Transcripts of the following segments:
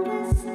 This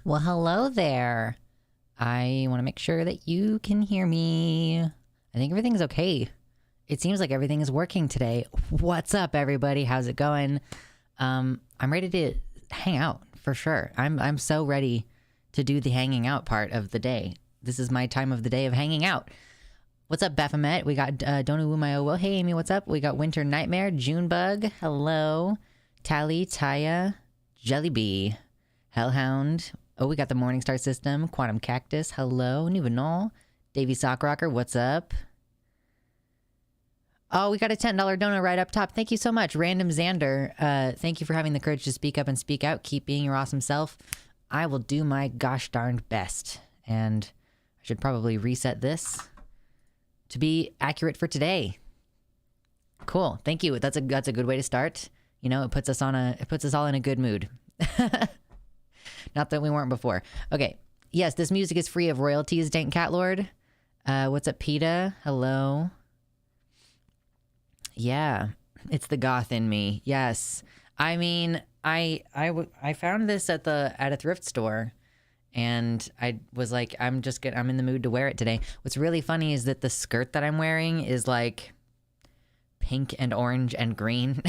Well, hello there. I want to make sure that you can hear me. I think everything's okay. It seems like everything is working today. What's up, everybody? How's it going? I'm ready to hang out for sure. I'm so ready to do the hanging out part of the day. This is my time of the day of hanging out. What's up, Baphomet? We got Don't Woo My Oh Well. Hey, Amy, what's up? We got Winter Nightmare, Junebug, hello, Tally, Taya, Jellybee, Hellhound. Oh, we got the Morningstar System, Quantum Cactus, hello, Nuvenol, Davey Sockrocker, what's up? Oh, we got a $10 donut right up top. Thank you so much. Random Xander, thank you for having the courage to speak up and speak out. Keep being your awesome self. I will do my gosh darned best. And I should probably reset this to be accurate for today. Cool. Thank you. That's a good way to start. You know, it puts us all in a good mood. Not that we weren't before. Okay. Yes, this music is free of royalties, Dank Cat Lord. What's up, PETA? Hello. Yeah, it's the goth in me. Yes. I mean, I found this at a thrift store, and I was like, I'm in the mood to wear it today. What's really funny is that the skirt that I'm wearing is like pink and orange and green.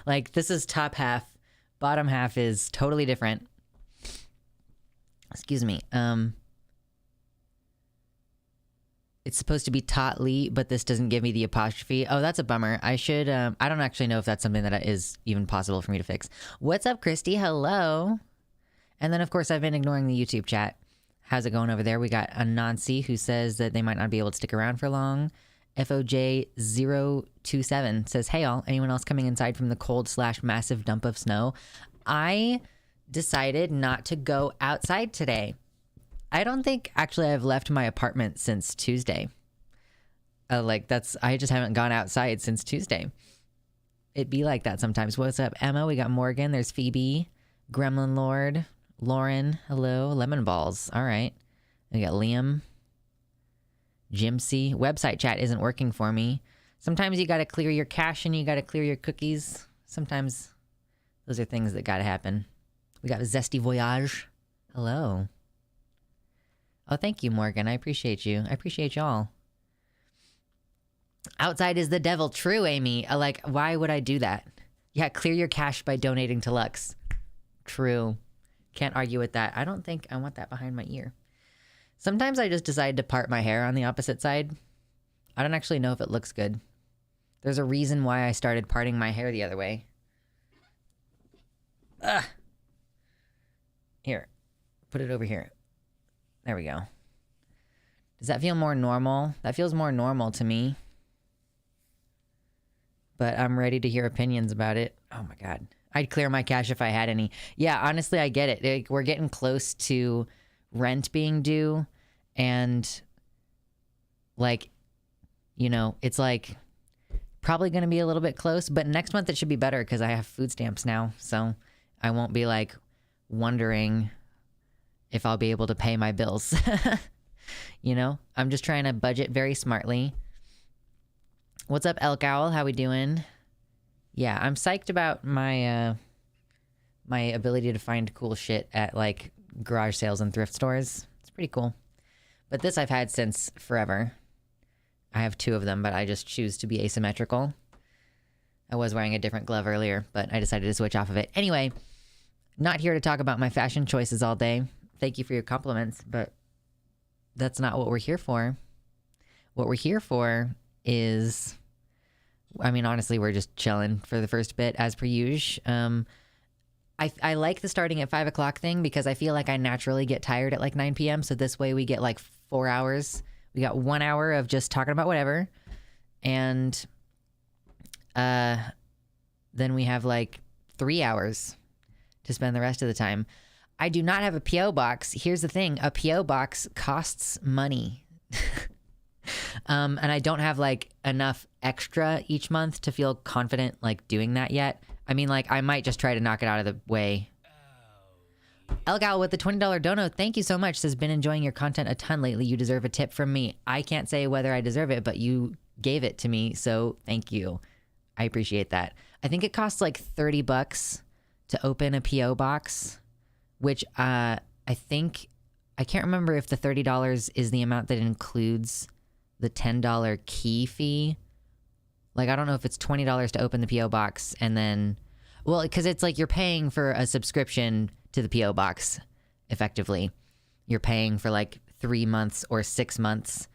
Like, this is top half, bottom half is totally different. Excuse me. It's supposed to be Totly, but this doesn't give me the apostrophe. Oh, that's a bummer. I should, I don't actually know if that's something that is even possible for me to fix. What's up, Christy? Hello. And then, of course, I've been ignoring the YouTube chat. How's it going over there? We got Anansi, who says that they might not be able to stick around for long. FOJ027 says, hey all, anyone else coming inside from the cold/massive dump of snow? I decided not to go outside today. I don't think actually I've left my apartment since Tuesday. I just haven't gone outside since Tuesday. It'd be like that sometimes. What's up, Emma? We got Morgan. There's Phoebe, Gremlin Lord, Lauren. Hello, Lemon Balls. All right. We got Liam, Jimsy. Website chat isn't working for me. Sometimes you got to clear your cache and you got to clear your cookies. Sometimes those are things that got to happen. We got Zesty Voyage. Hello. Oh, thank you, Morgan. I appreciate you. I appreciate y'all. Outside is the devil. True, Amy. Why would I do that? Yeah, clear your cache by donating to Lux. True. Can't argue with that. I don't think I want that behind my ear. Sometimes I just decide to part my hair on the opposite side. I don't actually know if it looks good. There's a reason why I started parting my hair the other way. Ugh. Here. Put it over here. There we go. Does that feel more normal? That feels more normal to me. But I'm ready to hear opinions about it. Oh my God. I'd clear my cache if I had any. Yeah, honestly, I get it. We're getting close to rent being due. And it's probably going to be a little bit close. But next month it should be better because I have food stamps now. So I won't be wondering if I'll be able to pay my bills. I'm just trying to budget very smartly. What's up, Elk Owl? How we doing? Yeah, I'm psyched about my my ability to find cool shit at garage sales and thrift stores. It's pretty cool. But this I've had since forever. I have 2 of them, but I just choose to be asymmetrical. I was wearing a different glove earlier, but I decided to switch off of it. Anyway, not here to talk about my fashion choices all day. Thank you for your compliments, but that's not what we're here for. What we're here for is, honestly, we're just chilling for the first bit as per usual. I like the starting at 5 o'clock thing because I feel like I naturally get tired at 9 p.m. So this way we get 4 hours. We got 1 hour of just talking about whatever. And then we have 3 hours to spend the rest of the time. I do not have a P.O. box. Here's the thing. A P.O. box costs money. And I don't have enough extra each month to feel confident doing that yet. I might just try to knock it out of the way. Elgal with the $20 dono. Thank you so much. Says, been enjoying your content a ton lately. You deserve a tip from me. I can't say whether I deserve it, but you gave it to me. So thank you. I appreciate that. I think it costs $30 to open a P.O. box, which I think, I can't remember if the $30 is the amount that includes the $10 key fee. Like, I don't know if it's $20 to open the P.O. box and then, well, because it's like you're paying for a subscription to the P.O. box, effectively. You're paying for like 3 months or 6 months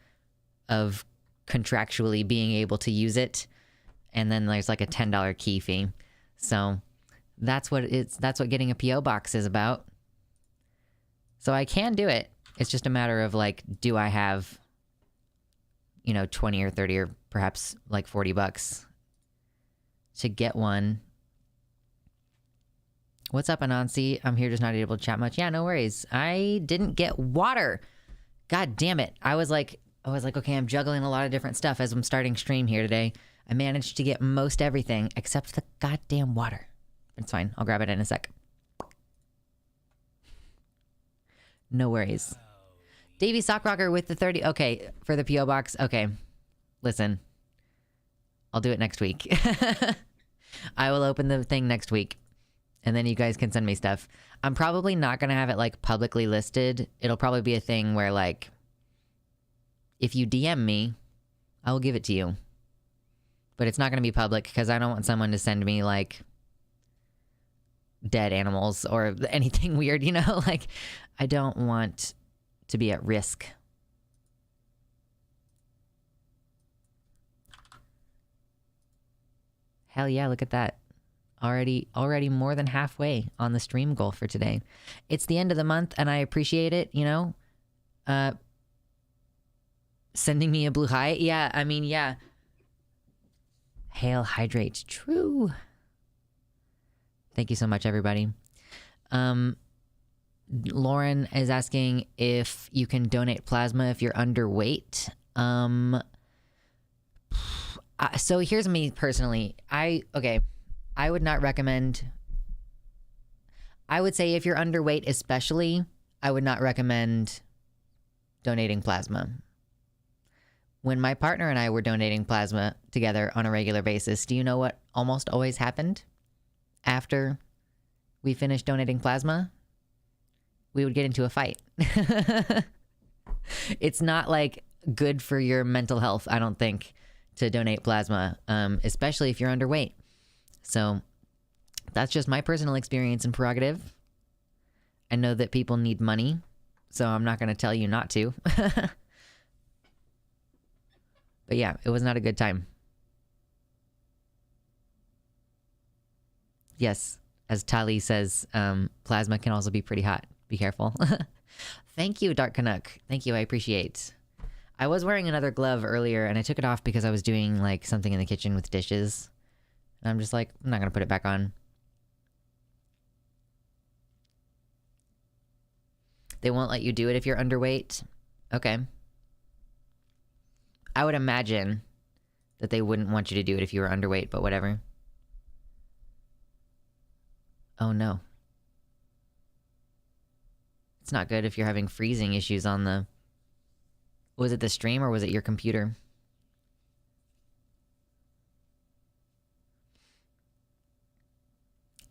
of contractually being able to use it. And then there's like a $10 key fee. So that's what getting a P.O. box is about. So I can do it. It's just a matter of like, do I have, 20 or 30 or perhaps like $40 to get one. What's up, Anansi? I'm here just not able to chat much. Yeah, no worries. I didn't get water. God damn it. I was like, okay, I'm juggling a lot of different stuff as I'm starting stream here today. I managed to get most everything except the goddamn water. It's fine. I'll grab it in a sec. No worries. Davey Sockrocker with the 30. Okay, for the P.O. box. Okay, listen. I'll do it next week. I will open the thing next week. And then you guys can send me stuff. I'm probably not going to have it like publicly listed. It'll probably be a thing where like, if you DM me, I will give it to you. But it's not going to be public because I don't want someone to send me like dead animals or anything weird, like I don't want to be at risk. Hell yeah, look at that. Already more than halfway on the stream goal for today. It's the end of the month and I appreciate it, sending me a blue high. Yeah, I mean, yeah. Hail, hydrate. True. Thank you so much, everybody. Lauren is asking if you can donate plasma if you're underweight. So here's me personally. I would not recommend. I would say if you're underweight especially, I would not recommend donating plasma. When my partner and I were donating plasma together on a regular basis, do you know what almost always happened? After we finished donating plasma, we would get into a fight. It's not like good for your mental health, I don't think, to donate plasma, especially if you're underweight. So that's just my personal experience and prerogative. I know that people need money, so I'm not going to tell you not to. But yeah, it was not a good time. Yes, as Tali says, plasma can also be pretty hot. Be careful. Thank you, Dark Canuck. Thank you, I appreciate. I was wearing another glove earlier, and I took it off because I was doing like something in the kitchen with dishes. And I'm just like, I'm not going to put it back on. They won't let you do it if you're underweight? Okay. I would imagine that they wouldn't want you to do it if you were underweight, but whatever. Oh no. It's not good if you're having freezing issues on the... Was it the stream or was it your computer?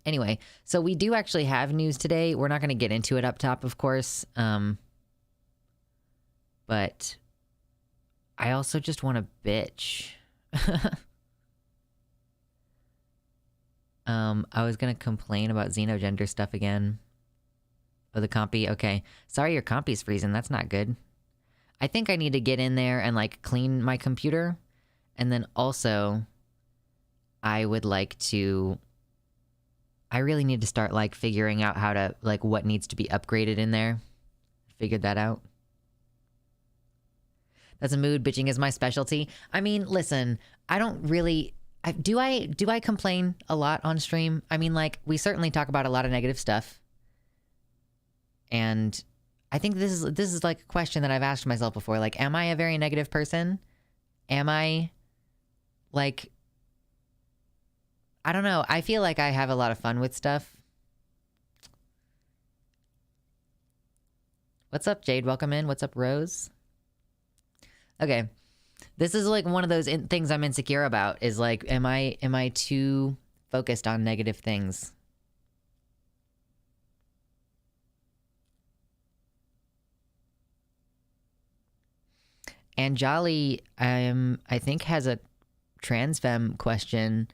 Anyway, so we do actually have news today. We're not going to get into it up top, of course. But I also just want to bitch. I was going to complain about Xenogender stuff again. Oh, the compy? Okay. Sorry your compy's freezing. That's not good. I think I need to get in there and, like, clean my computer. And then also, I would like to... I really need to start, like, figuring out how to, like, what needs to be upgraded in there. Figured that out. That's a mood. Bitching is my specialty. I mean, listen, I don't really... Do I complain a lot on stream? I mean, like, we certainly talk about a lot of negative stuff. And I think this is like a question that I've asked myself before. Like, am I a very negative person? Am I, like... I don't know. I feel like I have a lot of fun with stuff. What's up, Jade? Welcome in. What's up, Rose? Okay. This is like one of those things I'm insecure about is like, am I too focused on negative things? And Jolly, I think, has a trans femme question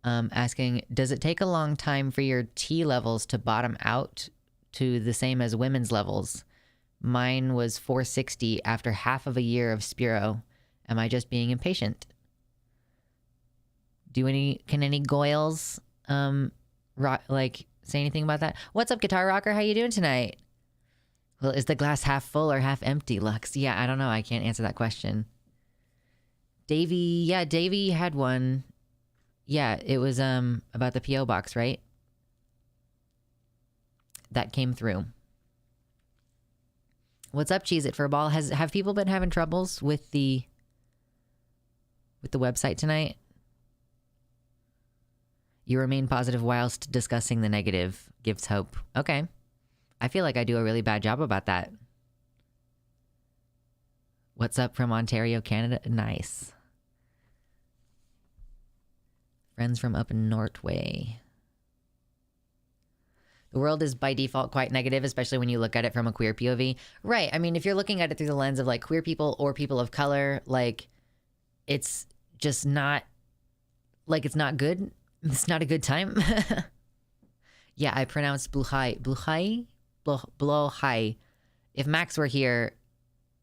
asking, does it take a long time for your T levels to bottom out to the same as women's levels? Mine was 460 after half of a year of Spiro. Am I just being impatient? Can any goyles say anything about that? What's up, Guitar Rocker? How you doing tonight? Well, is the glass half full or half empty, Lux? Yeah, I don't know. I can't answer that question. Davey had one. Yeah, it was about the P.O. box, right? That came through. What's up, Cheese It for a Ball? Have people been having troubles with the website tonight? You remain positive whilst discussing the negative. Gives hope. Okay. I feel like I do a really bad job about that. What's up from Ontario, Canada? Nice. Friends from up in Northway. The world is by default quite negative, especially when you look at it from a queer POV. Right. I mean, if you're looking at it through the lens of like queer people or people of color, like it's just not like it's not good. It's not a good time. Yeah, I pronounced Bluhai. Blohai. If Max were here,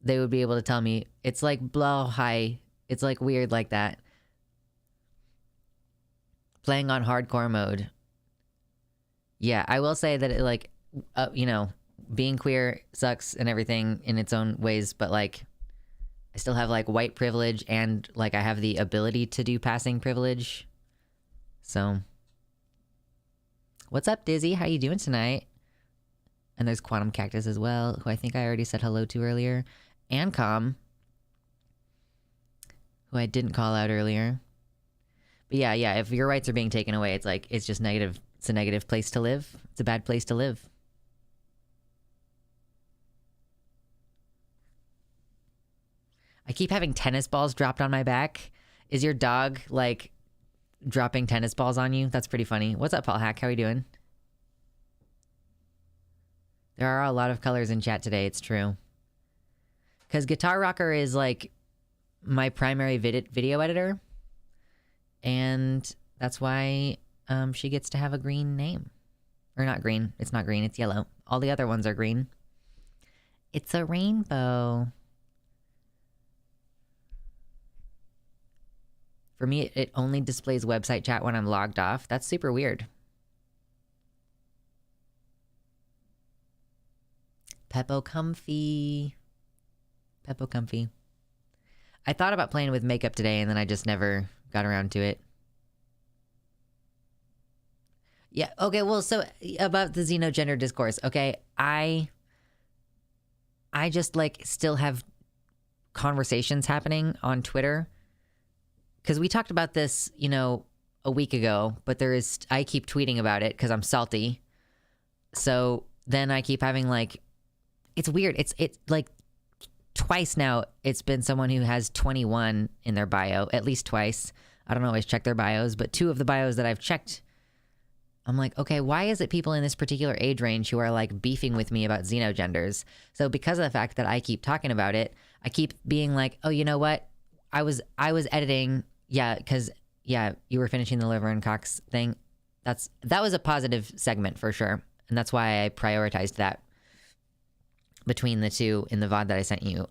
they would be able to tell me. It's like Blohai. It's like weird like that. Playing on hardcore mode. Yeah, I will say that it being queer sucks and everything in its own ways, but like I still have like white privilege and like I have the ability to do passing privilege. So, what's up, Dizzy? How you doing tonight? And there's Quantum Cactus as well, who I think I already said hello to earlier. And Com, who I didn't call out earlier. But yeah, if your rights are being taken away, it's like, it's just negative. It's a negative place to live. It's a bad place to live. I keep having tennis balls dropped on my back. Is your dog, like, dropping tennis balls on you? That's pretty funny. What's up, Paul Hack? How are you doing? There are a lot of colors in chat today. It's true. Because Guitar Rocker is like my primary video editor. And that's why she gets to have a green name. Or not green. It's not green. It's yellow. All the other ones are green. It's a rainbow. For me, it only displays website chat when I'm logged off. That's super weird. Peppo Comfy. Peppo Comfy. I thought about playing with makeup today and then I just never got around to it. Yeah, okay, well, so about the xenogender discourse, okay, I just like still have conversations happening on Twitter. Because we talked about this, a week ago, but I keep tweeting about it because I'm salty. So then I keep having like, it's weird. It's like twice now it's been someone who has 21 in their bio, at least twice. I don't always check their bios, but two of the bios that I've checked, I'm like, okay, why is it people in this particular age range who are like beefing with me about xenogenders? So because of the fact that I keep talking about it, I keep being like, oh, you know what? I was editing. Yeah, because, you were finishing the liver and Cox thing. That was a positive segment for sure. And that's why I prioritized that between the two in the VOD that I sent you.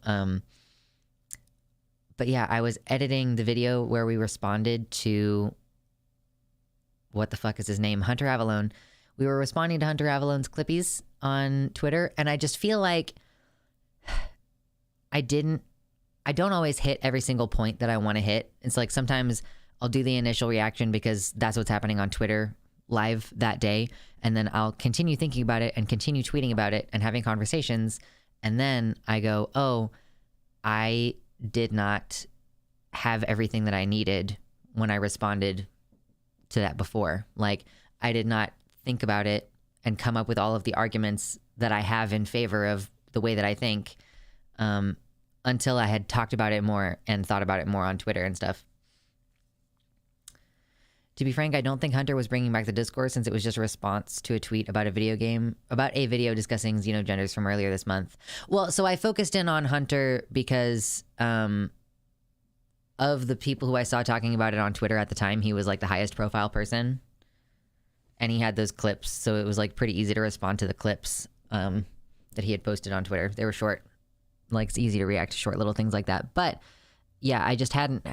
But yeah, I was editing the video where we responded to, what the fuck is his name? Hunter Avalone. We were responding to Hunter Avalone's Clippies on Twitter. And I just feel like I don't always hit every single point that I want to hit. It's like sometimes I'll do the initial reaction because that's what's happening on Twitter live that day. And then I'll continue thinking about it and continue tweeting about it and having conversations. And then I go, oh, I did not have everything that I needed when I responded to that before. Like I did not think about it and come up with all of the arguments that I have in favor of the way that I think. Until I had talked about it more and thought about it more on Twitter and stuff. To be frank, I don't think Hunter was bringing back the discourse since it was just a response to a tweet about a video discussing Xenogenders from earlier this month. Well, so I focused in on Hunter because of the people who I saw talking about it on Twitter at the time, he was like the highest profile person. And he had those clips, so it was like pretty easy to respond to the clips that he had posted on Twitter. They were short. Like, it's easy to react to short little things like that. But yeah, I just hadn't...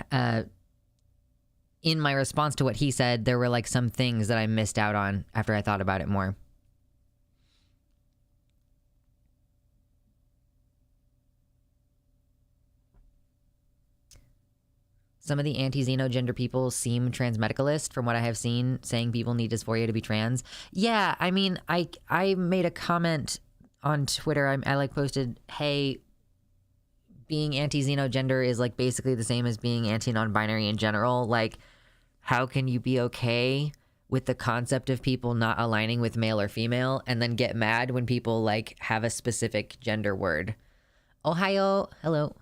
in my response to what he said, there were like some things that I missed out on after I thought about it more. Some of the anti-xenogender people seem transmedicalist from what I have seen, saying people need dysphoria to be trans. Yeah, I mean, I made a comment on Twitter. I like posted, hey, being anti-xenogender is like basically the same as being anti-non-binary in general. Like, how can you be okay with the concept of people not aligning with male or female and then get mad when people like have a specific gender word? Ohio, hello.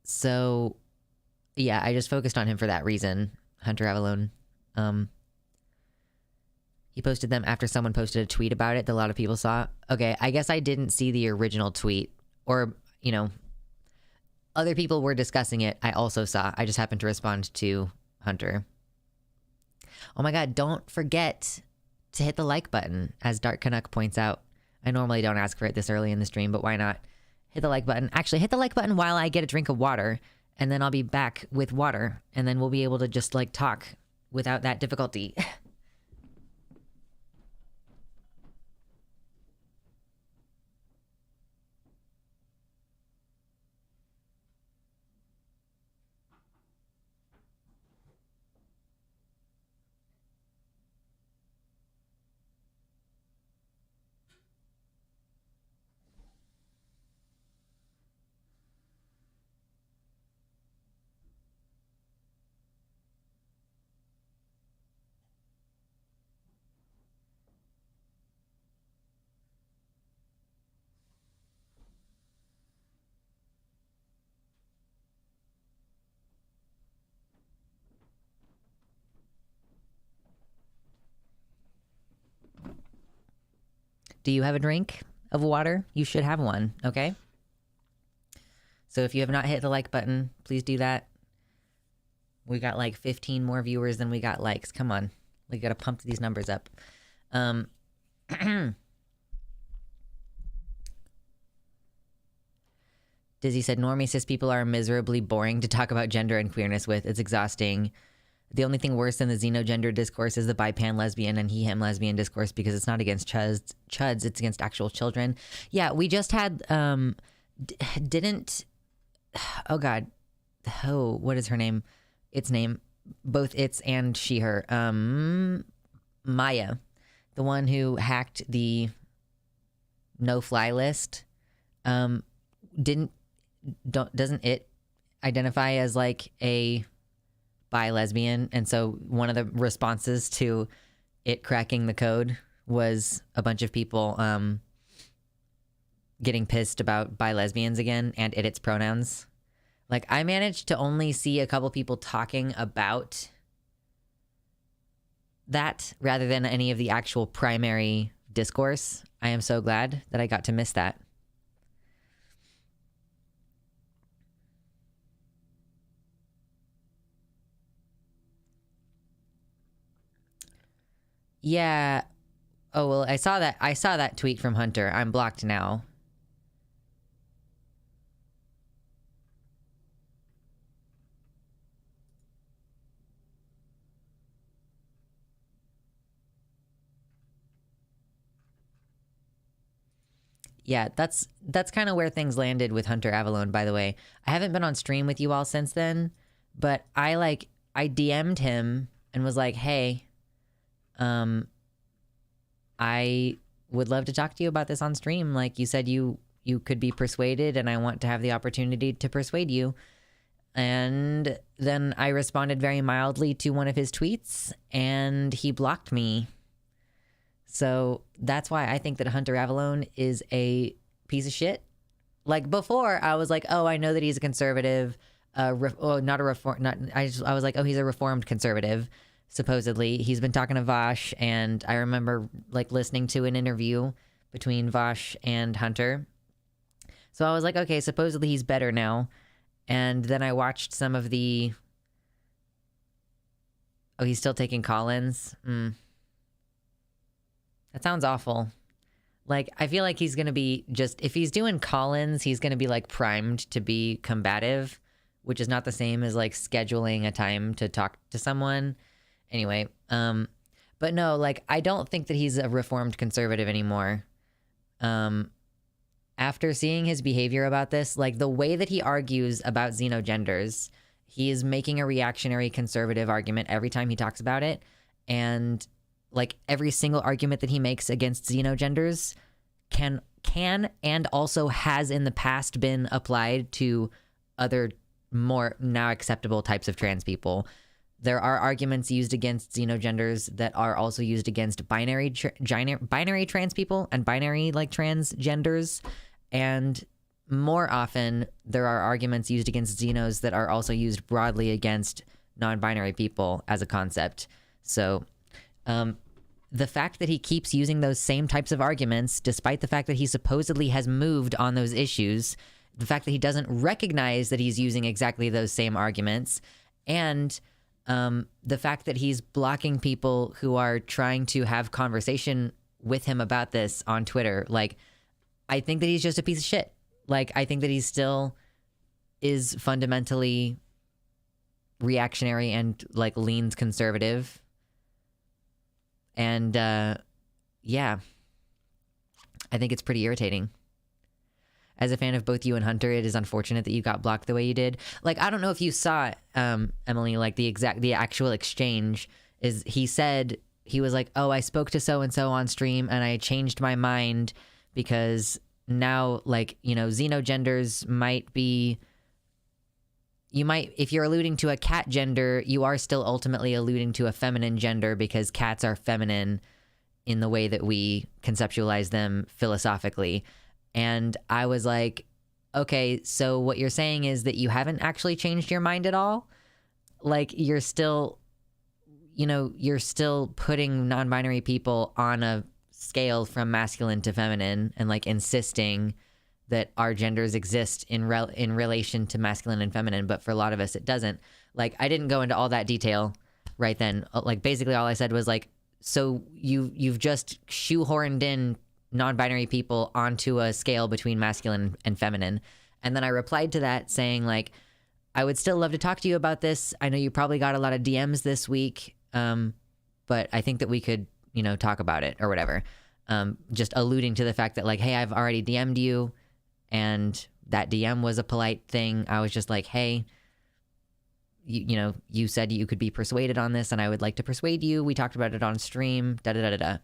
So yeah, I just focused on him for that reason. Hunter Avalone. He posted them after someone posted a tweet about it that a lot of people saw. Okay, I guess I didn't see the original tweet, or, you know, other people were discussing it. I also saw. I just happened to respond to Hunter. Oh my God, don't forget to hit the like button, as Dark Canuck points out. I normally don't ask for it this early in the stream, but why not? Hit the like button. Actually, hit the like button while I get a drink of water, and then I'll be back with water, and then we'll be able to just like talk without that difficulty. Do you have a drink of water? You should have one, okay? So if you have not hit the like button, please do that. We got like 15 more viewers than we got likes. Come on. We got to pump these numbers up. Dizzy said, normie cis people are miserably boring to talk about gender and queerness with. It's exhausting. The only thing worse than the xenogender discourse is the bi-pan lesbian and he-him lesbian discourse, because it's not against chuds, it's against actual children. Yeah, we just had, oh God. Oh, what is her name? Its name. Both its and she, her. Maya. The one who hacked the no-fly list. Doesn't it identify as like a bi lesbian, and so one of the responses to it cracking the code was a bunch of people getting pissed about bi lesbians again and its pronouns. Like, I managed to only see a couple people talking about that rather than any of the actual primary discourse. I am so glad that I got to miss that. Yeah. Oh, well, I saw that tweet from Hunter. I'm blocked now. Yeah, that's kind of where things landed with Hunter Avalone, by the way. I haven't been on stream with you all since then, but I DM'd him and was like, hey, I would love to talk to you about this on stream. Like, you said you could be persuaded, and I want to have the opportunity to persuade you. And then I responded very mildly to one of his tweets, and he blocked me. So that's why I think that Hunter Avalone is a piece of shit. Like, before, I was like, oh, I know that he's a conservative. not a reform. Not I was like, oh, he's a reformed conservative. Supposedly, he's been talking to Vosh, and I remember like listening to an interview between Vosh and Hunter. So I was like, okay, supposedly he's better now. And then I watched some of the. Oh, he's still taking call-ins. That sounds awful. Like, I feel like he's going to be just, if he's doing call-ins, he's going to be like primed to be combative, which is not the same as like scheduling a time to talk to someone. Anyway, but no, like, I don't think that he's a reformed conservative anymore. After seeing his behavior about this, like the way that he argues about xenogenders, he is making a reactionary conservative argument every time he talks about it. And like every single argument that he makes against xenogenders can and also has in the past been applied to other more now acceptable types of trans people. There are arguments used against xenogenders that are also used against binary trans people and binary like transgenders. And more often, there are arguments used against xenos that are also used broadly against non-binary people as a concept. So the fact that he keeps using those same types of arguments, despite the fact that he supposedly has moved on those issues, the fact that he doesn't recognize that he's using exactly those same arguments, and the fact that he's blocking people who are trying to have conversation with him about this on Twitter, like, I think that he's just a piece of shit. Like, I think that he still is fundamentally reactionary and like leans conservative. And yeah, I think it's pretty irritating. As a fan of both you and Hunter, it is unfortunate that you got blocked the way you did. Like, I don't know if you saw it, Emily, like the actual exchange is he said, he was like, oh, I spoke to so-and-so on stream and I changed my mind because now, like, you know, xenogenders might be, you might, if you're alluding to a cat gender, you are still ultimately alluding to a feminine gender because cats are feminine in the way that we conceptualize them philosophically. And I was like, okay, so what you're saying is that you haven't actually changed your mind at all? Like, you're still, you know, you're still putting non-binary people on a scale from masculine to feminine and like insisting that our genders exist in relation to masculine and feminine, but for a lot of us it doesn't. Like, I didn't go into all that detail right then. Like, basically all I said was like, so you've just shoehorned in non-binary people onto a scale between masculine and feminine. And then I replied to that saying like, I would still love to talk to you about this. I know you probably got a lot of DMs this week, but I think that we could, you know, talk about it or whatever. Just alluding to the fact that like, hey, I've already DM'd you, and that DM was a polite thing. I was just like, hey, you know, you said you could be persuaded on this and I would like to persuade you. We talked about it on stream, da-da-da-da-da.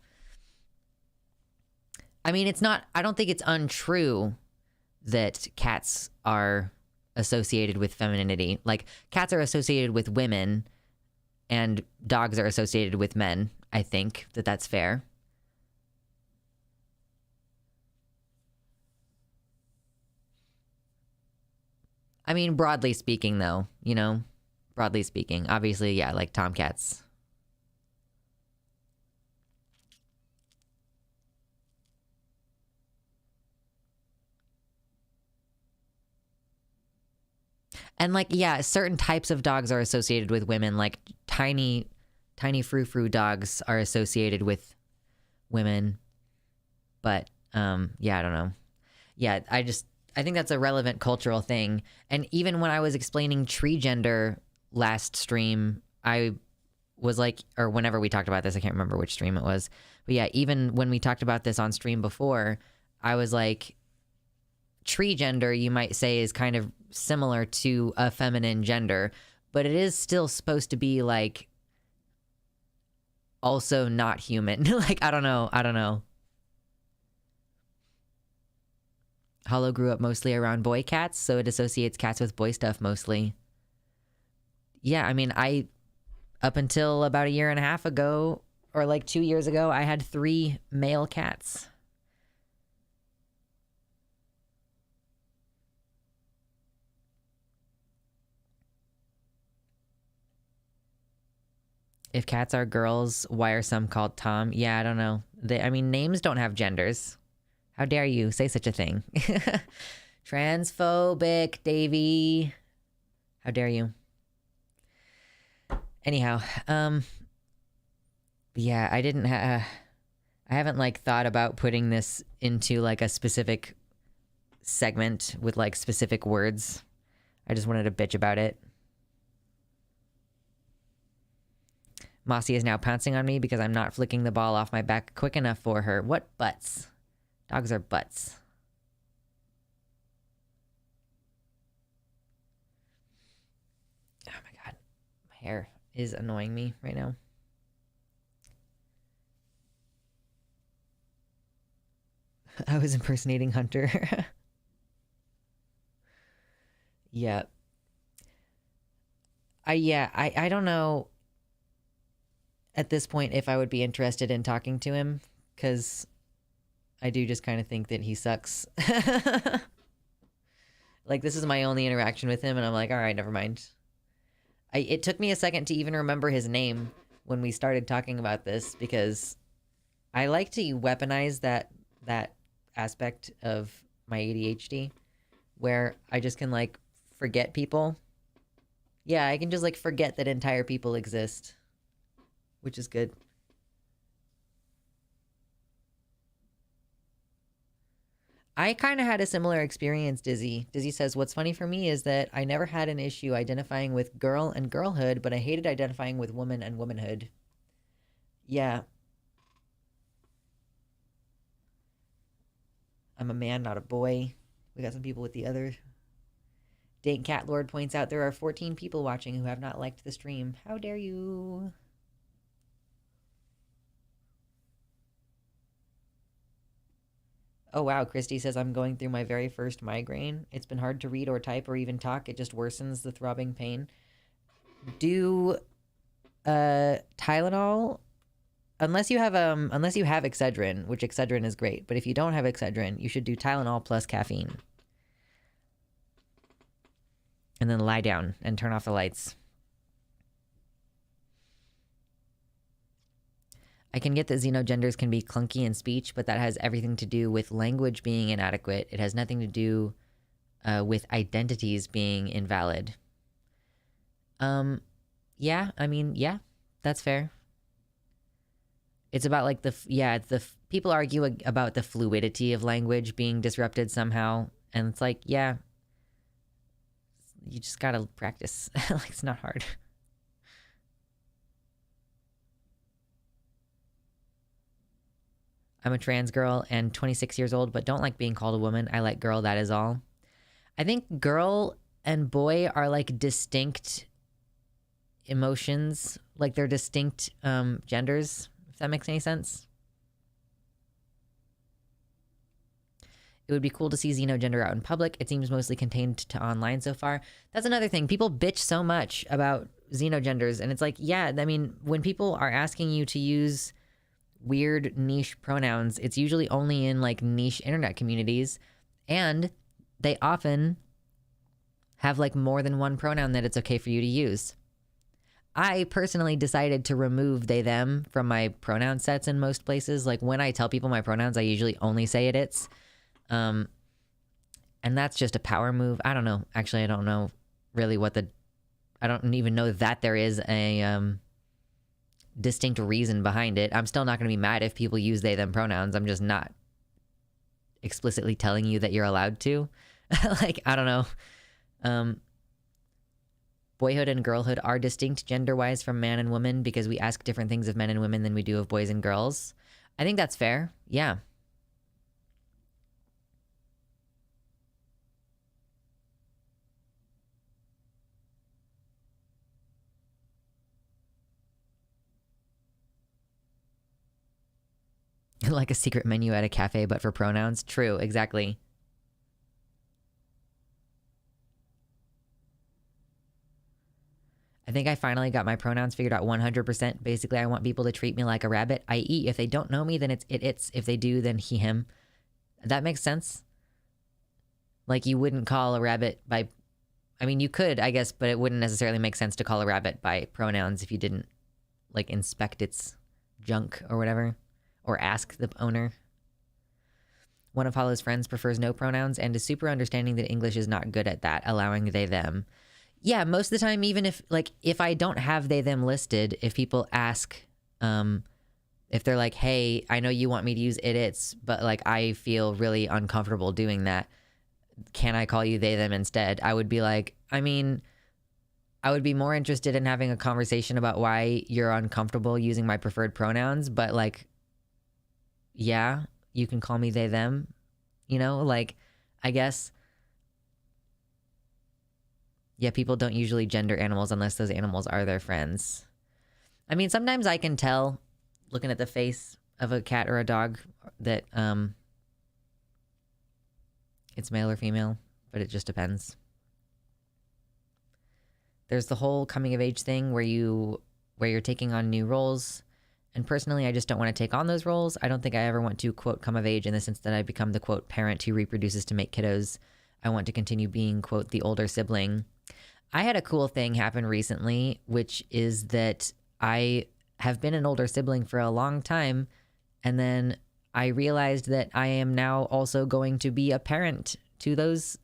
I mean, it's not, I don't think it's untrue that cats are associated with femininity. Like, cats are associated with women and dogs are associated with men. I think that that's fair. I mean, broadly speaking, though, you know, broadly speaking, obviously, yeah, like tomcats. And like, yeah, certain types of dogs are associated with women, like tiny frou-frou dogs are associated with women. But yeah, I don't know. Yeah, I think that's a relevant cultural thing. And even when I was explaining tree gender last stream, I was like, or whenever we talked about this, I can't remember which stream it was. But yeah, even when we talked about this on stream before, I was like, tree gender, you might say, is kind of similar to a feminine gender, but it is still supposed to be like also not human. Like, I don't know. Hollow grew up mostly around boy cats, so it associates cats with boy stuff mostly. Yeah, I mean, up until about a year and a half ago, or like 2 years ago, I had 3 male cats. If cats are girls, why are some called Tom? Yeah, I don't know. Names don't have genders. How dare you say such a thing? Transphobic, Davey. How dare you? Anyhow, yeah, I haven't like thought about putting this into like a specific segment with like specific words. I just wanted to bitch about it. Mossy is now pouncing on me because I'm not flicking the ball off my back quick enough for her. What butts? Dogs are butts. Oh my god. My hair is annoying me right now. I was impersonating Hunter. Yeah. I don't know at this point if I would be interested in talking to him, because I do just kind of think that he sucks. Like, this is my only interaction with him, and I'm like, all right, never mind. It took me a second to even remember his name when we started talking about this, because I like to weaponize that aspect of my ADHD, where I just can, like, forget people. Yeah, I can just, like, forget that entire people exist, which is good. I kind of had a similar experience, Dizzy. Dizzy says, what's funny for me is that I never had an issue identifying with girl and girlhood, but I hated identifying with woman and womanhood. Yeah. I'm a man, not a boy. We got some people with the other. Dank Cat Lord points out there are 14 people watching who have not liked the stream. How dare you? Oh wow, Christy says, I'm going through my very first migraine. It's been hard to read or type or even talk. It just worsens the throbbing pain. Do Tylenol, unless you have Excedrin, which Excedrin is great, but if you don't have Excedrin, you should do Tylenol plus caffeine. And then lie down and turn off the lights. I can get that Xenogenders can be clunky in speech, but that has everything to do with language being inadequate. It has nothing to do with identities being invalid. Yeah, I mean, yeah, that's fair. It's about like people argue about the fluidity of language being disrupted somehow. And it's like, yeah, you just gotta practice. Like, it's not hard. I'm a trans girl and 26 years old, but don't like being called a woman. I like girl, that is all. I think girl and boy are like distinct emotions. Like, they're distinct genders, if that makes any sense. It would be cool to see Xenogender out in public. It seems mostly contained to online so far. That's another thing. People bitch so much about Xenogenders, and it's like, yeah, I mean, when people are asking you to use weird niche pronouns, it's usually only in like niche internet communities, and they often have like more than one pronoun that it's okay for you to use. I personally decided to remove they them from my pronoun sets in most places. Like, when I tell people my pronouns, I usually only say it's. And that's just a power move. I don't know. Actually, I don't know really I don't even know that there is a distinct reason behind it. I'm still not going to be mad if people use they them pronouns. I'm just not explicitly telling you that you're allowed to. Like, I don't know. Boyhood and girlhood are distinct gender-wise from man and woman because we ask different things of men and women than we do of boys and girls. I think that's fair. Yeah. Like a secret menu at a cafe, but for pronouns. True, exactly. I think I finally got my pronouns figured out 100%. Basically, I want people to treat me like a rabbit, i.e. if they don't know me, then it's it's. If they do, then he, him. That makes sense. Like, you wouldn't call a rabbit by... I mean, you could, I guess, but it wouldn't necessarily make sense to call a rabbit by pronouns if you didn't, like inspect its junk or whatever, or ask the owner. One of Hollow's friends prefers no pronouns and is super understanding that English is not good at that, allowing they, them. Yeah, most of the time, even if I don't have they, them listed, if people ask, if they're like, hey, I know you want me to use it, it's, but like I feel really uncomfortable doing that. Can I call you they, them instead? I would be like, I mean, I would be more interested in having a conversation about why you're uncomfortable using my preferred pronouns, but like, yeah, you can call me they, them, you know, like, I guess, yeah, people don't usually gender animals unless those animals are their friends. I mean, sometimes I can tell looking at the face of a cat or a dog that it's male or female, but it just depends. There's the whole coming of age thing where you're taking on new roles. And personally, I just don't want to take on those roles. I don't think I ever want to, quote, come of age in the sense that I become the, quote, parent who reproduces to make kiddos. I want to continue being, quote, the older sibling. I had a cool thing happen recently, which is that I have been an older sibling for a long time. And then I realized that I am now also going to be a parent to those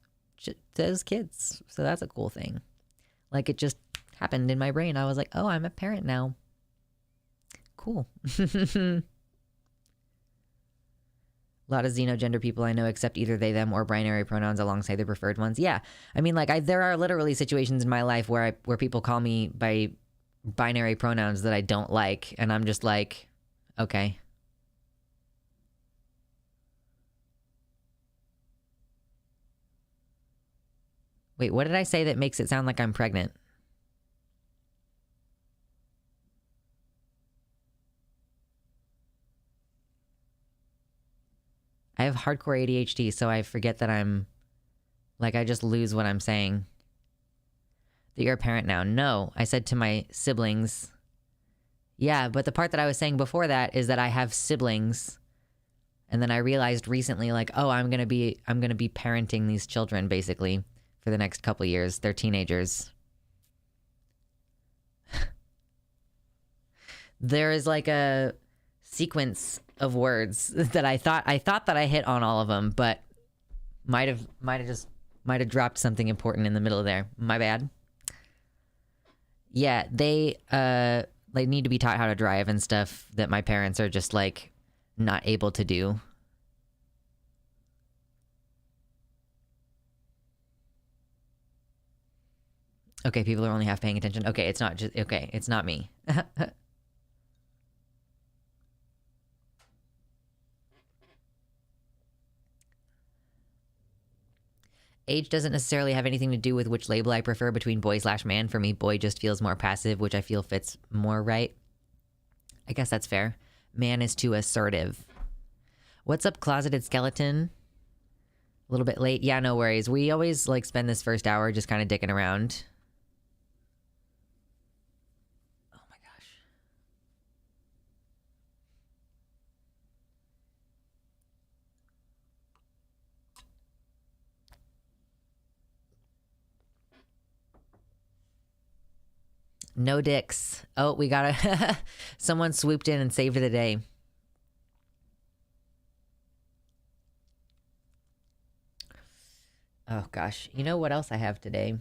kids. So that's a cool thing. Like, it just happened in my brain. I was like, oh, I'm a parent now. Cool. A lot of xenogender people I know accept either they, them, or binary pronouns alongside their preferred ones. Yeah. I mean, like, there are literally situations in my life where people call me by binary pronouns that I don't like. And I'm just like, okay. Wait, what did I say that makes it sound like I'm pregnant? I have hardcore ADHD, so I forget that I'm, like, I just lose what I'm saying. That you're a parent now. No, I said to my siblings. Yeah, but the part that I was saying before that is that I have siblings. And then I realized recently, like, oh, I'm gonna be parenting these children, basically, for the next couple years. They're teenagers. There is, like, a sequence of words that I thought that I hit on all of them, but might have dropped something important in the middle there. My bad. Yeah, they need to be taught how to drive and stuff that my parents are just like not able to do. Okay, people are only half paying attention. Okay, it's not me. Age doesn't necessarily have anything to do with which label I prefer between boy/man. For me, boy just feels more passive, which I feel fits more right. I guess that's fair. Man is too assertive. What's up, closeted skeleton? A little bit late. Yeah, no worries. We always like spend this first hour just kind of dicking around. Oh my gosh. No dicks. Oh, we gotta... Someone swooped in and saved the day. Oh, gosh. You know what else I have today?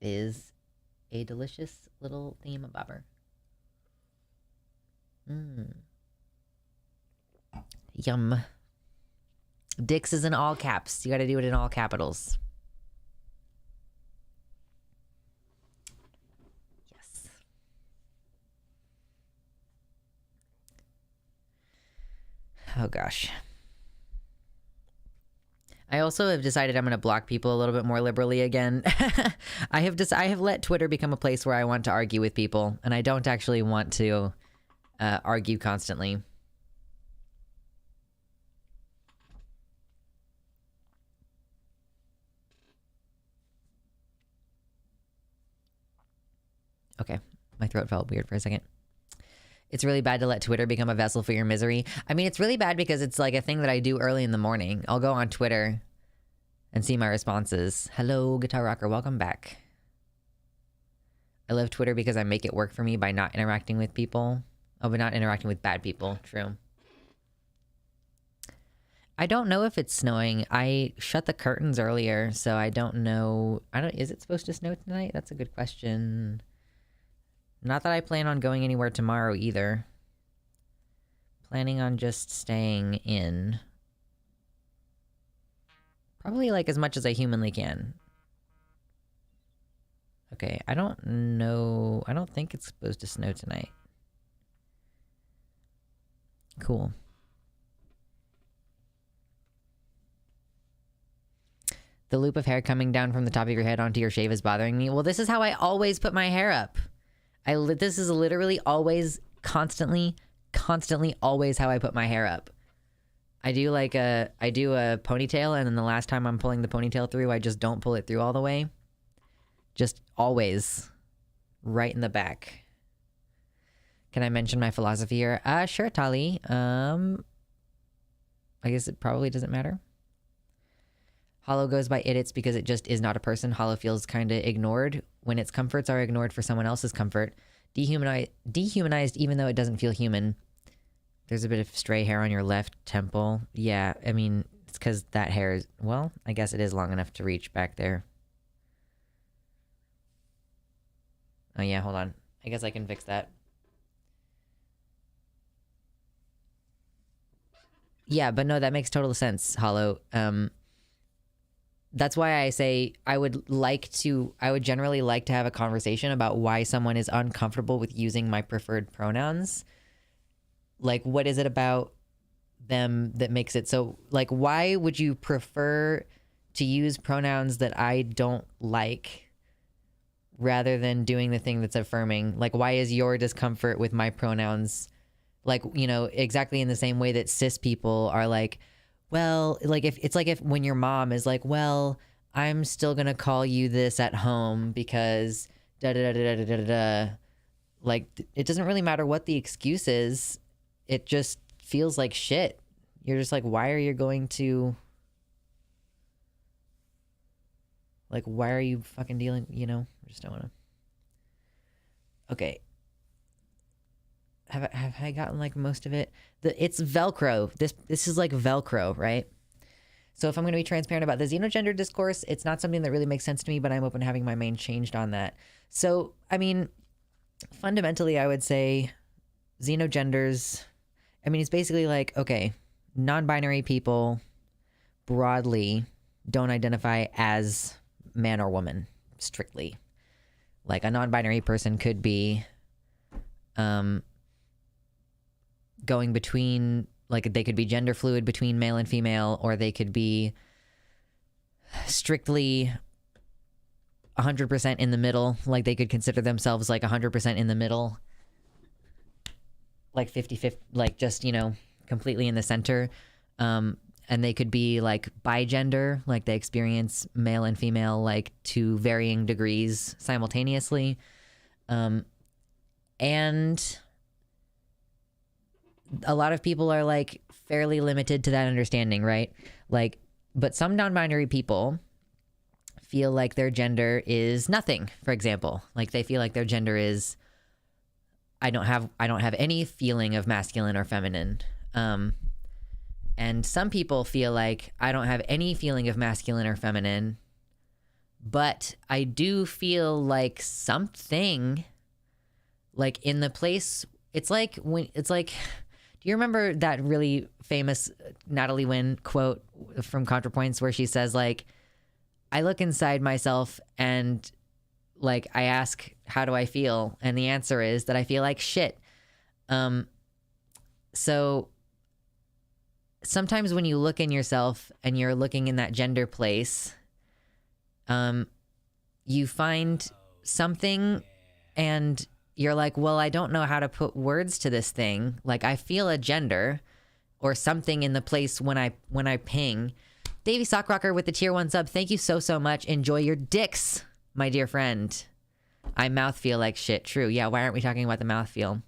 Is a delicious little thingamabobber. Yum. Dicks is in all caps. You gotta do it in all capitals. Oh gosh. I also have decided I'm going to block people a little bit more liberally again. I have let Twitter become a place where I want to argue with people, and I don't actually want to argue constantly. Okay, my throat felt weird for a second. It's really bad to let Twitter become a vessel for your misery. I mean, it's really bad because it's like a thing that I do early in the morning. I'll go on Twitter and see my responses. Hello, Guitar Rocker. Welcome back. I love Twitter because I make it work for me by not interacting with people. Oh, but not interacting with bad people. True. I don't know if it's snowing. I shut the curtains earlier, so I don't know. Is it supposed to snow tonight? That's a good question. Not that I plan on going anywhere tomorrow either. Planning on just staying in. Probably like as much as I humanly can. Okay, I don't know. I don't think it's supposed to snow tonight. Cool. The loop of hair coming down from the top of your head onto your shave is bothering me. Well, this is how I always put my hair up. This is literally always, constantly, always how I put my hair up. I do a ponytail, and then the last time I'm pulling the ponytail through, I just don't pull it through all the way. Just always right in the back. Can I mention my philosophy here? Sure, Tali. I guess it probably doesn't matter. Hollow goes by idiots because it just is not a person. Hollow feels kind of ignored when its comforts are ignored for someone else's comfort. Dehumanized even though it doesn't feel human. There's a bit of stray hair on your left temple. Yeah, I mean, it's because that hair is, well, I guess it is long enough to reach back there. Oh yeah, hold on. I guess I can fix that. Yeah, but no, that makes total sense, Hollow. That's why I say I would generally like to have a conversation about why someone is uncomfortable with using my preferred pronouns. Like, what is it about them that makes it so, like, why would you prefer to use pronouns that I don't like rather than doing the thing that's affirming? Like, why is your discomfort with my pronouns, like, you know, exactly in the same way that cis people are like, well, like if when your mom is like, well, I'm still gonna call you this at home because da da da da da da da da. Like, it doesn't really matter what the excuse is. It just feels like shit. You're just like, why are you going to, like, why are you fucking dealing, you know? I just don't want to. Okay. Have I gotten like most of it? It's Velcro. This is like Velcro, right? So if I'm going to be transparent about the xenogender discourse, it's not something that really makes sense to me, but I'm open to having my mind changed on that. So, I mean, fundamentally, I would say xenogenders, I mean, it's basically like, okay, non-binary people broadly don't identify as man or woman, strictly. Like, a non-binary person could be going between, like, they could be gender fluid between male and female, or they could be strictly 100% in the middle. Like, they could consider themselves like 100% in the middle, like 50-50, like just, you know, completely in the center. And they could be like bigender, like they experience male and female like to varying degrees simultaneously. And a lot of people are like fairly limited to that understanding, right? Like, but some non-binary people feel like their gender is nothing, for example. Like, they feel like their gender is, I don't have any feeling of masculine or feminine. And some people feel like I don't have any feeling of masculine or feminine, but I do feel like something, like in the place. It's like do you remember that really famous Natalie Wynn quote from ContraPoints where she says, like, I look inside myself and, like, I ask, how do I feel? And the answer is that I feel like shit. So sometimes when you look in yourself and you're looking in that gender place, you find something and you're like, well, I don't know how to put words to this thing. Like, I feel a gender or something in the place when I ping. Davey Sockrocker with the tier 1 sub. Thank you so much. Enjoy your dicks, my dear friend. I mouth feel like shit. True. Yeah. Why aren't we talking about the mouth feel?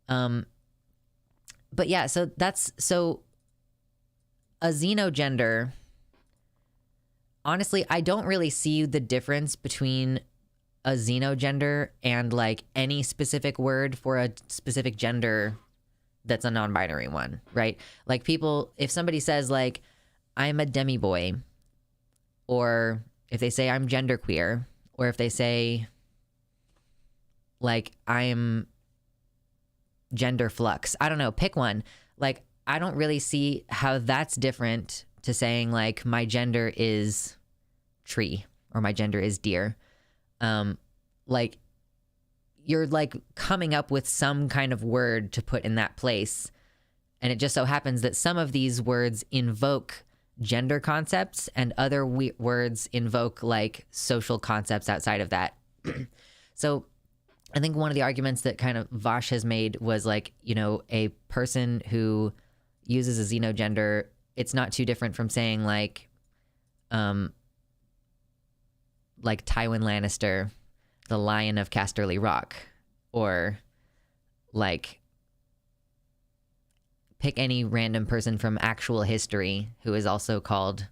But yeah, so a xenogender, honestly, I don't really see the difference between a xenogender and like any specific word for a specific gender that's a non-binary one, right? Like people, if somebody says like, I'm a demi-boy, or if they say I'm genderqueer, or if they say like I'm gender flux, I don't know, pick one. Like, I don't really see how that's different to saying like my gender is tree or my gender is deer. Like you're like coming up with some kind of word to put in that place. And it just so happens that some of these words invoke gender concepts and other words invoke like social concepts outside of that. So I think one of the arguments that kind of Vosh has made was like, you know, a person who uses a xenogender, it's not too different from saying like Tywin Lannister, the Lion of Casterly Rock, or like pick any random person from actual history who is also called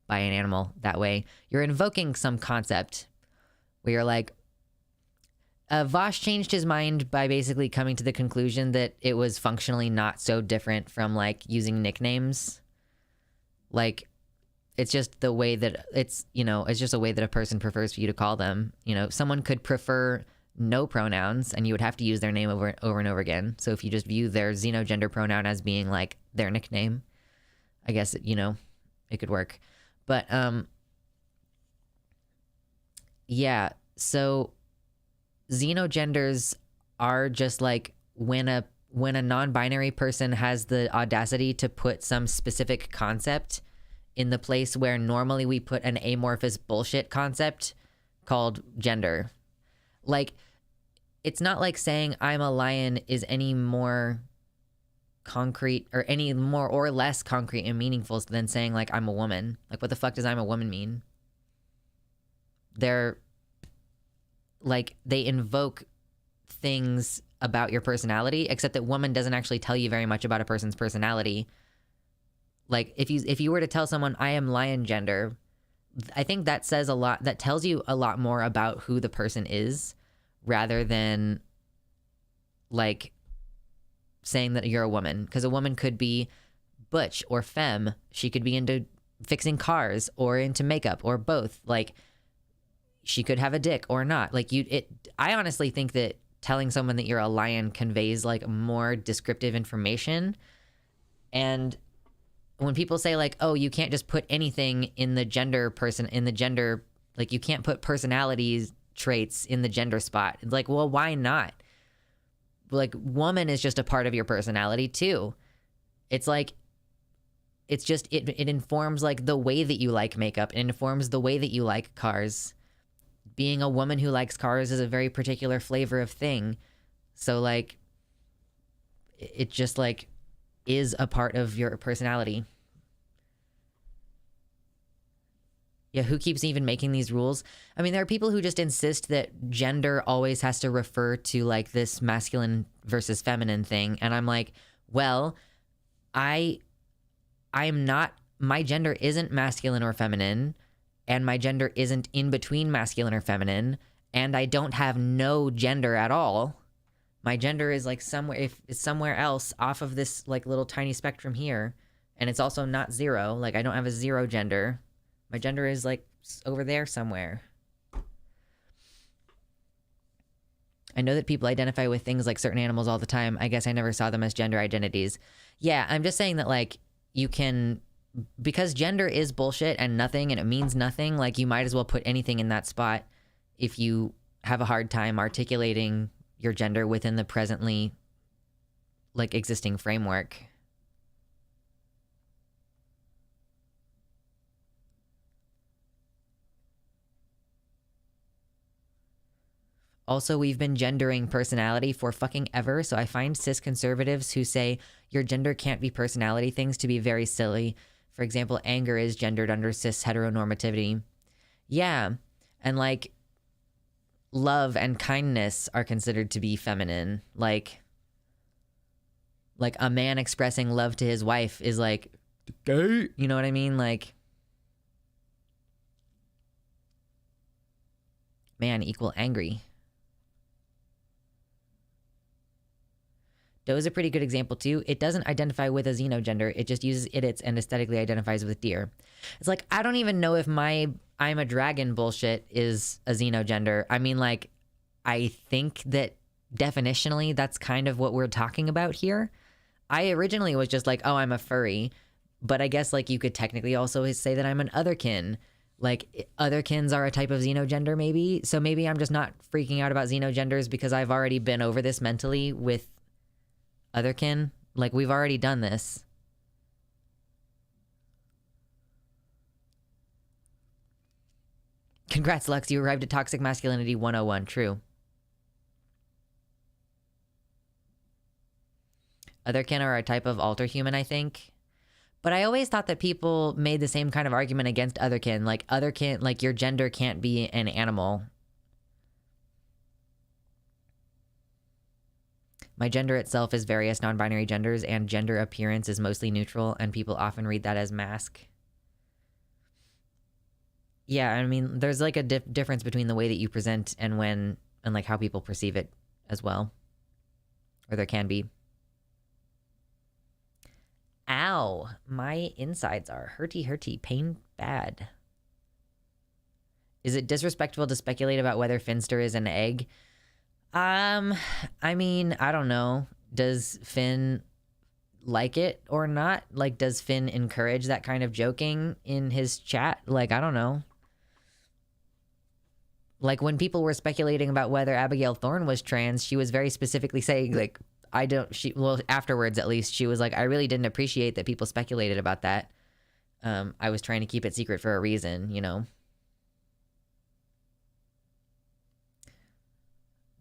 by an animal that way. You're invoking some concept where you're like, Vosh changed his mind by basically coming to the conclusion that it was functionally not so different from like using nicknames. Like, it's just the way that it's, you know, it's just a way that a person prefers for you to call them. You know, someone could prefer no pronouns and you would have to use their name over and over again. So if you just view their xenogender pronoun as being like their nickname, I guess, you know, it could work. But yeah, so xenogenders are just like when a non-binary person has the audacity to put some specific concept in the place where normally we put an amorphous bullshit concept called gender. Like, it's not like saying I'm a lion is any more concrete or any more or less concrete and meaningful than saying like I'm a woman. Like, what the fuck does I'm a woman mean? They're like, they invoke things about your personality, except that woman doesn't actually tell you very much about a person's personality. Like, if you were to tell someone I am lion gender, I think that says a lot. That tells you a lot more about who the person is, rather than like saying that you're a woman. Because a woman could be butch or femme. She could be into fixing cars or into makeup or both. Like, she could have a dick or not. Like, I honestly think that telling someone that you're a lion conveys like more descriptive information. And when people say like, oh, you can't just put anything in the gender, like you can't put personalities traits in the gender spot. It's like, well, why not? Like, woman is just a part of your personality too. It's like, it's just, it informs like the way that you like makeup. It informs the way that you like cars. Being a woman who likes cars is a very particular flavor of thing. So like, it just like is a part of your personality. Yeah, who keeps even making these rules? I mean, there are people who just insist that gender always has to refer to like this masculine versus feminine thing. And I'm like, well, I'm not, my gender isn't masculine or feminine, and my gender isn't in between masculine or feminine, and I don't have no gender at all. My gender is like somewhere else off of this like little tiny spectrum here. And it's also not zero. Like, I don't have a zero gender. My gender is like over there somewhere. I know that people identify with things like certain animals all the time. I guess I never saw them as gender identities. Yeah, I'm just saying that like you can, because gender is bullshit and nothing and it means nothing, like you might as well put anything in that spot if you have a hard time articulating your gender within the presently like existing framework. Also, we've been gendering personality for fucking ever, so I find cis conservatives who say your gender can't be personality things to be very silly. For example, anger is gendered under cis heteronormativity. Yeah, and like love and kindness are considered to be feminine. Like a man expressing love to his wife is like gay. You know what I mean? Like, man equal angry. Doe is a pretty good example too. It doesn't identify with a xenogender. It just uses idiots and aesthetically identifies with deer. It's like, I don't even know if my I'm a dragon bullshit is a xenogender. I mean, like, I think that definitionally that's kind of what we're talking about here. I originally was just like, oh, I'm a furry. But I guess, like, you could technically also say that I'm an otherkin. Like, otherkins are a type of xenogender, maybe. So maybe I'm just not freaking out about xenogenders because I've already been over this mentally with otherkin. Like, we've already done this. Congrats, Lux. You arrived at Toxic Masculinity 101. True. Otherkin are a type of alter human, I think. But I always thought that people made the same kind of argument against otherkin. Like, otherkin, like, your gender can't be an animal. My gender itself is various non-binary genders, and gender appearance is mostly neutral, and people often read that as masc. Yeah, I mean, there's like a difference between the way that you present and like how people perceive it as well. Or there can be. Ow, my insides are hurty, pain bad. Is it disrespectful to speculate about whether Finster is an egg? I mean, I don't know. Does Finn like it or not? Like, does Finn encourage that kind of joking in his chat? Like, I don't know. Like, when people were speculating about whether Abigail Thorne was trans, she was very specifically saying, like, well, afterwards at least, she was like, I really didn't appreciate that people speculated about that. I was trying to keep it secret for a reason, you know?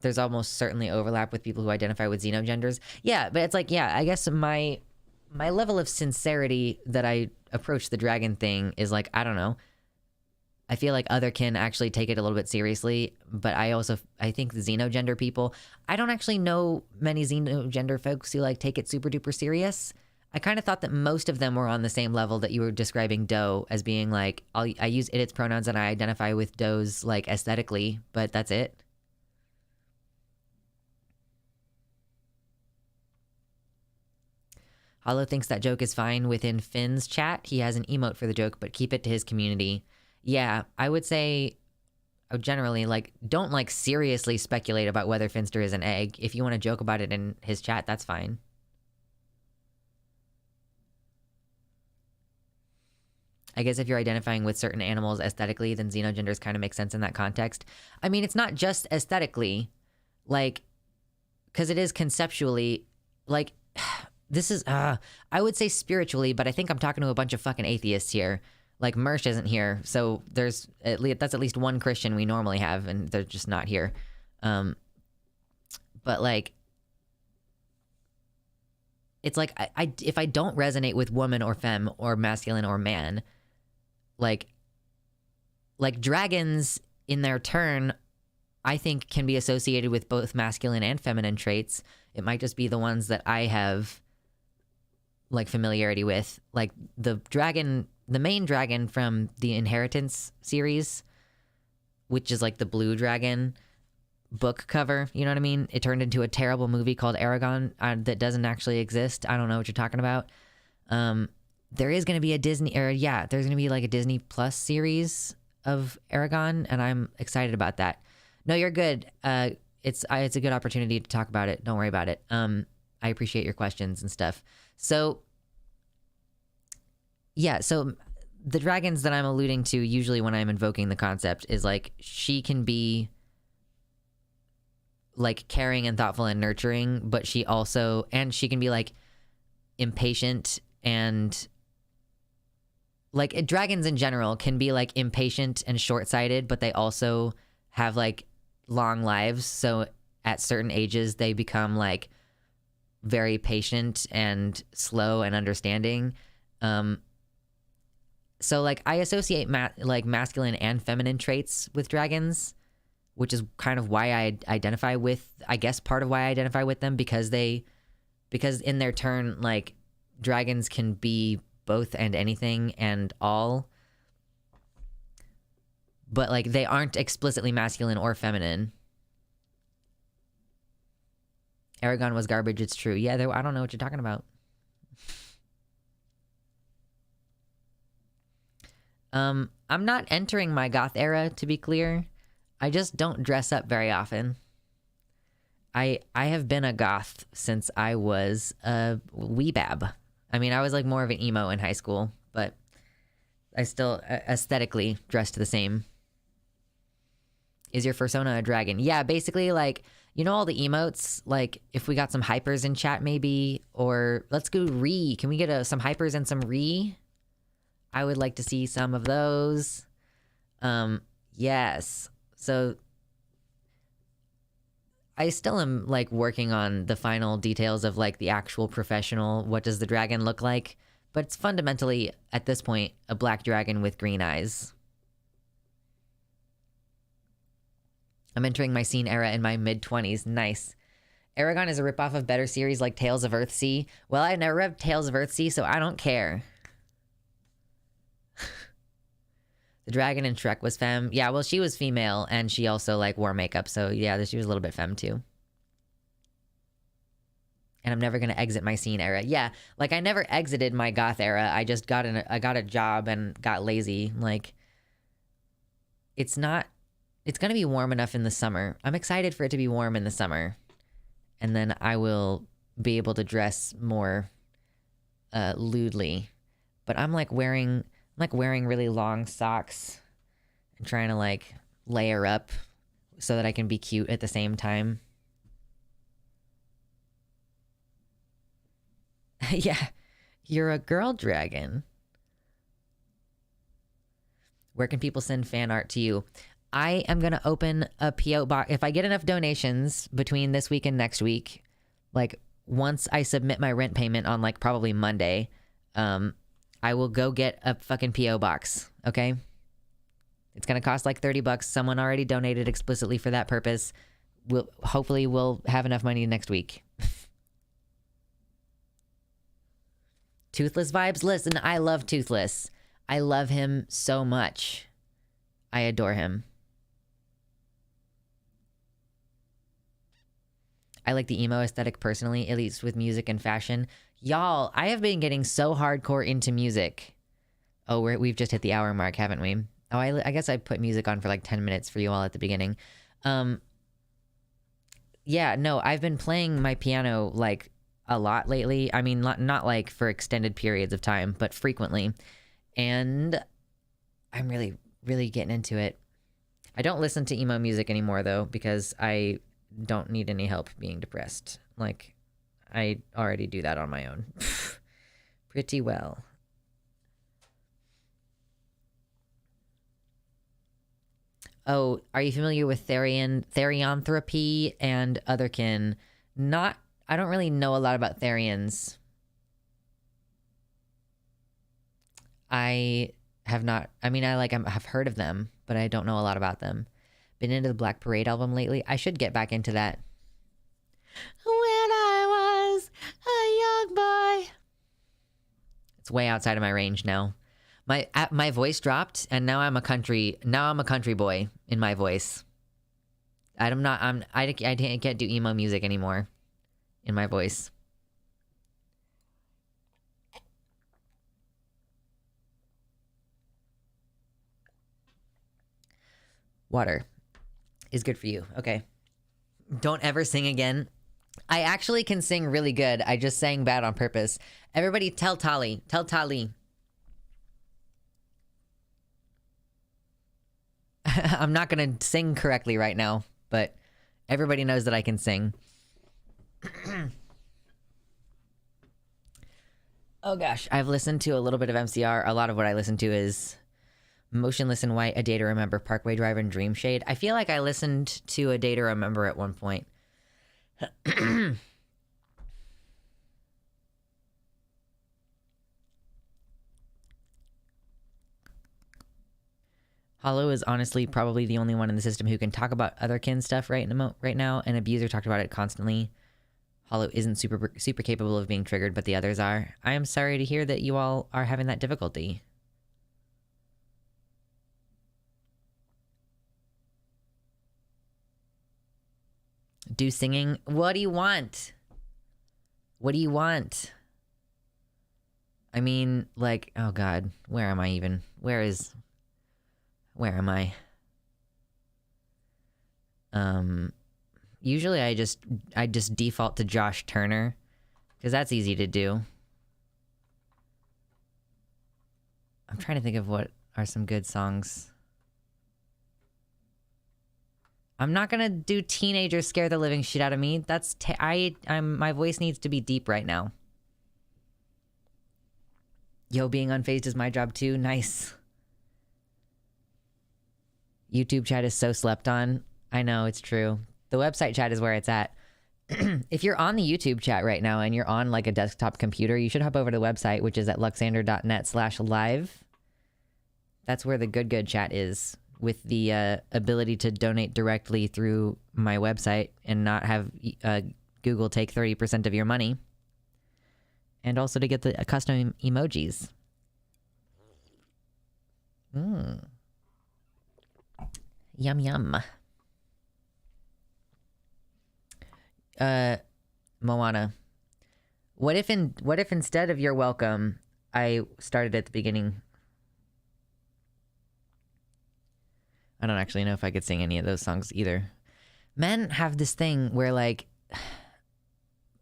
There's almost certainly overlap with people who identify with xenogenders. Yeah, but it's like, yeah, I guess my level of sincerity that I approach the dragon thing is like, I don't know. I feel like otherkin actually take it a little bit seriously, but I think the xenogender people, I don't actually know many xenogender folks who like take it super duper serious. I kind of thought that most of them were on the same level that you were describing Doe as being like, I use it, its pronouns, and I identify with Doe's like aesthetically, but that's it. Hollow thinks that joke is fine within Finn's chat. He has an emote for the joke, but keep it to his community. Yeah, I would say generally, like, don't like seriously speculate about whether Finster is an egg. If you want to joke about it in his chat, that's fine. I guess if you're identifying with certain animals aesthetically, then xenogenders kind of make sense in that context. I mean, it's not just aesthetically, like, because it is conceptually, like, this is, I would say spiritually, but I think I'm talking to a bunch of fucking atheists here. Like, Mersh isn't here, so that's at least one Christian we normally have, and they're just not here. But, like, it's like, if I don't resonate with woman or femme or masculine or man, like dragons in their turn, I think can be associated with both masculine and feminine traits. It might just be the ones that I have, like, familiarity with. Like, the main dragon from the Inheritance series, which is like the blue dragon book cover, you know what I mean? It turned into a terrible movie called Aragon that doesn't actually exist. I don't know what you're talking about. There is going to be there's going to be like a Disney Plus series of Aragon, and I'm excited about that. No, you're good. It's a good opportunity to talk about it. Don't worry about it. I appreciate your questions and stuff. So, yeah, so the dragons that I'm alluding to usually when I'm invoking the concept is like, she can be like caring and thoughtful and nurturing, but she can be like impatient, and like dragons in general can be like impatient and short-sighted, but they also have like long lives. So at certain ages, they become like very patient and slow and understanding. So, like, I associate masculine and feminine traits with dragons, which is kind of why I identify with, I guess part of why I identify with them, because in their turn, like, dragons can be both and anything and all. but like they aren't explicitly masculine or feminine. Aragon was garbage, it's true. Yeah, I don't know what you're talking about. I'm not entering my goth era, to be clear. I just don't dress up very often. I have been a goth since I was a weebab. I mean, I was like more of an emo in high school, but I still aesthetically dressed the same. Is your fursona a dragon? Yeah, basically, like, you know all the emotes? Like, if we got some hypers in chat, maybe, or let's go re. Can we get some hypers and some re? I would like to see some of those. Yes. So I still am like working on the final details of like the actual professional, what does the dragon look like? But it's fundamentally, at this point, a black dragon with green eyes. I'm entering my scene era in my mid-20s. Nice. Aragon is a ripoff of better series like Tales of Earthsea. Well, I never read Tales of Earthsea, so I don't care. The dragon in Shrek was femme. Yeah, well, she was female, and she also, like, wore makeup, so yeah, she was a little bit femme, too. And I'm never gonna exit my scene era. Yeah, like, I never exited my goth era. I just got a job and got lazy. Like, it's gonna be warm enough in the summer. I'm excited for it to be warm in the summer. And then I will be able to dress more lewdly. But I'm wearing really long socks and trying to like layer up so that I can be cute at the same time. Yeah, you're a girl dragon. Where can people send fan art to you? I am going to open a PO box. If I get enough donations between this week and next week, like once I submit my rent payment on like probably Monday, I will go get a fucking PO box. Okay. It's going to cost like $30. Someone already donated explicitly for that purpose. Hopefully we'll have enough money next week. Toothless vibes. Listen, I love Toothless. I love him so much. I adore him. I like the emo aesthetic personally, at least with music and fashion. Y'all, I have been getting so hardcore into music. Oh, we've just hit the hour mark, haven't we? Oh, I guess I put music on for like 10 minutes for you all at the beginning. Yeah, no, I've been playing my piano like a lot lately. I mean, not like for extended periods of time, but frequently. And I'm really, really getting into it. I don't listen to emo music anymore though, because I don't need any help being depressed. Like, I already do that on my own. Pretty well. Oh, are you familiar with therianthropy and otherkin? I don't really know a lot about therians. I have not, I mean, have heard of them, but I don't know a lot about them. Been into the Black Parade album lately. I should get back into that. When I was a young boy. It's way outside of my range now. My voice dropped, and now I'm a country boy in my voice. I can't do emo music anymore in my voice. Water is good for you. Okay. Don't ever sing again. I actually can sing really good. I just sang bad on purpose. Everybody tell Tali. Tell Tali. I'm not going to sing correctly right now, but everybody knows that I can sing. Oh gosh, I've listened to a little bit of MCR. A lot of what I listen to is Motionless in White, A Day to Remember, Parkway Drive, and Dream Shade. I feel like I listened to A Day to Remember at one point. Hollow is honestly probably the only one in the system who can talk about otherkin stuff right now, and Abuser talked about it constantly. Hollow isn't super capable of being triggered, but the others are. I am sorry to hear that you all are having that difficulty. do singing. What do you want? What do you want? I mean, like, oh God, where am I even? Where am I? Usually I just default to Josh Turner, because that's easy to do. I'm trying to think of what are some good songs. I'm not gonna do Teenagers Scare the Living Shit Out of Me. That's my voice needs to be deep right now. Yo, being unfazed is my job too. Nice. YouTube chat is so slept on. I know, it's true. The website chat is where it's at. If you're on the YouTube chat right now and you're on like a desktop computer, you should hop over to the website, which is at luxander.net/live. That's where the good chat is, with the ability to donate directly through my website and not have Google take 30% of your money. And also to get the custom emojis. Yum yum. Moana. What if instead of "You're welcome," I started at the beginning? I don't actually know if I could sing any of those songs either. Men have this thing where like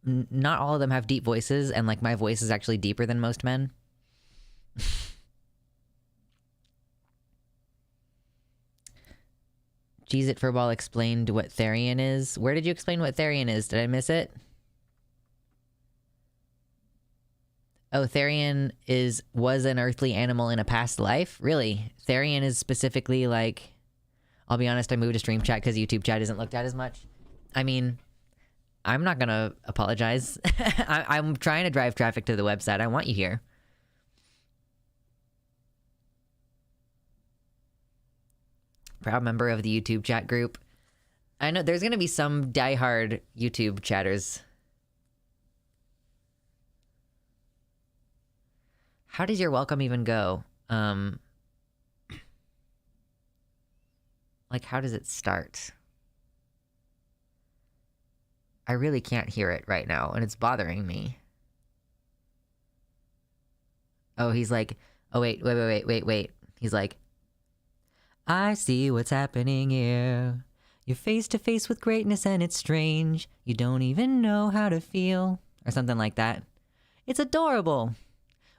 not all of them have deep voices, and like my voice is actually deeper than most men. Cheese It Furball explained what Therian is. Where did you explain what Therian is? Did I miss it? Oh, Therian was an earthly animal in a past life? Really? Therian is specifically like... I'll be honest, I moved to stream chat because YouTube chat isn't looked at as much. I mean, I'm not gonna apologize. I'm trying to drive traffic to the website. I want you here. Proud member of the YouTube chat group. I know there's gonna be some diehard YouTube chatters. How does your welcome even go? Like, how does it start? I really can't hear it right now, and it's bothering me. Oh, he's like, oh, wait. He's like, I see what's happening here. You're face to face with greatness and it's strange. You don't even know how to feel. Or something like that. It's adorable.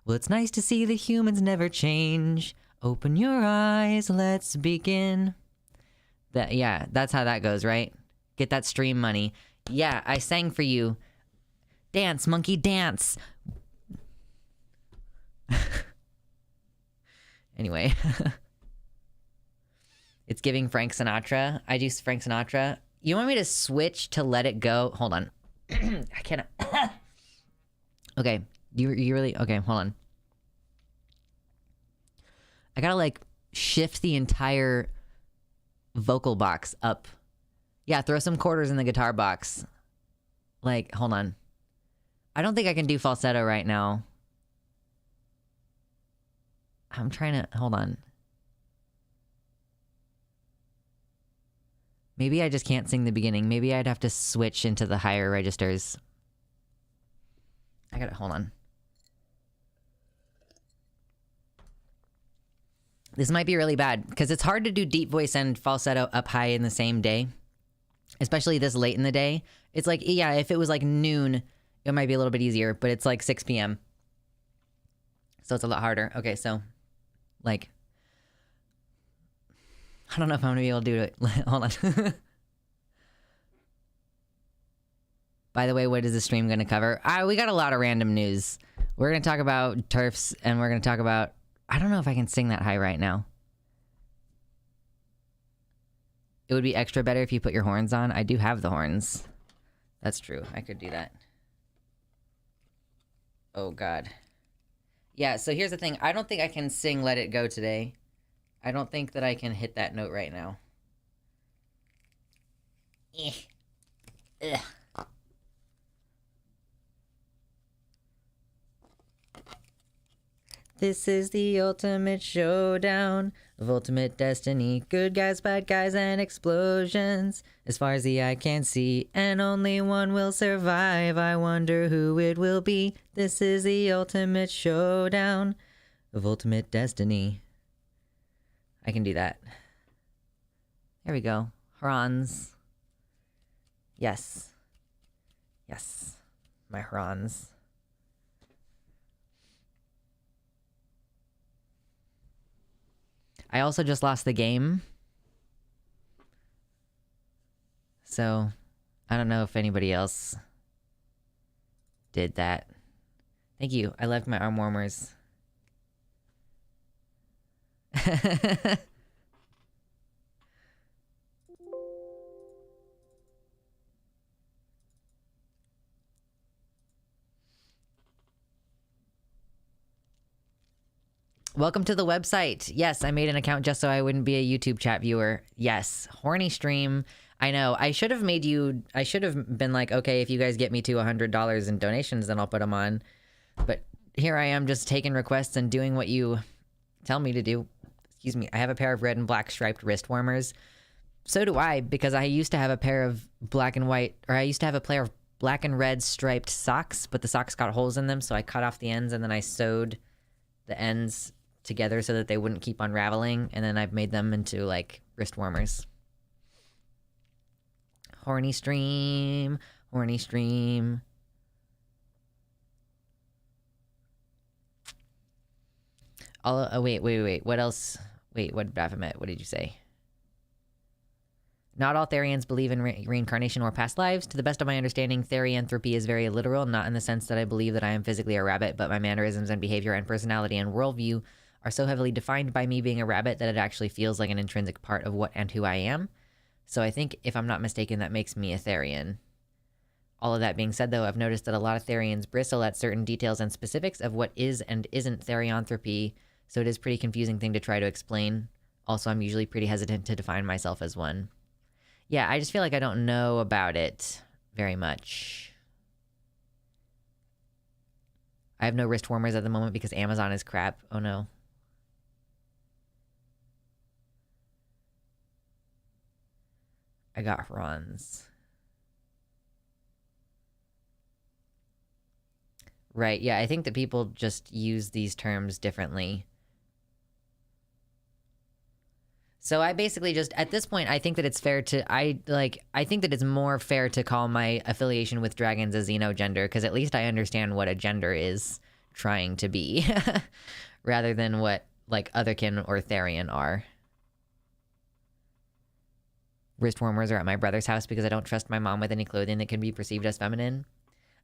Well, it's nice to see that humans never change. Open your eyes, let's begin. Yeah, that's how that goes, right? Get that stream money. Yeah, I sang for you. Dance, monkey, dance. Anyway. It's giving Frank Sinatra. I do Frank Sinatra. You want me to switch to Let It Go? Hold on. I cannot. Okay. You really... Okay, hold on. I gotta, like, shift the entire vocal box up. Yeah, throw some quarters in the guitar box. Like, hold on. I don't think I can do falsetto right now. I'm trying to... Hold on. Maybe I just can't sing the beginning. Maybe I'd have to switch into the higher registers. I gotta... Hold on. This might be really bad, because it's hard to do deep voice and falsetto up high in the same day. Especially this late in the day. It's like, yeah, if it was like noon, it might be a little bit easier, but it's like 6 p.m. So it's a lot harder. Okay, so, like... I don't know if I'm gonna be able to do it. Hold on. By the way, what is the stream gonna cover? We got a lot of random news. We're gonna talk about Terfs, and we're gonna talk about... I don't know if I can sing that high right now. It would be extra better if you put your horns on. I do have the horns. That's true. I could do that. Oh, God. Yeah, so here's the thing. I don't think I can sing Let It Go today. I don't think that I can hit that note right now. Ugh. This is the ultimate showdown of ultimate destiny. Good guys, bad guys, and explosions. As far as the eye can see, and only one will survive. I wonder who it will be. This is the ultimate showdown of ultimate destiny. I can do that. There we go. Hrons. Yes. Yes. My Hrons. I also just lost the game. So, I don't know if anybody else did that. Thank you. I left my arm warmers. Welcome to the website. Yes, I made an account just so I wouldn't be a YouTube chat viewer. Yes, horny stream. I know. I should have been like, okay, if you guys get me to $100 in donations, then I'll put them on. But here I am just taking requests and doing what you tell me to do. Excuse me. I have a pair of red and black striped wrist warmers. So do I, because I used to have a pair of black and white, or I used to have a pair of black and red striped socks, but the socks got holes in them, so I cut off the ends and then I sewed the ends together so that they wouldn't keep unraveling, and then I've made them into like wrist warmers. Horny stream, horny stream. Wait. What else? Wait, what Baphomet? What did you say? Not all Therians believe in reincarnation or past lives. To the best of my understanding, Therianthropy is very literal, not in the sense that I believe that I am physically a rabbit, but my mannerisms and behavior and personality and worldview are so heavily defined by me being a rabbit that it actually feels like an intrinsic part of what and who I am. So I think, if I'm not mistaken, that makes me a Therian. All of that being said, though, I've noticed that a lot of Therians bristle at certain details and specifics of what is and isn't Therianthropy, so it is a pretty confusing thing to try to explain. Also, I'm usually pretty hesitant to define myself as one. Yeah, I just feel like I don't know about it very much. I have no wrist warmers at the moment because Amazon is crap. Oh no. I got runs. Right, yeah, I think that people just use these terms differently. So I basically just, at this point, I think that it's fair to, I think that it's more fair to call my affiliation with dragons a xenogender, because at least I understand what a gender is trying to be, rather than what, like, Otherkin or Therian are. Wrist warmers are at my brother's house because I don't trust my mom with any clothing that can be perceived as feminine.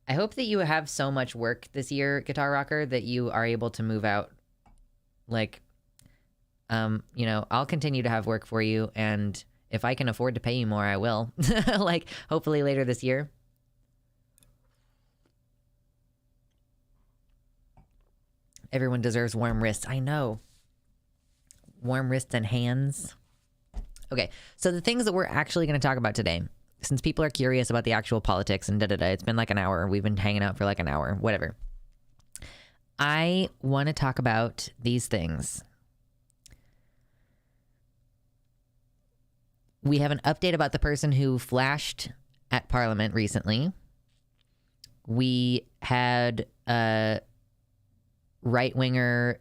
I hope that you have so much work this year, Guitar Rocker, that you are able to move out. Like, you know, I'll continue to have work for you, and if I can afford to pay you more, I will. Like, hopefully later this year. Everyone deserves warm wrists. I know. Warm wrists and hands. Okay, so the things that we're actually going to talk about today, since people are curious about the actual politics and da-da-da, it's been like an hour. We've been hanging out for like an hour, whatever. I want to talk about these things. We have an update about the person who flashed at Parliament recently. We had a right-winger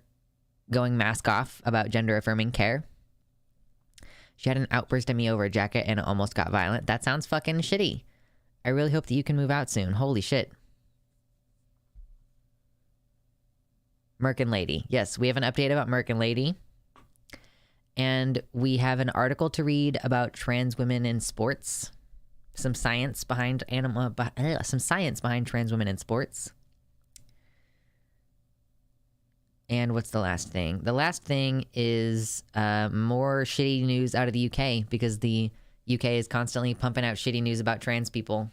going mask off about gender-affirming care. She had an outburst at me over a jacket and it almost got violent. That sounds fucking shitty. I really hope that you can move out soon. Holy shit. Merkin Lady. Yes, we have an update about Merkin Lady. And we have an article to read about trans women in sports. Some science behind trans women in sports. And what's the last thing? The last thing is more shitty news out of the UK, because the UK is constantly pumping out shitty news about trans people.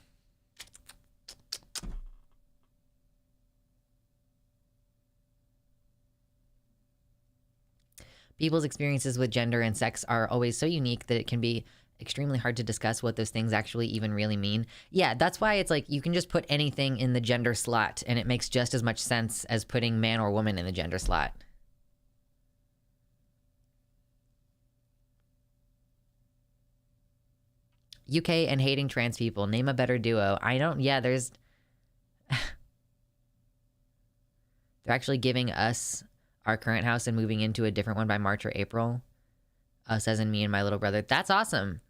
People's experiences with gender and sex are always so unique that it can be extremely hard to discuss what those things actually even really mean. Yeah, that's why it's like you can just put anything in the gender slot and it makes just as much sense as putting man or woman in the gender slot. UK and hating trans people. Name a better duo. I don't. Yeah, there's. They're actually giving us our current house and moving into a different one by March or April. Us as in me and my little brother. That's awesome.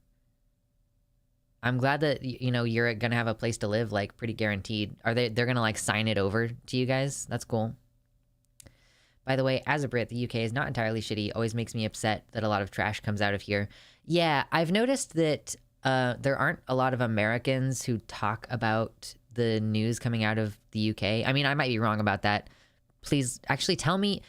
I'm glad that, you know, you're gonna have a place to live, like, pretty guaranteed. They're gonna, like, sign it over to you guys? That's cool. By the way, as a Brit, the UK is not entirely shitty. Always makes me upset that a lot of trash comes out of here. Yeah, I've noticed that there aren't a lot of Americans who talk about the news coming out of the UK. I mean, I might be wrong about that. Please, actually tell me,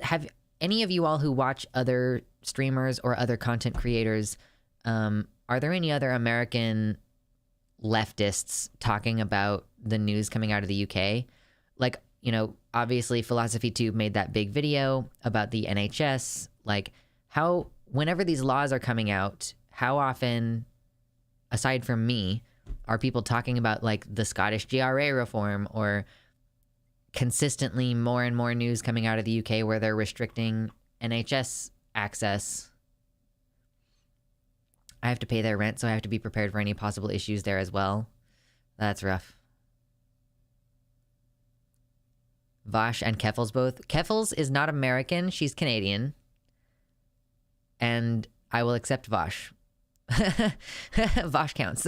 have any of you all who watch other streamers or other content creators, are there any other American leftists talking about the news coming out of the UK? Like, you know, obviously PhilosophyTube made that big video about the NHS. Like, whenever these laws are coming out, how often, aside from me, are people talking about, like, the Scottish GRA reform, or consistently more and more news coming out of the UK where they're restricting NHS access? I have to pay their rent, so I have to be prepared for any possible issues there as well. That's rough. Vosh and Keffels both. Keffels is not American. She's Canadian. And I will accept Vosh. Vosh counts.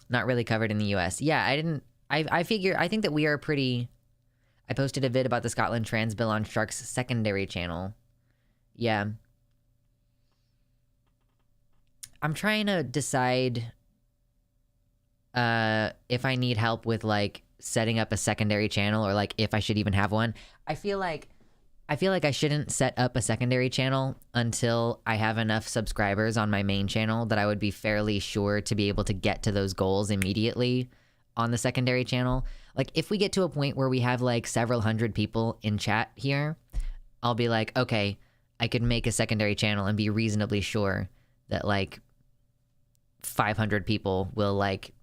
Not really covered in the US. Yeah, I think that we are pretty... I posted a vid about the Scotland trans bill on Shark's secondary channel. Yeah. I'm trying to decide if I need help with, like, setting up a secondary channel, or, like, if I should even have one. I feel like I shouldn't set up a secondary channel until I have enough subscribers on my main channel that I would be fairly sure to be able to get to those goals immediately on the secondary channel. Like, if we get to a point where we have, like, several hundred people in chat here, I'll be like, okay, I could make a secondary channel and be reasonably sure that, like, 500 people will, like,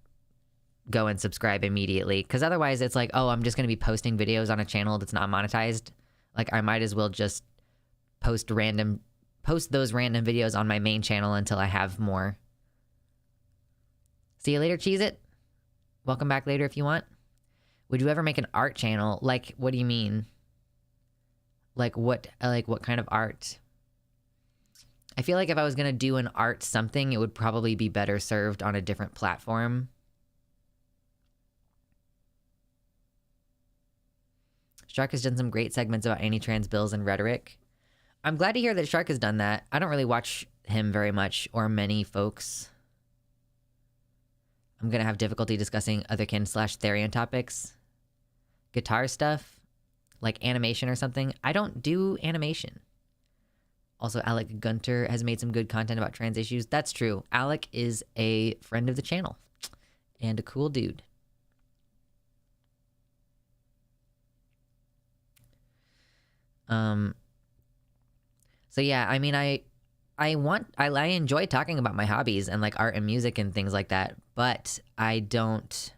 go and subscribe immediately. Because otherwise it's like, oh, I'm just going to be posting videos on a channel that's not monetized. Like, I might as well just post those random videos on my main channel until I have more. See you later, Cheez It. Welcome back later if you want. Would you ever make an art channel? Like, what do you mean? Like, what kind of art? I feel like if I was going to do an art something, it would probably be better served on a different platform. Shark has done some great segments about anti-trans bills and rhetoric. I'm glad to hear that Shark has done that. I don't really watch him very much, or many folks. I'm going to have difficulty discussing otherkin/Therian topics. Guitar stuff, like animation or something. I don't do animation. Also, Alec Gunter has made some good content about trans issues. That's true. Alec is a friend of the channel and a cool dude. So yeah, I mean, I enjoy talking about my hobbies and, like, art and music and things like that, but I don't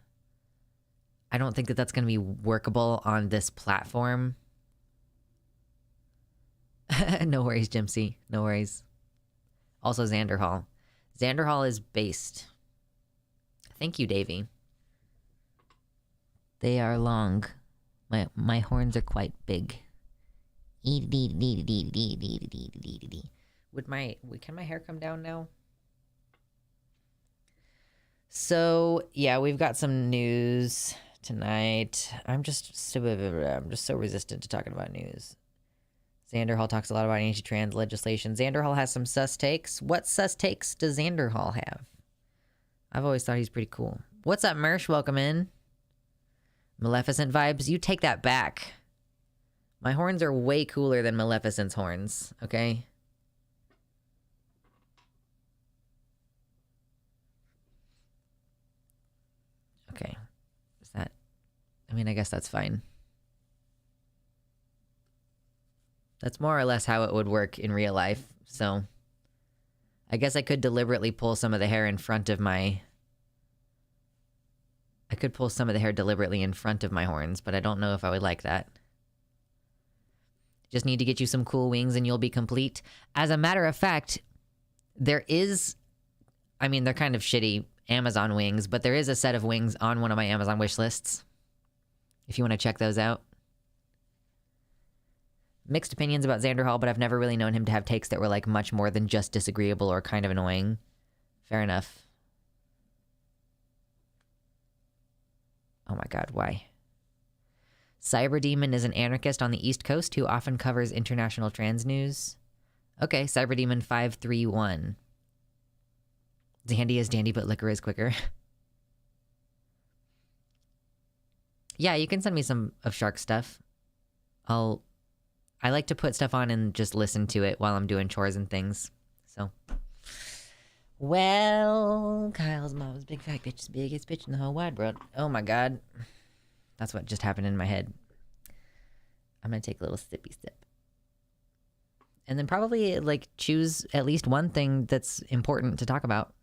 think that that's going to be workable on this platform. No worries, Jimsy. No worries. Also, Xander Hall. Xander Hall is based. Thank you, Davey. They are long. My horns are quite big. Can my hair come down now? So yeah, we've got some news tonight. I'm just so resistant to talking about news. Xander Hall talks a lot about anti-trans legislation. Xander Hall has some sus takes. What sus takes does Xander Hall have? I've always thought he's pretty cool. What's up, Mersh? Welcome in. Maleficent vibes. You take that back. My horns are way cooler than Maleficent's horns, okay? Okay. Is that... I mean, I guess that's fine. That's more or less how it would work in real life, so... I guess I could deliberately pull some of the hair in front of my... I could pull some of the hair deliberately in front of my horns, but I don't know if I would like that. Just need to get you some cool wings and you'll be complete. As a matter of fact, There is, I mean, they're kind of shitty Amazon wings, but there is a set of wings on one of my Amazon wish lists, if you want to check those out. Mixed opinions about Xander Hall, but I've never really known him to have takes that were like much more than just disagreeable or kind of annoying. Fair enough. Oh my god, why? Cyber Demon is an anarchist on the East Coast who often covers international trans news. Okay, Cyber Demon 531. Dandy is dandy, but liquor is quicker. Yeah, you can send me some of Shark stuff. I like to put stuff on and just listen to it while I'm doing chores and things. So. Well, Kyle's mom's big fat bitch is biggest bitch in the whole wide world. Oh my god. That's what just happened in my head. I'm gonna take a little sippy sip. And then probably, like, choose at least one thing that's important to talk about.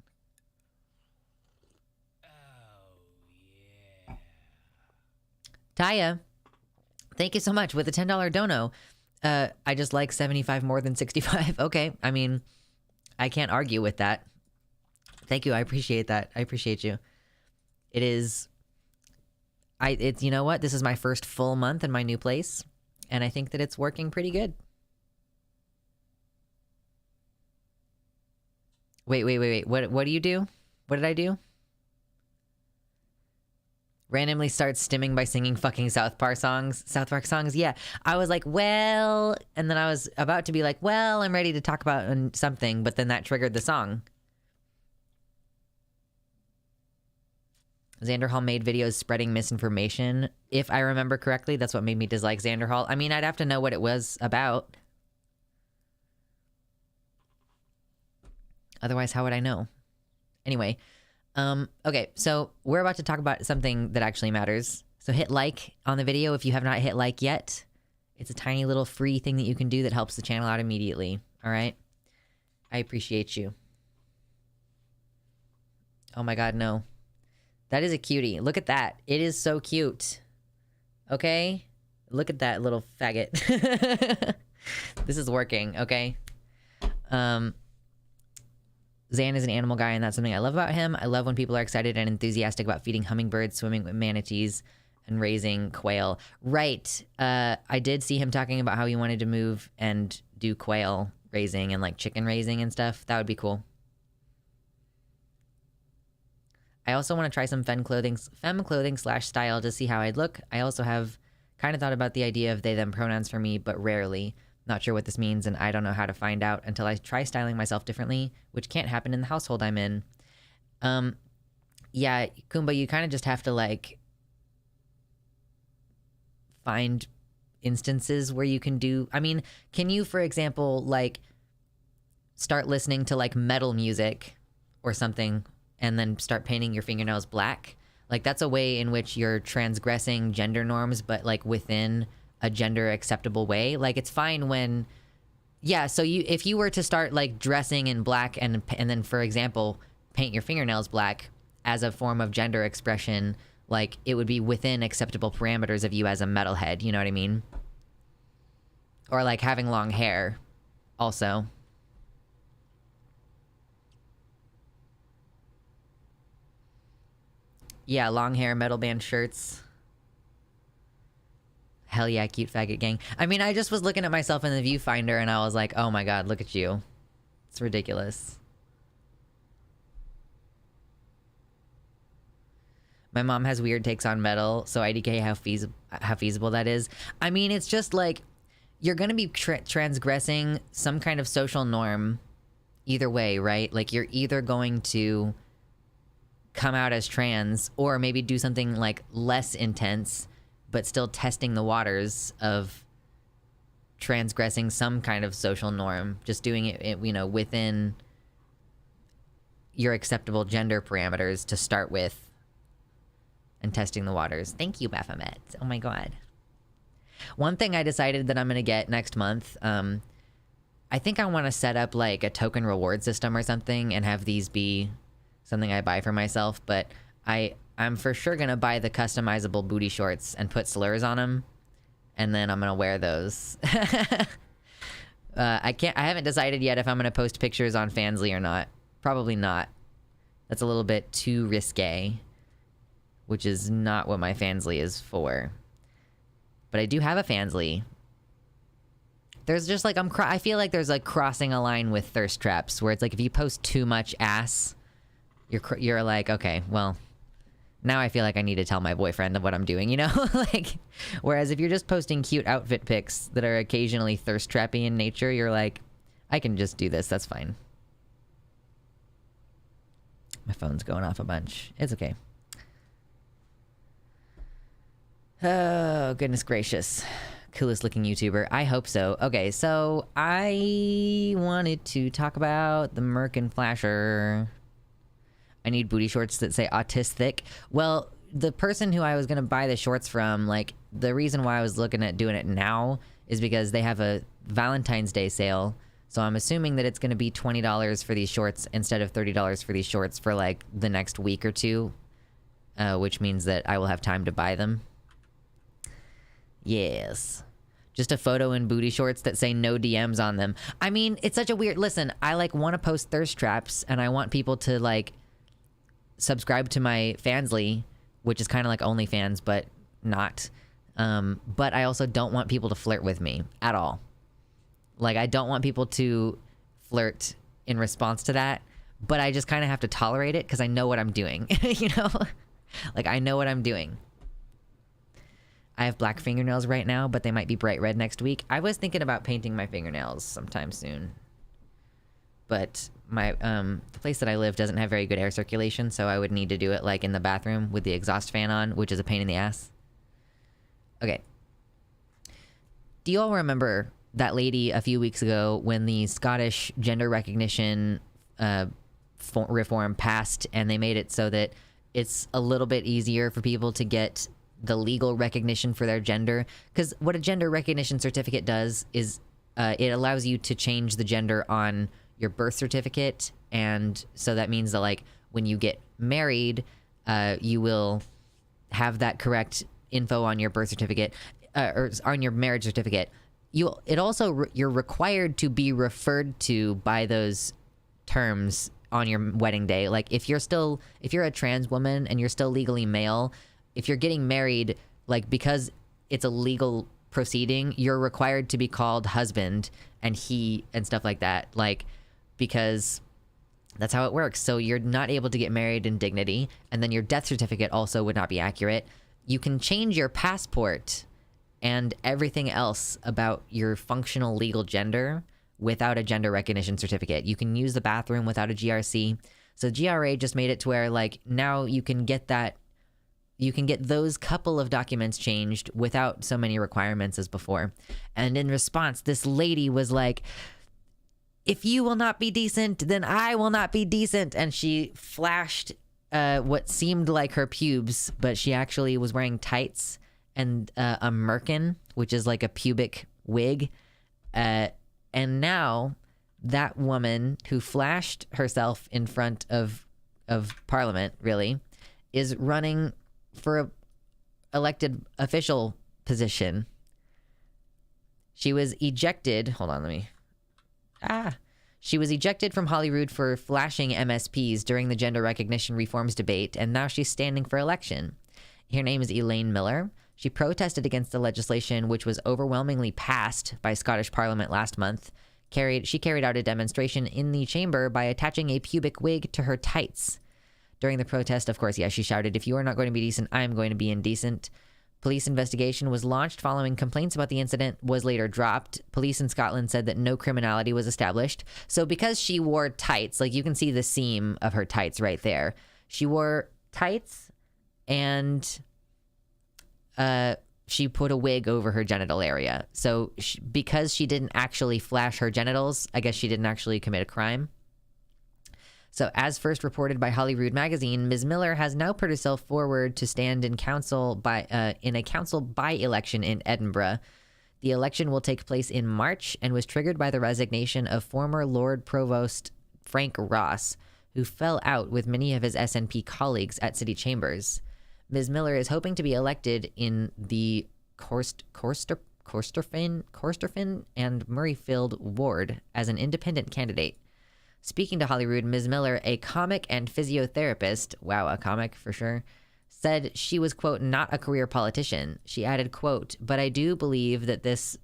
Oh, yeah. Taya, thank you so much with the $10 dono. I just like 75 more than 65. Okay, I mean, I can't argue with that. Thank you, I appreciate that. I appreciate you. It's, you know what? This is my first full month in my new place, and I think that it's working pretty good. Wait. What do you do? What did I do? Randomly starts stimming by singing fucking South Park songs. Yeah. I was like, well, and then I was about to be like, well, I'm ready to talk about something, but then that triggered the song. Xander Hall made videos spreading misinformation. If I remember correctly, that's what made me dislike Xander Hall. I mean, I'd have to know what it was about. Otherwise, how would I know? Anyway, okay, so we're about to talk about something that actually matters. So hit like on the video if you have not hit like yet. It's a tiny little free thing that you can do that helps the channel out immediately. All right? I appreciate you. Oh my god, no. That is a cutie. Look at that. It is so cute. Okay? Look at that little faggot. This is working, okay? Zan is an animal guy, and that's something I love about him. I love when people are excited and enthusiastic about feeding hummingbirds, swimming with manatees, and raising quail. Right. I did see him talking about how he wanted to move and do quail raising and like chicken raising and stuff. That would be cool. I also want to try some femme clothing / style to see how I'd look. I also have kind of thought about the idea of they them pronouns for me, but rarely. Not sure what this means, and I don't know how to find out until I try styling myself differently, which can't happen in the household I'm in. Yeah, Kumba, you kind of just have to, like, find instances where you can do... I mean, can you, for example, like, start listening to, like, metal music or something and then start painting your fingernails black? Like, that's a way in which you're transgressing gender norms, but, like, within... a gender acceptable way. Like, it's fine when, yeah, so if you were to start like dressing in black and then, for example, paint your fingernails black as a form of gender expression, like it would be within acceptable parameters of you as a metalhead, you know what I mean? Or like having long hair also. Yeah, long hair, metal band shirts. Hell yeah, cute faggot gang. I mean, I just was looking at myself in the viewfinder and I was like, oh my god, look at you. It's ridiculous. My mom has weird takes on metal, so IDK how feasible that is. I mean, it's just like, you're gonna be transgressing some kind of social norm either way, right? Like, you're either going to come out as trans or maybe do something like less intense but still testing the waters of transgressing some kind of social norm, just doing it, you know, within your acceptable gender parameters to start with and testing the waters. Thank you, Baphomet. Oh my god. One thing I decided that I'm going to get next month, I think I want to set up like a token reward system or something and have these be something I buy for myself, but I'm for sure gonna buy the customizable booty shorts and put slurs on them, and then I'm gonna wear those. I haven't decided yet if I'm going to post pictures on Fansly or not. Probably not. That's a little bit too risque, which is not what my Fansly is for. But I do have a Fansly. There's just like, I feel like there's like crossing a line with thirst traps where it's like if you post too much ass, you're like, okay, well, now I feel like I need to tell my boyfriend of what I'm doing, you know? Like, whereas if you're just posting cute outfit pics that are occasionally thirst trappy in nature, you're like, I can just do this, that's fine. My phone's going off a bunch. It's okay. Oh, goodness gracious. Coolest looking YouTuber. I hope so. Okay, so I wanted to talk about the Merkin Flasher. I need booty shorts that say autistic. Well, the person who I was going to buy the shorts from, like, the reason why I was looking at doing it now is because they have a Valentine's Day sale. So I'm assuming that it's going to be $20 for these shorts instead of $30 for these shorts for, like, the next week or two. Which means that I will have time to buy them. Yes. Just a photo in booty shorts that say no DMs on them. I mean, it's such a weird... Listen, I, like, want to post thirst traps, and I want people to, like... subscribe to my Fansly, which is kind of like OnlyFans, but not. But I also don't want people to flirt with me at all. Like, I don't want people to flirt in response to that, but I just kind of have to tolerate it because I know what I'm doing, you know? Like, I know what I'm doing. I have black fingernails right now, but they might be bright red next week. I was thinking about painting my fingernails sometime soon. But my the place that I live doesn't have very good air circulation, so I would need to do it like in the bathroom with the exhaust fan on, which is a pain in the ass. Okay. Do you all remember that lady a few weeks ago when the Scottish gender recognition reform passed, and they made it so that it's a little bit easier for people to get the legal recognition for their gender? Because what a gender recognition certificate does is it allows you to change the gender on your birth certificate, and so that means that, like, when you get married, you will have that correct info on your birth certificate, or on your marriage certificate. You're required to be referred to by those terms on your wedding day. Like, if you're a trans woman and you're still legally male, if you're getting married, like, because it's a legal proceeding, you're required to be called husband and he and stuff like that. Like, because that's how it works. So you're not able to get married in dignity, and then your death certificate also would not be accurate. You can change your passport and everything else about your functional legal gender without a gender recognition certificate. You can use the bathroom without a GRC. So GRA just made it to where, like, now you can get those couple of documents changed without so many requirements as before. And in response, this lady was like, if you will not be decent, then I will not be decent. And she flashed what seemed like her pubes, but she actually was wearing tights and a merkin, which is like a pubic wig. And now that woman who flashed herself in front of Parliament, really, is running for a elected official position. She was ejected. Hold on, let me... She was ejected from Holyrood for flashing MSPs during the gender recognition reforms debate, and now she's standing for election. Her name is Elaine Miller. She protested against the legislation, which was overwhelmingly passed by Scottish Parliament last month. She carried out a demonstration in the chamber by attaching a pubic wig to her tights. During the protest, of course, she shouted, "If you are not going to be decent, I am going to be indecent." Police investigation was launched following complaints about the incident was later dropped. Police in Scotland said that no criminality was established. So because she wore tights, like, you can see the seam of her tights right there. She wore tights and she put a wig over her genital area. So because she didn't actually flash her genitals, I guess she didn't actually commit a crime. So, as first reported by Holyrood magazine, Ms. Miller has now put herself forward to stand in a council by-election in Edinburgh. The election will take place in March and was triggered by the resignation of former Lord Provost Frank Ross, who fell out with many of his SNP colleagues at city chambers. Ms. Miller is hoping to be elected in the Corstorphine and Murrayfield Ward as an independent candidate. Speaking to Hollywood, Ms. Miller, a comic and physiotherapist, wow, a comic for sure, said she was, quote, not a career politician. She added, quote, but I do believe that this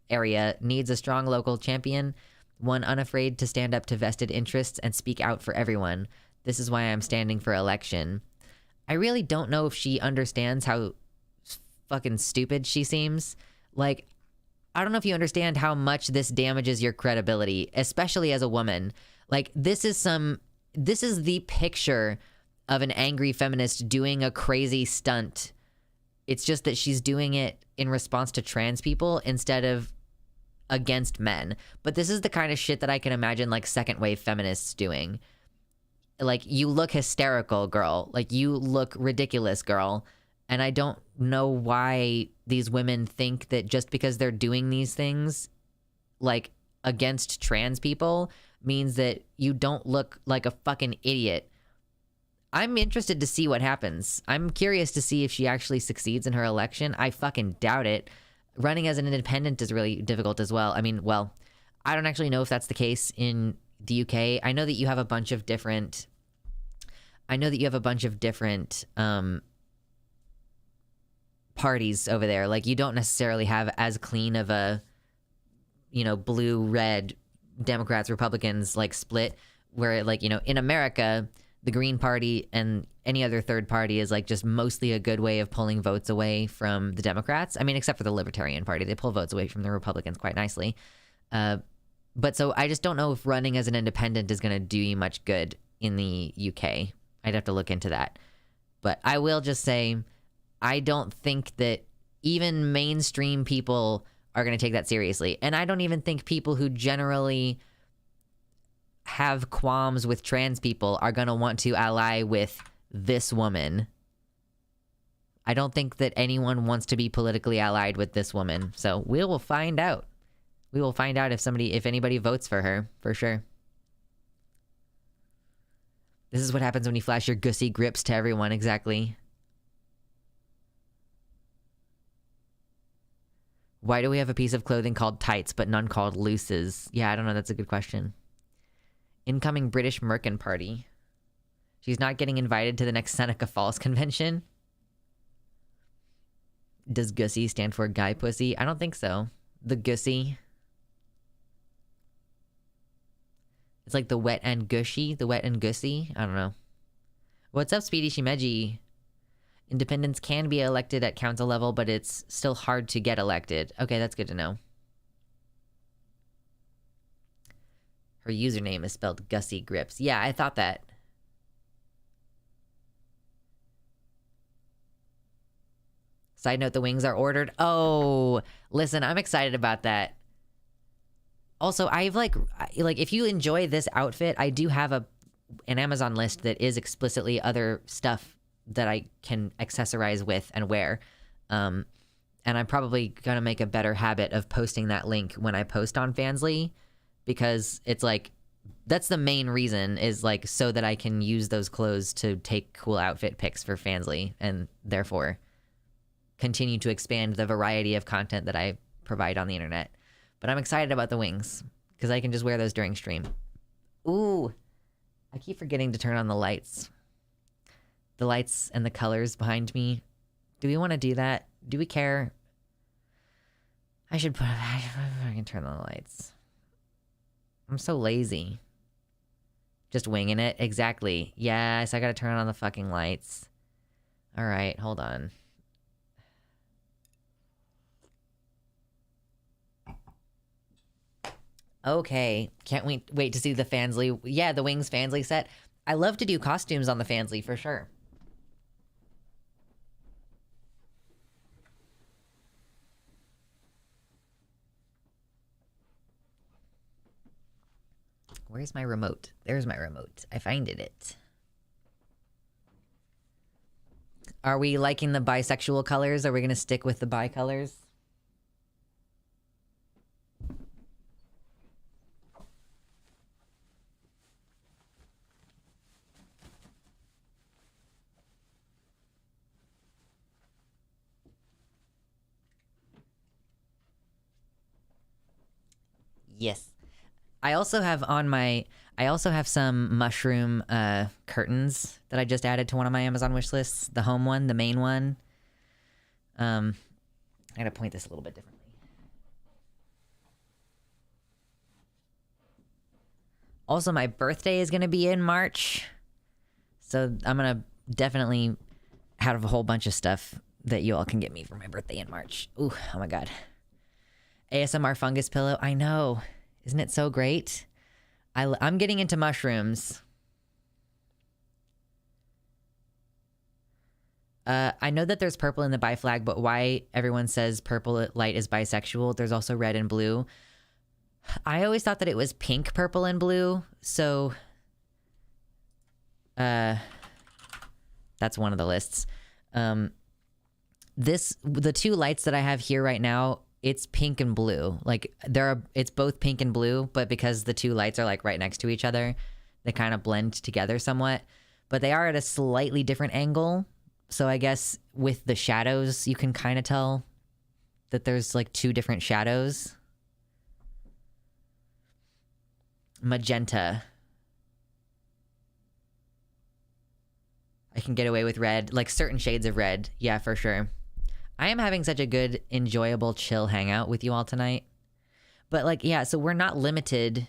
area needs a strong local champion, one unafraid to stand up to vested interests and speak out for everyone. This is why I'm standing for election. I really don't know if she understands how fucking stupid she seems. Like, I don't know if you understand how much this damages your credibility, especially as a woman. Like, this is the picture of an angry feminist doing a crazy stunt. It's just that she's doing it in response to trans people instead of against men. But this is the kind of shit that I can imagine, like, second wave feminists doing. Like, you look hysterical, girl. Like, you look ridiculous, girl. And I don't know why these women think that just because they're doing these things, like, against trans people, means that you don't look like a fucking idiot. I'm interested to see what happens. I'm curious to see if she actually succeeds in her election. I fucking doubt it. Running as an independent is really difficult as well. I mean, well, I don't actually know if that's the case in the UK. I know that you have a bunch of different parties over there. Like, you don't necessarily have as clean of a, you know, blue, red, Democrats, Republicans, like, split, where, like, you know, in America, the Green Party and any other third party is, like, just mostly a good way of pulling votes away from the Democrats. I mean, except for the Libertarian Party. They pull votes away from the Republicans quite nicely. But so I just don't know if running as an independent is going to do you much good in the UK. I'd have to look into that. But I will just say, I don't think that even mainstream people are going to take that seriously. And I don't even think people who generally have qualms with trans people are going to want to ally with this woman. I don't think that anyone wants to be politically allied with this woman. So we will find out. We will find out if anybody votes for her, for sure. This is what happens when you flash your gussy grips to everyone, exactly. Why do we have a piece of clothing called tights, but none called looses? Yeah, I don't know. That's a good question. Incoming British Merkin party. She's not getting invited to the next Seneca Falls convention. Does gussy stand for guy pussy? I don't think so. The gussy. It's like the wet and gushy. The wet and gussy. I don't know. What's up, Speedy Shimeji? Independents can be elected at council level, but it's still hard to get elected. Okay, that's good to know. Her username is spelled Gussie Grips. Yeah, I thought that. Side note, the wings are ordered. Oh, listen, I'm excited about that. Also, I've like if you enjoy this outfit, I do have an Amazon list that is explicitly other stuff that I can accessorize with and wear. And I'm probably going to make a better habit of posting that link when I post on Fansly, because it's like, that's the main reason, is like so that I can use those clothes to take cool outfit pics for Fansly, and therefore continue to expand the variety of content that I provide on the internet. But I'm excited about the wings, because I can just wear those during stream. Ooh, I keep forgetting to turn on the lights. The lights and the colors behind me. Do we want to do that? Do we care? I can turn on the lights. I'm so lazy. Just winging it. Exactly. Yes, I gotta turn on the fucking lights. Alright, hold on. Okay. Can't wait to see the Fansly. Yeah, the Wings Fansly set. I love to do costumes on the Fansly, for sure. Where's my remote? There's my remote. I finded it. Are we liking the bisexual colors? Are we gonna stick with the bi colors? Yes. I also have some mushroom curtains that I just added to one of my Amazon wish lists. The home one, the main one. I gotta point this a little bit differently. Also, my birthday is gonna be in March, so I'm gonna definitely have a whole bunch of stuff that you all can get me for my birthday in March. Ooh, oh my god. ASMR fungus pillow. I know. Isn't it so great? I'm getting into mushrooms. I know that there's purple in the bi flag, but why everyone says purple light is bisexual? There's also red and blue. I always thought that it was pink, purple, and blue. So, that's one of the lists. The two lights that I have here right now, it's pink and blue. Like it's both pink and blue, but because the two lights are like right next to each other, they kind of blend together somewhat. But they are at a slightly different angle. So I guess with the shadows, you can kind of tell that there's like two different shadows. Magenta. I can get away with red, like certain shades of red. Yeah, for sure. I am having such a good, enjoyable, chill hangout with you all tonight. But like, yeah, so we're not limited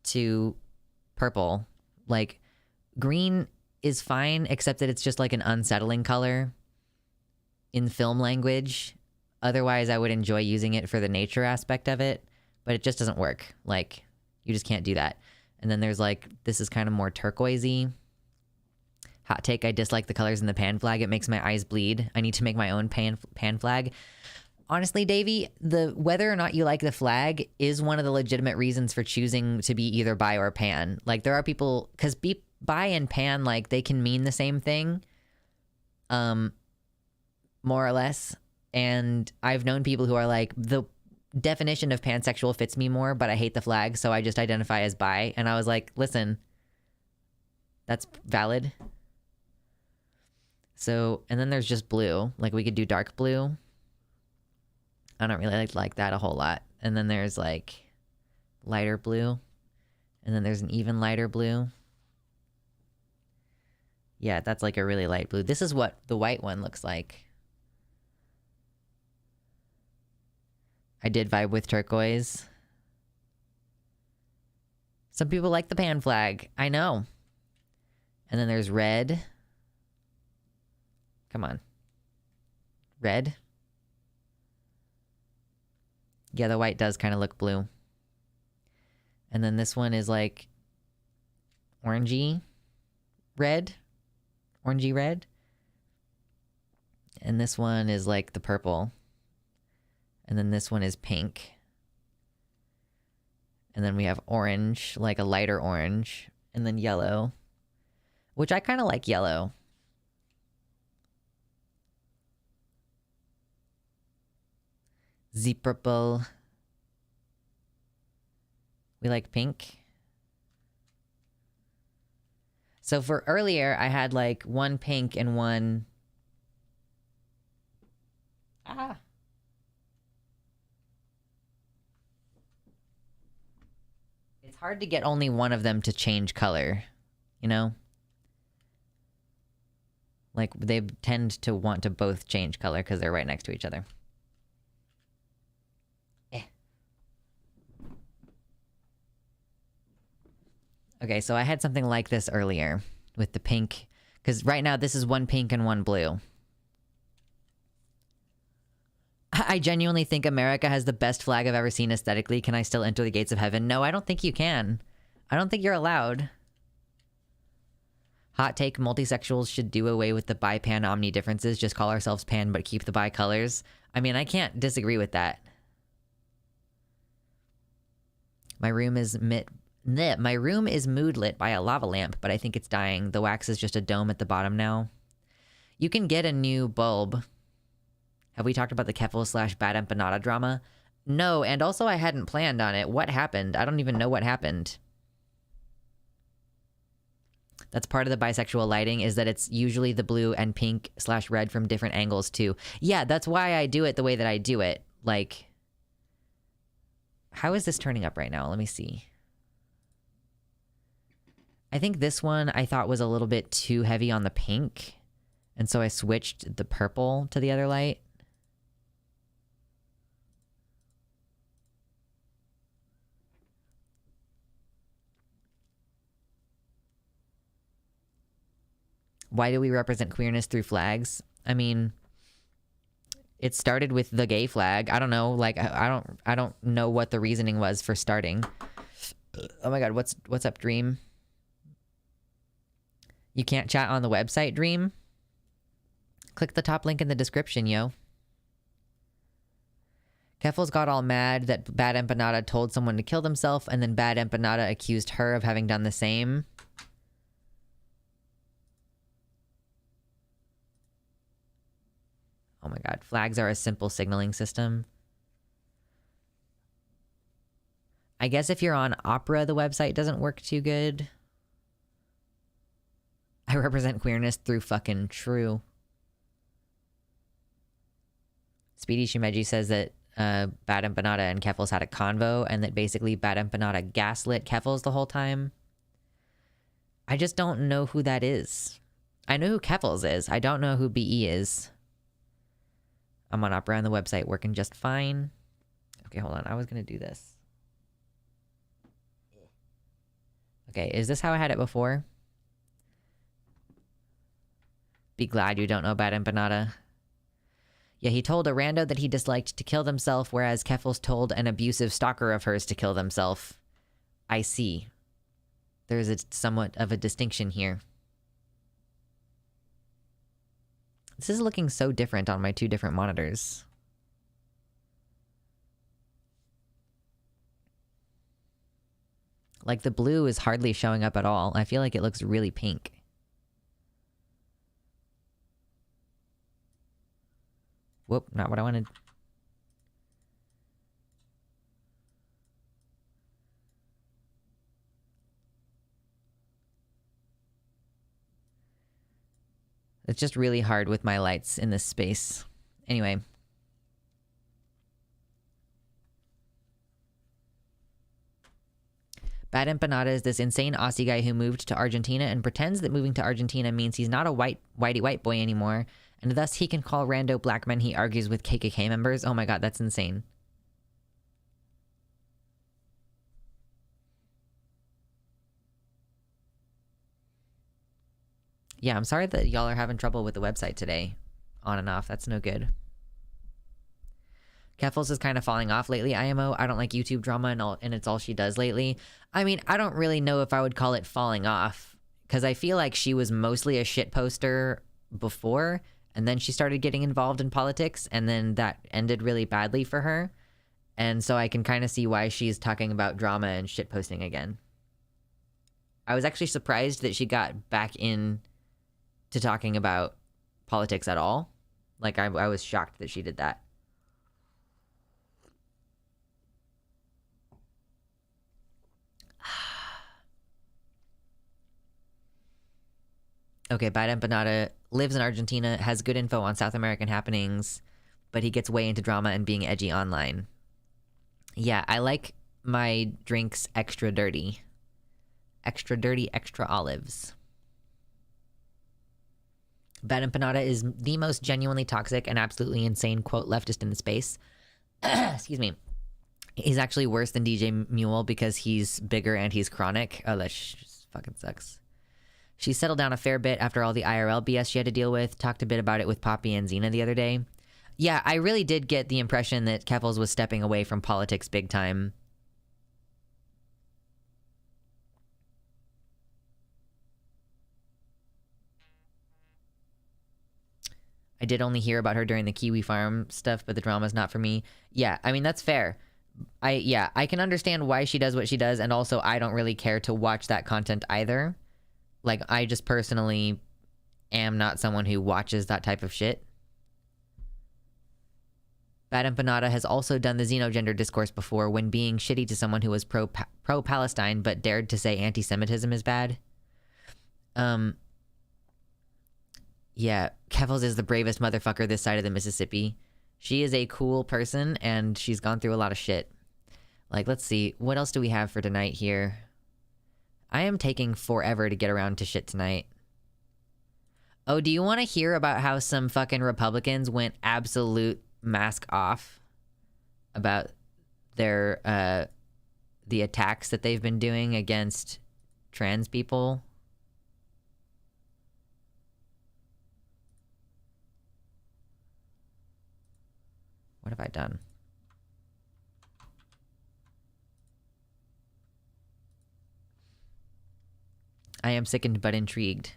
to purple. Like, green is fine, except that it's just like an unsettling color in film language. Otherwise, I would enjoy using it for the nature aspect of it, but it just doesn't work. Like, you just can't do that. And then there's like, this is kind of more turquoisey. Hot take, I dislike the colors in the pan flag. It makes my eyes bleed. I need to make my own pan flag. Honestly, Davey, whether or not you like the flag is one of the legitimate reasons for choosing to be either bi or pan. Like, there are people, because bi and pan, like, they can mean the same thing, more or less. And I've known people who are like, the definition of pansexual fits me more, but I hate the flag, so I just identify as bi. And I was like, listen, that's valid. So, and then there's just blue. Like, we could do dark blue. I don't really like that a whole lot. And then there's like lighter blue. And then there's an even lighter blue. Yeah, that's like a really light blue. This is what the white one looks like. I did vibe with turquoise. Some people like the pan flag. I know. And then there's red. Come on. Red. Yeah, the white does kind of look blue. And then this one is like orangey red. Orangey red. And this one is like the purple. And then this one is pink. And then we have orange, like a lighter orange. And then yellow, which I kind of like yellow. Z purple. We like pink. So for earlier, I had like one pink and one... It's hard to get only one of them to change color, you know? Like, they tend to want to both change color because they're right next to each other. Okay, so I had something like this earlier with the pink, because right now this is one pink and one blue. I genuinely think America has the best flag I've ever seen aesthetically. Can I still enter the gates of heaven? No, I don't think you can. I don't think you're allowed. Hot take, multisexuals should do away with the bi-pan omni differences. Just call ourselves pan, but keep the bi colors. I mean, I can't disagree with that. My room is mood lit by a lava lamp, but I think it's dying. The wax is just a dome at the bottom now. You can get a new bulb. Have we talked about the Keffel/Bad Empanada drama? No, and also I hadn't planned on it. What happened? I don't even know what happened. That's part of the bisexual lighting, is that it's usually the blue and pink/red from different angles too. Yeah, that's why I do it the way that I do it. Like, How is this turning up right now? Let me see. I think this one I thought was a little bit too heavy on the pink. And so I switched the purple to the other light. Why do we represent queerness through flags? I mean, it started with the gay flag. I don't know. Like, I don't know what the reasoning was for starting. Oh my God, what's up, Dream? You can't chat on the website, Dream? Click the top link in the description, yo. Keffels got all mad that Bad Empanada told someone to kill themselves, and then Bad Empanada accused her of having done the same. Oh my God, flags are a simple signaling system. I guess if you're on Opera, the website doesn't work too good. I represent queerness through fucking true. Speedy Shimeji says that Bad Empanada and Keffels had a convo and that basically Bad Empanada gaslit Keffels the whole time. I just don't know who that is. I know who Keffels is. I don't know who BE is. I'm on Opera on the website working just fine. Okay, hold on. I was going to do this. Okay, is this how I had it before? Be glad you don't know Bad Empanada. Yeah, he told a rando that he disliked to kill themselves, whereas Keffels told an abusive stalker of hers to kill themselves. I see. There's a somewhat of a distinction here. This is looking so different on my two different monitors. Like, the blue is hardly showing up at all. I feel like it looks really pink. Whoop, not what I wanted. It's just really hard with my lights in this space. Anyway. Bad Empanada is this insane Aussie guy who moved to Argentina and pretends that moving to Argentina means he's not a whitey white boy anymore, and thus he can call rando black men he argues with KKK members. Oh my God, that's insane. Yeah, I'm sorry that y'all are having trouble with the website today. On and off, that's no good. Keffels is kind of falling off lately, IMO. I don't like YouTube drama and it's all she does lately. I mean, I don't really know if I would call it falling off, because I feel like she was mostly a shit poster before, and then she started getting involved in politics, and then that ended really badly for her. And so I can kind of see why she's talking about drama and shit posting again. I was actually surprised that she got back in to talking about politics at all. Like, I was shocked that she did that. Okay, Bad Empanada lives in Argentina, has good info on South American happenings, but he gets way into drama and being edgy online. Yeah, I like my drinks extra dirty. Extra dirty, extra olives. Bad Empanada is the most genuinely toxic and absolutely insane, quote, leftist in the space. Excuse me. He's actually worse than DJ Mule because he's bigger and he's chronic. Oh, that just fucking sucks. She settled down a fair bit after all the IRL BS she had to deal with. Talked a bit about it with Poppy and Xena the other day. Yeah, I really did get the impression that Keffels was stepping away from politics big time. I did only hear about her during the Kiwi Farm stuff, but the drama's not for me. Yeah, I mean, that's fair. I can understand why she does what she does, and also I don't really care to watch that content either. Like, I just personally am not someone who watches that type of shit. Bad Empanada has also done the xenogender discourse before when being shitty to someone who was pro-Palestine but dared to say anti-Semitism is bad. Yeah, Keffels is the bravest motherfucker this side of the Mississippi. She is a cool person, and she's gone through a lot of shit. Like, let's see. What else do we have for tonight here? I am taking forever to get around to shit tonight. Oh, do you want to hear about how some fucking Republicans went absolute mask off about their, the attacks that they've been doing against trans people? What have I done? I am sickened but intrigued.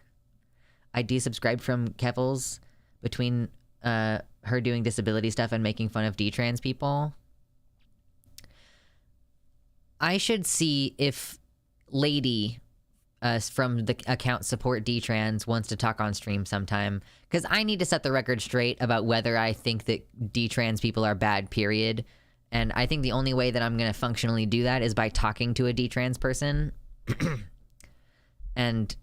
I desubscribed from Kevels between her doing disability stuff and making fun of D-trans people. I should see if Lady from the account Support D-trans wants to talk on stream sometime, because I need to set the record straight about whether I think that D-trans people are bad, period. And I think the only way that I'm going to functionally do that is by talking to a D-trans person. And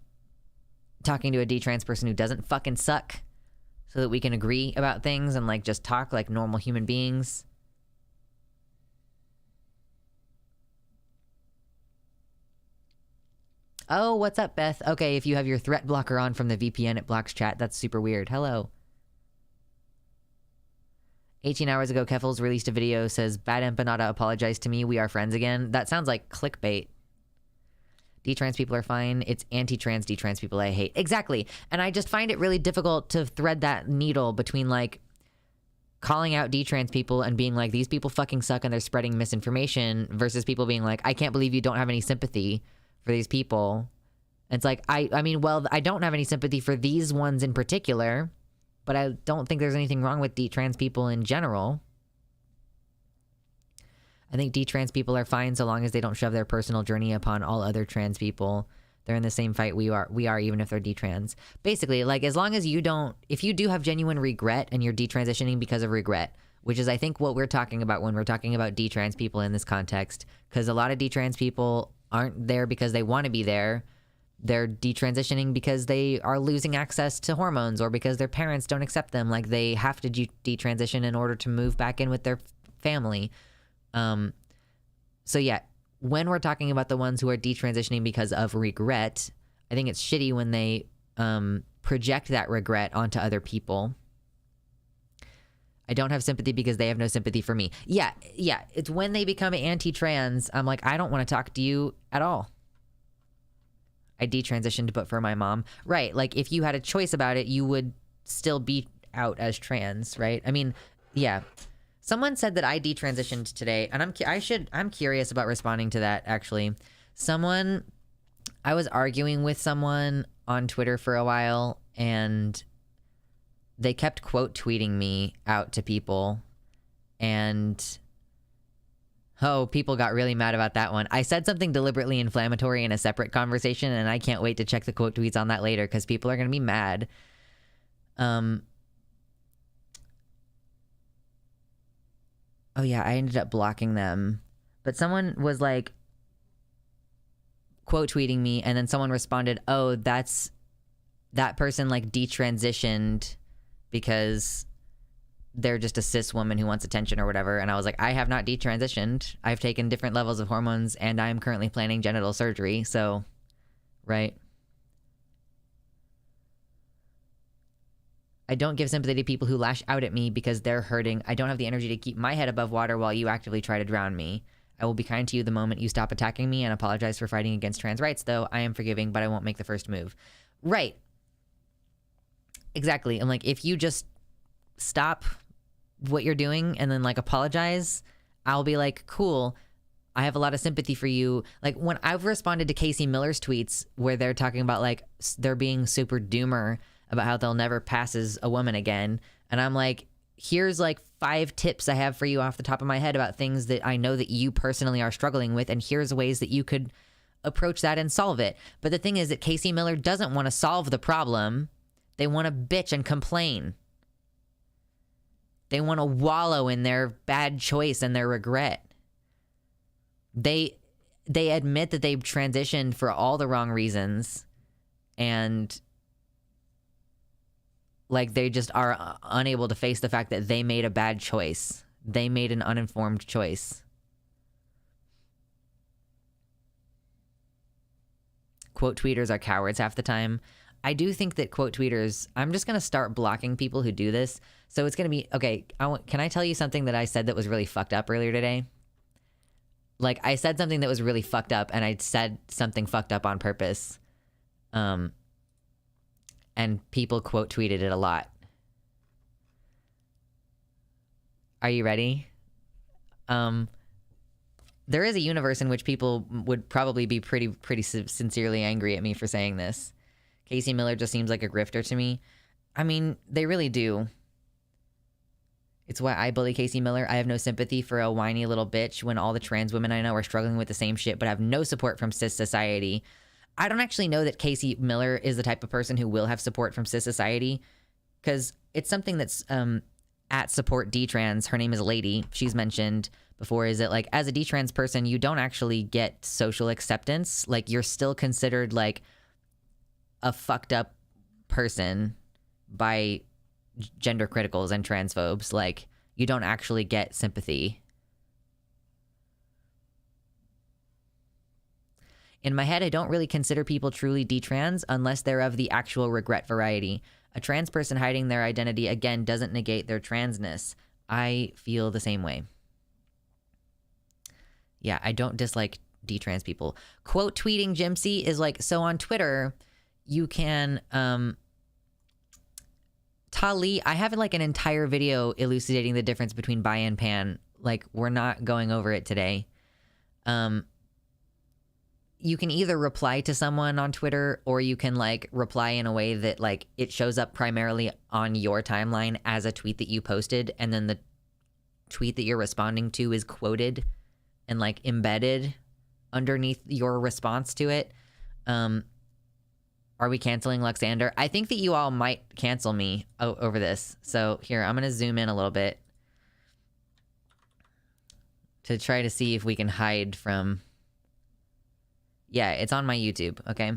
talking to a D-trans person who doesn't fucking suck, so that we can agree about things and like just talk like normal human beings. Oh, what's up, Beth? Okay, if you have your threat blocker on from the VPN, it blocks chat. That's super weird. Hello. 18 hours ago, Keffels released a video, says, Bad Empanada apologized to me. We are friends again. That sounds like clickbait. D-trans people are fine. It's anti-trans D-trans people I hate. Exactly. And I just find it really difficult to thread that needle between like calling out D-trans people and being like, these people fucking suck and they're spreading misinformation, versus people being like, I can't believe you don't have any sympathy for these people. And it's like, I mean, well, I don't have any sympathy for these ones in particular, but I don't think there's anything wrong with D-trans people in general. I think D-trans people are fine so long as they don't shove their personal journey upon all other trans people. They're in the same fight we are even if they're D-trans. Basically, like, as long as you don't, if you do have genuine regret and you're detransitioning because of regret, which is I think what we're talking about when we're talking about D-trans people in this context, because a lot of D-trans people aren't there because they want to be there. They're detransitioning because they are losing access to hormones or because their parents don't accept them. Like, they have to detransition in order to move back in with their family. So yeah, when we're talking about the ones who are detransitioning because of regret, I think it's shitty when they project that regret onto other people. I don't have sympathy because they have no sympathy for me. Yeah, it's when they become anti-trans, I'm like, I don't want to talk to you at all. I detransitioned, but for my mom. Right, like, if you had a choice about it, you would still be out as trans, right? I mean, yeah. Someone said that I detransitioned today, and I'm curious about responding to that, actually. I was arguing with someone on Twitter for a while, and they kept quote tweeting me out to people, and people got really mad about that one. I said something deliberately inflammatory in a separate conversation, and I can't wait to check the quote tweets on that later, because people are going to be mad. Oh yeah, I ended up blocking them. But someone was like quote tweeting me, and then someone responded, oh, that person like detransitioned because they're just a cis woman who wants attention or whatever. And I was like, I have not detransitioned. I've taken different levels of hormones and I'm currently planning genital surgery. So, right. I don't give sympathy to people who lash out at me because they're hurting. I don't have the energy to keep my head above water while you actively try to drown me. I will be kind to you the moment you stop attacking me and apologize for fighting against trans rights, though I am forgiving, but I won't make the first move. Right. Exactly. I'm like, if you just stop what you're doing and then like apologize, I'll be like, cool. I have a lot of sympathy for you. Like, when I've responded to Casey Miller's tweets where they're talking about like they're being super doomer about how they'll never pass as a woman again. And I'm like, here's like 5 tips I have for you off the top of my head about things that I know that you personally are struggling with. And here's ways that you could approach that and solve it. But the thing is that Casey Miller doesn't want to solve the problem. They want to bitch and complain. They want to wallow in their bad choice and their regret. They admit that they've transitioned for all the wrong reasons, and like they just are unable to face the fact that they made a bad choice. They made an uninformed choice. quote tweeters are cowards half the time. I do think that quote tweeters, I'm just going to start blocking people who do this. So it's going to be, okay, can I tell you something that I said that was really fucked up earlier today? Like, I said something that was really fucked up, and I said something fucked up on purpose. And people quote tweeted it a lot. Are you ready? There is a universe in which people would probably be pretty sincerely angry at me for saying this. Casey Miller just seems like a grifter to me. I mean, they really do. It's why I bully Casey Miller. I have no sympathy for a whiny little bitch when all the trans women I know are struggling with the same shit, but have no support from cis society. I don't actually know that Casey Miller is the type of person who will have support from cis society, because it's something that's at support D-trans. Her name is Lady. She's mentioned before, is that like, as a D-trans person, you don't actually get social acceptance. Like, you're still considered like a fucked up person by gender criticals and transphobes. Like, you don't actually get sympathy. In my head, I don't really consider people truly detrans unless they're of the actual regret variety. A trans person hiding their identity, again, doesn't negate their transness. I feel the same way. Yeah, I don't dislike detrans people. Quote tweeting Jimsy is like, so on Twitter, you can, Tali, I have like an entire video elucidating the difference between bi and pan. Like, we're not going over it today. You can either reply to someone on Twitter, or you can like reply in a way that like it shows up primarily on your timeline as a tweet that you posted, and then the tweet that you're responding to is quoted and like embedded underneath your response to it. Are we canceling Luxander? I think that you all might cancel me over this. So here, I'm going to zoom in a little bit to try to see if we can hide from... Yeah, it's on my YouTube, okay?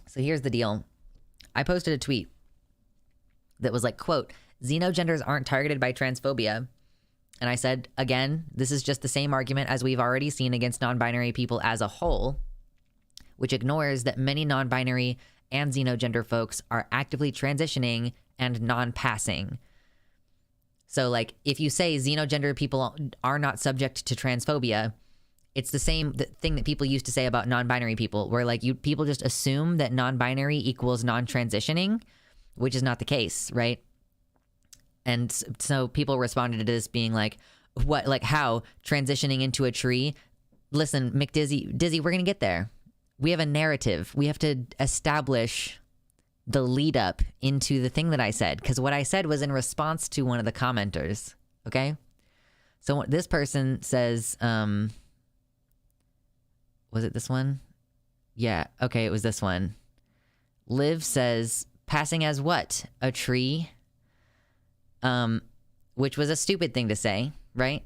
So here's the deal. I posted a tweet that was like, quote, "Xenogenders aren't targeted by transphobia." And I said, again, this is just the same argument as we've already seen against non-binary people as a whole, which ignores that many non-binary and xenogender folks are actively transitioning and non-passing. So, like, if you say xenogender people are not subject to transphobia, it's the same thing that people used to say about non-binary people, where, like, people just assume that non-binary equals non-transitioning, which is not the case, right? And so people responded to this being like, what, like, how? Transitioning into a tree? Listen, Dizzy, we're going to get there. We have a narrative. We have to establish the lead up into the thing that I said, because what I said was in response to one of the commenters, okay? So this person says, was it this one? Yeah, okay, it was this one. Liv says, passing as what? A tree? Which was a stupid thing to say, right?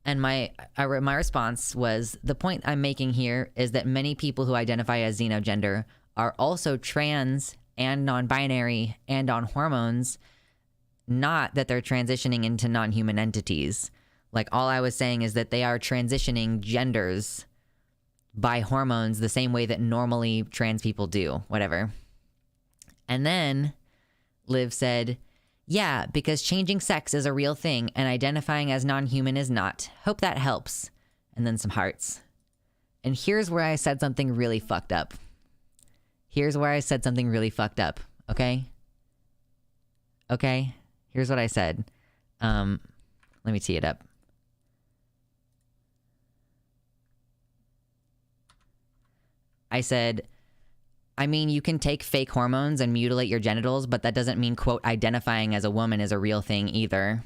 And my response was, the point I'm making here is that many people who identify as xenogender are also trans and non-binary and on hormones, not that they're transitioning into non-human entities. Like, all I was saying is that they are transitioning genders by hormones the same way that normally trans people do, whatever. And then Liv said, yeah, because changing sex is a real thing and identifying as non-human is not. Hope that helps. And then some hearts. And here's where I said something really fucked up. Here's where I said something really fucked up, okay? Okay? Here's what I said. Let me tee it up. I said, I mean, you can take fake hormones and mutilate your genitals, but that doesn't mean, quote, identifying as a woman is a real thing either.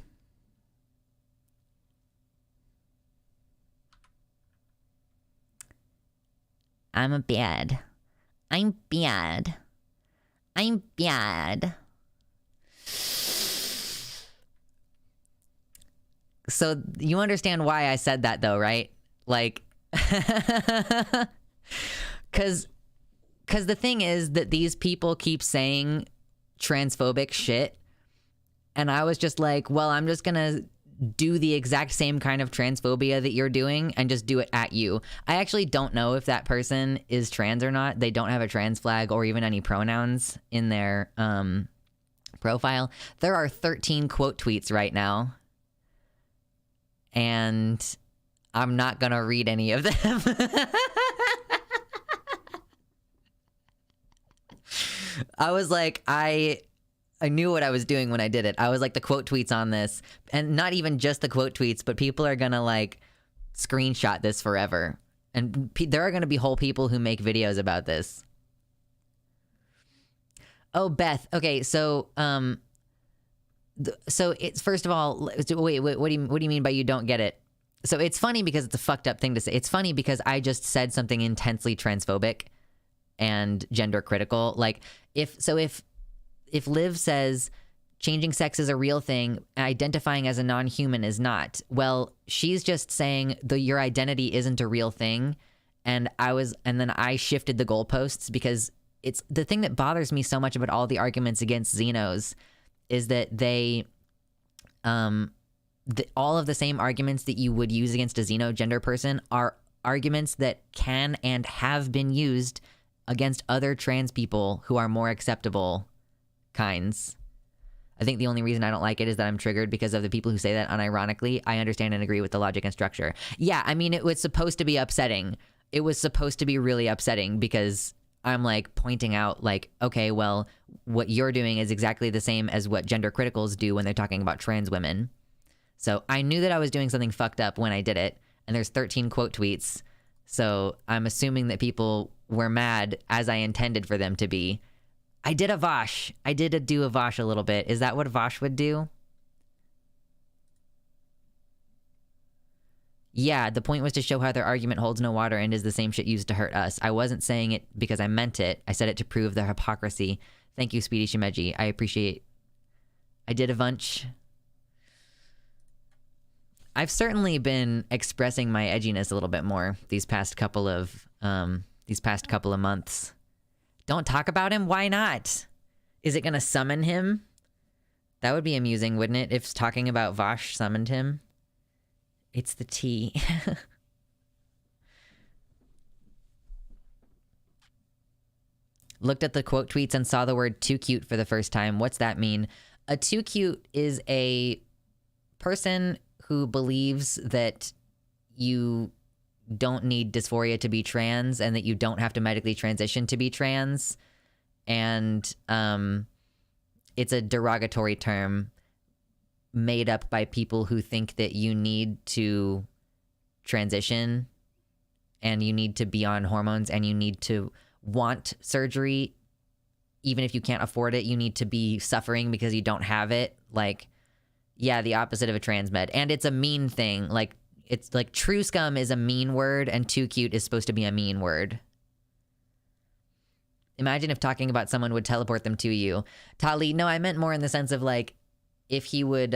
I'm bad. I'm bad. I'm bad. So you understand why I said that though, right? Like, because the thing is that these people keep saying transphobic shit. And I was just like, well, I'm just going to do the exact same kind of transphobia that you're doing and just do it at you. I actually don't know if that person is trans or not. They don't have a trans flag or even any pronouns in their profile. There are 13 quote tweets right now, and I'm not gonna read any of them. I was like, I knew what I was doing when I did it. I was like, the quote tweets on this, and not even just the quote tweets, but people are gonna like screenshot this forever. And there are gonna be whole people who make videos about this. Oh, Beth. Okay, so so it's, first of all, wait, what do you mean by you don't get it? So it's funny because it's a fucked up thing to say. It's funny because I just said something intensely transphobic and gender critical. Like if Liv says changing sex is a real thing, identifying as a non-human is not, well, she's just saying your identity isn't a real thing. And then I shifted the goalposts, because it's the thing that bothers me so much about all the arguments against Xenos is that they, all of the same arguments that you would use against a Xenogender person are arguments that can and have been used against other trans people who are more acceptable kinds. I think the only reason I don't like it is that I'm triggered because of the people who say that unironically. I understand and agree with the logic and structure. Yeah, I mean, it was supposed to be upsetting. It was supposed to be really upsetting because I'm like pointing out like, okay, well, what you're doing is exactly the same as what gender criticals do when they're talking about trans women. So I knew that I was doing something fucked up when I did it. And there's 13 quote tweets. So I'm assuming that people were mad as I intended for them to be. I did a Vosh. I did do a Vosh a little bit. Is that what Vosh would do? Yeah, the point was to show how their argument holds no water and is the same shit used to hurt us. I wasn't saying it because I meant it. I said it to prove their hypocrisy. Thank you, Speedy Shimeji. I appreciate. I did a bunch. I've certainly been expressing my edginess a little bit more these past couple of months. Don't talk about him? Why not? Is it gonna summon him? That would be amusing, wouldn't it, if talking about Vosh summoned him? It's the tea. Looked at the quote tweets and saw the word too cute for the first time. What's that mean? A too cute is a person who believes that you don't need dysphoria to be trans and that you don't have to medically transition to be trans. And it's a derogatory term made up by people who think that you need to transition and you need to be on hormones and you need to want surgery. Even if you can't afford it, you need to be suffering because you don't have it. Like, yeah, the opposite of a trans med. And it's a mean thing. Like, it's like true scum is a mean word and too cute is supposed to be a mean word. Imagine if talking about someone would teleport them to you. Tali, no, I meant more in the sense of like, if he would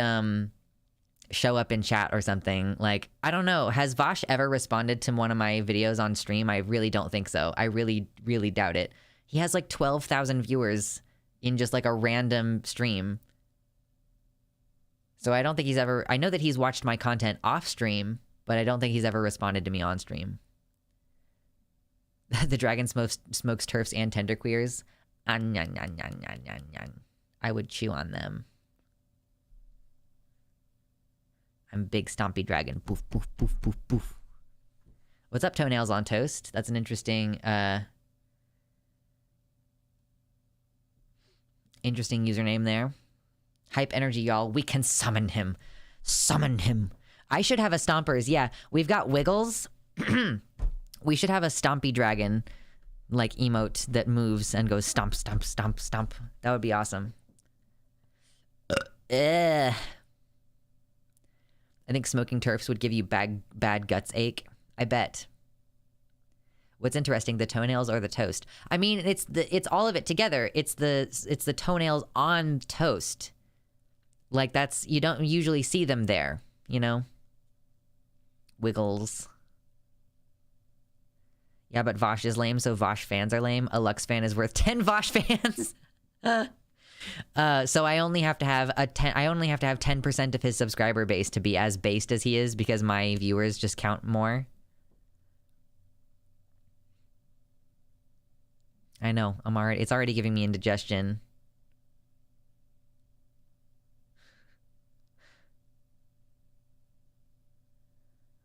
show up in chat or something. Like, I don't know. Has Vosh ever responded to one of my videos on stream? I really don't think so. I really, really doubt it. He has like 12,000 viewers in just like a random stream. So I don't think he's ever... I know that he's watched my content off stream, but I don't think he's ever responded to me on stream. The dragon smokes turfs and tenderqueers. I would chew on them. I'm big stompy dragon. Poof, poof, poof, poof, poof. What's up, toenails on toast? That's an interesting, interesting username there. Hype energy, y'all. We can summon him. Summon him. I should have a stompers. Yeah, we've got Wiggles. We should have a stompy dragon, like, emote that moves and goes stomp, stomp, stomp, stomp. That would be awesome. I think smoking turfs would give you bad guts ache. I bet. What's interesting, the toenails or the toast? I mean, it's all of it together. It's the toenails on toast. Like, that's, you don't usually see them there, you know? Wiggles. Yeah, but Vosh is lame, so Vosh fans are lame. A Lux fan is worth 10 Vosh fans. So I only have to have 10% of his subscriber base to be as based as he is because my viewers just count more. I know. It's already giving me indigestion.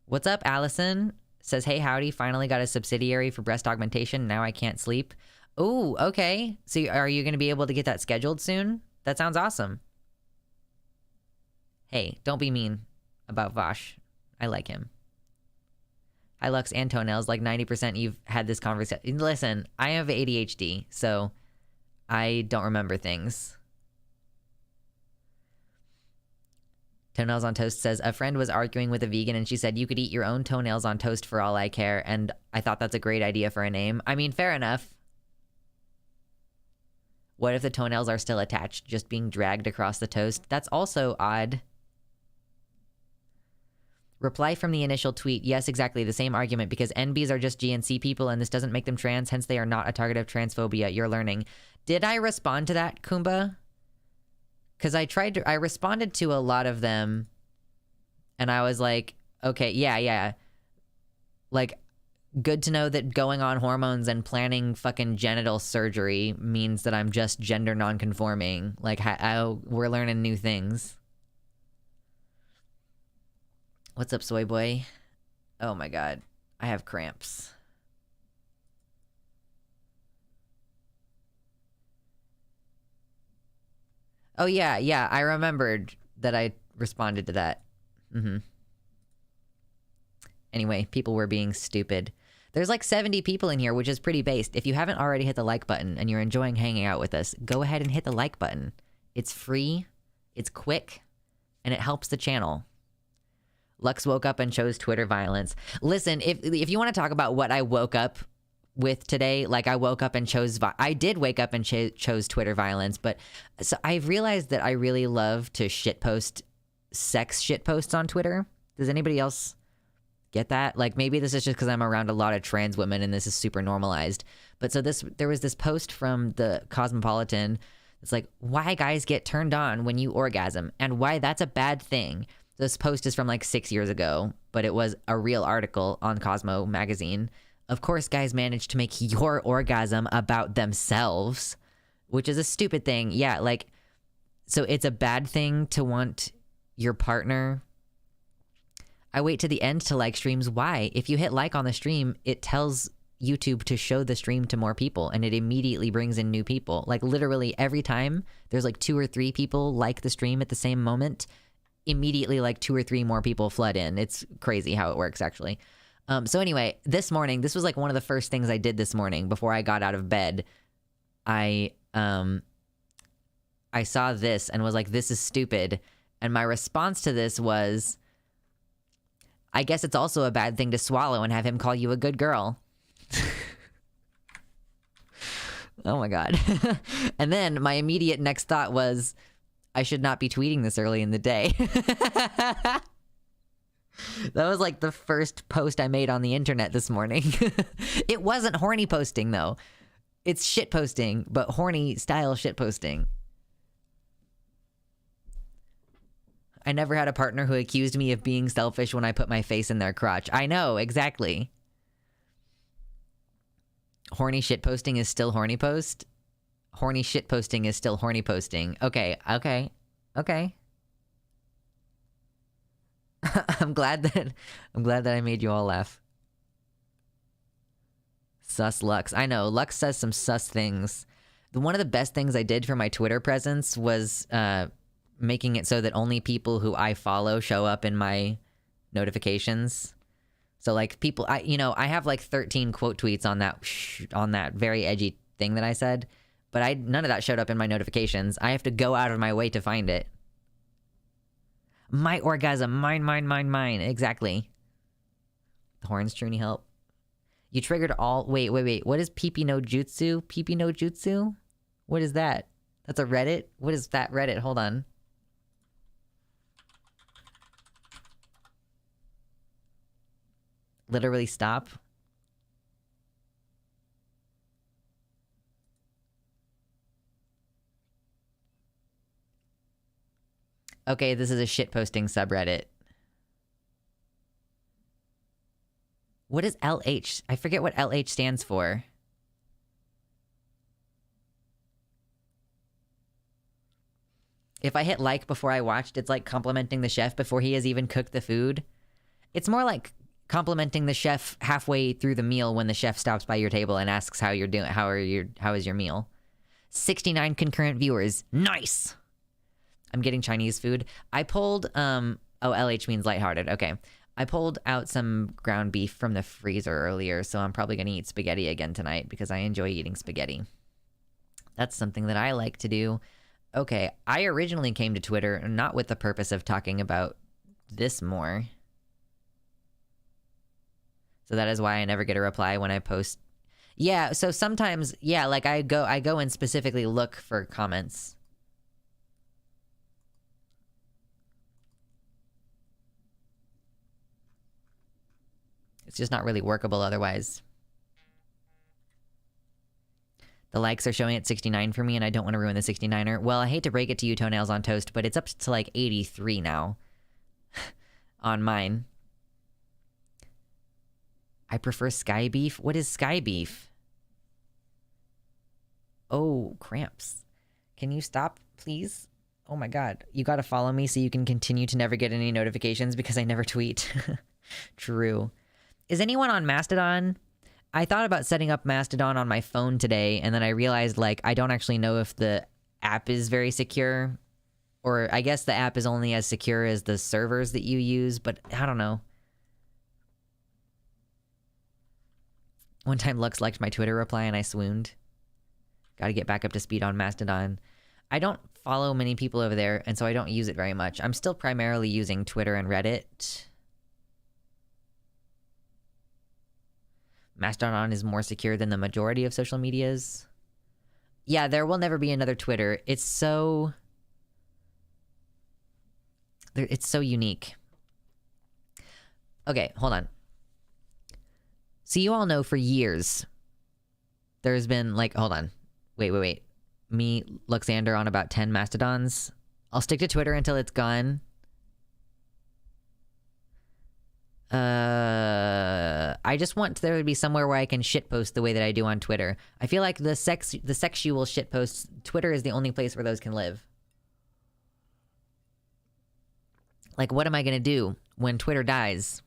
What's up, Allison? Says, hey, howdy, finally got a subsidiary for breast augmentation. Now I can't sleep. Ooh, okay. So are you going to be able to get that scheduled soon? That sounds awesome. Hey, don't be mean about Vosh. I like him. Hi, Lux and Toenails. Like 90% you've had this conversation. Listen, I have ADHD, so I don't remember things. Toenails on Toast says, a friend was arguing with a vegan and she said, you could eat your own toenails on toast for all I care. And I thought that's a great idea for a name. I mean, fair enough. What if the toenails are still attached, just being dragged across the toast? That's also odd. Reply from the initial tweet. Yes, exactly. The same argument because NBs are just GNC people and this doesn't make them trans. Hence, they are not a target of transphobia. You're learning. Did I respond to that, Kumba? Because I responded to a lot of them and I was like, okay, yeah. Like, good to know that going on hormones and planning fucking genital surgery means that I'm just gender nonconforming. Like, we're learning new things. What's up, soy boy? Oh my god. I have cramps. Oh yeah, I remembered that I responded to that. Anyway, people were being stupid. There's like 70 people in here, which is pretty based. If you haven't already hit the like button and you're enjoying hanging out with us, go ahead and hit the like button. It's free, it's quick, and it helps the channel. Lux woke up and chose Twitter violence. Listen, if you want to talk about what I woke up with today, like I woke up and I did wake up and chose Twitter violence, but so I've realized that I really love to shitpost sex shitposts on Twitter. Does anybody else get that? Like maybe this is just because I'm around a lot of trans women and this is super normalized. But so there was this post from the Cosmopolitan. It's like, why guys get turned on when you orgasm and why that's a bad thing. This post is from like 6 years ago, but it was a real article on Cosmo magazine. Of course, guys managed to make your orgasm about themselves, which is a stupid thing. Yeah, like, so it's a bad thing to want your partner. I wait to the end to like streams. Why? If you hit like on the stream, it tells YouTube to show the stream to more people and it immediately brings in new people. Like literally every time there's like 2 or 3 people like the stream at the same moment, immediately like 2 or 3 more people flood in. It's crazy how it works actually. So anyway, this morning, this was like one of the first things I did this morning before I got out of bed. I saw this and was like, this is stupid. And my response to this was, I guess it's also a bad thing to swallow and have him call you a good girl. Oh my god. And then my immediate next thought was, I should not be tweeting this early in the day. That was like the first post I made on the internet this morning. It wasn't horny posting though. It's shit posting, but horny style shit posting. I never had a partner who accused me of being selfish when I put my face in their crotch. I know, exactly. Horny shit posting is still horny post. Horny shit posting is still horny posting. Okay. I'm glad that I made you all laugh. Sus Lux. I know, Lux says some sus things. One of the best things I did for my Twitter presence was making it so that only people who I follow show up in my notifications. So like people, I have like 13 quote tweets on that very edgy thing that I said, but none of that showed up in my notifications. I have to go out of my way to find it. My orgasm, mine. Exactly. The horns truly help. You triggered all. Wait. What is Pee no Jutsu? Pee no Jutsu? What is that? That's a Reddit? What is that Reddit? Hold on. Literally stop. Okay, this is a shitposting subreddit. What is LH? I forget what LH stands for. If I hit like before I watched, it's like complimenting the chef before he has even cooked the food. It's more like complimenting the chef halfway through the meal when the chef stops by your table and asks how you're doing. How is your meal? 69 concurrent viewers. Nice. I'm getting Chinese food. I pulled LH means lighthearted. Okay. I pulled out some ground beef from the freezer earlier, so I'm probably going to eat spaghetti again tonight because I enjoy eating spaghetti. That's something that I like to do. Okay, I originally came to Twitter not with the purpose of talking about this more. So that is why I never get a reply when I post. Yeah, so sometimes, yeah, like I go and specifically look for comments. It's just not really workable otherwise. The likes are showing at 69 for me, and I don't want to ruin the 69er. Well, I hate to break it to you, Toenails on Toast, but it's up to like 83 now on mine. I prefer sky beef. What is sky beef? Oh, cramps. Can you stop, please? Oh my god. You gotta follow me so you can continue to never get any notifications because I never tweet. True. Is anyone on Mastodon? I thought about setting up Mastodon on my phone today, and then I realized, like, I don't actually know if the app is very secure. Or I guess the app is only as secure as the servers that you use, but I don't know. One time Lux liked my Twitter reply and I swooned. Gotta get back up to speed on Mastodon. I don't follow many people over there, and so I don't use it very much. I'm still primarily using Twitter and Reddit. Mastodon is more secure than the majority of social medias. Yeah, there will never be another Twitter. It's so unique. Okay, hold on. So you all know for years, there's been like, hold on. Wait. Me, Luxander, on about 10 Mastodons. I'll stick to Twitter until it's gone. I just want there to be somewhere where I can shitpost the way that I do on Twitter. I feel like the sexual shitposts, Twitter is the only place where those can live. Like, what am I gonna do when Twitter dies?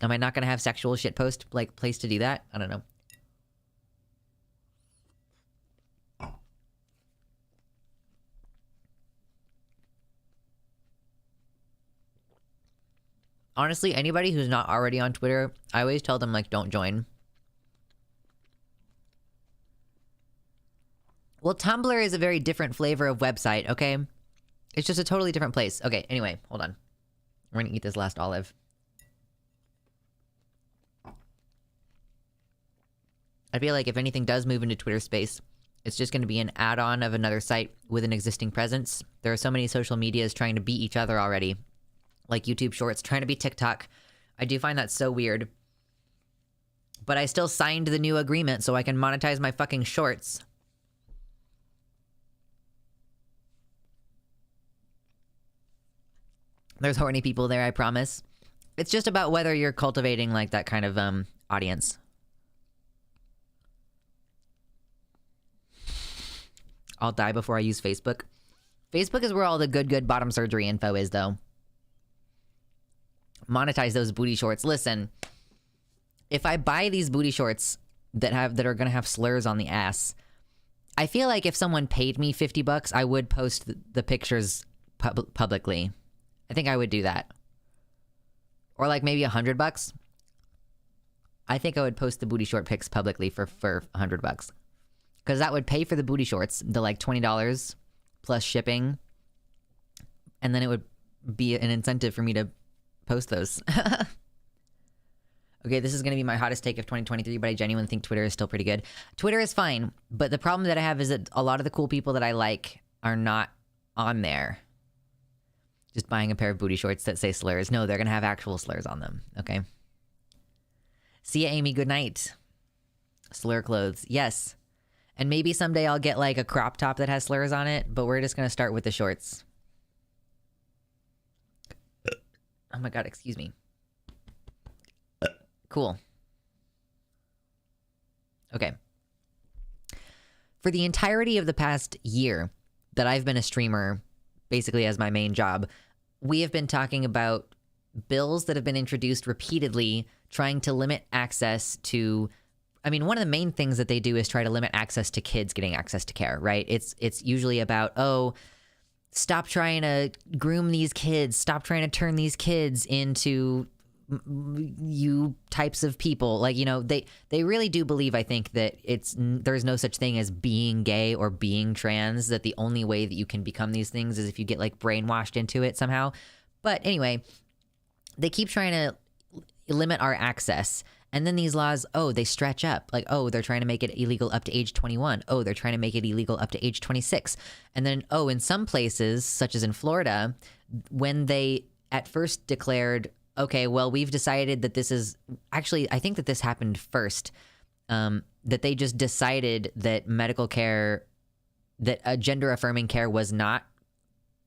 Am I not gonna have sexual shitpost, like, place to do that? I don't know. Honestly, anybody who's not already on Twitter, I always tell them, like, don't join. Well, Tumblr is a very different flavor of website, okay? It's just a totally different place. Okay, anyway, hold on. We're gonna eat this last olive. I feel like if anything does move into Twitter space, it's just gonna be an add-on of another site with an existing presence. There are so many social medias trying to beat each other already. Like YouTube Shorts, trying to be TikTok. I do find that so weird. But I still signed the new agreement so I can monetize my fucking shorts. There's horny people there, I promise. It's just about whether you're cultivating, like, that kind of, audience. I'll die before I use Facebook. Facebook is where all the good bottom surgery info is, though. Monetize those booty shorts. Listen, if I buy these booty shorts that are gonna have slurs on the ass, I feel like if someone paid me $50, I would post the pictures publicly. I think I would do that. Or like maybe $100. I think I would post the booty short pics publicly for $100, because that would pay for the booty shorts, the like $20 plus shipping, and then it would be an incentive for me to post those. Okay, this is going to be my hottest take of 2023, but I genuinely think Twitter is still pretty good. Twitter is fine, but the problem that I have is that a lot of the cool people that I like are not on there. Just buying a pair of booty shorts that say slurs. No, they're going to have actual slurs on them, okay? See ya, Amy. Good night. Slur clothes. Yes. And maybe someday I'll get like a crop top that has slurs on it, but we're just going to start with the shorts. Oh my God, excuse me. Cool. Okay. For the entirety of the past year that I've been a streamer, basically as my main job, we have been talking about bills that have been introduced repeatedly trying to limit access to, I mean, one of the main things that they do is try to limit access to kids getting access to care, right? It's usually about, oh, stop trying to groom these kids, stop trying to turn these kids into you types of people. Like, you know, they really do believe, I think, that there's no such thing as being gay or being trans, that the only way that you can become these things is if you get like brainwashed into it somehow. But anyway, they keep trying to limit our access. And then these laws, oh, they stretch up. Like, oh, they're trying to make it illegal up to age 21. Oh, they're trying to make it illegal up to age 26. And then, oh, in some places, such as in Florida, when they at first declared, okay, well, we've decided that this is actually, I think that this happened first, that they just decided that medical care, that gender affirming care was not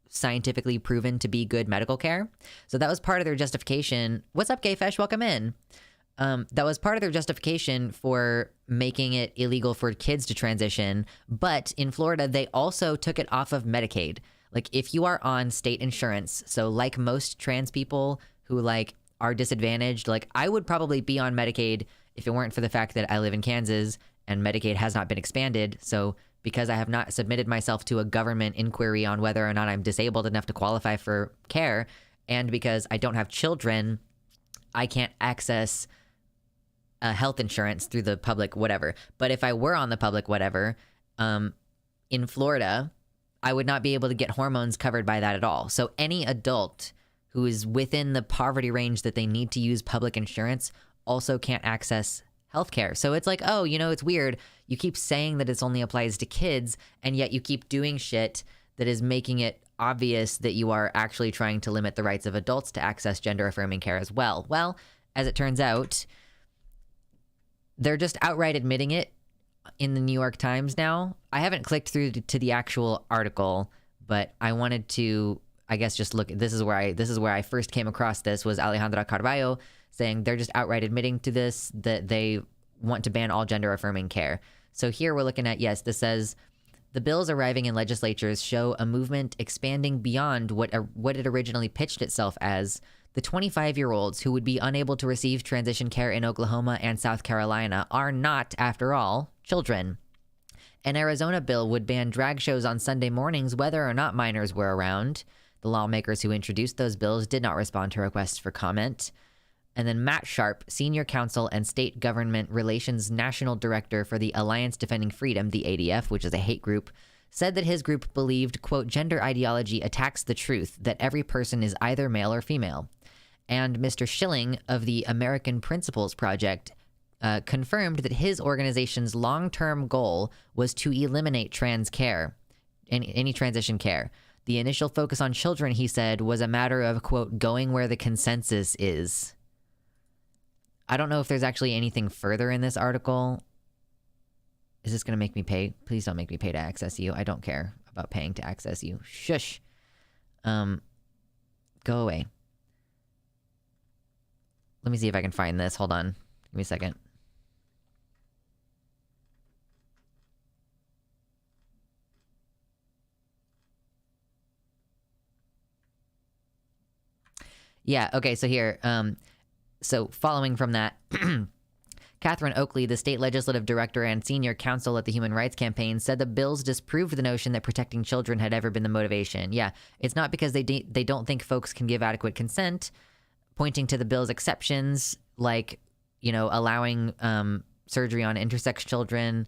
scientifically proven to be good medical care. So that was part of their justification. What's up, Gayfesh? Welcome in. That was part of their justification for making it illegal for kids to transition. But in Florida, they also took it off of Medicaid. Like, if you are on state insurance, so like most trans people who like are disadvantaged, like I would probably be on Medicaid if it weren't for the fact that I live in Kansas and Medicaid has not been expanded. So because I have not submitted myself to a government inquiry on whether or not I'm disabled enough to qualify for care, and because I don't have children, I can't access health insurance through the public whatever. But if I were on the public whatever, in Florida, I would not be able to get hormones covered by that at all. So any adult who is within the poverty range that they need to use public insurance also can't access healthcare. So it's like, oh, you know, it's weird. You keep saying that it only applies to kids, and yet you keep doing shit that is making it obvious that you are actually trying to limit the rights of adults to access gender affirming care as well. Well, as it turns out, they're just outright admitting it in the New York Times now. I haven't clicked through to the actual article, but I wanted to, I guess, just look. This is where I first came across this, was Alejandra Carballo saying they're just outright admitting to this, that they want to ban all gender affirming care. So here we're looking at, yes, this says the bills arriving in legislatures show a movement expanding beyond what it originally pitched itself as. The 25-year-olds who would be unable to receive transition care in Oklahoma and South Carolina are not, after all, children. An Arizona bill would ban drag shows on Sunday mornings whether or not minors were around. The lawmakers who introduced those bills did not respond to requests for comment. And then Matt Sharp, Senior Counsel and State Government Relations National Director for the Alliance Defending Freedom, the ADF, which is a hate group, said that his group believed, quote, gender ideology attacks the truth that every person is either male or female. And Mr. Schilling of the American Principles Project confirmed that his organization's long-term goal was to eliminate trans care, any transition care. The initial focus on children, he said, was a matter of, quote, going where the consensus is. I don't know if there's actually anything further in this article. Is this going to make me pay? Please don't make me pay to access you. I don't care about paying to access you. Shush. Go away. Let me see if I can find this. Hold on. Give me a second. Yeah, okay, so here, so following from that, Catherine Oakley, the state legislative director and senior counsel at the Human Rights Campaign, said the bills disproved the notion that protecting children had ever been the motivation. Yeah, it's not because they don't think folks can give adequate consent, pointing to the bill's exceptions, like, you know, allowing surgery on intersex children.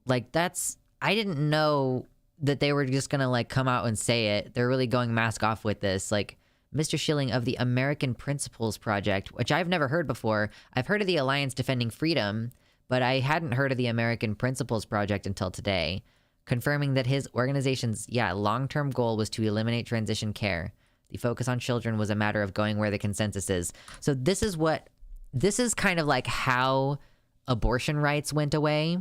Like, that's, I didn't know that they were just gonna, like, come out and say it. They're really going mask off with this. Like, Mr. Schilling of the American Principles Project, which I've never heard before. I've heard of the Alliance Defending Freedom, but I hadn't heard of the American Principles Project until today, confirming that his organization's, long-term goal was to eliminate transition care. The focus on children was a matter of going where the consensus is. So this is kind of like how abortion rights went away.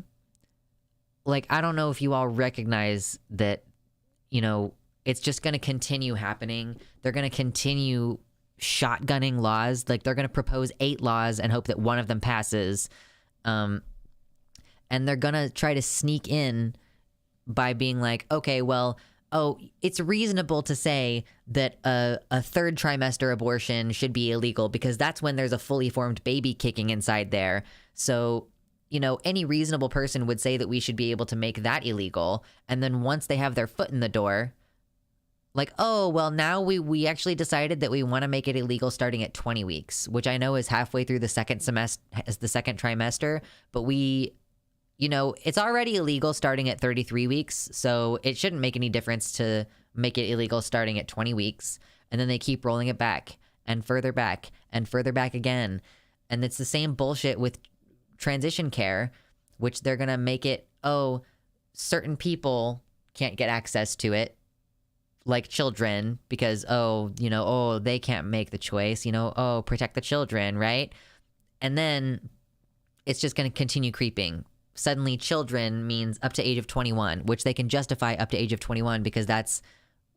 Like, I don't know if you all recognize that, you know, it's just going to continue happening. They're going to continue shotgunning laws. Like, they're going to propose 8 laws and hope that one of them passes. And they're going to try to sneak in by being like, okay, well, it's reasonable to say that a third trimester abortion should be illegal because that's when there's a fully formed baby kicking inside there. So, any reasonable person would say that we should be able to make that illegal. And then once they have their foot in the door, like, oh, well, now we actually decided that we want to make it illegal starting at 20 weeks, which I know is halfway through the second trimester, but it's already illegal starting at 33 weeks, so it shouldn't make any difference to make it illegal starting at 20 weeks. And then they keep rolling it back and further back and further back again. And it's the same bullshit with transition care, which they're going to make it, certain people can't get access to it, like children, because, they can't make the choice, protect the children, right? And then it's just going to continue creeping. Suddenly children means up to age of 21, which they can justify up to age of 21 because that's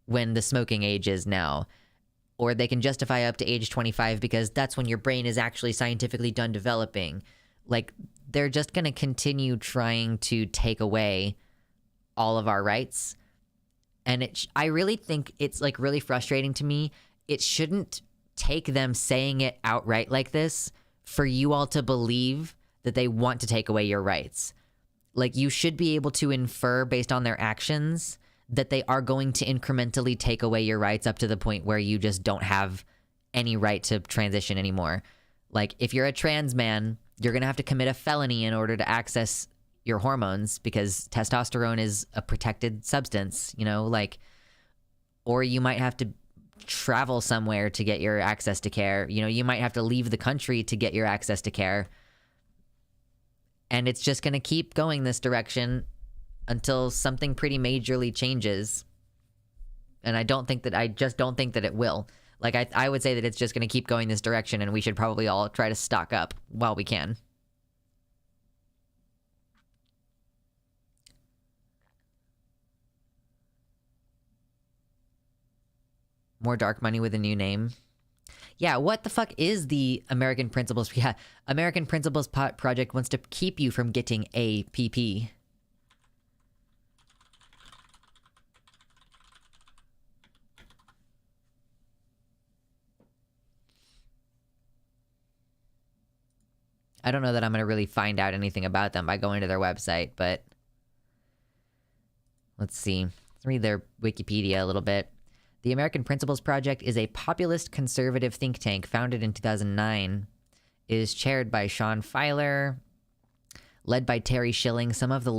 when the smoking age is now. Or they can justify up to age 25 because that's when your brain is actually scientifically done developing. Like, they're just going to continue trying to take away all of our rights. And I really think it's like really frustrating to me. It shouldn't take them saying it outright like this for you all to believe that they want to take away your rights. Like, you should be able to infer based on their actions that they are going to incrementally take away your rights up to the point where you just don't have any right to transition anymore. Like, if you're a trans man, you're going to have to commit a felony in order to access your hormones because testosterone is a protected substance, or you might have to travel somewhere to get your access to care. You might have to leave the country to get your access to care. And it's just going to keep going this direction until something pretty majorly changes. And I just don't think that it will. Like, I would say that it's just going to keep going this direction, and we should probably all try to stock up while we can. More dark money with a new name. Yeah, what the fuck is the American Principles? Yeah, American Principles Project wants to keep you from getting APP. I don't know that I'm going to really find out anything about them by going to their website, but let's see. Let's read their Wikipedia a little bit. The American Principles Project is a populist conservative think tank founded in 2009. It is chaired by Sean Filer, led by Terry Schilling, son of the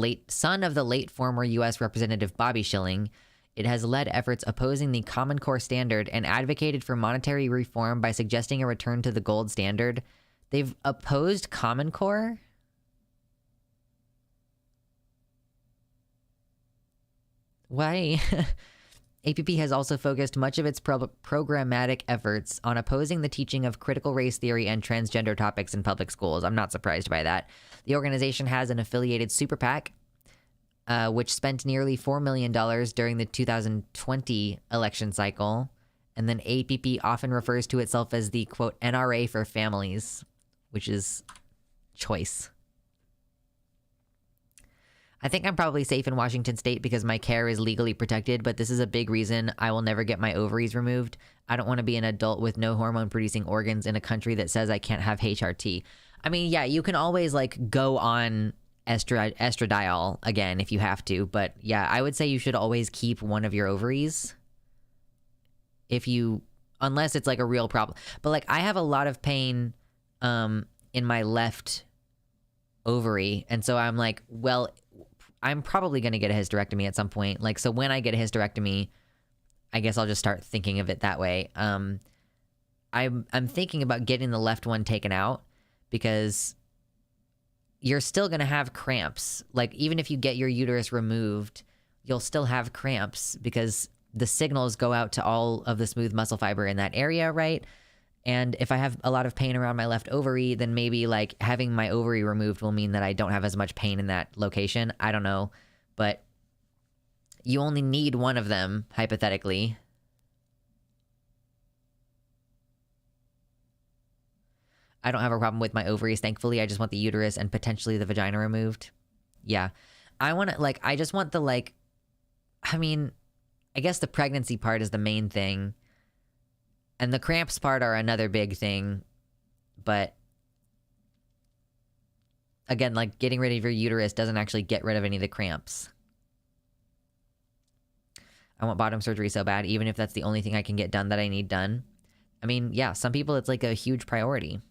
late former U.S. Representative Bobby Schilling. It has led efforts opposing the Common Core standard and advocated for monetary reform by suggesting a return to the gold standard. They've opposed Common Core? Why? APP has also focused much of its programmatic efforts on opposing the teaching of critical race theory and transgender topics in public schools. I'm not surprised by that. The organization has an affiliated super PAC, which spent nearly $4 million during the 2020 election cycle. And then APP often refers to itself as the, quote, NRA for families, which is choice. I think I'm probably safe in Washington State because my care is legally protected, but this is a big reason I will never get my ovaries removed. I don't want to be an adult with no hormone-producing organs in a country that says I can't have HRT. I mean, yeah, you can always, like, go on estradiol again if you have to, but yeah, I would say you should always keep one of your ovaries unless it's, like, a real problem. But, like, I have a lot of pain in my left ovary, and so I'm like, well, I'm probably going to get a hysterectomy at some point. Like, so when I get a hysterectomy, I guess I'll just start thinking of it that way. I'm thinking about getting the left one taken out because you're still going to have cramps. Like, even if you get your uterus removed, you'll still have cramps because the signals go out to all of the smooth muscle fiber in that area, right? And if I have a lot of pain around my left ovary, then maybe, like, having my ovary removed will mean that I don't have as much pain in that location. I don't know. But you only need one of them, hypothetically. I don't have a problem with my ovaries, thankfully. I just want the uterus and potentially the vagina removed. Yeah. I want to, like, I just want the, like, I mean, I guess the pregnancy part is the main thing. And the cramps part are another big thing. But again, like, getting rid of your uterus doesn't actually get rid of any of the cramps. I want bottom surgery so bad, even if that's the only thing I can get done that I need done. I mean, yeah, some people it's like a huge priority.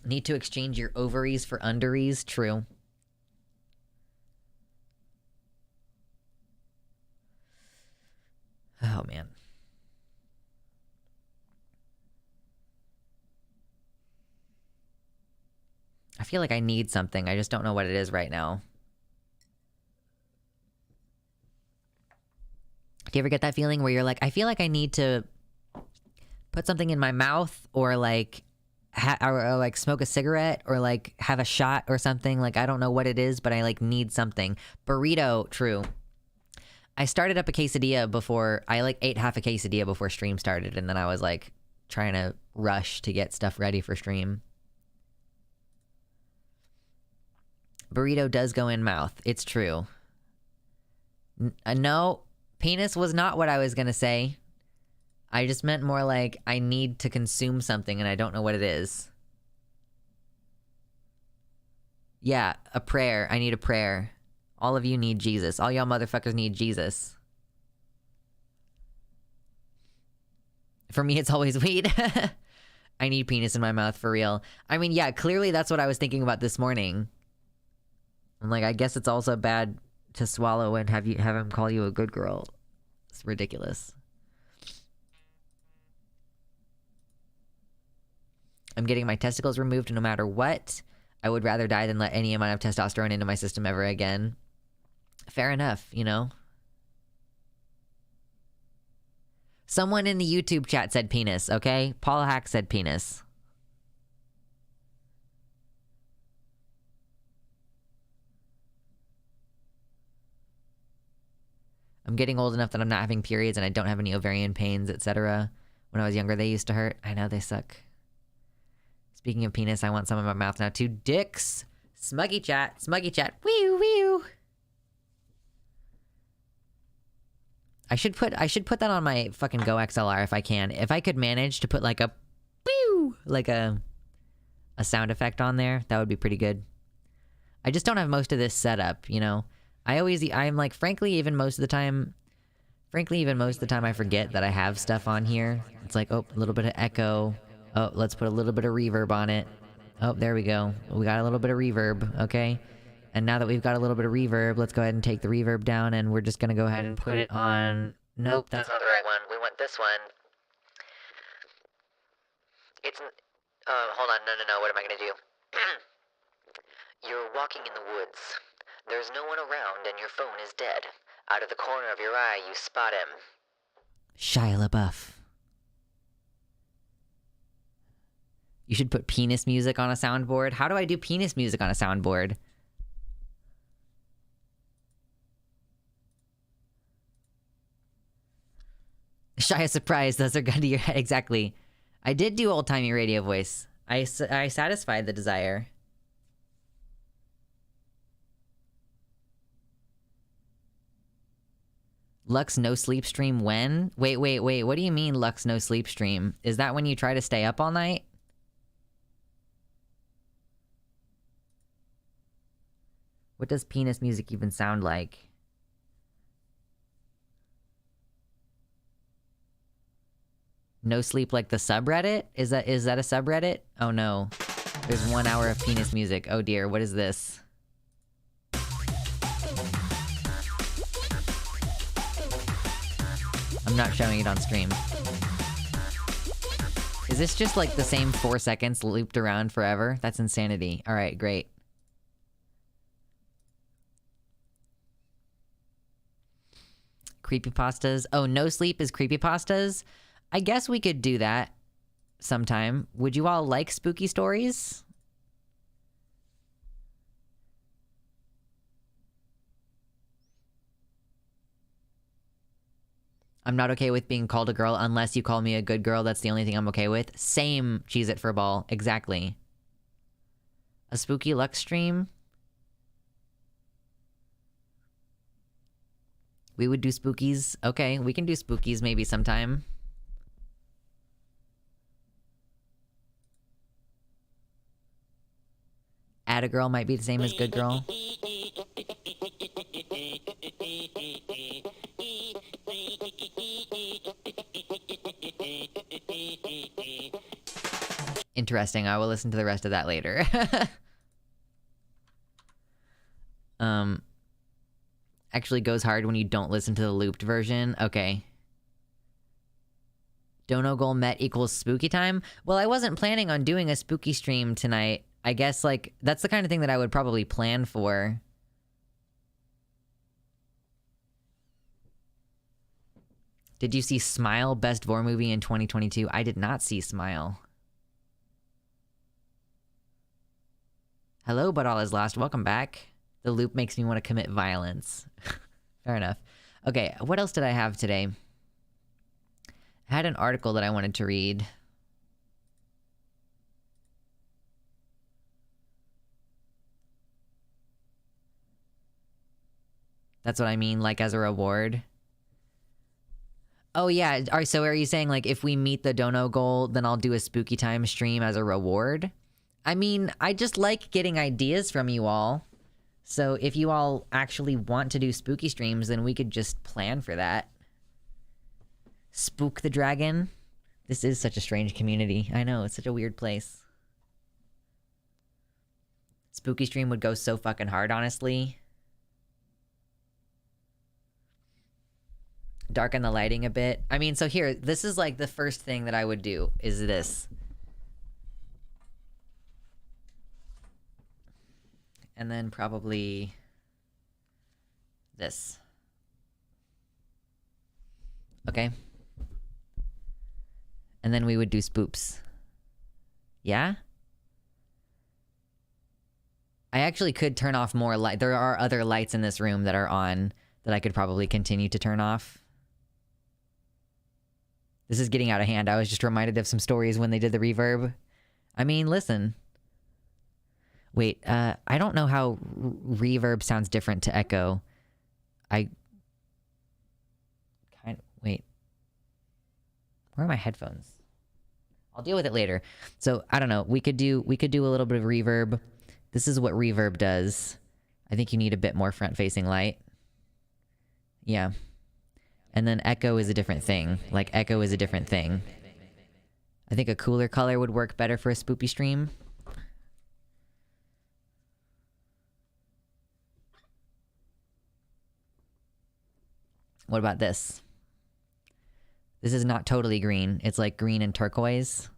Need to exchange your ovaries for underees? True. Oh, man. I feel like I need something. I just don't know what it is right now. Do you ever get that feeling where you're like, I feel like I need to put something in my mouth or like or like smoke a cigarette or like have a shot or something? Like, I don't know what it is, but I like need something. Burrito, true. I started up a quesadilla before, I like ate half a quesadilla before stream started, and then I was like trying to rush to get stuff ready for stream. Burrito does go in mouth. It's true. No, penis was not what I was gonna say. I just meant more like I need to consume something and I don't know what it is. Yeah, a prayer. I need a prayer. All of you need Jesus. All y'all motherfuckers need Jesus. For me, it's always weed. I need penis in my mouth for real. I mean, yeah, clearly that's what I was thinking about this morning. I'm like, I guess it's also bad to swallow and have him call you a good girl. It's ridiculous. I'm getting my testicles removed no matter what. I would rather die than let any amount of testosterone into my system ever again. Fair enough, you know? Someone in the YouTube chat said penis, okay? Paul Hack said penis. I'm getting old enough that I'm not having periods and I don't have any ovarian pains, etc. When I was younger, they used to hurt. I know, they suck. Speaking of penis, I want some in my mouth now too. Dicks! Smuggy chat, smuggy chat. Wee wee. I should put that on my fucking Go XLR if I can. If I could manage to put like a pew, like a sound effect on there, that would be pretty good. I just don't have most of this set up, you know? I'm like, frankly, even most of the time I forget that I have stuff on here. It's like, oh, a little bit of echo. Oh, let's put a little bit of reverb on it. Oh, there we go. We got a little bit of reverb, okay? And now that we've got a little bit of reverb, let's go ahead and take the reverb down, and we're just gonna go ahead and put it on... Nope, that's not the right one. We want this one. It's... hold on. No. What am I gonna do? You're walking in the woods. There's no one around, and your phone is dead. Out of the corner of your eye, you spot him. Shia LaBeouf. You should put penis music on a soundboard. How do I do penis music on a soundboard? Shia surprise, those are gun to your head. Exactly. I did do old-timey radio voice. I satisfied the desire. Lux no sleep stream when? Wait. What do you mean Lux no sleep stream? Is that when you try to stay up all night? What does penis music even sound like? No sleep like the subreddit? Is that a subreddit? Oh no. There's 1 hour of penis music. Oh dear, what is this? I'm not showing it on stream. Is this just like the same 4 seconds looped around forever? That's insanity. Alright, great. Creepypastas. Oh, no sleep is creepypastas? I guess we could do that sometime. Would you all like spooky stories? I'm not okay with being called a girl unless you call me a good girl. That's the only thing I'm okay with. Same Cheese It for Ball. Exactly. A spooky Lux stream? We would do spookies. Okay, we can do spookies maybe sometime. Add a girl might be the same as good girl. Interesting. I will listen to the rest of that later. Actually goes hard when you don't listen to the looped version. Okay. Dono goal met equals spooky time? Well, I wasn't planning on doing a spooky stream tonight. I guess, like, that's the kind of thing that I would probably plan for. Did you see Smile, best Vor movie in 2022? I did not see Smile. Hello, but all is lost. Welcome back. The loop makes me want to commit violence. Fair enough. Okay, what else did I have today? I had an article that I wanted to read. That's what I mean, like, as a reward. Oh, yeah. So are you saying, like, if we meet the dono goal, then I'll do a spooky time stream as a reward? I mean, I just like getting ideas from you all. So if you all actually want to do spooky streams, then we could just plan for that. Spook the dragon. This is such a strange community. I know, it's such a weird place. Spooky stream would go so fucking hard, honestly. Darken the lighting a bit. I mean, so here, this is like the first thing that I would do, is this. And then probably this. Okay. And then we would do spoops. Yeah? I actually could turn off more light. There are other lights in this room that are on that I could probably continue to turn off. This is getting out of hand. I was just reminded of some stories when they did the reverb. I mean, listen. Wait, I don't know how reverb sounds different to echo. Wait. Where are my headphones? I'll deal with it later. So, I don't know. We could do a little bit of reverb. This is what reverb does. I think you need a bit more front-facing light. Yeah. And then echo is a different thing. Like, echo is a different thing. I think a cooler color would work better for a spoopy stream. What about this? This is not totally green. It's like green and turquoise.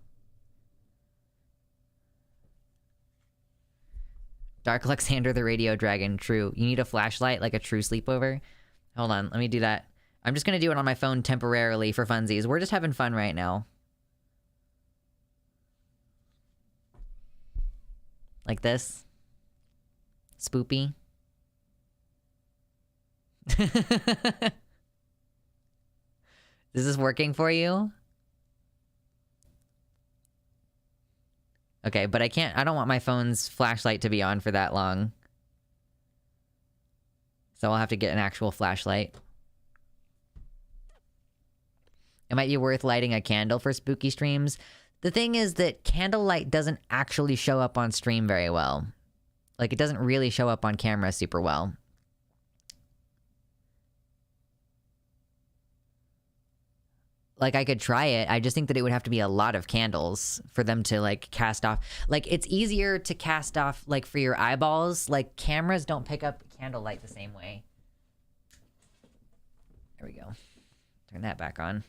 Dark Luxander the Radio Dragon. True. You need a flashlight, like a true sleepover. Hold on, let me do that. I'm just gonna do it on my phone temporarily for funsies. We're just having fun right now. Like this. Spoopy. Is this working for you? Okay, but I don't want my phone's flashlight to be on for that long. So I'll have to get an actual flashlight. It might be worth lighting a candle for spooky streams. The thing is that candlelight doesn't actually show up on stream very well. Like, it doesn't really show up on camera super well. Like, I could try it. I just think that it would have to be a lot of candles for them to, like, cast off. Like, it's easier to cast off, like, for your eyeballs. Like, cameras don't pick up candlelight the same way. There we go. Turn that back on.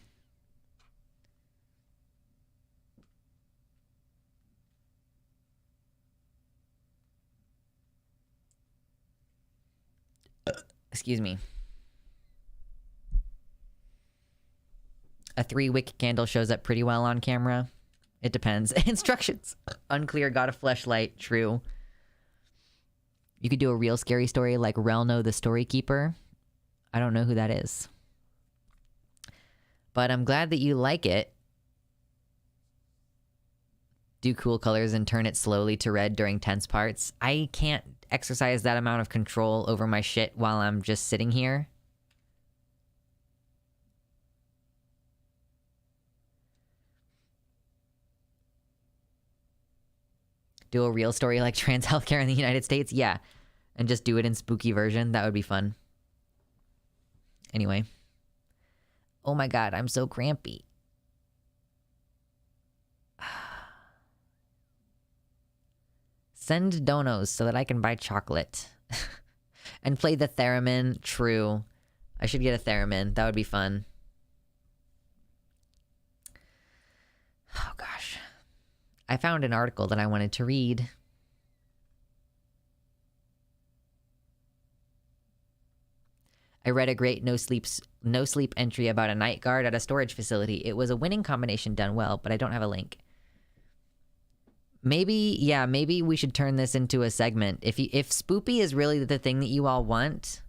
Excuse me. A 3-wick candle shows up pretty well on camera. It depends. Instructions. Unclear, got a fleshlight. True. You could do a real scary story like Relno the Story Keeper. I don't know who that is. But I'm glad that you like it. Do cool colors and turn it slowly to red during tense parts. I can't exercise that amount of control over my shit while I'm just sitting here. Do a real story like trans healthcare in the United States? Yeah. And just do it in spooky version. That would be fun. Anyway. Oh my god, I'm so crampy. Send donos so that I can buy chocolate. And play the theremin. True. I should get a theremin. That would be fun. Oh gosh. I found an article that I wanted to read. I read a great no sleep entry about a night guard at a storage facility. It was a winning combination done well, but I don't have a link. Maybe we should turn this into a segment. If spoopy is really the thing that you all want.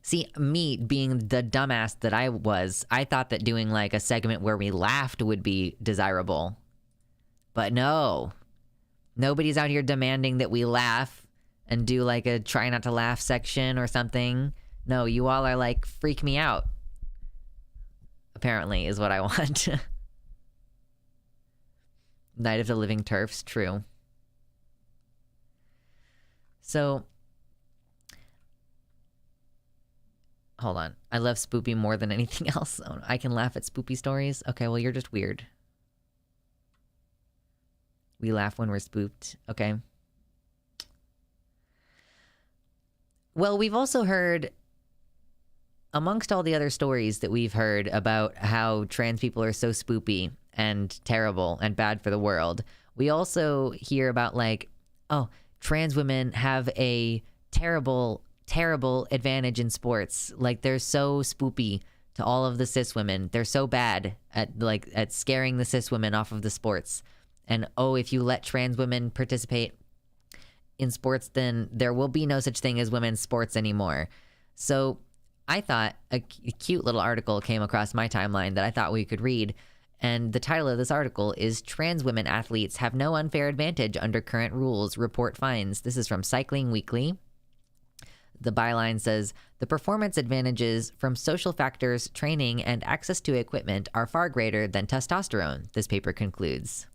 See, me being the dumbass that I was, I thought that doing like a segment where we laughed would be desirable. But no. Nobody's out here demanding that we laugh and do like a try not to laugh section or something. No, you all are like, freak me out. Apparently, is what I want. Night of the Living Terfs, true. So, hold on. I love spoopy more than anything else. Oh, I can laugh at spoopy stories? Okay, well, you're just weird. We laugh when we're spooked. Okay. Well, we've also heard, amongst all the other stories that we've heard about how trans people are so spoopy and terrible and bad for the world, we also hear about like, oh, trans women have a terrible, terrible advantage in sports. Like they're so spoopy to all of the cis women. They're so bad at scaring the cis women off of the sports. And oh, if you let trans women participate in sports, then there will be no such thing as women's sports anymore. So I thought a cute little article came across my timeline that I thought we could read. And the title of this article is Trans Women Athletes Have No Unfair Advantage Under Current Rules, Report Finds. This is from Cycling Weekly. The byline says, the performance advantages from social factors, training, and access to equipment are far greater than testosterone, this paper concludes.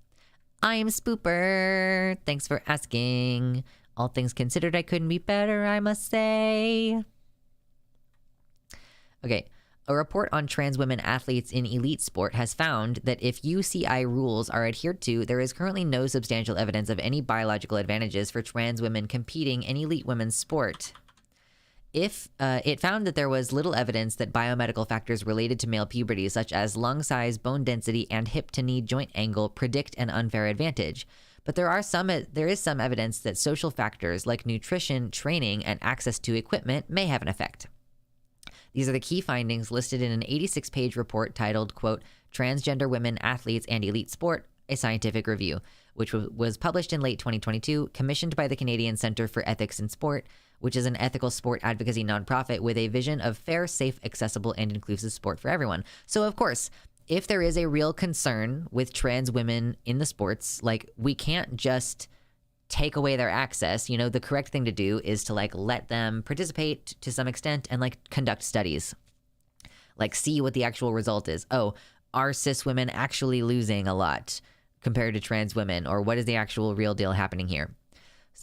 I'm Spooper. Thanks for asking. All things considered, I couldn't be better, I must say. Okay. A report on trans women athletes in elite sport has found that if UCI rules are adhered to, there is currently no substantial evidence of any biological advantages for trans women competing in elite women's sport. It found that there was little evidence that biomedical factors related to male puberty, such as lung size, bone density, and hip-to-knee joint angle, predict an unfair advantage. But there is some evidence that social factors like nutrition, training, and access to equipment may have an effect. These are the key findings listed in an 86-page report titled, quote, Transgender Women Athletes and Elite Sport, a Scientific Review, which was published in late 2022, commissioned by the Canadian Centre for Ethics in Sport, which is an ethical sport advocacy nonprofit with a vision of fair, safe, accessible, and inclusive sport for everyone. So, of course, if there is a real concern with trans women in the sports, like, we can't just take away their access. You know, the correct thing to do is to, like, let them participate to some extent and, like, conduct studies. Like, see what the actual result is. Oh, are cis women actually losing a lot compared to trans women? Or what is the actual real deal happening here?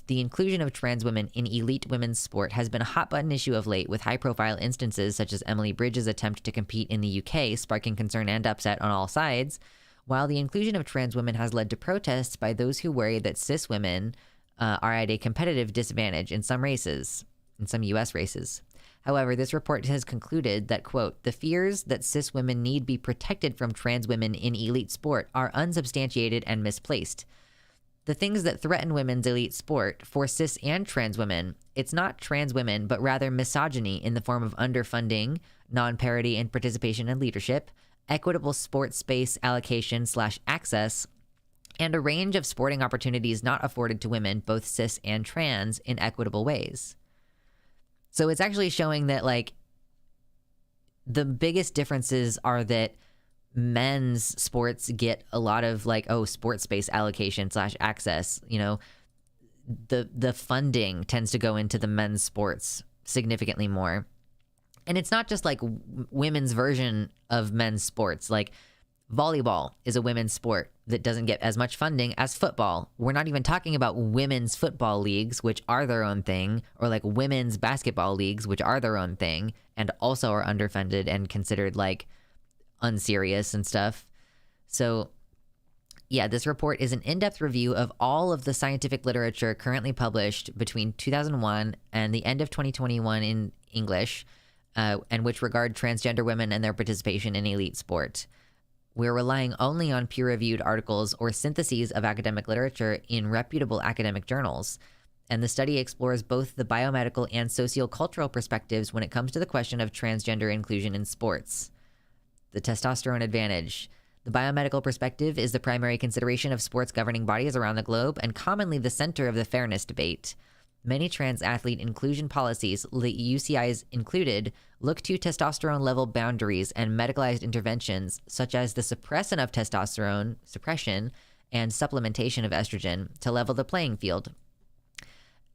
The inclusion of trans women in elite women's sport has been a hot-button issue of late, with high-profile instances such as Emily Bridges' attempt to compete in the UK sparking concern and upset on all sides, while the inclusion of trans women has led to protests by those who worry that cis women are at a competitive disadvantage in some races, in some U.S. races. However, this report has concluded that, quote, the fears that cis women need be protected from trans women in elite sport are unsubstantiated and misplaced. The things that threaten women's elite sport for cis and trans women, it's not trans women, but rather misogyny in the form of underfunding, non-parity in participation and leadership, equitable sports space allocation / access, and a range of sporting opportunities not afforded to women, both cis and trans, in equitable ways. So it's actually showing that, like, the biggest differences are that men's sports get a lot of like, sports space allocation / access. You know, the funding tends to go into the men's sports significantly more. And it's not just like women's version of men's sports. Like volleyball is a women's sport that doesn't get as much funding as football. We're not even talking about women's football leagues, which are their own thing, or like women's basketball leagues, which are their own thing and also are underfunded and considered like unserious and stuff. So yeah, this report is an in-depth review of all of the scientific literature currently published between 2001 and the end of 2021 in English, and which regard transgender women and their participation in elite sport. We're relying only on peer-reviewed articles or syntheses of academic literature in reputable academic journals, and the study explores both the biomedical and sociocultural perspectives when it comes to the question of transgender inclusion in sports. The testosterone advantage. The biomedical perspective is the primary consideration of sports governing bodies around the globe and commonly the center of the fairness debate. Many trans athlete inclusion policies, the UCI's included, look to testosterone level boundaries and medicalized interventions, such as the suppression of testosterone suppression and supplementation of estrogen, to level the playing field.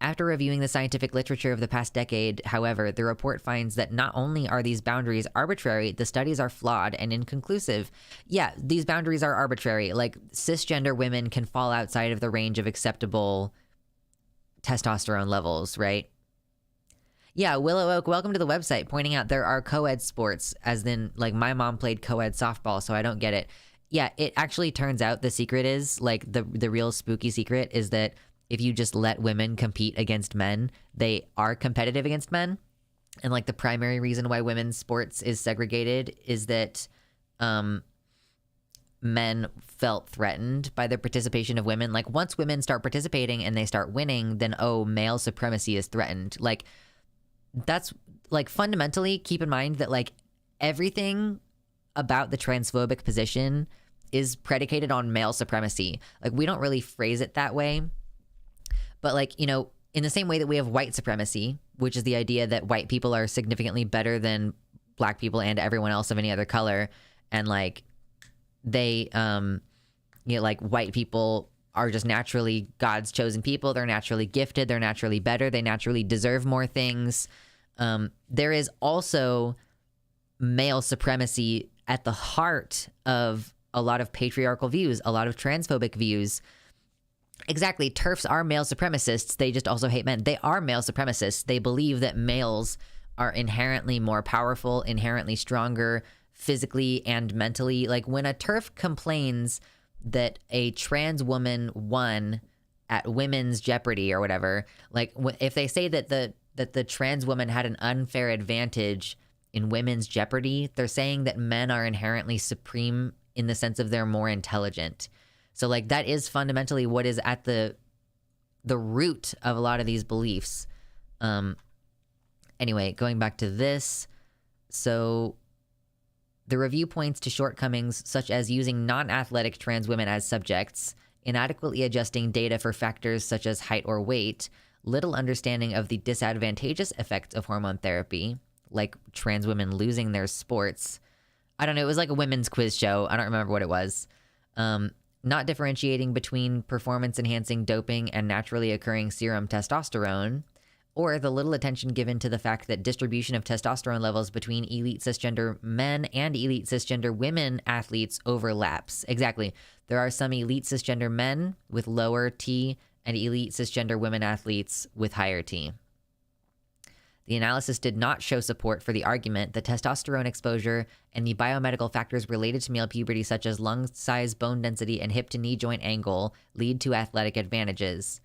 After reviewing the scientific literature of the past decade, however, the report finds that not only are these boundaries arbitrary, the studies are flawed and inconclusive. Yeah, these boundaries are arbitrary. Like, cisgender women can fall outside of the range of acceptable testosterone levels, right? Yeah, Willow Oak, welcome to the website, pointing out there are co-ed sports, as in, like, my mom played co-ed softball, so I don't get it. Yeah, it actually turns out the secret is, like, the real spooky secret is that if you just let women compete against men, they are competitive against men. And like the primary reason why women's sports is segregated is that men felt threatened by the participation of women. Like once women start participating and they start winning, then male supremacy is threatened. Like that's like fundamentally keep in mind that like everything about the transphobic position is predicated on male supremacy. Like we don't really phrase it that way. But like, you know, in the same way that we have white supremacy, which is the idea that white people are significantly better than black people and everyone else of any other color. And like they, you know, like white people are just naturally God's chosen people. They're naturally gifted. They're naturally better. They naturally deserve more things. There is also male supremacy at the heart of a lot of patriarchal views, a lot of transphobic views. Exactly. Terfs are male supremacists. They just also hate men. They are male supremacists. They believe that males are inherently more powerful, inherently stronger physically and mentally. Like when a Terf complains that a trans woman won at Women's Jeopardy or whatever, like if they say that the trans woman had an unfair advantage in Women's Jeopardy, they're saying that men are inherently supreme in the sense of they're more intelligent. So like that is fundamentally what is at the root of a lot of these beliefs. Anyway, going back to this. So the review points to shortcomings such as using non-athletic trans women as subjects, inadequately adjusting data for factors such as height or weight, little understanding of the disadvantageous effects of hormone therapy, like trans women losing their sports. I don't know, it was like a women's quiz show. I don't remember what it was. Not differentiating between performance-enhancing doping and naturally occurring serum testosterone, or the little attention given to the fact that distribution of testosterone levels between elite cisgender men and elite cisgender women athletes overlaps. Exactly. There are some elite cisgender men with lower T and elite cisgender women athletes with higher T. The analysis did not show support for the argument that testosterone exposure and the biomedical factors related to male puberty, such as lung size, bone density, and hip to knee joint angle, lead to athletic advantages.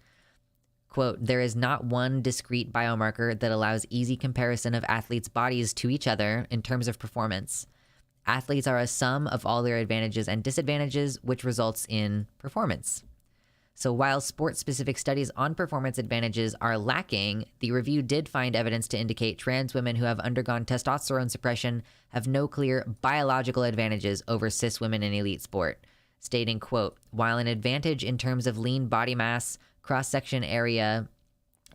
Quote, there is not one discrete biomarker that allows easy comparison of athletes' bodies to each other in terms of performance. Athletes are a sum of all their advantages and disadvantages, which results in performance. So while sport-specific studies on performance advantages are lacking, the review did find evidence to indicate trans women who have undergone testosterone suppression have no clear biological advantages over cis women in elite sport, stating, quote, while an advantage in terms of lean body mass, cross-section area,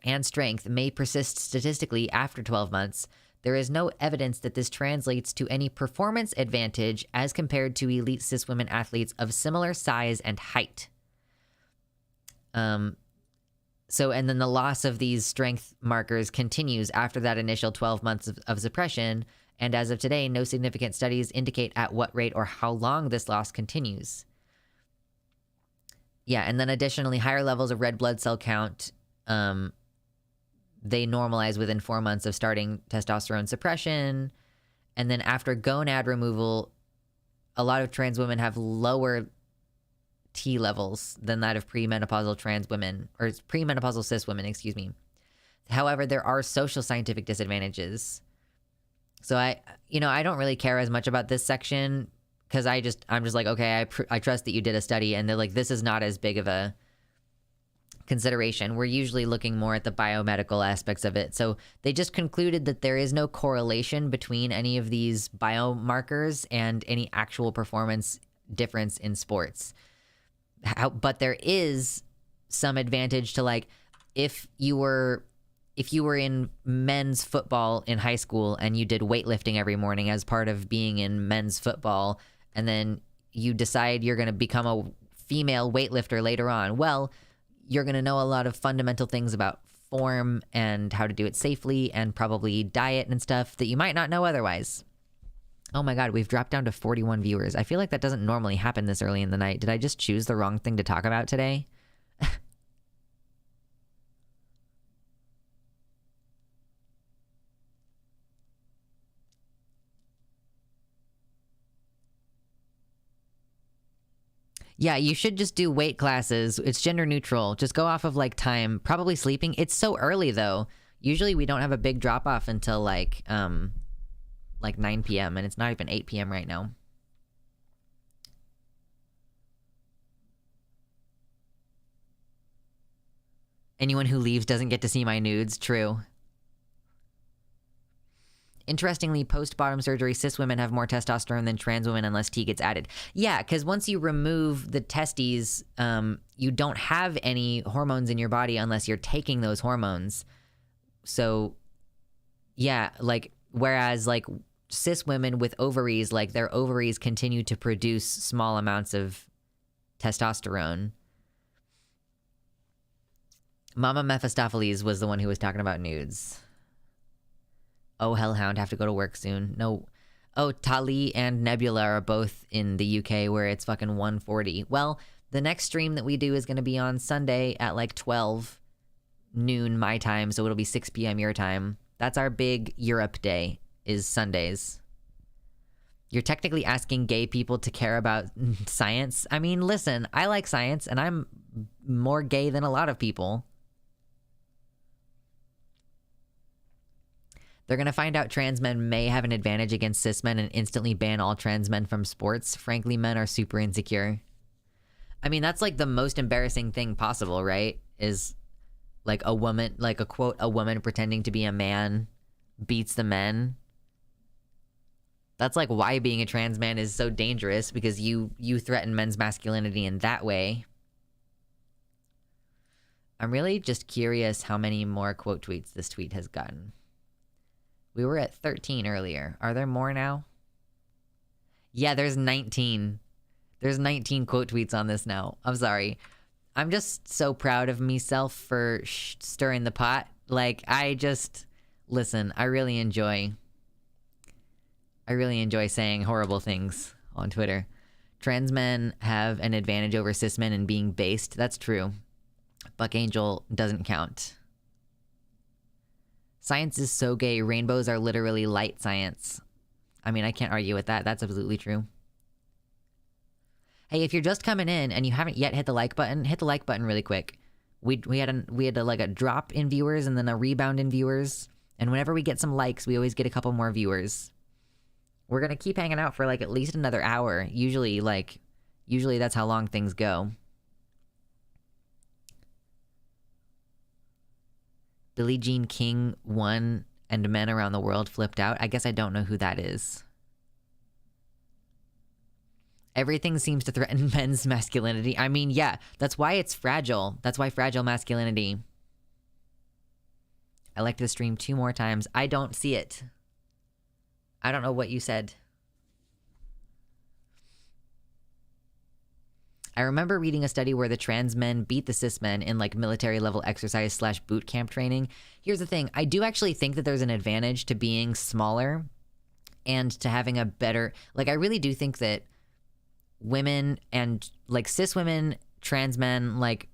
and strength may persist statistically after 12 months, there is no evidence that this translates to any performance advantage as compared to elite cis women athletes of similar size and height. So, and then the loss of these strength markers continues after that initial 12 months of suppression, and as of today, no significant studies indicate at what rate or how long this loss continues. Yeah, and then additionally, higher levels of red blood cell count, they normalize within 4 months of starting testosterone suppression. And then after gonad removal, a lot of trans women have lower T levels than that of premenopausal trans women, or premenopausal cis women, excuse me. However, there are social scientific disadvantages. So I don't really care as much about this section because I'm just like, okay, I trust that you did a study, and they're like, this is not as big of a consideration. We're usually looking more at the biomedical aspects of it. So they just concluded that there is no correlation between any of these biomarkers and any actual performance difference in sports. But there is some advantage to, like, if you were in men's football in high school and you did weightlifting every morning as part of being in men's football, and then you decide you're going to become a female weightlifter later on, well, you're going to know a lot of fundamental things about form and how to do it safely, and probably diet and stuff that you might not know otherwise. Oh my God, we've dropped down to 41 viewers. I feel like that doesn't normally happen this early in the night. Did I just choose the wrong thing to talk about today? Yeah, you should just do weight classes. It's gender neutral. Just go off of like time, probably sleeping. It's so early though. Usually we don't have a big drop off until like 9 p.m. and it's not even 8 p.m. right now. Anyone who leaves doesn't get to see my nudes. True. Interestingly, post-bottom surgery, cis women have more testosterone than trans women unless T gets added. Yeah, because once you remove the testes, you don't have any hormones in your body unless you're taking those hormones. So, yeah, like, whereas, like, cis women with ovaries, like, their ovaries continue to produce small amounts of testosterone. Mama Mephistopheles was the one who was talking about nudes. Oh, Hellhound, have to go to work soon. No. Oh, Tali and Nebula are both in the UK where it's fucking 1:40. Well, the next stream that we do is going to be on Sunday at like 12 noon my time, so it'll be 6 p.m. your time. That's our big Europe day, is Sundays. You're technically asking gay people to care about science. I mean, listen, I like science, and I'm more gay than a lot of people. They're going to find out trans men may have an advantage against cis men and instantly ban all trans men from sports. Frankly, men are super insecure. I mean, that's like the most embarrassing thing possible, right? Is like a woman, like a quote, a woman pretending to be a man beats the men. That's like why being a trans man is so dangerous, because you threaten men's masculinity in that way. I'm really just curious how many more quote tweets this tweet has gotten. We were at 13 earlier. Are there more now? Yeah, there's 19. There's 19 quote tweets on this now. I'm sorry. I'm just so proud of myself for stirring the pot. Like, listen, I really enjoy saying horrible things on Twitter. Trans men have an advantage over cis men in being based. That's true. Buck Angel doesn't count. Science is so gay. Rainbows are literally light science. I mean, I can't argue with that. That's absolutely true. Hey, if you're just coming in and you haven't yet hit the like button, hit the like button really quick. We had like a drop in viewers and then a rebound in viewers. And whenever we get some likes, we always get a couple more viewers. We're going to keep hanging out for like at least another hour. Usually that's how long things go. Billie Jean King won and men around the world flipped out. I guess I don't know who that is. Everything seems to threaten men's masculinity. I mean, yeah, that's why it's fragile. That's why fragile masculinity. I liked the stream 2 more times. I don't see it. I don't know what you said. I remember reading a study where the trans men beat the cis men in like military level exercise / boot camp training. Here's the thing. I do actually think that there's an advantage to being smaller and to having a better, like, I really do think that women and like cis women, trans men, like,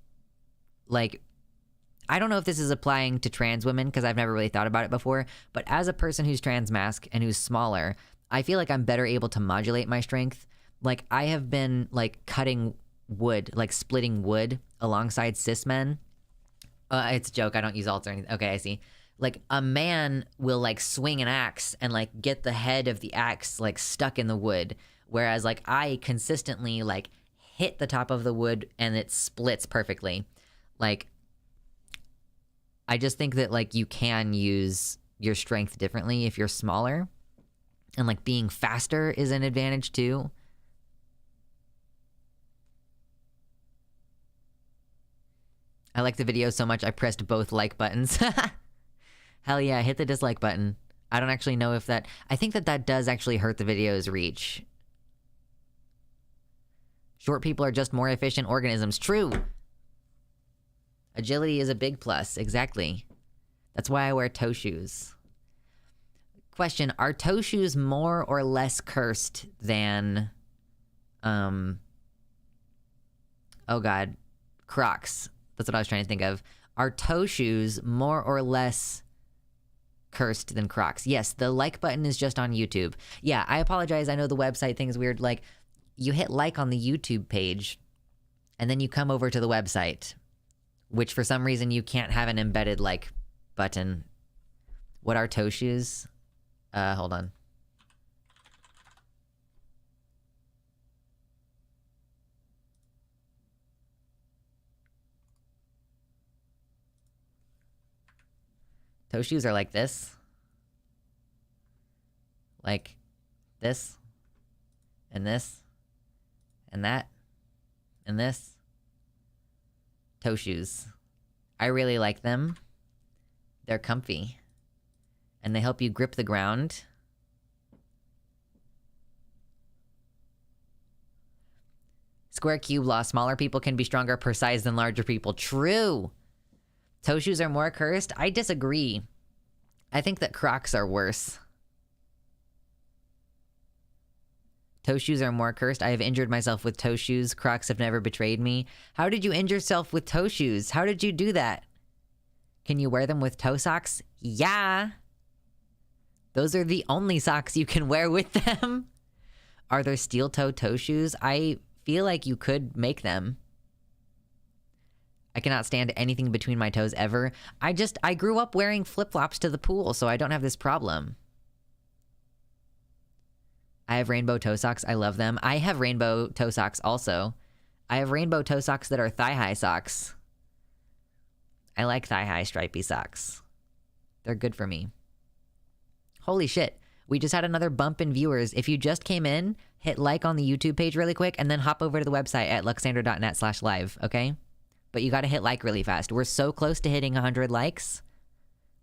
I don't know if this is applying to trans women because I've never really thought about it before, but as a person who's trans masc and who's smaller, I feel like I'm better able to modulate my strength. Like, I have been like cutting wood, like splitting wood alongside cis men. It's a joke. I don't use alts or anything. Okay, I see. Like, a man will like swing an axe and like get the head of the axe like stuck in the wood, whereas like I consistently like hit the top of the wood and it splits perfectly. Like, I just think that like you can use your strength differently if you're smaller, and like being faster is an advantage too. I like the video so much I pressed both like buttons. Hell yeah, hit the dislike button. I don't actually know if that... I think that does actually hurt the video's reach. Short people are just more efficient organisms. True! Agility is a big plus, exactly. That's why I wear toe shoes. Question, are toe shoes more or less cursed than... oh god. Crocs. That's what I was trying to think of. Are toe shoes more or less cursed than Crocs? Yes, the like button is just on YouTube. Yeah, I apologize. I know the website thing is weird. Like, you hit like on the YouTube page, and then you come over to the website, which for some reason you can't have an embedded like button. What are toe shoes? Hold on. Toe shoes are like this. Like this. And this. And that. And this. Toe shoes. I really like them. They're comfy. And they help you grip the ground. Square cube law. Smaller people can be stronger per size than larger people. True. Toe shoes are more cursed? I disagree. I think that Crocs are worse. Toe shoes are more cursed. I have injured myself with toe shoes. Crocs have never betrayed me. How did you injure yourself with toe shoes? How did you do that? Can you wear them with toe socks? Yeah. Those are the only socks you can wear with them. Are there steel-toe shoes? I feel like you could make them. I cannot stand anything between my toes ever. I grew up wearing flip-flops to the pool, so I don't have this problem. I have rainbow toe socks. I love them. I have rainbow toe socks also. I have rainbow toe socks that are thigh-high socks. I like thigh-high stripy socks. They're good for me. Holy shit. We just had another bump in viewers. If you just came in, hit like on the YouTube page really quick, and then hop over to the website at luxander.net/live, okay? But you gotta hit like really fast. We're so close to hitting 100 likes.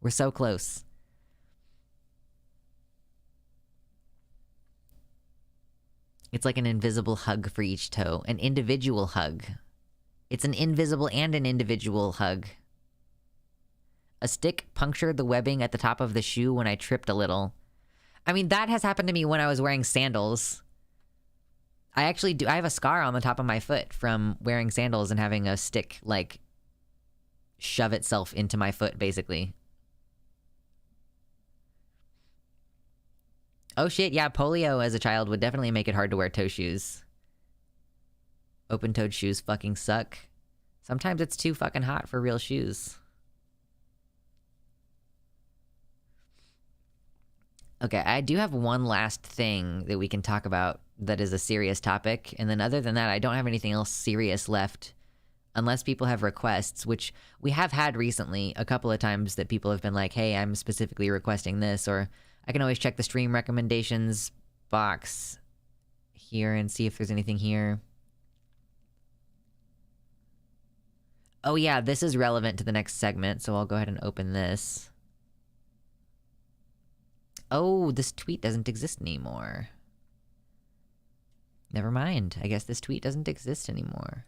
We're so close. It's like an invisible hug for each toe. An individual hug. It's an invisible and an individual hug. A stick punctured the webbing at the top of the shoe when I tripped a little. I mean, that has happened to me when I was wearing sandals. I actually do. I have a scar on the top of my foot from wearing sandals and having a stick, like, shove itself into my foot, basically. Oh shit, yeah, polio as a child would definitely make it hard to wear toe shoes. Open-toed shoes fucking suck. Sometimes it's too fucking hot for real shoes. Okay, I do have one last thing that we can talk about that is a serious topic, and then other than that, I don't have anything else serious left, unless people have requests, which we have had recently a couple of times that people have been like, hey, I'm specifically requesting this, or I can always check the stream recommendations box here and see if there's anything here. Oh yeah, this is relevant to the next segment, so I'll go ahead and open this. Oh, this tweet doesn't exist anymore. Never mind. I guess this tweet doesn't exist anymore.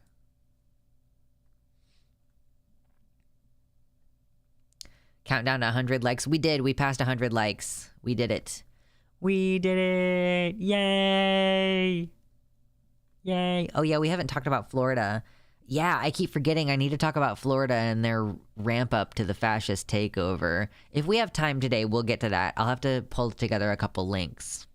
Countdown to 100 likes. We did. We passed 100 likes. We did it. We did it. Yay. Yay. Oh, yeah, we haven't talked about Florida. Yeah, I keep forgetting I need to talk about Florida and their ramp up to the fascist takeover. If we have time today, we'll get to that. I'll have to pull together a couple links.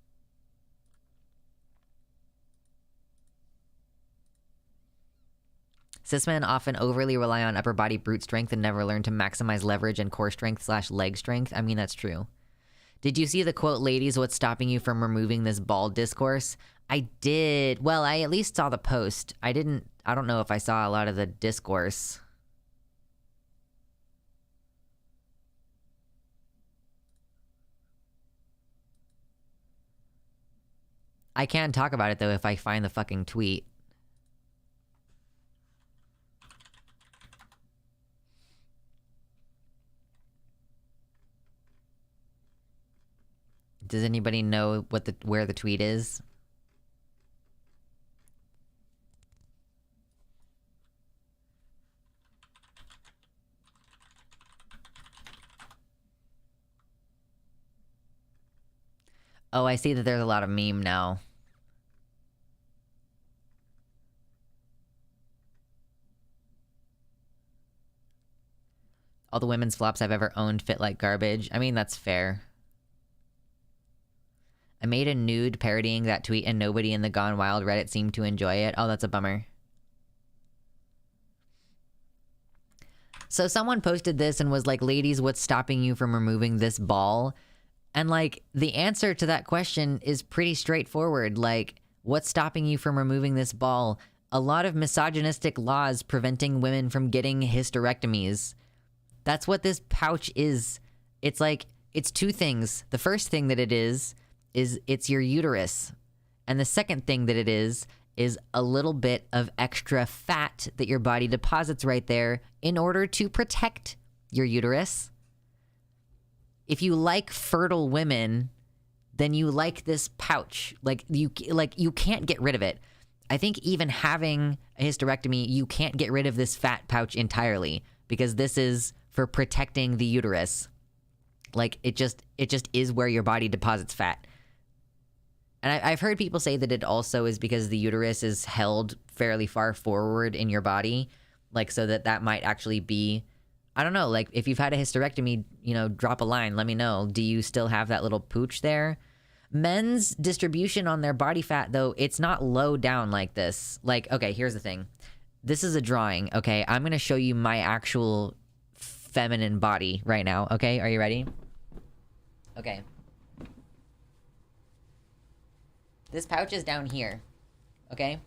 Cis men often overly rely on upper body brute strength and never learn to maximize leverage and core strength / leg strength. I mean, that's true. Did you see the quote, ladies, what's stopping you from removing this ball discourse? I did. Well, I at least saw the post. I don't know if I saw a lot of the discourse. I can talk about it, though, if I find the fucking tweet. Does anybody know where the tweet is? Oh, I see that there's a lot of meme now. All the women's flops I've ever owned fit like garbage. I mean, that's fair. I made a nude parodying that tweet and nobody in the Gone Wild Reddit seemed to enjoy it. Oh, that's a bummer. So someone posted this and was like, ladies, what's stopping you from removing this ball? And like, the answer to that question is pretty straightforward. Like, what's stopping you from removing this ball? A lot of misogynistic laws preventing women from getting hysterectomies. That's what this pouch is. It's like, it's two things. The first thing that it is it's your uterus. And the second thing that it is a little bit of extra fat that your body deposits right there in order to protect your uterus. If you like fertile women, then you like this pouch. Like you can't get rid of it. I think even having a hysterectomy, you can't get rid of this fat pouch entirely because this is for protecting the uterus. Like it just is where your body deposits fat. And I've heard people say that it also is because the uterus is held fairly far forward in your body, like so that might actually be, I don't know, like if you've had a hysterectomy, you know, drop a line, let me know. Do you still have that little pooch there? Men's distribution on their body fat, though, it's not low down like this. Like, okay, here's the thing. This is a drawing, okay? I'm going to show you my actual feminine body right now, okay? Are you ready? Okay. This pouch is down here, okay?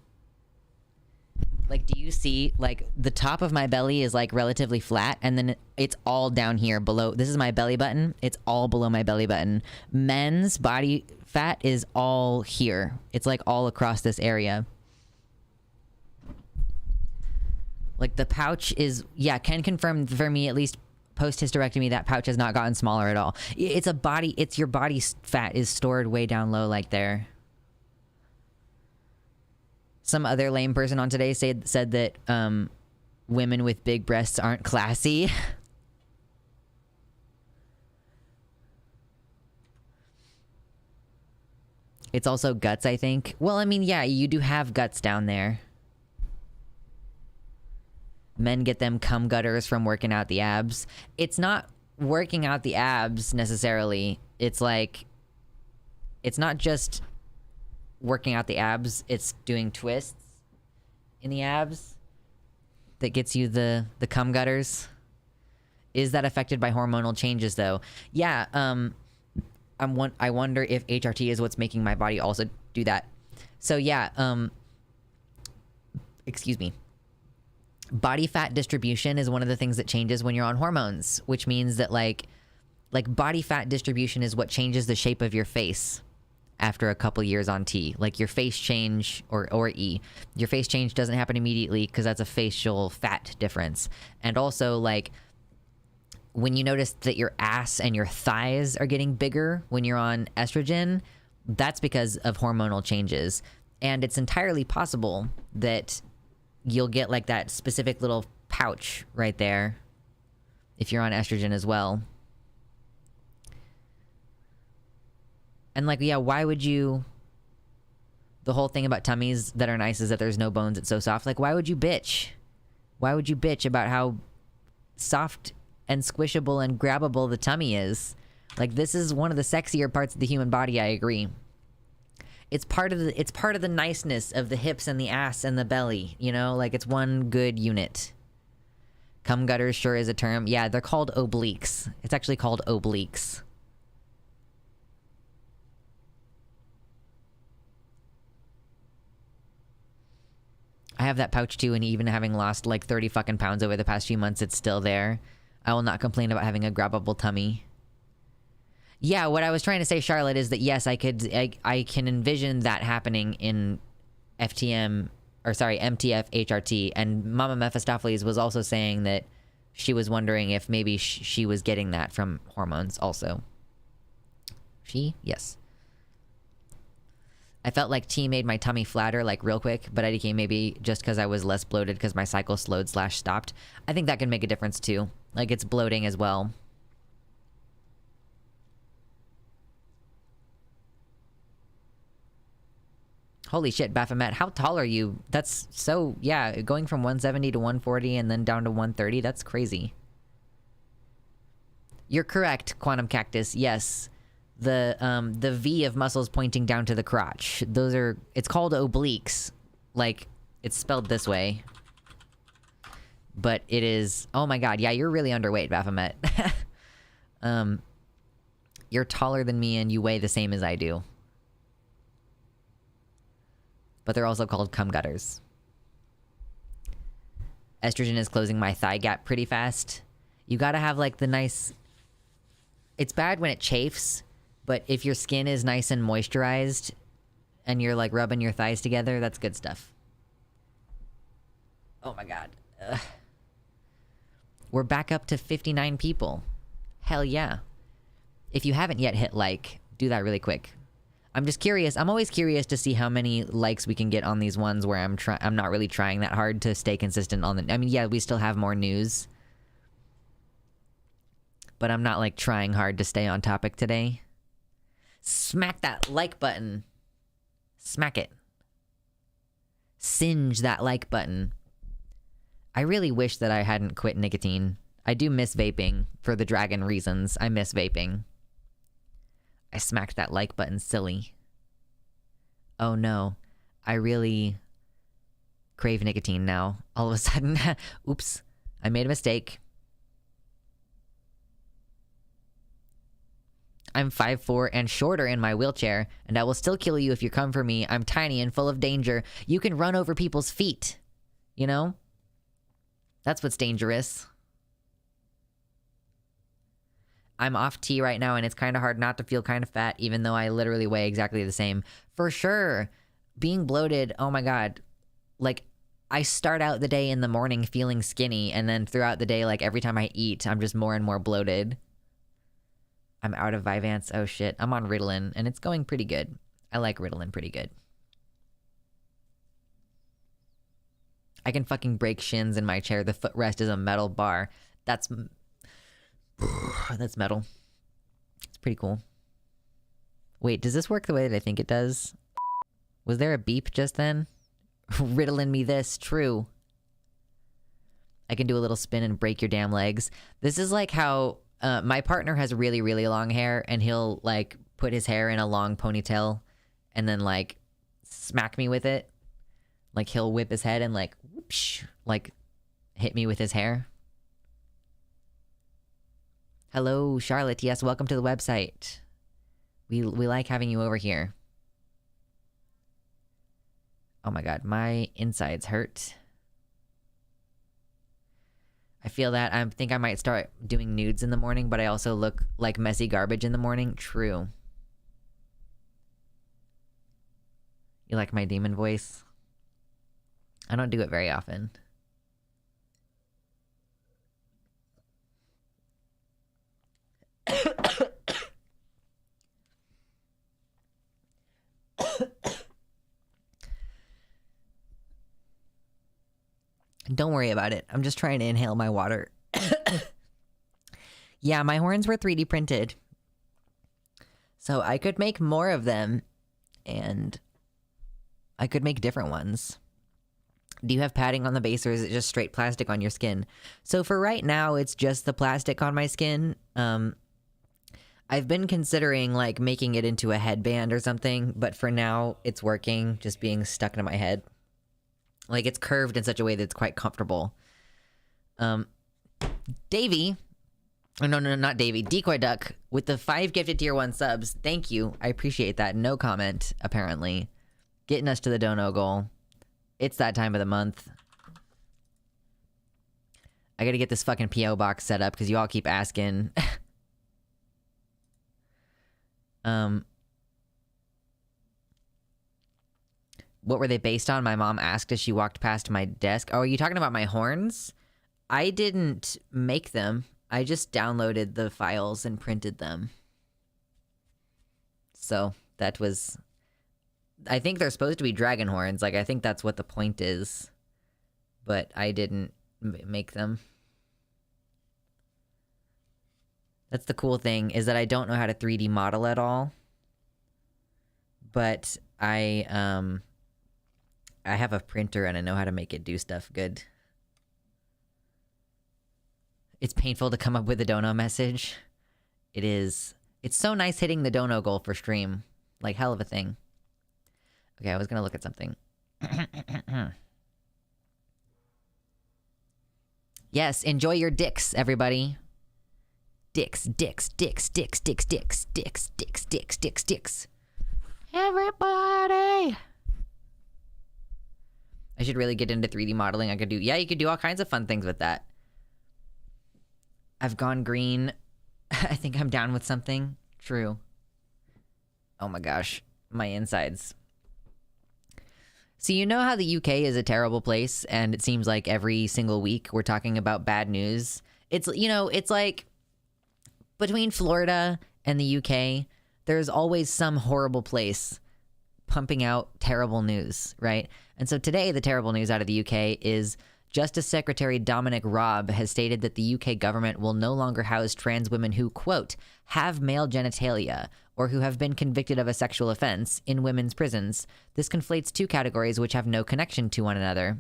Like, do you see, like, the top of my belly is, like, relatively flat, and then it's all down here below. This is my belly button. It's all below my belly button. Men's body fat is all here. It's, like, all across this area. Like, the pouch is, yeah, can confirm for me, at least post-hysterectomy, that pouch has not gotten smaller at all. It's a body, it's your body's fat is stored way down low, like there. Some other lame person on today said that women with big breasts aren't classy. It's also guts, I think. Well, I mean, yeah, you do have guts down there. Men get them cum gutters from working out the abs. It's not working out the abs necessarily. It's like, it's not just working out the abs, it's doing twists in the abs that gets you the cum gutters. Is that affected by hormonal changes, though? Yeah, I wonder if HRT is what's making my body also do that. So yeah, excuse me. Body fat distribution is one of the things that changes when you're on hormones, which means that like body fat distribution is what changes the shape of your face after a couple years on T. Like your face change or E. Your face change doesn't happen immediately because that's a facial fat difference. And also like when you notice that your ass and your thighs are getting bigger when you're on estrogen, that's because of hormonal changes. And it's entirely possible that you'll get like that specific little pouch right there if you're on estrogen as well. And like, yeah, why would you... The whole thing about tummies that are nice is that there's no bones, it's so soft. Like, why would you bitch? Why would you bitch about how soft and squishable and grabbable the tummy is? Like, this is one of the sexier parts of the human body, I agree. It's part of the niceness of the hips and the ass and the belly, you know? Like, it's one good unit. Cum gutters sure is a term. Yeah, they're called obliques. It's actually called obliques. I have that pouch too, and even having lost like 30 fucking pounds over the past few months, it's still there. I will not complain about having a grabbable tummy. Yeah, what I was trying to say, Charlotte, is that yes, I can envision that happening in MTF HRT, and Mama Mephistopheles was also saying that she was wondering if maybe she was getting that from hormones also. Yes. I felt like tea made my tummy flatter, like, real quick, but I became maybe just because I was less bloated because my cycle slowed/stopped. I think that can make a difference, too. Like, it's bloating as well. Holy shit, Baphomet, how tall are you? That's so... Yeah, going from 170 to 140 and then down to 130, that's crazy. You're correct, Quantum Cactus, yes. The V of muscles pointing down to the crotch. Those are... It's called obliques. Like, it's spelled this way. But it is... Oh my god, yeah, you're really underweight, Baphomet. You're taller than me and you weigh the same as I do. But they're also called cum gutters. Estrogen is closing my thigh gap pretty fast. You gotta have, like, the nice... It's bad when it chafes... But if your skin is nice and moisturized and you're like rubbing your thighs together, that's good stuff. Oh my god. Ugh. We're back up to 59 people. Hell yeah. If you haven't yet hit like, do that really quick. I'm just curious. I'm always curious to see how many likes we can get on these ones where I'm not really trying that hard to stay consistent on the... I mean, yeah, we still have more news. But I'm not like trying hard to stay on topic today. Smack that like button. Smack it. Singe that like button. I really wish that I hadn't quit nicotine. I do miss vaping for the dragon reasons. I miss vaping. I smacked that like button silly. Oh no. I really crave nicotine now. All of a sudden. Oops. I made a mistake. I'm 5'4" and shorter in my wheelchair, and I will still kill you if you come for me. I'm tiny and full of danger. You can run over people's feet. You know? That's what's dangerous. I'm off tea right now, and it's kind of hard not to feel kind of fat, even though I literally weigh exactly the same. For sure. Being bloated, oh my god. Like, I start out the day in the morning feeling skinny, and then throughout the day, like, every time I eat, I'm just more and more bloated. I'm out of Vyvanse. Oh shit. I'm on Ritalin, and it's going pretty good. I like Ritalin pretty good. I can fucking break shins in my chair. The footrest is a metal bar. That's metal. It's pretty cool. Wait, does this work the way that I think it does? Was there a beep just then? Ritalin me this. True. I can do a little spin and break your damn legs. This is like how... my partner has really, really long hair, and he'll, like, put his hair in a long ponytail and then, like, smack me with it. Like, he'll whip his head and, like, whoosh, like, hit me with his hair. Hello, Charlotte. Yes, welcome to the website. We like having you over here. Oh my god, my insides hurt. I feel that. I think I might start doing nudes in the morning, but I also look like messy garbage in the morning. True. You like my demon voice? I don't do it very often. Don't worry about it. I'm just trying to inhale my water. Yeah, my horns were 3D printed. So I could make more of them, and I could make different ones. Do you have padding on the base, or is it just straight plastic on your skin? So for right now, it's just the plastic on my skin. I've been considering like making it into a headband or something, but for now, it's working, just being stuck to my head. Like, it's curved in such a way that it's quite comfortable. Davey, oh, no, not Davey, Decoy Duck, with the 5 gifted tier 1 subs. Thank you. I appreciate that. No comment, apparently. Getting us to the dono goal. It's that time of the month. I gotta get this fucking P.O. box set up because you all keep asking. What were they based on? My mom asked as she walked past my desk. Oh, are you talking about my horns? I didn't make them. I just downloaded the files and printed them. So that was... I think they're supposed to be dragon horns. Like, I think that's what the point is. But I didn't make them. That's the cool thing, is that I don't know how to 3D model at all. But I have a printer and I know how to make it do stuff good. It's painful to come up with a dono message. It is. It's so nice hitting the dono goal for stream. Like, hell of a thing. Okay, I was gonna look at something. Yes, enjoy your dicks, everybody. Dicks, dicks, dicks, dicks, dicks, dicks, dicks, dicks, dicks, dicks, dicks. Everybody! I should really get into 3D modeling. Yeah, you could do all kinds of fun things with that. I've gone green. I think I'm down with something. True. Oh my gosh. My insides. So you know how the UK is a terrible place, and it seems like every single week we're talking about bad news? It's, you know, it's like between Florida and the UK, there's always some horrible place pumping out terrible news, right? And so today, the terrible news out of the UK is Justice Secretary Dominic Raab has stated that the UK government will no longer house trans women who, quote, have male genitalia or who have been convicted of a sexual offense in women's prisons. This conflates two categories which have no connection to one another.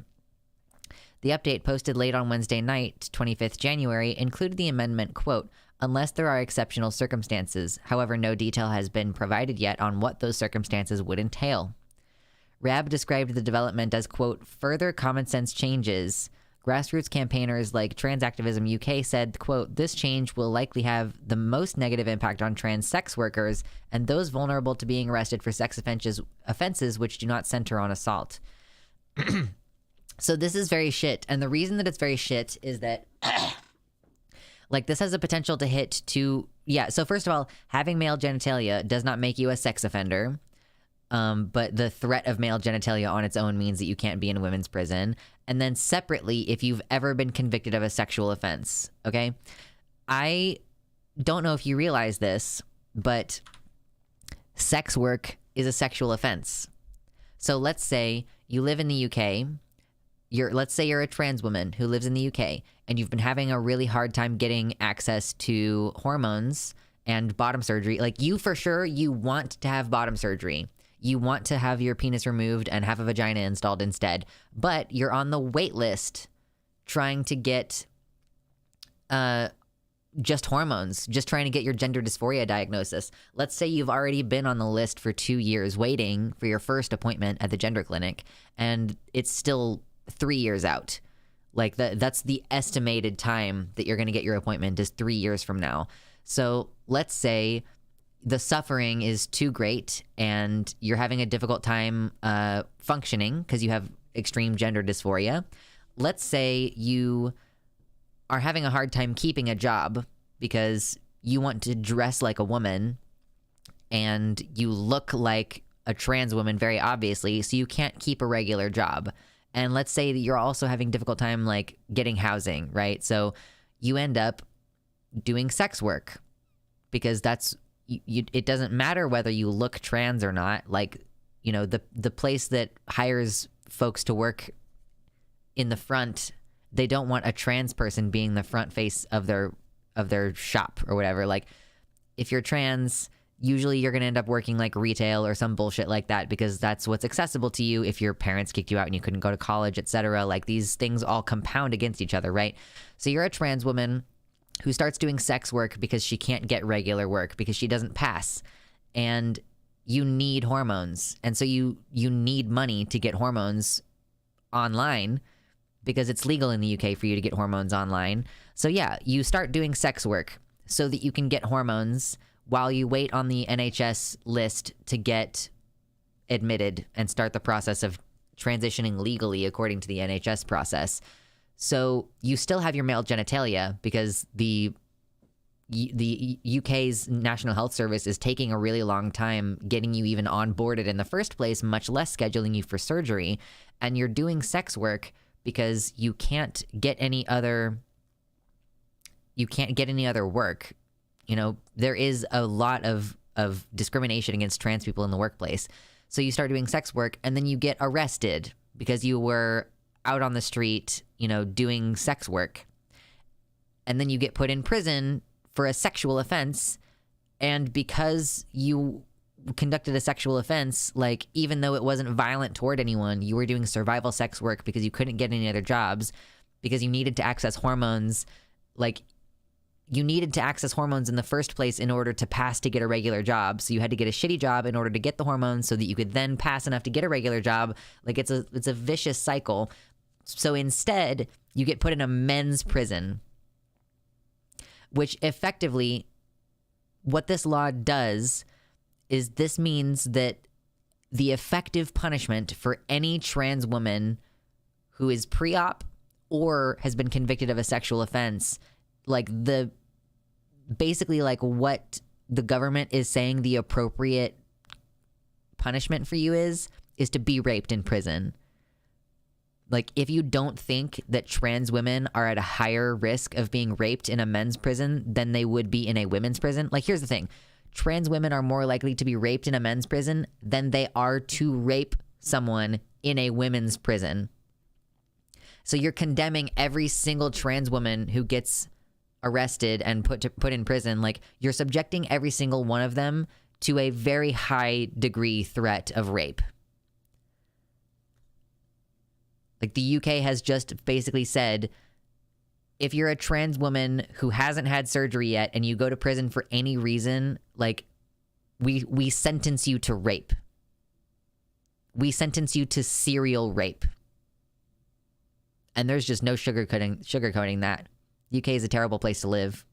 The update posted late on Wednesday night, 25th January, included the amendment, quote, unless there are exceptional circumstances. However, no detail has been provided yet on what those circumstances would entail. Raab described the development as, quote, further common sense changes. Grassroots campaigners like Trans Activism UK said, quote, this change will likely have the most negative impact on trans sex workers and those vulnerable to being arrested for sex offenses which do not center on assault. So this is very shit. And the reason that it's very shit is that like, this has a potential to hit to... Yeah, so first of all, having male genitalia does not make you a sex offender. But the threat of male genitalia on its own means that you can't be in a women's prison. And then separately, if you've ever been convicted of a sexual offense, okay? I don't know if you realize this, but sex work is a sexual offense. So let's say you live in the UK... let's say you're a trans woman who lives in the UK and you've been having a really hard time getting access to hormones and bottom surgery. Like, you for sure, you want to have bottom surgery. You want to have your penis removed and have a vagina installed instead. But you're on the wait list trying to get just hormones, just trying to get your gender dysphoria diagnosis. Let's say you've already been on the list for 2 years waiting for your first appointment at the gender clinic, and it's still 3 years out. Like, that's the estimated time that you're going to get your appointment is 3 years from now. So let's say the suffering is too great and you're having a difficult time functioning because you have extreme gender dysphoria. Let's say you are having a hard time keeping a job because you want to dress like a woman and you look like a trans woman very obviously, so you can't keep a regular job. And let's say that you're also having a difficult time, like, getting housing, right? So you end up doing sex work because that's, it doesn't matter whether you look trans or not. Like, you know, the place that hires folks to work in the front they don't want a trans person being the front face of their shop or whatever. Like, if you're trans, usually you're going to end up working like retail or some bullshit like that because that's what's accessible to you if your parents kicked you out and you couldn't go to college, etc. Like, these things all compound against each other, right? So you're a trans woman who starts doing sex work because she can't get regular work because she doesn't pass, and you need hormones, and so you need money to get hormones online because it's legal in the UK for you to get hormones online. So yeah, you start doing sex work so that you can get hormones while you wait on the NHS list to get admitted and start the process of transitioning legally according to the NHS process. So you still have your male genitalia because the UK's National Health Service is taking a really long time getting you even onboarded in the first place, much less scheduling you for surgery. And you're doing sex work because you can't get any other work. You know, there is a lot of discrimination against trans people in the workplace. So you start doing sex work and then you get arrested because you were out on the street, you know, doing sex work. And then you get put in prison for a sexual offense. And because you conducted a sexual offense, like, even though it wasn't violent toward anyone, you were doing survival sex work because you couldn't get any other jobs, because you needed to access hormones. Like, you needed to access hormones in the first place in order to pass to get a regular job. So you had to get a shitty job in order to get the hormones so that you could then pass enough to get a regular job. Like, it's a vicious cycle. So instead, you get put in a men's prison, which effectively, what this law does is this means that the effective punishment for any trans woman who is pre-op or has been convicted of a sexual offense, basically what the government is saying the appropriate punishment for you is to be raped in prison. Like, if you don't think that trans women are at a higher risk of being raped in a men's prison than they would be in a women's prison, like, here's the thing. Trans women are more likely to be raped in a men's prison than they are to rape someone in a women's prison. So you're condemning every single trans woman who gets arrested and put in prison. Like, you're subjecting every single one of them to a very high degree threat of rape. Like, the UK has just basically said, if you're a trans woman who hasn't had surgery yet and you go to prison for any reason, like, we sentence you to rape. We sentence you to serial rape. And there's just no sugarcoating that. UK is a terrible place to live.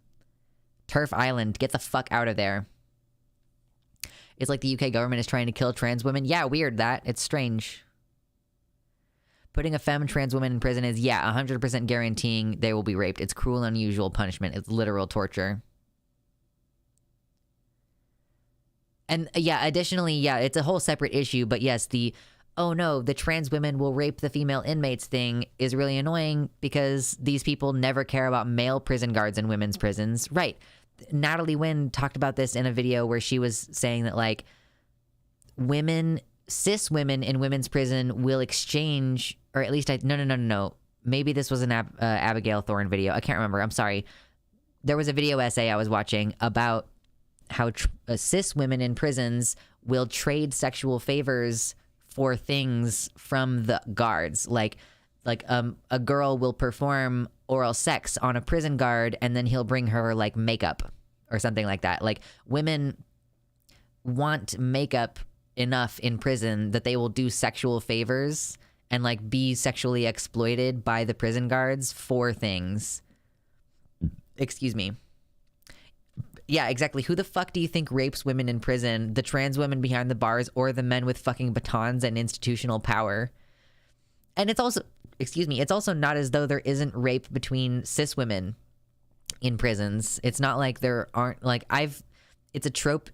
Terf Island, get the fuck out of there. It's like the UK government is trying to kill trans women. Yeah, weird that. It's strange. Putting a femme trans woman in prison is, 100% guaranteeing they will be raped. It's cruel and unusual punishment. It's literal torture. And additionally, it's a whole separate issue. But yes, the trans women will rape the female inmates thing is really annoying because these people never care about male prison guards in women's prisons. Right. Natalie Wynn talked about this in a video where she was saying that, like, cis women in women's prison will exchange, or at least no. Maybe this was an Abigail Thorne video. I can't remember. I'm sorry. There was a video essay I was watching about how cis women in prisons will trade sexual favors for things from the guards. Like a girl will perform oral sex on a prison guard and then he'll bring her like makeup or something like that. Like, women want makeup enough in prison that they will do sexual favors and like be sexually exploited by the prison guards for things. Excuse me. Yeah, exactly. Who the fuck do you think rapes women in prison? The trans women behind the bars or the men with fucking batons and institutional power? And it's also not as though there isn't rape between cis women in prisons. It's not like there aren't, it's a trope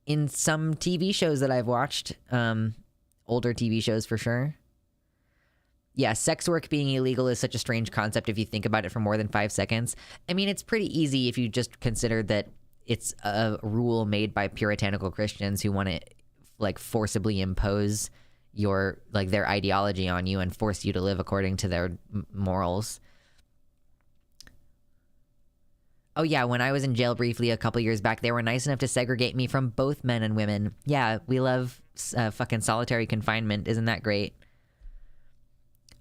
in some TV shows that I've watched, older TV shows for sure. Yeah, sex work being illegal is such a strange concept if you think about it for more than 5 seconds. I mean, it's pretty easy if you just consider that it's a rule made by puritanical Christians who want to, like, forcibly impose your like their ideology on you and force you to live according to their morals. Oh yeah, when I was in jail briefly a couple years back, they were nice enough to segregate me from both men and women. Yeah, we love fucking solitary confinement. Isn't that great?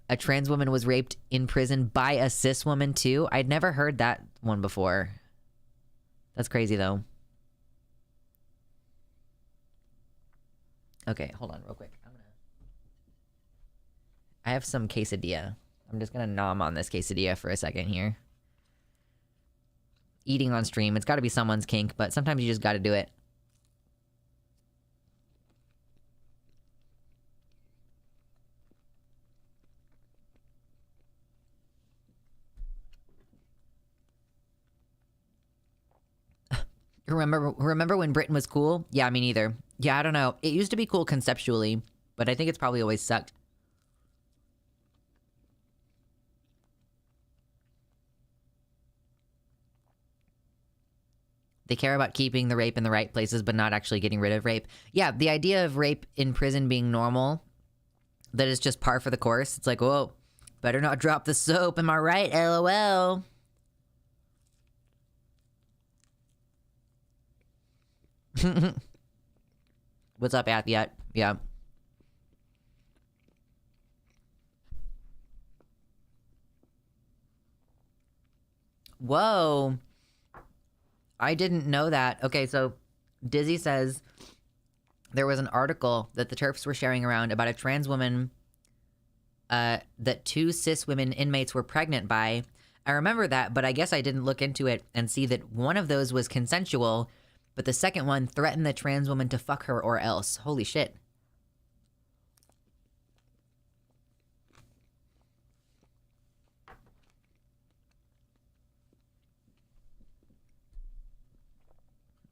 A trans woman was raped in prison by a cis woman too. I'd never heard that one before. That's crazy though. Okay, hold on real quick. I have some quesadilla. I'm just gonna nom on this quesadilla for a second here. Eating on stream. It's gotta be someone's kink, but sometimes you just gotta do it. Remember when Britain was cool? Yeah, me neither. Yeah, I don't know. It used to be cool conceptually, but I think it's probably always sucked. They care about keeping the rape in the right places, but not actually getting rid of rape. Yeah, the idea of rape in prison being normal, that is just par for the course. It's like, whoa, better not drop the soap, am I right? LOL. What's up, Athiat? Yeah. Whoa. I didn't know that. Okay, so Dizzy says there was an article that the Terfs were sharing around about a trans woman that 2 cis women inmates were pregnant by. I remember that, but I guess I didn't look into it and see that one of those was consensual, but the second one threatened the trans woman to fuck her or else. Holy shit.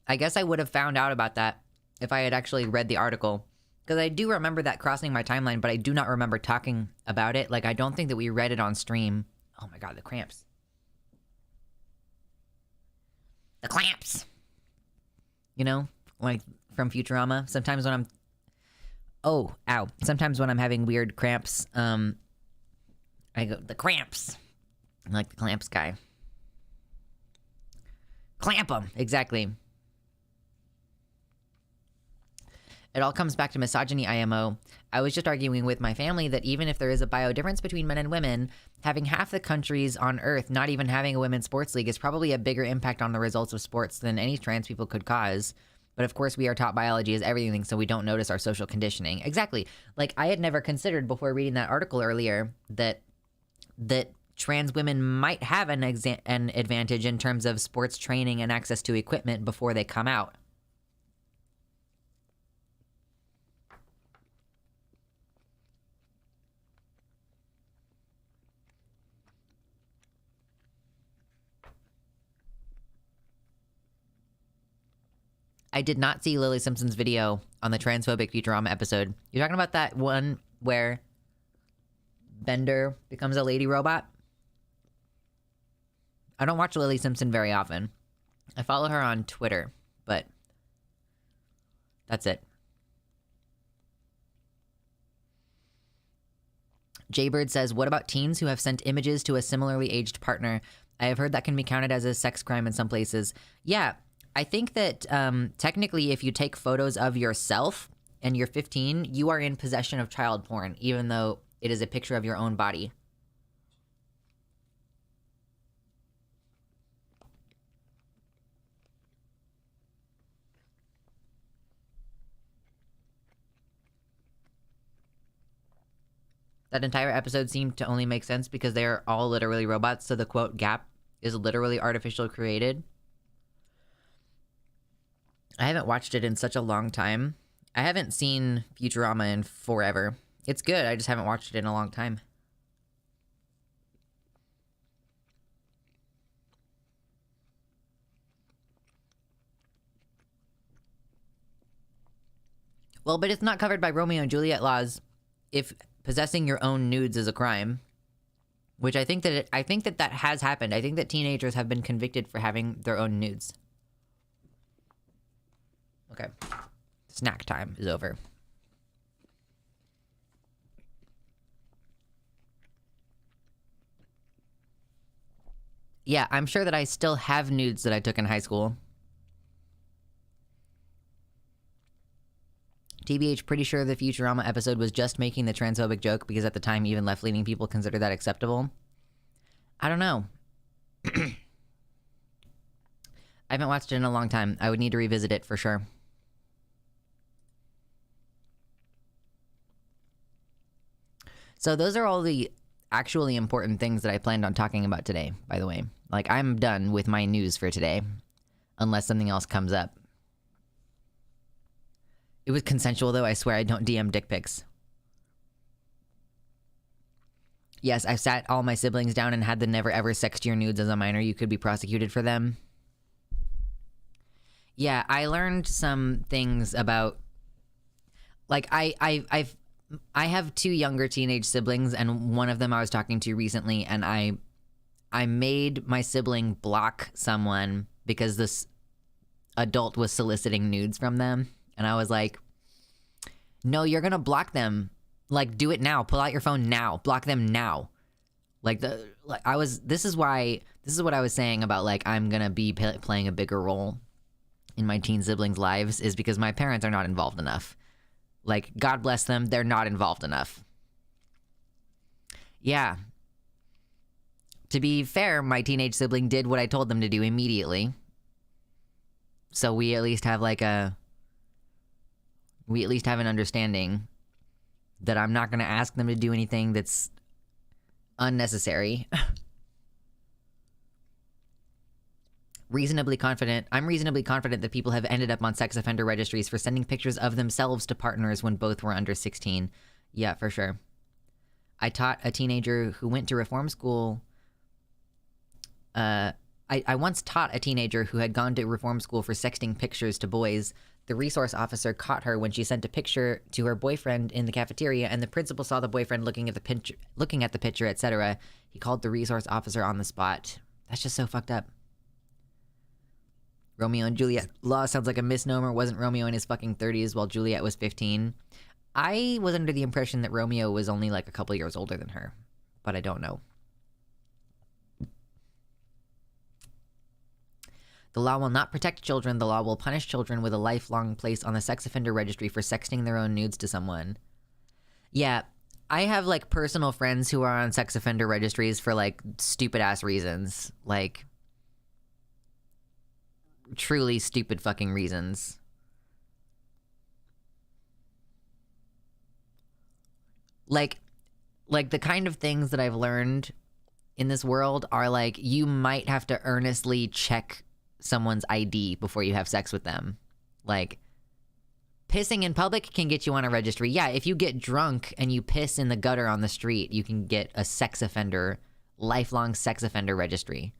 I guess I would have found out about that if I had actually read the article. Because I do remember that crossing my timeline, but I do not remember talking about it. Like, I don't think that we read it on stream. Oh my god, the cramps. The clamps! You know? Like, from Futurama. Sometimes when I'm... Oh, ow. Sometimes when I'm having weird cramps, I go, the cramps! I'm like the clamps guy. Clamp them! Exactly. It all comes back to misogyny, IMO. I was just arguing with my family that even if there is a bio difference between men and women, having half the countries on Earth not even having a women's sports league is probably a bigger impact on the results of sports than any trans people could cause. But of course, we are taught biology is everything, so we don't notice our social conditioning. Exactly. Like, I had never considered before reading that article earlier that trans women might have an advantage in terms of sports training and access to equipment before they come out. I did not see Lily Simpson's video on the transphobic Futurama episode. You're talking about that one where Bender becomes a lady robot? I don't watch Lily Simpson very often. I follow her on Twitter, but that's it. Jaybird says, what about teens who have sent images to a similarly aged partner? I have heard that can be counted as a sex crime in some places. Yeah, I think that technically if you take photos of yourself and you're 15, you are in possession of child porn, even though it is a picture of your own body. That entire episode seemed to only make sense because they are all literally robots, so the quote gap is literally artificial created. I haven't watched it in such a long time. I haven't seen Futurama in forever. It's good, I just haven't watched it in a long time. Well, but it's not covered by Romeo and Juliet laws if possessing your own nudes is a crime. Which I think that that has happened. I think that teenagers have been convicted for having their own nudes. Okay. Snack time is over. Yeah, I'm sure that I still have nudes that I took in high school. TBH, pretty sure the Futurama episode was just making the transphobic joke because at the time even left-leaning people considered that acceptable. I don't know. I haven't watched it in a long time. I would need to revisit it for sure. So those are all the actually important things that I planned on talking about today, by the way. Like, I'm done with my news for today, unless something else comes up. It was consensual, though. I swear I don't DM dick pics. Yes, I sat all my siblings down and had them never ever sext your nudes as a minor. You could be prosecuted for them. Yeah, I learned some things about... Like, I have 2 younger teenage siblings, and one of them I was talking to recently, and I made my sibling block someone because this adult was soliciting nudes from them. And I was like, no, you're gonna block them. Like, do it now. Pull out your phone now. Block them now. This is what I was saying about, like, I'm gonna be playing a bigger role in my teen siblings' lives, is because my parents are not involved enough. Like, God bless them, they're not involved enough. Yeah. To be fair, my teenage sibling did what I told them to do immediately. So we at least have an understanding that I'm not going to ask them to do anything that's unnecessary. I'm reasonably confident that people have ended up on sex offender registries for sending pictures of themselves to partners when both were under 16. Yeah, for sure. I taught a teenager who went to reform school. I once taught a teenager who had gone to reform school for sexting pictures to boys. The resource officer caught her when she sent a picture to her boyfriend in the cafeteria, and the principal saw the boyfriend looking at the picture, etc. He called the resource officer on the spot. That's just so fucked up. Romeo and Juliet law sounds like a misnomer. Wasn't Romeo in his fucking 30s while Juliet was 15? I was under the impression that Romeo was only like a couple years older than her, but I don't know. The law will not protect children. The law will punish children with a lifelong place on the sex offender registry for sexting their own nudes to someone. Yeah, I have, like, personal friends who are on sex offender registries for, like, stupid-ass reasons. Like, truly stupid fucking reasons. Like the kind of things that I've learned in this world are, like, you might have to earnestly check someone's ID before you have sex with them. Like, pissing in public can get you on a registry. Yeah, if you get drunk and you piss in the gutter on the street, you can get a sex offender, lifelong sex offender registry.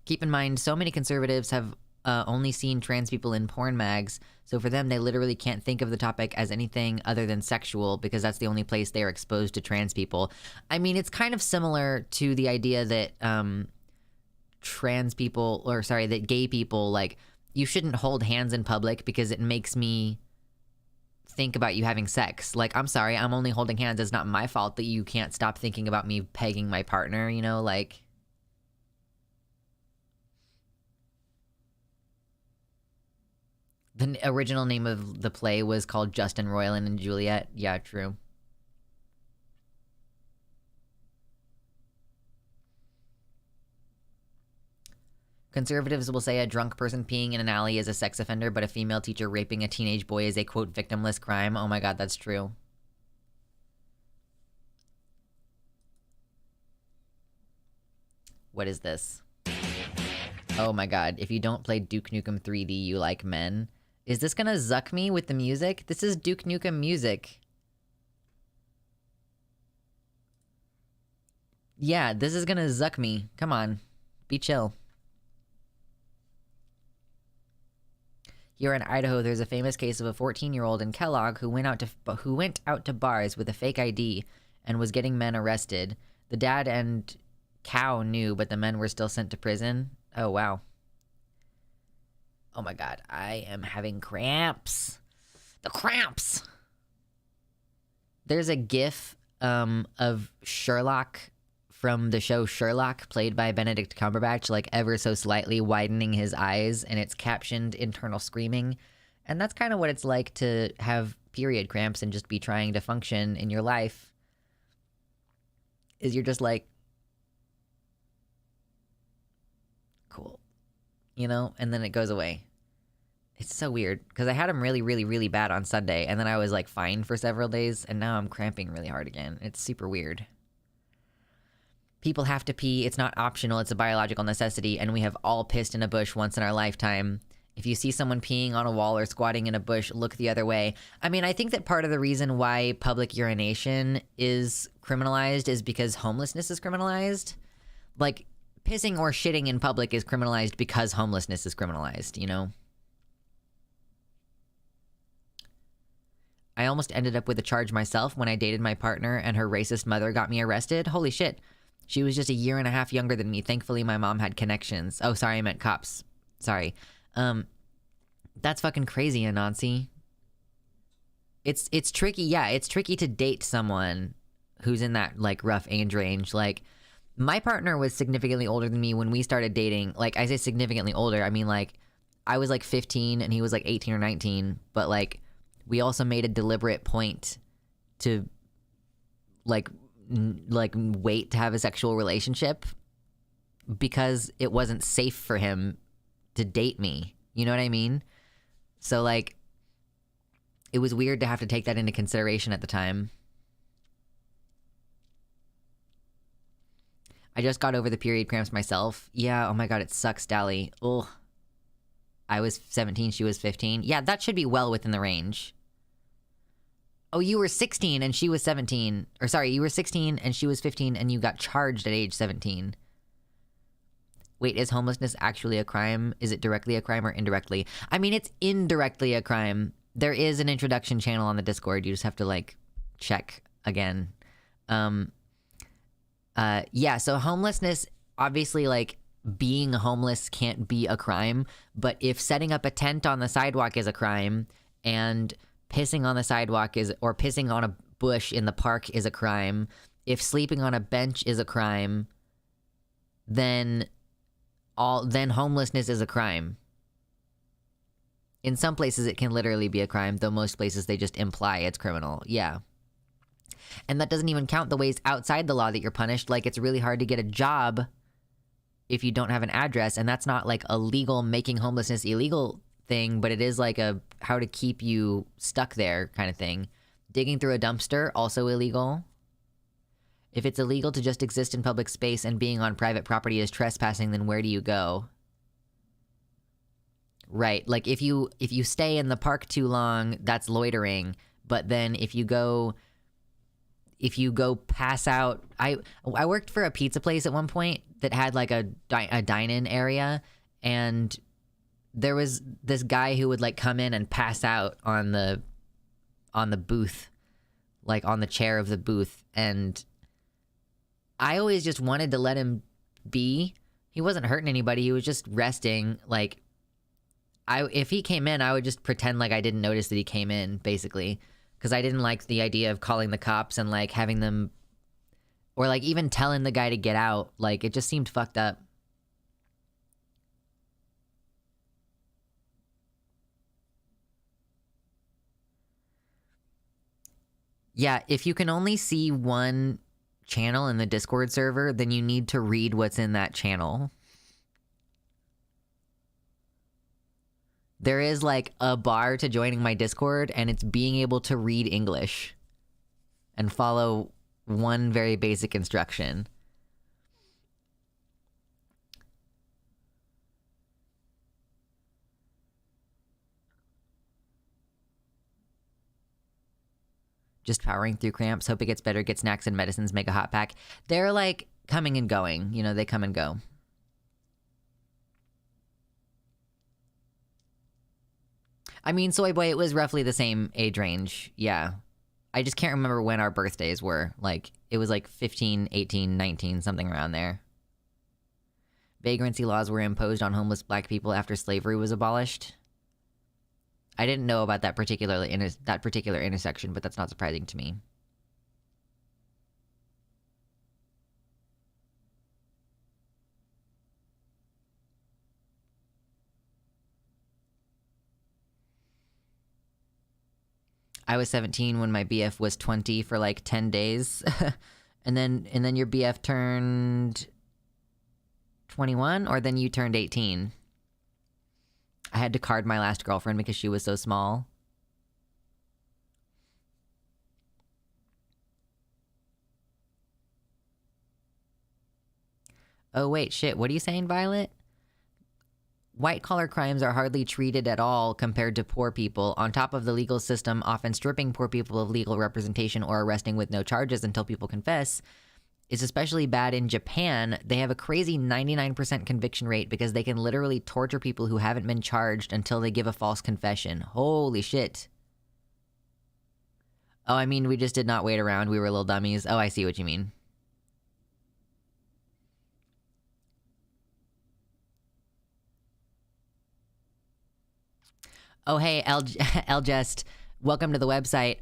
Keep in mind, so many conservatives have only seen trans people in porn mags, so for them, they literally can't think of the topic as anything other than sexual because that's the only place they are exposed to trans people. I mean, it's kind of similar to the idea that that gay people, like, you shouldn't hold hands in public because it makes me think about you having sex. Like, I'm sorry, I'm only holding hands. It's not my fault that you can't stop thinking about me pegging my partner, you know, like... The original name of the play was called Justin Roiland and Juliet. Yeah, true. Conservatives will say a drunk person peeing in an alley is a sex offender, but a female teacher raping a teenage boy is a, quote, victimless crime. Oh my god, that's true. What is this? Oh my god, if you don't play Duke Nukem 3D, you like men. Is this gonna zuck me with the music? This is Duke Nukem music. Yeah, this is gonna zuck me. Come on. Be chill. Here in Idaho, there's a famous case of a 14-year-old in Kellogg who went out to bars with a fake ID and was getting men arrested. The dad and cow knew, but the men were still sent to prison. Oh, wow. Oh my god, I am having cramps. The cramps! There's a GIF of Sherlock from the show Sherlock, played by Benedict Cumberbatch, like ever so slightly widening his eyes, and it's captioned internal screaming. And that's kind of what it's like to have period cramps and just be trying to function in your life. Is you're just like, cool, you know, and then it goes away. It's so weird because I had them really, really, really bad on Sunday, and then I was like fine for several days, and now I'm cramping really hard again. It's super weird. People have to pee. It's not optional. It's a biological necessity, and we have all pissed in a bush once in our lifetime. If you see someone peeing on a wall or squatting in a bush, look the other way. I mean, I think that part of the reason why public urination is criminalized is because homelessness is criminalized. Like, pissing or shitting in public is criminalized because homelessness is criminalized, you know? I almost ended up with a charge myself when I dated my partner and her racist mother got me arrested. Holy shit. She was just a year and a half younger than me. Thankfully, my mom had connections. Oh, sorry, I meant cops. Sorry. That's fucking crazy, Anansi. It's tricky. Yeah, it's tricky to date someone who's in that, like, rough age range. Like, my partner was significantly older than me when we started dating. Like, I say significantly older. I mean, like, I was, like, 15 and he was, like, 18 or 19. But, like, we also made a deliberate point to, like, wait to have a sexual relationship because it wasn't safe for him to date me. You know what I mean? So, like, it was weird to have to take that into consideration at the time. I just got over the period cramps myself. Yeah, oh my god, it sucks, Dally. Ugh. I was 17, she was 15. Yeah, that should be well within the range. Oh, you were 16 and she was 17. Or sorry, you were 16 and she was 15 and you got charged at age 17. Wait, is homelessness actually a crime? Is it directly a crime or indirectly? I mean, it's indirectly a crime. There is an introduction channel on the Discord. You just have to, like, check again. Yeah, so homelessness, obviously, like, being homeless can't be a crime. But if setting up a tent on the sidewalk is a crime, and pissing on the sidewalk is, or pissing on a bush in the park is a crime, if sleeping on a bench is a crime, then homelessness is a crime. In some places it can literally be a crime, though most places they just imply it's criminal. Yeah. And that doesn't even count the ways outside the law that you're punished. Like, it's really hard to get a job if you don't have an address, and that's not like a legal making homelessness illegal thing, but it is like a how to keep you stuck there kind of thing. Digging through a dumpster, also illegal. If it's illegal to just exist in public space and being on private property is trespassing, then where do you go? Right, like if you stay in the park too long, that's loitering. But then if you go pass out, I worked for a pizza place at one point that had like a dine-in area, and there was this guy who would like come in and pass out on the booth, like on the chair of the booth, and I always just wanted to let him be. He wasn't hurting anybody. He was just resting. Like, if he came in, I would just pretend like I didn't notice that he came in, basically. Because I didn't like the idea of calling the cops and, like, having them... Or, like, even telling the guy to get out. Like, it just seemed fucked up. Yeah, if you can only see one channel in the Discord server, then you need to read what's in that channel. There is like a bar to joining my Discord, and it's being able to read English and follow one very basic instruction. Just powering through cramps. Hope it gets better. Get snacks and medicines. Make a hot pack. They're like coming and going. You know, they come and go. I mean, Soy Boy, it was roughly the same age range. Yeah. I just can't remember when our birthdays were. Like, it was like 15, 18, 19, something around there. Vagrancy laws were imposed on homeless black people after slavery was abolished. I didn't know about that particular intersection, but that's not surprising to me. I was 17 when my BF was 20 for like 10 days. and then your BF turned 21, or then you turned 18. I had to card my last girlfriend because she was so small. Oh, wait, shit. What are you saying, Violet? White-collar crimes are hardly treated at all compared to poor people, on top of the legal system often stripping poor people of legal representation or arresting with no charges until people confess. It's especially bad in Japan. They have a crazy 99% conviction rate because they can literally torture people who haven't been charged until they give a false confession. Holy shit. Oh, I mean, we just did not wait around. We were little dummies. Oh, I see what you mean. Oh, hey, Elgest, welcome to the website.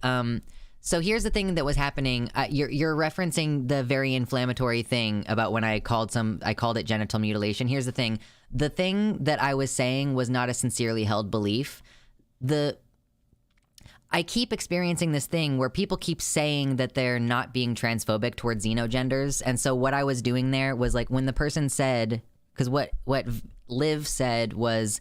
So here's the thing that was happening. You're referencing the very inflammatory thing about when I called it genital mutilation. Here's the thing. The thing that I was saying was not a sincerely held belief. I keep experiencing this thing where people keep saying that they're not being transphobic towards xenogenders. And so what I was doing there was like when the person said, because what Liv said was,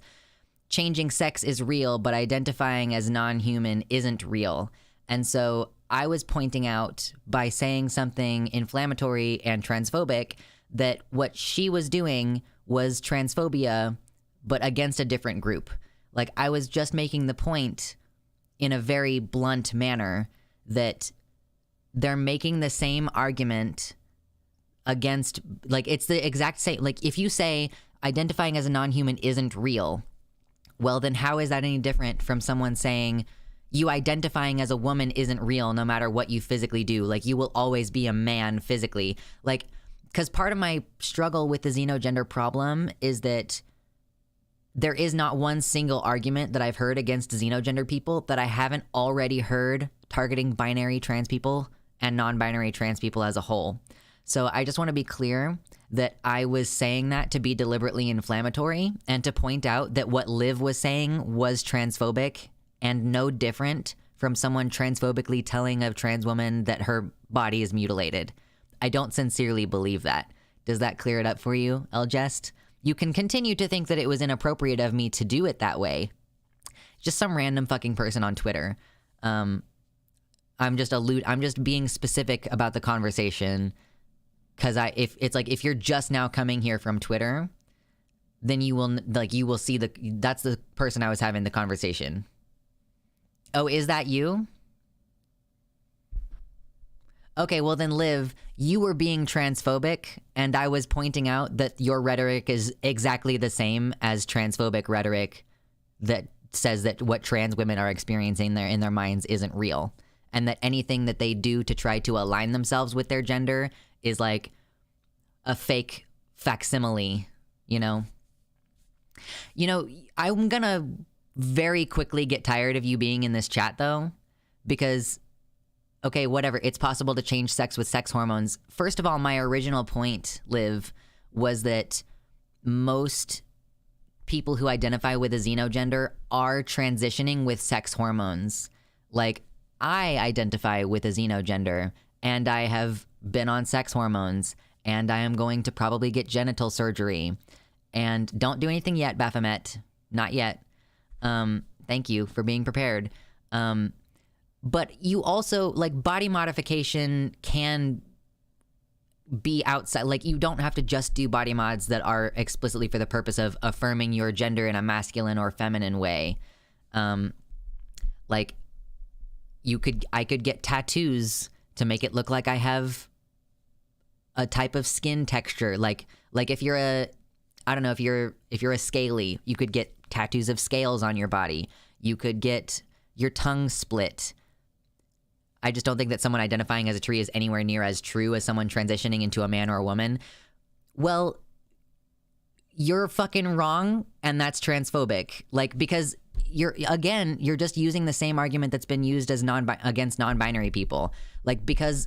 changing sex is real, but identifying as non-human isn't real. And so I was pointing out by saying something inflammatory and transphobic that what she was doing was transphobia, but against a different group. Like, I was just making the point in a very blunt manner that they're making the same argument against, like, it's the exact same. Like, if you say identifying as a non-human isn't real, well, then how is that any different from someone saying you identifying as a woman isn't real no matter what you physically do? Like, you will always be a man physically. Like, because part of my struggle with the xenogender problem is that there is not one single argument that I've heard against xenogender people that I haven't already heard targeting binary trans people and non-binary trans people as a whole. So I just want to be clear that I was saying that to be deliberately inflammatory and to point out that what Liv was saying was transphobic and no different from someone transphobically telling a trans woman that her body is mutilated. I don't sincerely believe that. Does that clear it up for you, Elgest? You can continue to think that it was inappropriate of me to do it that way. Just some random fucking person on Twitter. I'm just being specific about the conversation. Because if you're just now coming here from Twitter, then you will see that's the person I was having the conversation. Oh, is that you? Okay, well then, Liv, you were being transphobic, and I was pointing out that your rhetoric is exactly the same as transphobic rhetoric that says that what trans women are experiencing in their minds isn't real, and that anything that they do to try to align themselves with their gender is like a fake facsimile, you know? You know, I'm gonna very quickly get tired of you being in this chat, though, because, okay, whatever, it's possible to change sex with sex hormones. First of all, my original point, Liv, was that most people who identify with a xenogender are transitioning with sex hormones. Like, I identify with a xenogender, and I have been on sex hormones, and I am going to probably get genital surgery. And don't do anything yet, Baphomet. Not yet. Thank you for being prepared. But you also, like, body modification can be outside. Like, you don't have to just do body mods that are explicitly for the purpose of affirming your gender in a masculine or feminine way. Like, I could get tattoos to make it look like I have a type of skin texture. Like if you're if you're a scaly, you could get tattoos of scales on your body. You could get your tongue split. I just don't think that someone identifying as a tree is anywhere near as true as someone transitioning into a man or a woman. Well, you're fucking wrong, and that's transphobic. Like, because you're just using the same argument that's been used as against non-binary people. Like, because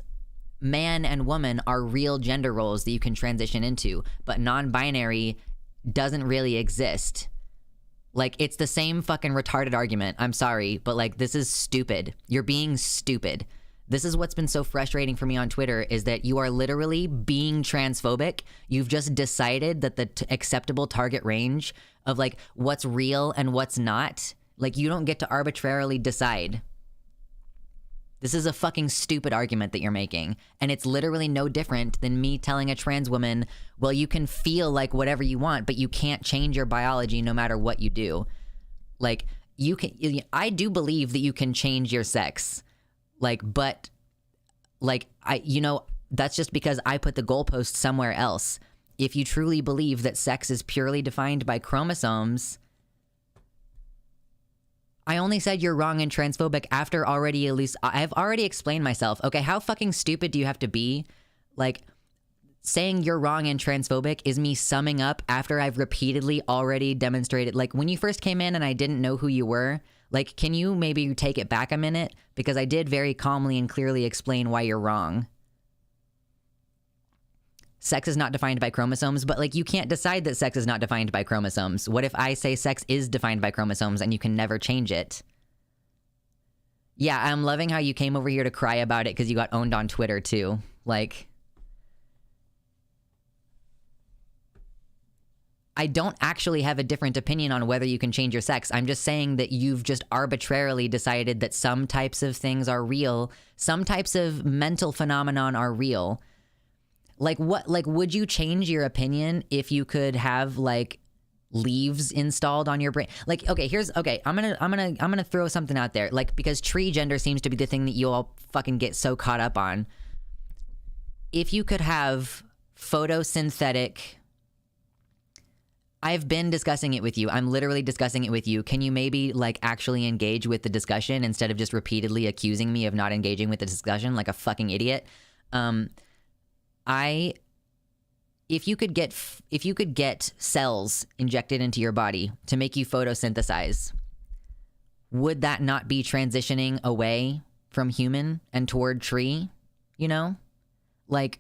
man and woman are real gender roles that you can transition into, but non-binary doesn't really exist. Like, it's the same fucking retarded argument. I'm sorry, but like, this is stupid. You're being stupid. This is what's been so frustrating for me on Twitter, is that you are literally being transphobic. You've just decided that the acceptable target range of like what's real and what's not, like, you don't get to arbitrarily decide. This is a fucking stupid argument that you're making. And it's literally no different than me telling a trans woman, well, you can feel like whatever you want, but you can't change your biology no matter what you do. Like, you can, I do believe that you can change your sex. Like, but like, that's just because I put the goalpost somewhere else. If you truly believe that sex is purely defined by chromosomes, I only said you're wrong and transphobic after already, at least I've already explained myself. Okay, how fucking stupid do you have to be? Like, saying you're wrong and transphobic is me summing up after I've repeatedly already demonstrated. Like, when you first came in and I didn't know who you were, like, can you maybe take it back a minute? Because I did very calmly and clearly explain why you're wrong. Sex is not defined by chromosomes, but like, you can't decide that sex is not defined by chromosomes. What if I say sex is defined by chromosomes and you can never change it? Yeah, I'm loving how you came over here to cry about it because you got owned on Twitter too. Like, I don't actually have a different opinion on whether you can change your sex. I'm just saying that you've just arbitrarily decided that some types of things are real, some types of mental phenomenon are real. Like, what, like, would you change your opinion if you could have like leaves installed on your brain? Like, okay, I'm gonna throw something out there. Like, because tree gender seems to be the thing that you all fucking get so caught up on. If you could have photosynthetic, I've been discussing it with you. I'm literally discussing it with you. Can you maybe like actually engage with the discussion instead of just repeatedly accusing me of not engaging with the discussion like a fucking idiot? If you could get cells injected into your body to make you photosynthesize, would that not be transitioning away from human and toward tree? You know? Like,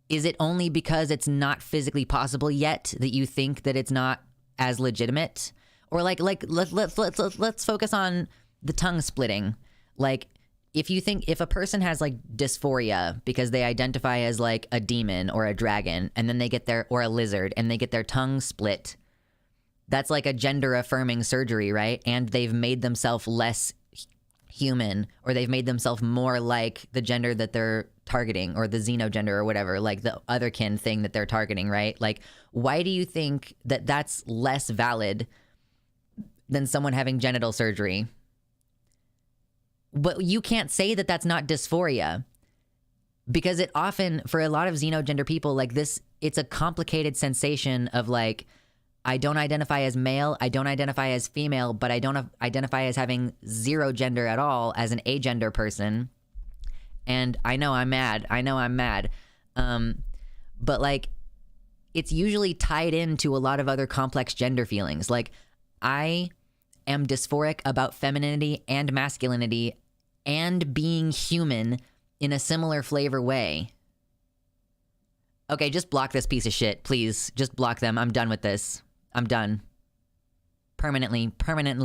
is it only because it's not physically possible yet that you think that it's not as legitimate? Or like let's focus on the tongue splitting. Like, if a person has like dysphoria because they identify as like a demon or a dragon, and then or a lizard, and they get their tongue split, that's like a gender affirming surgery, right? And they've made themselves less human, or they've made themselves more like the gender that they're targeting, or the xenogender or whatever, like the otherkin thing that they're targeting, right? Like, why do you think that that's less valid than someone having genital surgery? But you can't say that that's not dysphoria, because it often, for a lot of xenogender people, like this, it's a complicated sensation of like, I don't identify as male, I don't identify as female, but I don't identify as having zero gender at all as an agender person. And I know I'm mad. But like, it's usually tied into a lot of other complex gender feelings. Like, I am dysphoric about femininity and masculinity and being human in a similar flavor way. Okay, just block this piece of shit, please. Just block them. I'm done with this. I'm done. Permanently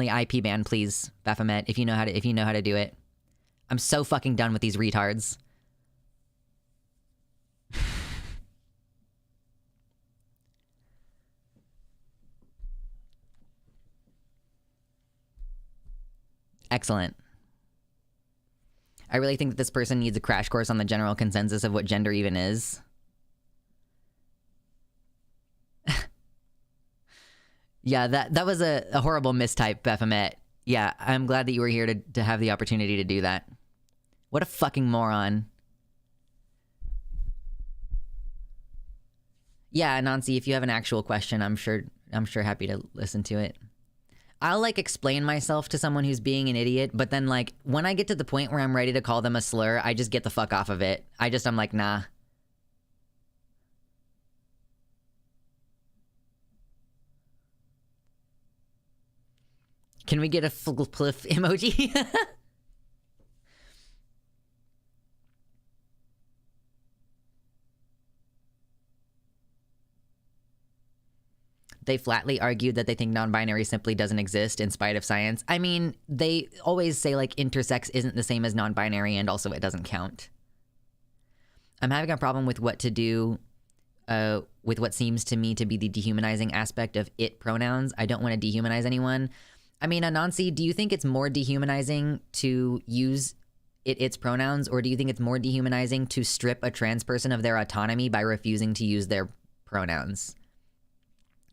IP ban, please, Baphomet, if you know how to do it. I'm so fucking done with these retards. Excellent. I really think that this person needs a crash course on the general consensus of what gender even is. Yeah, that was a horrible mistype, Baphomet. Yeah, I'm glad that you were here to have the opportunity to do that. What a fucking moron. Yeah, Nancy, if you have an actual question, I'm sure happy to listen to it. I'll like explain myself to someone who's being an idiot, but then like when I get to the point where I'm ready to call them a slur, I just get the fuck off of it. I'm like, nah. Can we get a pliff emoji? They flatly argued that they think non-binary simply doesn't exist in spite of science. I mean, they always say like intersex isn't the same as non-binary and also it doesn't count. I'm having a problem with what to do with what seems to me to be the dehumanizing aspect of it pronouns. I don't want to dehumanize anyone. I mean, Anansi, do you think it's more dehumanizing to use its pronouns, or do you think it's more dehumanizing to strip a trans person of their autonomy by refusing to use their pronouns?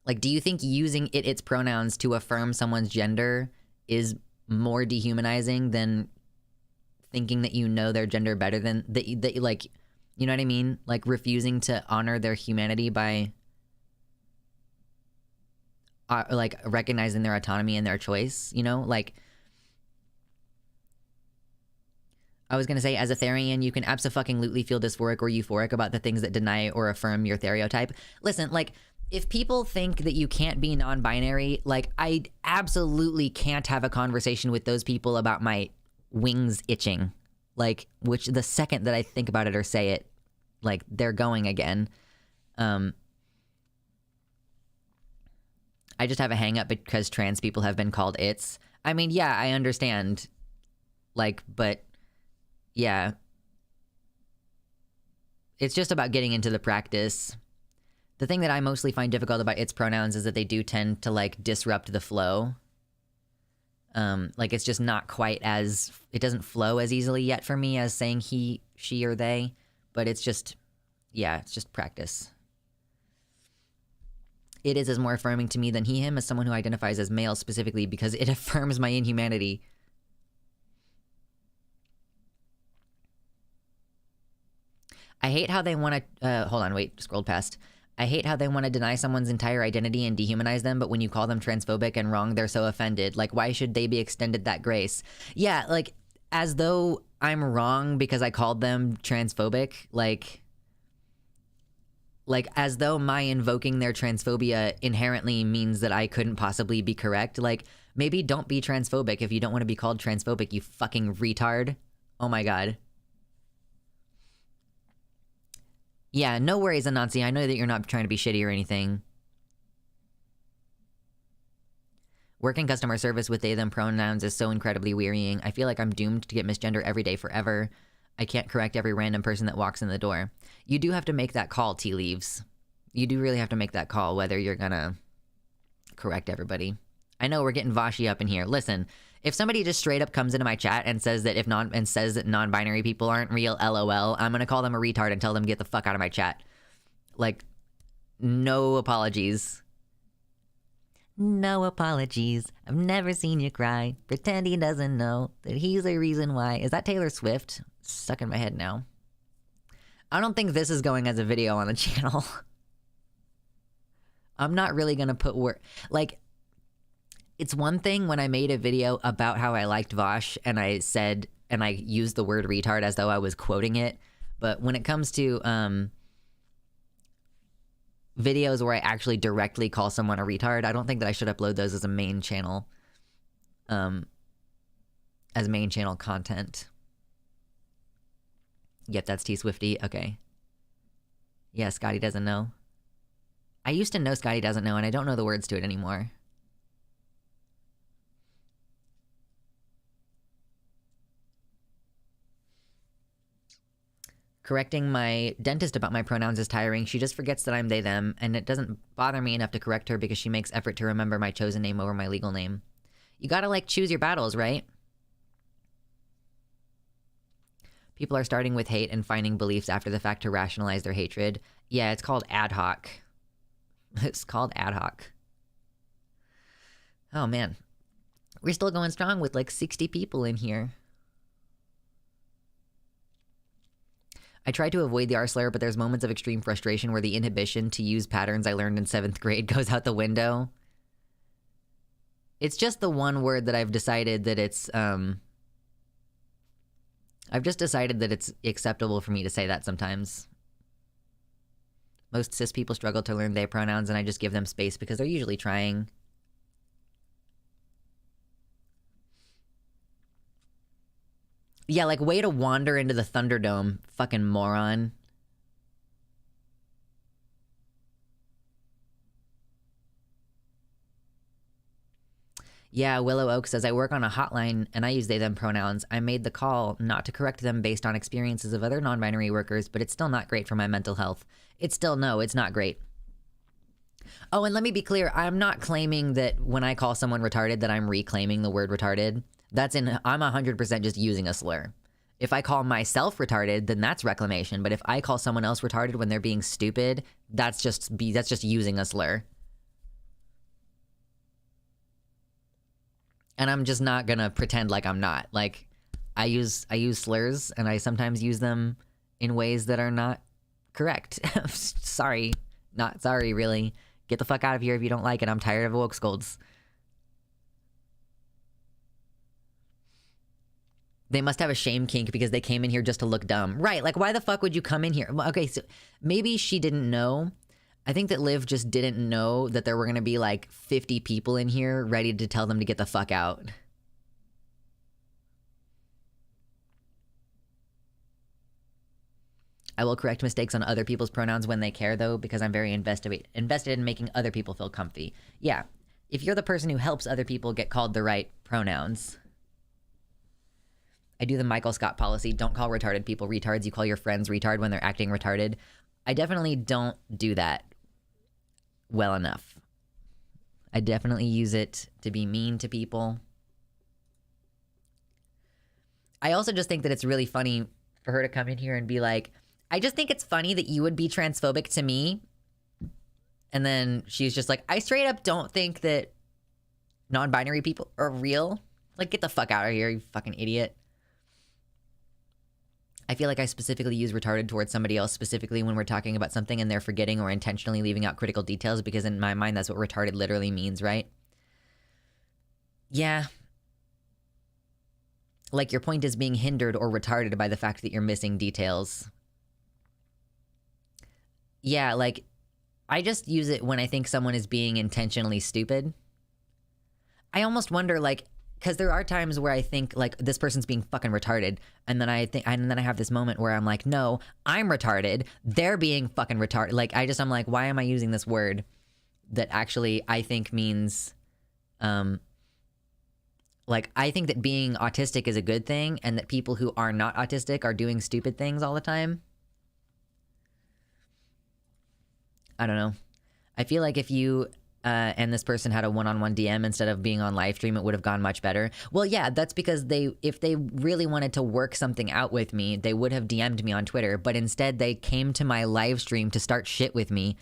Like, do you think using its pronouns to affirm someone's gender is more dehumanizing than thinking that you know their gender better than that? Like, you know what I mean? Like refusing to honor their humanity by like recognizing their autonomy and their choice, you know? Like, I was going to say, as a Therian, you can abso-fucking-lutely feel dysphoric or euphoric about the things that deny or affirm your stereotype. Listen, like, if people think that you can't be non-binary, like, I absolutely can't have a conversation with those people about my wings itching. Like, which the second that I think about it or say it, like, they're going again. I just have a hang-up because trans people have been called its. I mean, yeah, I understand. Like, but... yeah. It's just about getting into the practice. The thing that I mostly find difficult about its pronouns is that they do tend to, like, disrupt the flow. Like, it's just not quite as... it doesn't flow as easily yet for me as saying he, she, or they. But it's just... yeah, it's just practice. It is as more affirming to me than he, him, as someone who identifies as male specifically because it affirms my inhumanity. I hate how they want to... hold on, wait, scrolled past. I hate how they want to deny someone's entire identity and dehumanize them, but when you call them transphobic and wrong, they're so offended. Like, why should they be extended that grace? Yeah, like, as though I'm wrong because I called them transphobic. Like, as though my invoking their transphobia inherently means that I couldn't possibly be correct. Like, maybe don't be transphobic if you don't want to be called transphobic, you fucking retard. Oh my god. Yeah, no worries, Anansi. I know that you're not trying to be shitty or anything. Working customer service with they, them pronouns is so incredibly wearying. I feel like I'm doomed to get misgender every day forever. I can't correct every random person that walks in the door. You do have to make that call, Tea Leaves. You do really have to make that call, whether you're gonna correct everybody. I know we're getting Vashi up in here. Listen, if somebody just straight up comes into my chat and says that non-binary people aren't real, LOL, I'm gonna call them a retard and tell them to get the fuck out of my chat. Like, no apologies. No apologies. I've never seen you cry. Pretend he doesn't know that he's the reason why. Is that Taylor Swift? Stuck in my head now. I don't think this is going as a video on the channel. I'm not really gonna put like, it's one thing when I made a video about how I liked Vosh and I said, and I used the word retard as though I was quoting it. But when it comes to videos where I actually directly call someone a retard, I don't think that I should upload those as a main channel, as main channel content. Yep, that's T Swifty. Okay. Yeah, Scotty doesn't know. I used to know Scotty doesn't know, and I don't know the words to it anymore. Correcting my dentist about my pronouns is tiring. She just forgets that I'm they, them, and it doesn't bother me enough to correct her because she makes effort to remember my chosen name over my legal name. You gotta, like, choose your battles, right? People are starting with hate and finding beliefs after the fact to rationalize their hatred. Yeah, it's called ad hoc. It's called ad hoc. Oh, man. We're still going strong with, like, 60 people in here. I try to avoid the R-slur, but there's moments of extreme frustration where the inhibition to use patterns I learned in 7th grade goes out the window. It's just the one word that I've decided that it's, I've just decided that it's acceptable for me to say that sometimes. Most cis people struggle to learn they pronouns, and I just give them space because they're usually trying. Yeah, like, way to wander into the Thunderdome, fucking moron. Yeah, Willow Oak says, I work on a hotline and I use they, them pronouns. I made the call not to correct them based on experiences of other non-binary workers, but it's still not great for my mental health. It's not great. Oh, and let me be clear. I'm not claiming that when I call someone retarded that I'm reclaiming the word retarded. I'm 100% just using a slur. If I call myself retarded, then that's reclamation. But if I call someone else retarded when they're being stupid, that's just using a slur. And I'm just not gonna pretend like I'm not. Like, I use slurs, and I sometimes use them in ways that are not correct. Sorry. Not sorry, really. Get the fuck out of here if you don't like it. I'm tired of woke scolds. They must have a shame kink because they came in here just to look dumb. Right, like why the fuck would you come in here? Okay, so maybe she didn't know. I think that Liv just didn't know that there were gonna be like 50 people in here ready to tell them to get the fuck out. I will correct mistakes on other people's pronouns when they care, though, because I'm very invested in making other people feel comfy. Yeah, if you're the person who helps other people get called the right pronouns. I do the Michael Scott policy. Don't call retarded people retards. You call your friends retard when they're acting retarded. I definitely don't do that well enough. I definitely use it to be mean to people. I also just think that it's really funny for her to come in here and be like, I just think it's funny that you would be transphobic to me. And then she's just like, I straight up don't think that non-binary people are real. Like, get the fuck out of here, you fucking idiot. I feel like I specifically use retarded towards somebody else specifically when we're talking about something and they're forgetting or intentionally leaving out critical details, because in my mind, that's what retarded literally means, right? Yeah. Like, your point is being hindered or retarded by the fact that you're missing details. Yeah, like, I just use it when I think someone is being intentionally stupid. I almost wonder, like, because there are times where I think, like, this person's being fucking retarded, and then I have this moment where I'm like, no, I'm retarded. They're being fucking retarded. Like, I'm like, why am I using this word that actually I think means, like, I think that being autistic is a good thing, and that people who are not autistic are doing stupid things all the time. I don't know. I feel like if you and this person had a one-on-one DM instead of being on live stream, it would have gone much better. Well, yeah, that's because if they really wanted to work something out with me, they would have DM'd me on Twitter. But instead, they came to my live stream to start shit with me,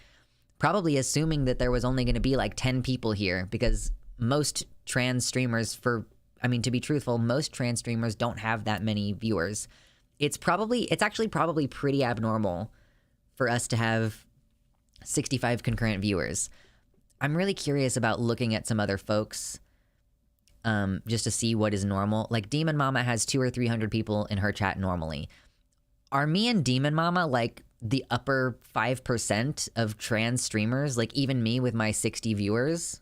probably assuming that there was only going to be like 10 people here, because most trans streamers, to be truthful, most trans streamers don't have that many viewers. It's actually probably pretty abnormal for us to have 65 concurrent viewers. I'm really curious about looking at some other folks just to see what is normal. Like, Demon Mama has 200 or 300 people in her chat normally. Are me and Demon Mama like the upper 5% of trans streamers? Like, even me with my 60 viewers?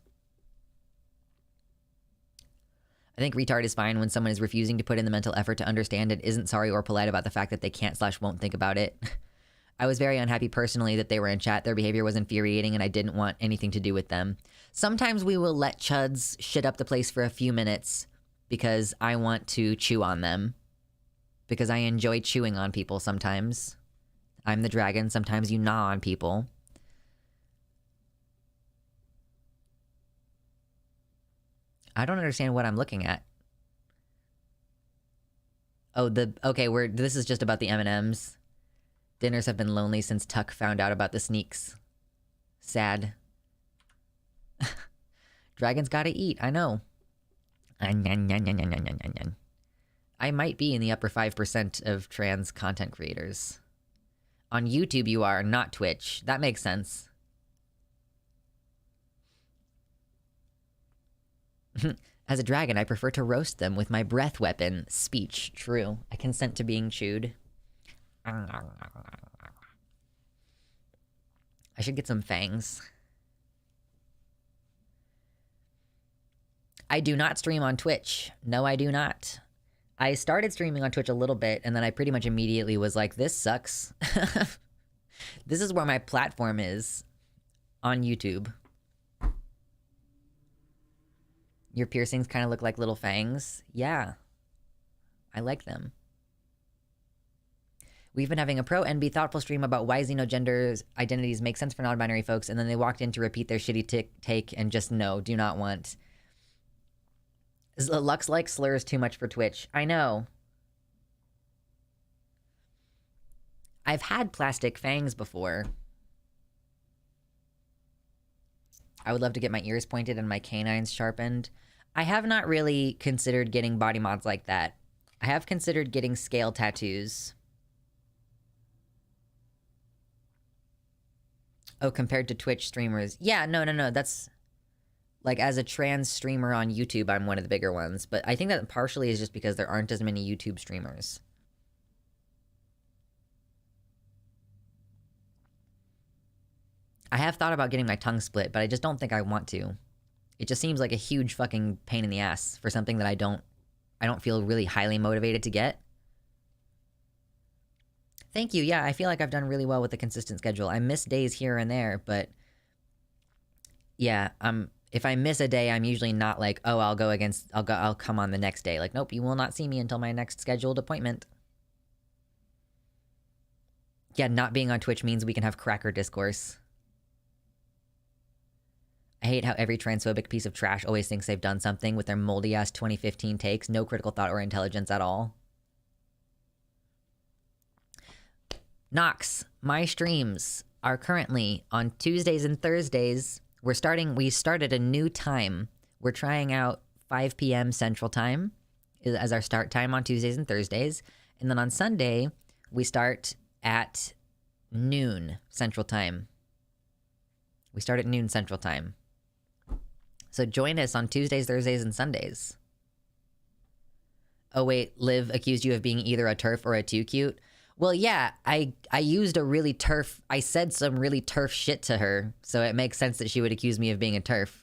I think retard is fine when someone is refusing to put in the mental effort to understand it, isn't sorry or polite about the fact that they can't/won't think about it. I was very unhappy personally that they were in chat. Their behavior was infuriating and I didn't want anything to do with them. Sometimes we will let chuds shit up the place for a few minutes because I want to chew on them. Because I enjoy chewing on people sometimes. I'm the dragon. Sometimes you gnaw on people. I don't understand what I'm looking at. Oh, this is just about the M&Ms. Dinners have been lonely since Tuck found out about the sneaks. Sad. Dragons gotta eat, I know. I might be in the upper 5% of trans content creators. On YouTube you are, not Twitch. That makes sense. As a dragon, I prefer to roast them with my breath weapon, speech. True. I consent to being chewed. I should get some fangs. I do not stream on Twitch. No, I do not. I started streaming on Twitch a little bit, and then I pretty much immediately was like, this sucks. This is where my platform is. On YouTube. Your piercings kind of look like little fangs. Yeah, I like them. We've been having a pro NB thoughtful stream about why Xenogenders identities make sense for non-binary folks, and then they walked in to repeat their shitty take and just no, do not want. Lux like slurs too much for Twitch. I know. I've had plastic fangs before. I would love to get my ears pointed and my canines sharpened. I have not really considered getting body mods like that. I have considered getting scale tattoos. Oh, compared to Twitch streamers. Yeah, no. That's... Like, as a trans streamer on YouTube, I'm one of the bigger ones. But I think that partially is just because there aren't as many YouTube streamers. I have thought about getting my tongue split, but I just don't think I want to. It just seems like a huge fucking pain in the ass for something that I don't feel really highly motivated to get. Thank you. Yeah, I feel like I've done really well with the consistent schedule. I miss days here and there, but yeah, if I miss a day, I'm usually not like, oh, I'll come on the next day. Like, nope, you will not see me until my next scheduled appointment. Yeah, not being on Twitch means we can have cracker discourse. I hate how every transphobic piece of trash always thinks they've done something with their moldy-ass 2015 takes. No critical thought or intelligence at all. Nox, my streams are currently on Tuesdays and Thursdays. We started a new time. We're trying out 5 p.m. Central Time as our start time on Tuesdays and Thursdays. And then on Sunday, we start at noon Central Time. We start at noon Central Time. So join us on Tuesdays, Thursdays, and Sundays. Oh wait, Liv accused you of being either a TERF or a too cute. Well, yeah, I used a really TERF... I said some really TERF shit to her, so it makes sense that she would accuse me of being a TERF.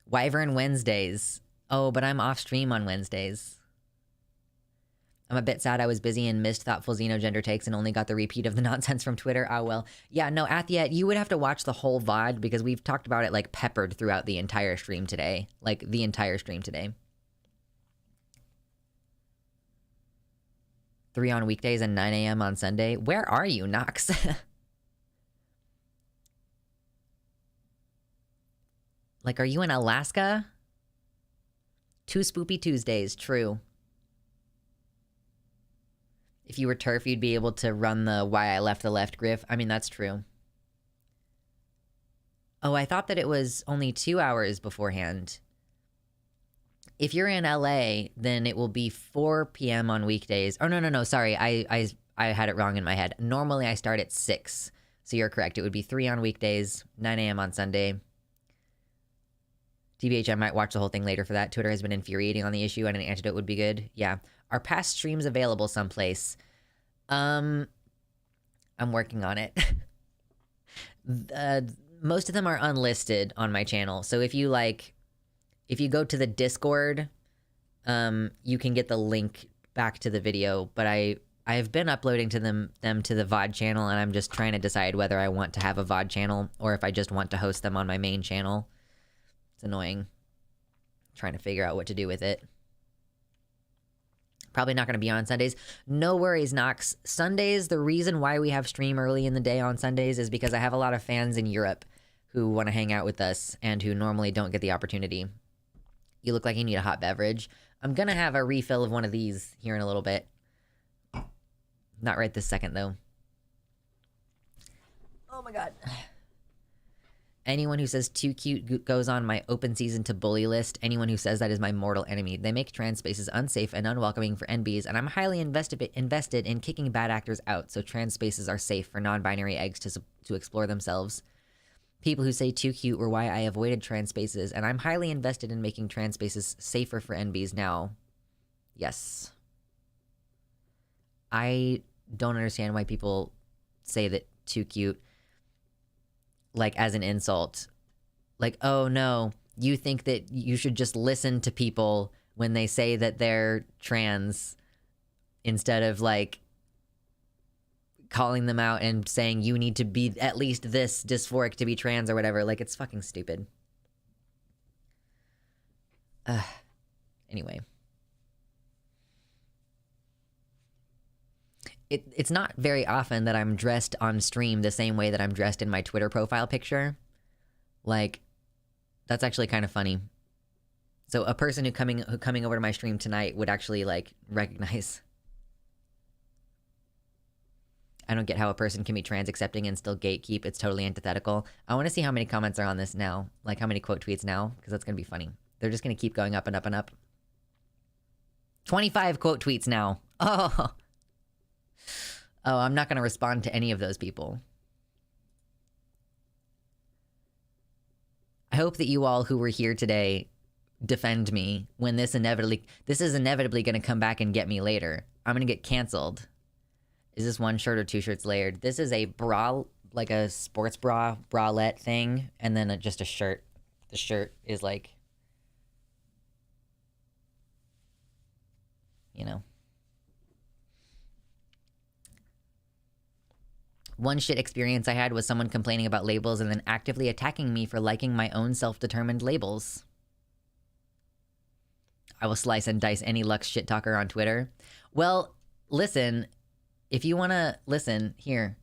Wyvern Wednesdays. Oh, but I'm off stream on Wednesdays. I'm a bit sad I was busy and missed thoughtful Xenogender takes and only got the repeat of the nonsense from Twitter. Oh, well. Yeah, no, Athia, you would have to watch the whole VOD because we've talked about it, like, peppered throughout the entire stream today. Like, the entire stream today. 3 on weekdays and 9 a.m. on Sunday. Where are you, Nox? Like, are you in Alaska? 2 Spoopy Tuesdays, true. If you were TERF, you'd be able to run the why I left the left griff. I mean, that's true. Oh, I thought that it was only 2 hours beforehand. If you're in LA, then it will be 4 p.m. on weekdays. Oh, no, sorry. I had it wrong in my head. Normally, I start at 6. So you're correct. It would be 3 on weekdays, 9 a.m. on Sunday. TBH, I might watch the whole thing later for that. Twitter has been infuriating on the issue, and an antidote would be good. Yeah. Are past streams available someplace? I'm working on it. Most of them are unlisted on my channel. So if you go to the Discord, you can get the link back to the video. But I've been uploading to them to the VOD channel, and I'm just trying to decide whether I want to have a VOD channel or if I just want to host them on my main channel. It's annoying. Trying to figure out what to do with it. Probably not going to be on Sundays. No worries, Nox. Sundays, the reason why we have stream early in the day on Sundays is because I have a lot of fans in Europe who want to hang out with us and who normally don't get the opportunity. You look like you need a hot beverage. I'm going to have a refill of one of these here in a little bit. Not right this second, though. Oh my god. Anyone who says too cute goes on my open season to bully list. Anyone who says that is my mortal enemy. They make trans spaces unsafe and unwelcoming for NBs, and I'm highly invested in kicking bad actors out so trans spaces are safe for non-binary eggs to explore themselves. People who say too cute were why I avoided trans spaces, and I'm highly invested in making trans spaces safer for NBs now. Yes. I don't understand why people say that too cute, like, as an insult. Like, oh no, you think that you should just listen to people when they say that they're trans instead of, like, calling them out and saying you need to be at least this dysphoric to be trans or whatever. Like, it's fucking stupid. Anyway. It's not very often that I'm dressed on stream the same way that I'm dressed in my Twitter profile picture. Like, that's actually kind of funny. So a person who coming over to my stream tonight would actually, like, recognize. I don't get how a person can be trans accepting and still gatekeep. It's totally antithetical. I want to see how many comments are on this now. Like, how many quote tweets now, because that's going to be funny. They're just going to keep going up and up and up. 25 quote tweets now. Oh, I'm not going to respond to any of those people. I hope that you all who were here today defend me when this is inevitably going to come back and get me later. I'm going to get canceled. Is this one shirt or two shirts layered? This is a bra, like a sports bra, bralette thing, and then just a shirt. The shirt is like, you know. One shit experience I had was someone complaining about labels and then actively attacking me for liking my own self-determined labels. I will slice and dice any Lux shit talker on Twitter. Well, listen, if you want to listen, here.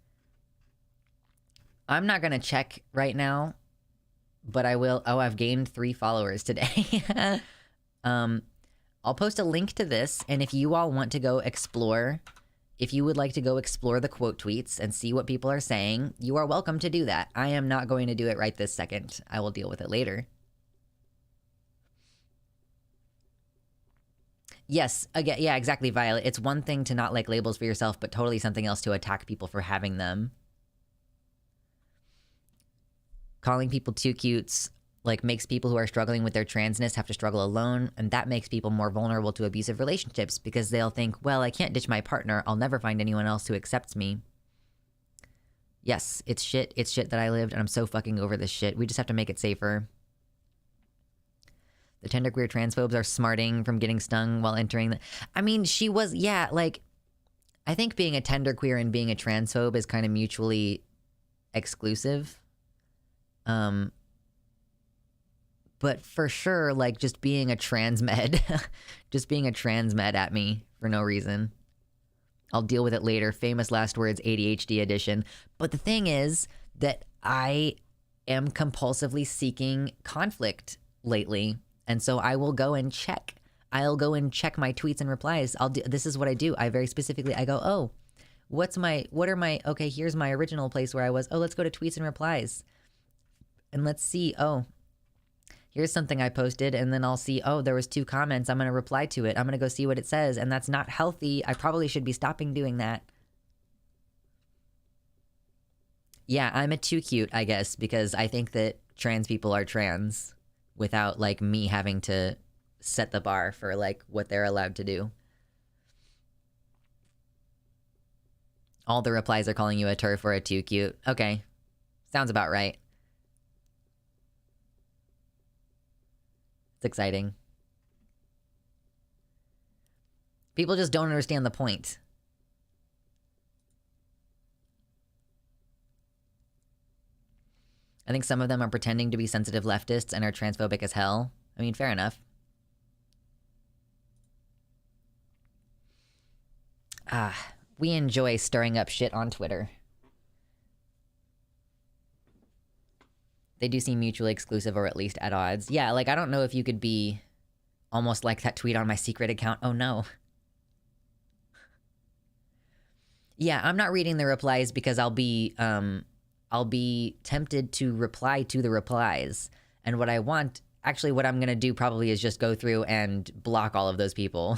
I'm not going to check right now, but I will. Oh, I've gained 3 followers today. I'll post a link to this, and if you all want to go explore... If you would like to go explore the quote tweets and see what people are saying, you are welcome to do that. I am not going to do it right this second. I will deal with it later. Yes, again, yeah, exactly, Violet. It's one thing to not like labels for yourself, but totally something else to attack people for having them. Calling people too cutes, like, makes people who are struggling with their transness have to struggle alone, and that makes people more vulnerable to abusive relationships because they'll think, well, I can't ditch my partner. I'll never find anyone else who accepts me. Yes, it's shit. It's shit that I lived, and I'm so fucking over this shit. We just have to make it safer. The genderqueer transphobes are smarting from getting stung while entering the... I mean, she was... Yeah, like... I think being a genderqueer and being a transphobe is kind of mutually exclusive. But for sure, like, just being a transmed, just being a transmed at me for no reason. I'll deal with it later. Famous last words, ADHD edition. But the thing is that I am compulsively seeking conflict lately. And so I will go and check. I'll go and check my tweets and replies. This is what I do. I very specifically, I go, oh, okay, here's my original place where I was. Oh, let's go to tweets and replies. And let's see, oh, here's something I posted, and then I'll see, oh, there was 2 comments. I'm going to reply to it. I'm going to go see what it says, and that's not healthy. I probably should be stopping doing that. Yeah, I'm a too cute, I guess, because I think that trans people are trans without, like, me having to set the bar for, like, what they're allowed to do. All the replies are calling you a TERF or a too cute. Okay. Sounds about right. It's exciting. People just don't understand the point. I think some of them are pretending to be sensitive leftists and are transphobic as hell. I mean, fair enough. We enjoy stirring up shit on Twitter. They do seem mutually exclusive or at least at odds. Yeah, like, I don't know if you could be almost like that tweet on my secret account. Oh, no. Yeah, I'm not reading the replies because I'll be tempted to reply to the replies. And what I'm going to do probably is just go through and block all of those people.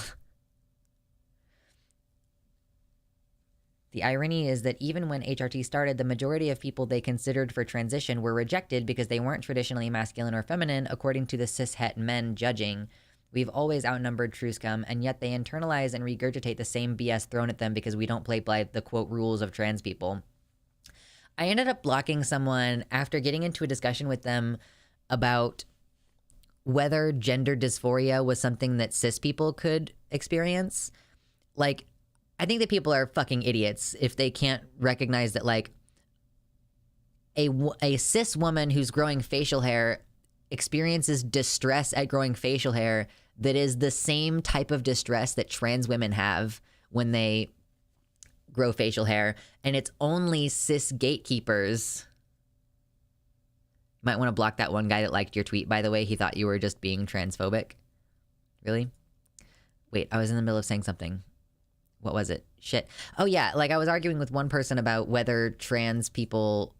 The irony is that even when HRT started, the majority of people they considered for transition were rejected because they weren't traditionally masculine or feminine, according to the cis-het men judging. We've always outnumbered true scum, and yet they internalize and regurgitate the same BS thrown at them because we don't play by the, quote, rules of trans people. I ended up blocking someone after getting into a discussion with them about whether gender dysphoria was something that cis people could experience. Like, I think that people are fucking idiots if they can't recognize that, like, a cis woman who's growing facial hair experiences distress at growing facial hair that is the same type of distress that trans women have when they grow facial hair, and it's only cis gatekeepers. Might want to block that one guy that liked your tweet, by the way. He thought you were just being transphobic. Really? Wait, I was in the middle of saying something. What was it? Shit. Oh yeah, like I was arguing with one person about whether trans people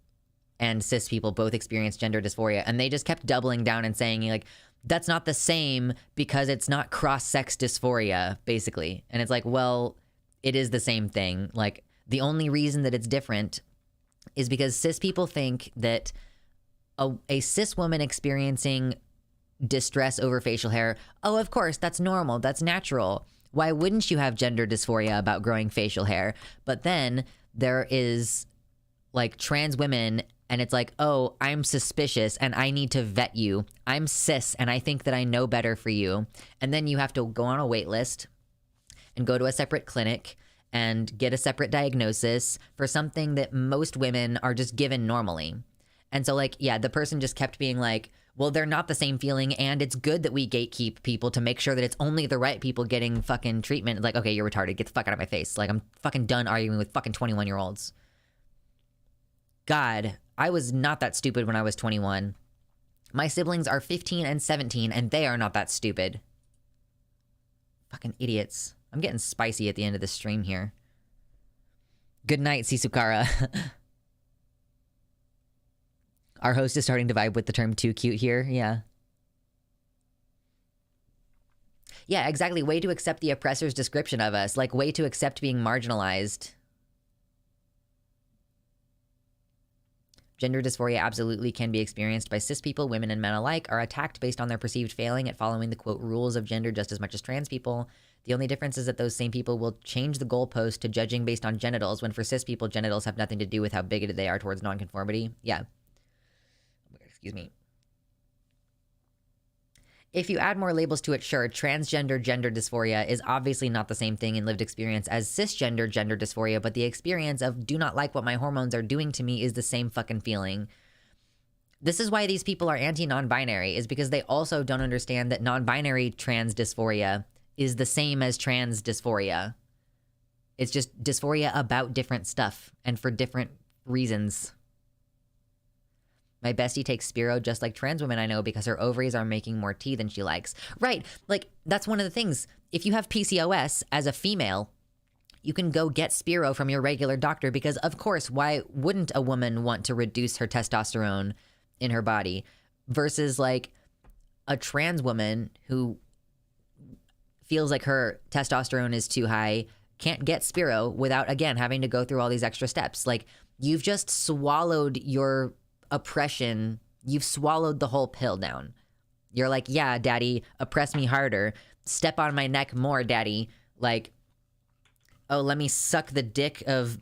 and cis people both experience gender dysphoria, and they just kept doubling down and saying, like, that's not the same because it's not cross-sex dysphoria, basically. And it's like, well, it is the same thing. Like, the only reason that it's different is because cis people think that a cis woman experiencing distress over facial hair, oh, of course, that's normal, that's natural. Why wouldn't you have gender dysphoria about growing facial hair? But then there is, like, trans women, and it's like, oh, I'm suspicious and I need to vet you. I'm cis and I think that I know better for you. And then you have to go on a wait list and go to a separate clinic and get a separate diagnosis for something that most women are just given normally. And so, like, yeah, the person just kept being like, well, they're not the same feeling, and it's good that we gatekeep people to make sure that it's only the right people getting fucking treatment. Like, okay, you're retarded. Get the fuck out of my face. Like, I'm fucking done arguing with fucking 21-year-olds. God, I was not that stupid when I was 21. My siblings are 15 and 17, and they are not that stupid. Fucking idiots. I'm getting spicy at the end of the stream here. Good night, Sisukara. Our host is starting to vibe with the term too cute here. Yeah. Yeah, exactly. Way to accept the oppressor's description of us. Like, way to accept being marginalized. Gender dysphoria absolutely can be experienced by cis people. Women and men alike are attacked based on their perceived failing at following the, quote, rules of gender just as much as trans people. The only difference is that those same people will change the goalpost to judging based on genitals, when for cis people, genitals have nothing to do with how bigoted they are towards nonconformity. Yeah. Excuse me. If you add more labels to it, sure, transgender gender dysphoria is obviously not the same thing in lived experience as cisgender gender dysphoria, but the experience of do not like what my hormones are doing to me is the same fucking feeling. This is why these people are anti-non-binary, is because they also don't understand that non-binary trans dysphoria is the same as trans dysphoria. It's just dysphoria about different stuff and for different reasons. My bestie takes Spiro just like trans women I know because her ovaries are making more tea than she likes. Right. Like, that's one of the things. If you have PCOS as a female, you can go get Spiro from your regular doctor because, of course, why wouldn't a woman want to reduce her testosterone in her body? Versus, like, a trans woman who feels like her testosterone is too high can't get Spiro without, again, having to go through all these extra steps. Like, you've just swallowed your oppression. You've swallowed the whole pill down. You're like, yeah, daddy, oppress me harder. Step on my neck more, daddy. Like, oh, let me suck the dick of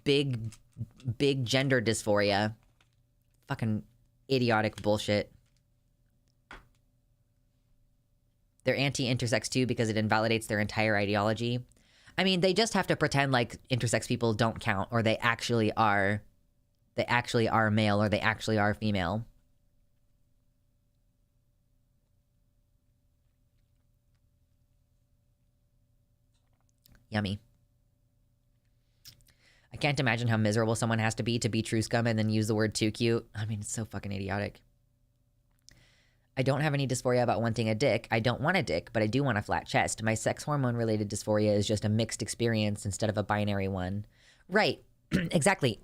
big gender dysphoria. Fucking idiotic bullshit. They're anti-intersex too because it invalidates their entire ideology. I mean, they just have to pretend like intersex people don't count, or they actually are. They actually are male, or they actually are female. Yummy. I can't imagine how miserable someone has to be true scum and then use the word too cute. I mean, it's so fucking idiotic. I don't have any dysphoria about wanting a dick. I don't want a dick, but I do want a flat chest. My sex hormone-related dysphoria is just a mixed experience instead of a binary one. Right. Exactly.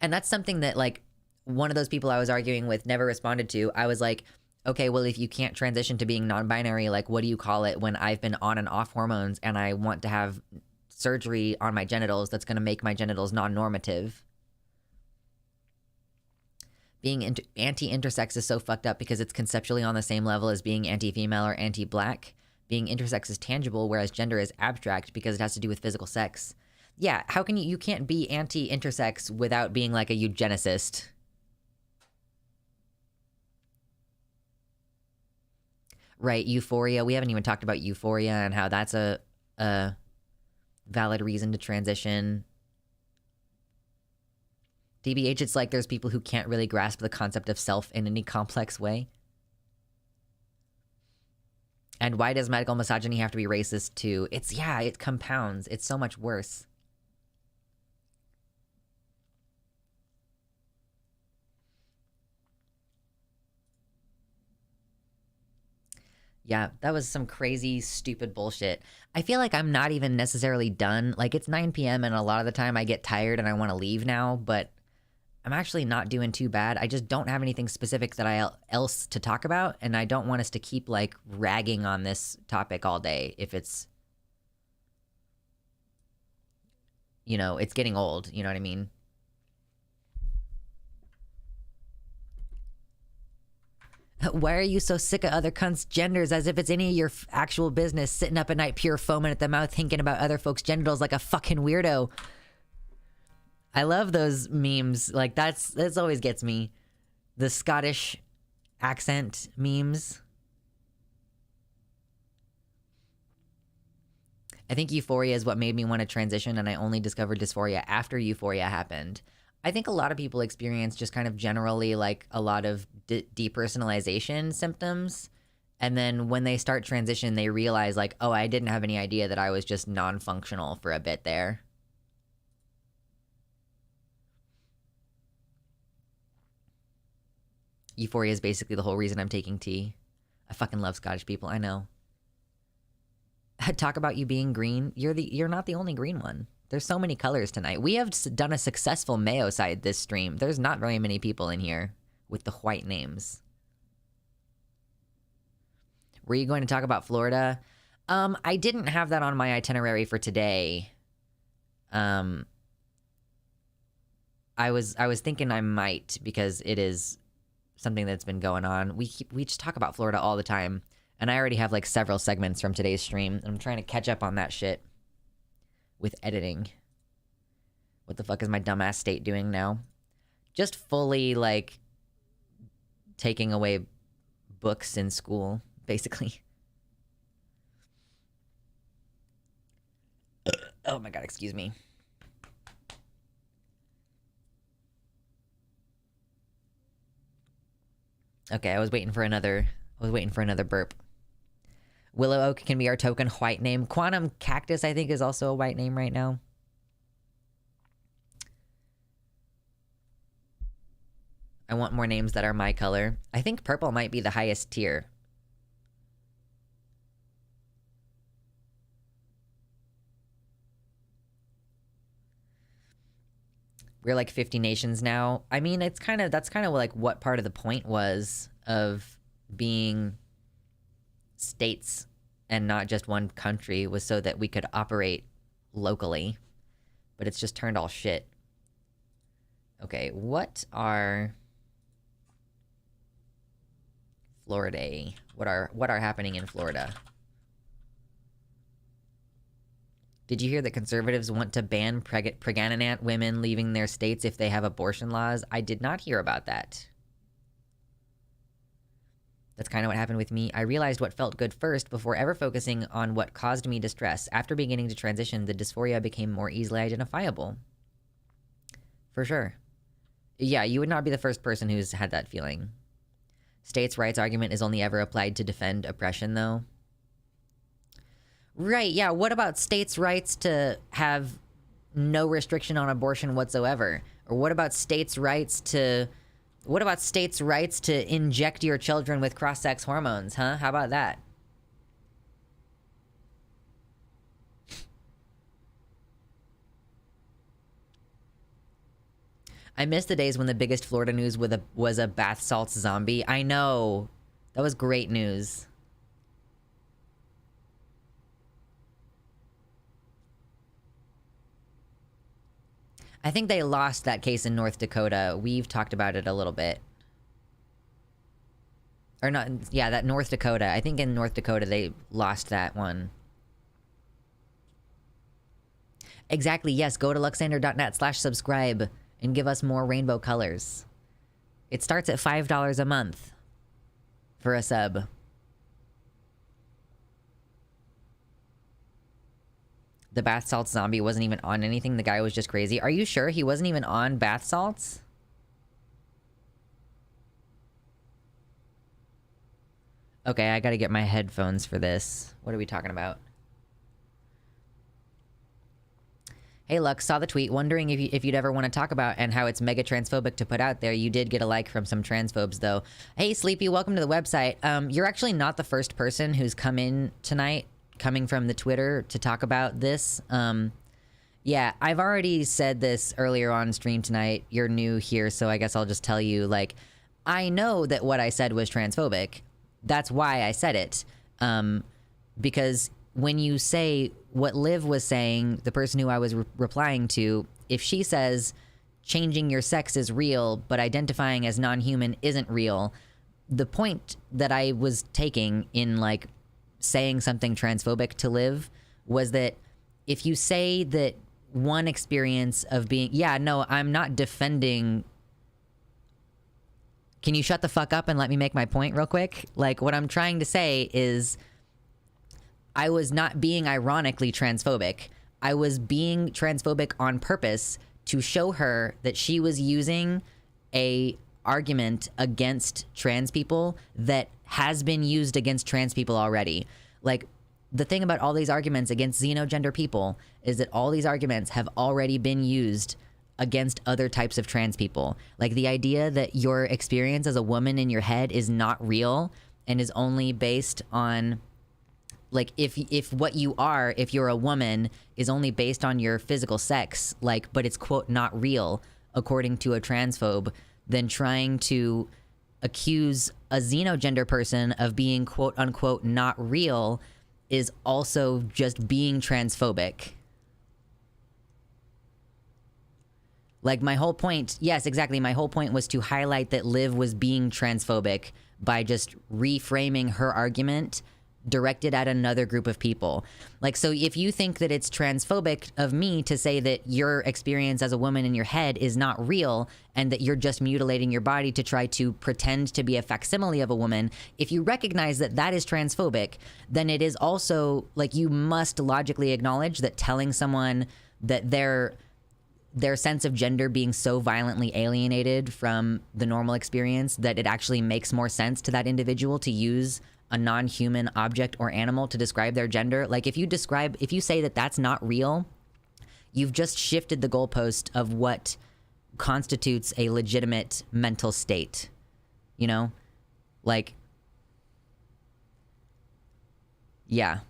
And that's something that, like, one of those people I was arguing with never responded to. I was like, okay, well, if you can't transition to being non-binary, like, what do you call it when I've been on and off hormones and I want to have surgery on my genitals that's going to make my genitals non-normative? Being anti-intersex is so fucked up because it's conceptually on the same level as being anti-female or anti-black. Being intersex is tangible, whereas gender is abstract because it has to do with physical sex. Yeah, how can you can't be anti-intersex without being like a eugenicist. Right, euphoria. We haven't even talked about euphoria and how that's a valid reason to transition. TBH, it's like there's people who can't really grasp the concept of self in any complex way. And why does medical misogyny have to be racist too? It compounds. It's so much worse. Yeah, that was some crazy, stupid bullshit. I feel like I'm not even necessarily done. Like, it's 9 p.m. and a lot of the time I get tired and I want to leave now, but I'm actually not doing too bad. I just don't have anything specific that else to talk about, and I don't want us to keep, like, ragging on this topic all day if it's, you know, it's getting old, you know what I mean? Why are you so sick of other cunts' genders as if it's any of your actual business, sitting up at night pure foaming at the mouth thinking about other folks' genitals like a fucking weirdo? I love those memes. Like, that's always gets me. The Scottish accent memes. I think Euphoria is what made me want to transition, and I only discovered dysphoria after Euphoria happened. I think a lot of people experience just kind of generally like a lot of depersonalization symptoms. And then when they start transition, they realize like, oh, I didn't have any idea that I was just non-functional for a bit there. Euphoria is basically the whole reason I'm taking tea. I fucking love Scottish people, I know. Talk about you being green. You're not the only green one. There's so many colors tonight. We have done a successful Mayo side this stream. There's not very many people in here with the white names. Were you going to talk about Florida? I didn't have that on my itinerary for today. I was thinking I might, because it is something that's been going on. We just talk about Florida all the time, and I already have like several segments from today's stream, and I'm trying to catch up on that shit with editing. What the fuck is my dumbass state doing now? Just fully like taking away books in school, basically. Oh my god, excuse me. Okay, I was waiting for another burp. Willow Oak can be our token white name. Quantum Cactus, I think, is also a white name right now. I want more names that are my color. I think purple might be the highest tier. We're like 50 nations now. I mean, that's kind of like what part of the point was of being states and not just one country, was so that we could operate locally. But it's just turned all shit. Okay, what are Florida? What are happening in Florida? Did you hear that conservatives want to ban pregnant women leaving their states if they have abortion laws? I did not hear about that. That's kind of what happened with me. I realized what felt good first before ever focusing on what caused me distress. After beginning to transition, the dysphoria became more easily identifiable. For sure. Yeah, you would not be the first person who's had that feeling. States' rights argument is only ever applied to defend oppression, though. Right, yeah, what about states' rights to have no restriction on abortion whatsoever? Or what about states' rights to inject your children with cross-sex hormones, huh? How about that? I miss the days when the biggest Florida news was a bath salts zombie. I know. That was great news. I think they lost that case in North Dakota. We've talked about it a little bit. Or not, yeah, that North Dakota. I think in North Dakota they lost that one. Exactly, yes. Go to luxander.net/subscribe and give us more rainbow colors. It starts at $5 a month for a sub. the bath salts zombie wasn't even on anything. The guy was just crazy. Are you sure he wasn't even on bath salts? Okay, I gotta get my headphones for this. What are we talking about? Hey Lux, saw the tweet, wondering if you'd ever want to talk about and how it's mega transphobic to put out there. You did get a like from some transphobes though. Hey Sleepy, welcome to the website. You're actually not the first person who's come in tonight, coming from the Twitter to talk about this. Yeah, I've already said this earlier on stream tonight. You're new here, so I guess I'll just tell you, like, I know that what I said was transphobic. That's why I said it. Because when you say what Liv was saying, the person who I was replying to, if she says changing your sex is real, but identifying as non-human isn't real, the point that I was taking in, like, saying something transphobic to Liv was that if you say that one experience of being... Yeah, no, I'm not defending... Can you shut the fuck up and let me make my point real quick? Like, what I'm trying to say is... I was not being ironically transphobic. I was being transphobic on purpose to show her that she was using a argument against trans people that has been used against trans people already. Like, the thing about all these arguments against xenogender people is that all these arguments have already been used against other types of trans people. Like, the idea that your experience as a woman in your head is not real and is only based on... Like, if what you are, if you're a woman, is only based on your physical sex, like, but it's, quote, not real, according to a transphobe, then trying to accuse a xenogender person of being, quote, unquote, not real is also just being transphobic. Like, my whole point, yes, exactly, my whole point was to highlight that Liv was being transphobic by just reframing her argument directed at another group of people. Like, so if you think that it's transphobic of me to say that your experience as a woman in your head is not real and that you're just mutilating your body to try to pretend to be a facsimile of a woman, if you recognize that that is transphobic, then it is also, like, you must logically acknowledge that telling someone that their sense of gender being so violently alienated from the normal experience that it actually makes more sense to that individual to use a non-human object or animal to describe their gender. Like, if you say that that's not real, you've just shifted the goalpost of what constitutes a legitimate mental state, you know? Like, yeah.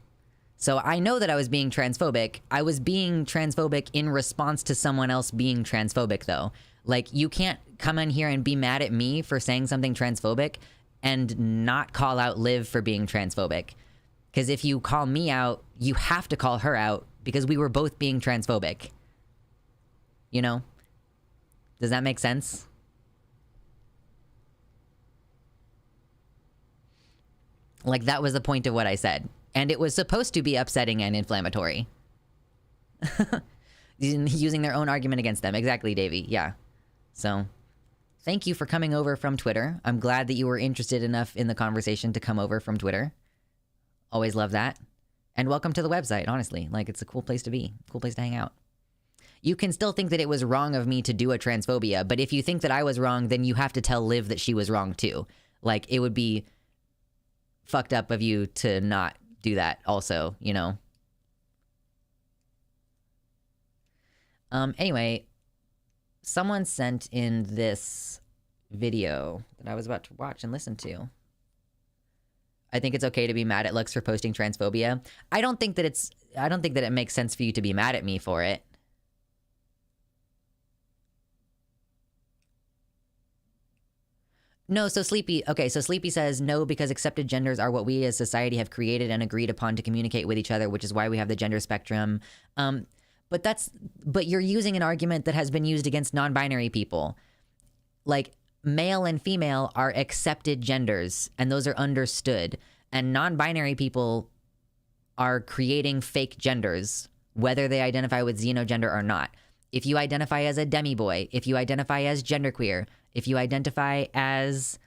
So I know that I was being transphobic. I was being transphobic in response to someone else being transphobic, though. Like, you can't come in here and be mad at me for saying something transphobic and not call out Liv for being transphobic. Because if you call me out, you have to call her out because we were both being transphobic. You know? Does that make sense? Like, that was the point of what I said. And it was supposed to be upsetting and inflammatory. Using their own argument against them. Exactly, Davey. Yeah. So... thank you for coming over from Twitter. I'm glad that you were interested enough in the conversation to come over from Twitter. Always love that. And welcome to the website, honestly. Like, it's a cool place to be. Cool place to hang out. You can still think that it was wrong of me to do a transphobia, but if you think that I was wrong, then you have to tell Liv that she was wrong too. Like, it would be fucked up of you to not do that also, you know? Anyway... someone sent in this video that I was about to watch and listen to. I think it's okay to be mad at Lux for posting transphobia. I don't think that it makes sense for you to be mad at me for it. No, so Sleepy says, no, because accepted genders are what we as society have created and agreed upon to communicate with each other, which is why we have the gender spectrum. But you're using an argument that has been used against non-binary people. Like, male and female are accepted genders, and those are understood. And non-binary people are creating fake genders, whether they identify with xenogender or not. If you identify as a demi-boy, if you identify as genderqueer, if you identify as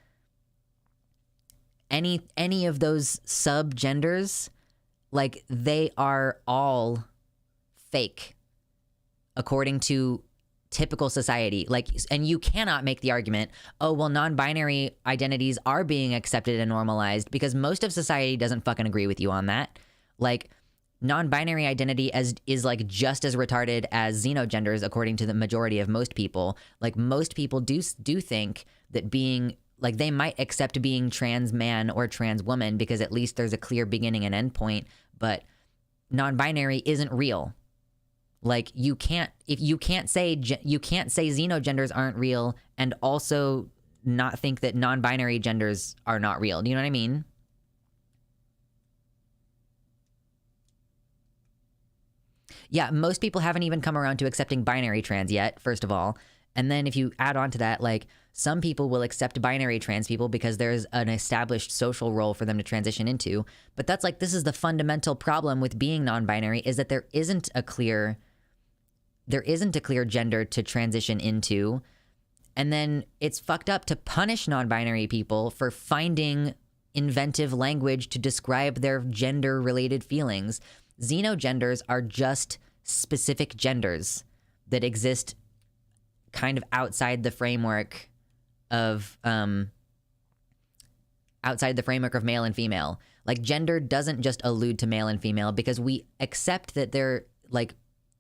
any of those sub-genders, like, they are all fake according to typical society. Like, and you cannot make the argument, oh, well, non-binary identities are being accepted and normalized, because most of society doesn't fucking agree with you on that. Like, non-binary identity is like just as retarded as xenogenders according to the majority of most people. Like, most people do think that being, like, they might accept being trans man or trans woman because at least there's a clear beginning and end point, but non-binary isn't real. Like, you can't say xenogenders aren't real and also not think that non-binary genders are not real. Do you know what I mean? Yeah, most people haven't even come around to accepting binary trans yet, first of all. And then if you add on to that, like, some people will accept binary trans people because there's an established social role for them to transition into. But that's like, this is the fundamental problem with being non-binary, is that there isn't a clear gender to transition into. And then it's fucked up to punish non-binary people for finding inventive language to describe their gender-related feelings. Xenogenders are just specific genders that exist kind of outside the framework of male and female. Like, gender doesn't just allude to male and female because we accept that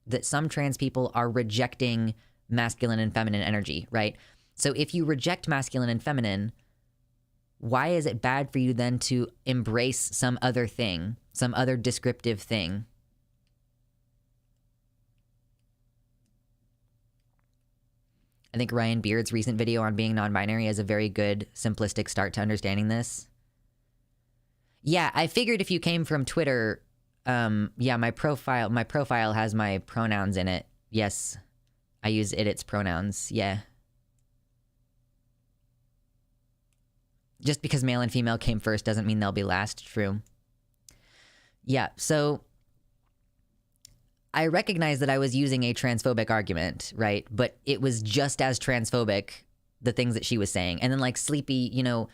that some trans people are rejecting masculine and feminine energy, right? So if you reject masculine and feminine, why is it bad for you then to embrace some other thing, some other descriptive thing? I think Ryan Beard's recent video on being non-binary is a very good, simplistic start to understanding this. Yeah, I figured if you came from Twitter, yeah, my profile has my pronouns in it. Yes, I use its pronouns, yeah. Just because male and female came first doesn't mean they'll be last, true. Yeah, so I recognize that I was using a transphobic argument, right? But it was just as transphobic, the things that she was saying. And then, like, Sleepy, you know,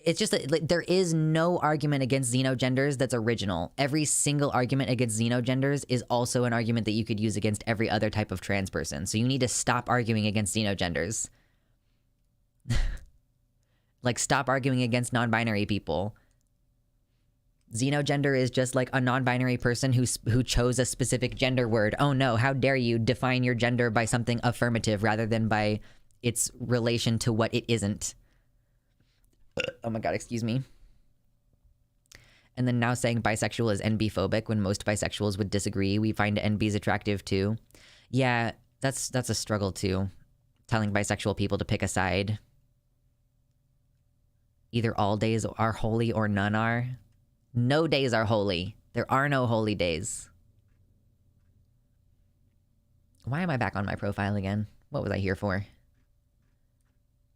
it's just that, like, there is no argument against xenogenders that's original. Every single argument against xenogenders is also an argument that you could use against every other type of trans person. So you need to stop arguing against xenogenders. Like, stop arguing against non-binary people. Xenogender is just like a non-binary person who chose a specific gender word. Oh no, how dare you define your gender by something affirmative rather than by its relation to what it isn't. Oh my god, excuse me. And then now saying bisexual is NB-phobic when most bisexuals would disagree. We find NBs attractive too. Yeah, that's a struggle too. Telling bisexual people to pick a side. Either all days are holy or none are. No days are holy. There are no holy days. Why am I back on my profile again? What was I here for?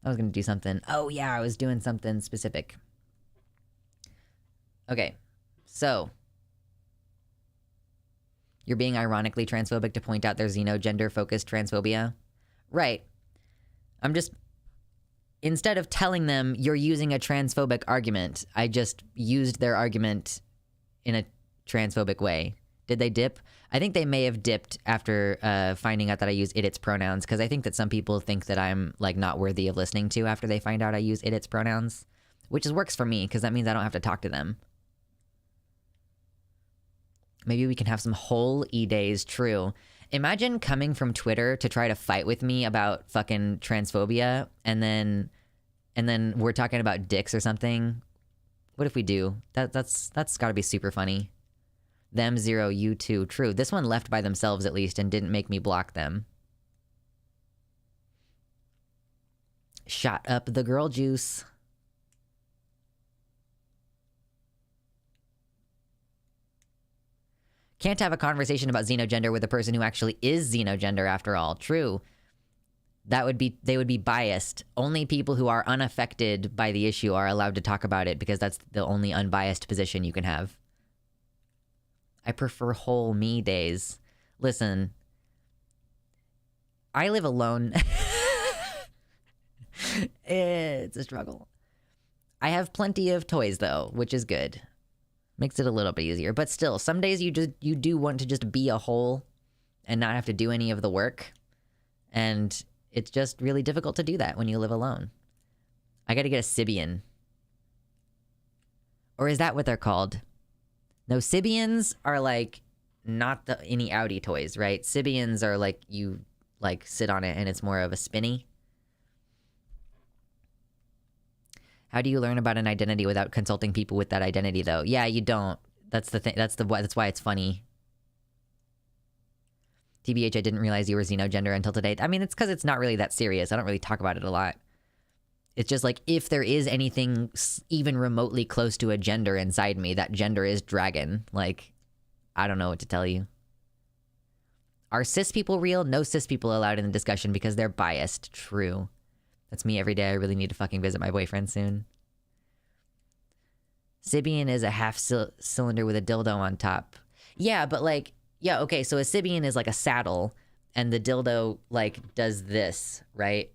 I was going to do something. Oh yeah, I was doing something specific. Okay, so you're being ironically transphobic to point out their xenogender-focused transphobia? Right. I'm just... Instead of telling them you're using a transphobic argument, I just used their argument in a transphobic way. Did they dip? I think they may have dipped after finding out that I use its pronouns, because I think that some people think that I'm, like, not worthy of listening to after they find out I use its pronouns, which works for me because that means I don't have to talk to them. Maybe we can have some whole E-days, true. Imagine coming from Twitter to try to fight with me about fucking transphobia, and then we're talking about dicks or something. What if we do? That's got to be super funny. Them 0, you 2. True. This one left by themselves at least and didn't make me block them. Shot up the girl juice. Can't have a conversation about xenogender with a person who actually is xenogender after all. True. They would be biased. Only people who are unaffected by the issue are allowed to talk about it because that's the only unbiased position you can have. I prefer whole me days. Listen, I live alone. It's a struggle. I have plenty of toys though, which is good. Makes it a little bit easier. But still, some days you do want to just be a whole and not have to do any of the work. And it's just really difficult to do that when you live alone. I gotta get a Sibian. Or is that what they're called? No, Sibians are like not any Audi toys, right? Sibians are like you like sit on it and it's more of a spinny. How do you learn about an identity without consulting people with that identity, though? Yeah, you don't. That's the thing. That's why it's funny. TBH, I didn't realize you were xenogender until today. I mean, it's because it's not really that serious. I don't really talk about it a lot. It's just like, if there is anything even remotely close to a gender inside me, that gender is dragon. Like, I don't know what to tell you. Are cis people real? No cis people allowed in the discussion because they're biased. True. That's me every day. I really need to fucking visit my boyfriend soon. Sibian is a half cylinder with a dildo on top. Yeah, but like, yeah, okay, so a Sibian is like a saddle, and the dildo, like, does this, right?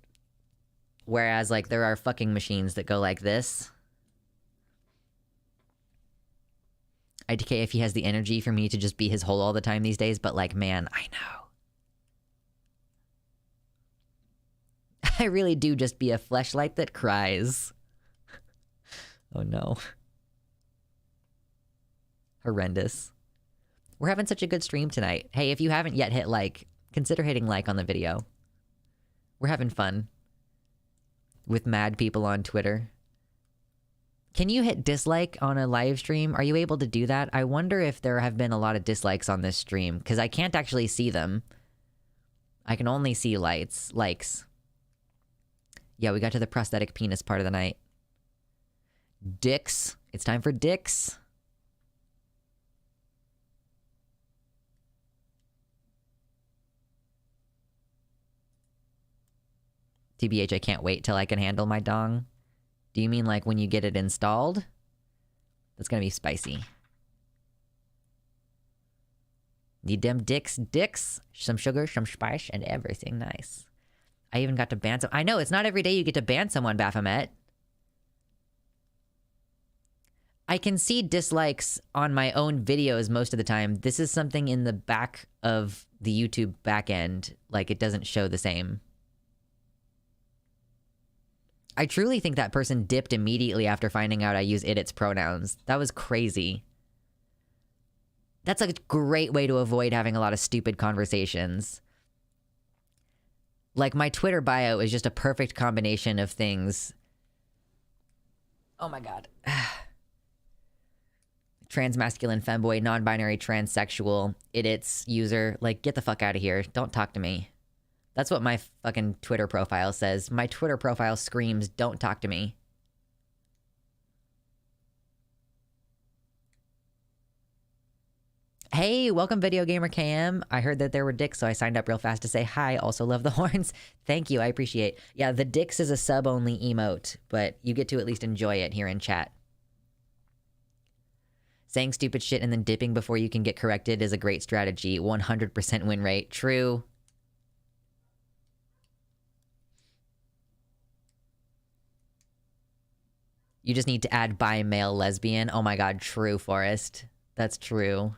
Whereas, like, there are fucking machines that go like this. IDK if he has the energy for me to just be his hole all the time these days, but like, man, I know. I really do just be a fleshlight that cries. Oh no. Horrendous. We're having such a good stream tonight. Hey, if you haven't yet hit like, consider hitting like on the video. We're having fun. With mad people on Twitter. Can you hit dislike on a live stream? Are you able to do that? I wonder if there have been a lot of dislikes on this stream, because I can't actually see them. I can only see likes. Yeah, we got to the prosthetic penis part of the night. Dicks. It's time for dicks. TBH, I can't wait till I can handle my dong. Do you mean like when you get it installed? That's gonna be spicy. Need them dicks, some sugar, some spice, and everything nice. I even got to ban some. I know, it's not every day you get to ban someone, Baphomet. I can see dislikes on my own videos most of the time. This is something in the back of the YouTube backend. Like, it doesn't show the same. I truly think that person dipped immediately after finding out I use its pronouns. That was crazy. That's a great way to avoid having a lot of stupid conversations. Like, my Twitter bio is just a perfect combination of things. Oh my god. Transmasculine femboy, non-binary transsexual, its user. Like, get the fuck out of here. Don't talk to me. That's what my fucking Twitter profile says. My Twitter profile screams, don't talk to me. Hey, welcome Video Gamer KM. I heard that there were dicks, so I signed up real fast to say hi. Also love the horns. Thank you, I appreciate. Yeah, the dicks is a sub-only emote, but you get to at least enjoy it here in chat. Saying stupid shit and then dipping before you can get corrected is a great strategy. 100% win rate. True. You just need to add bi, male, lesbian. Oh my god, true, Forrest. That's true.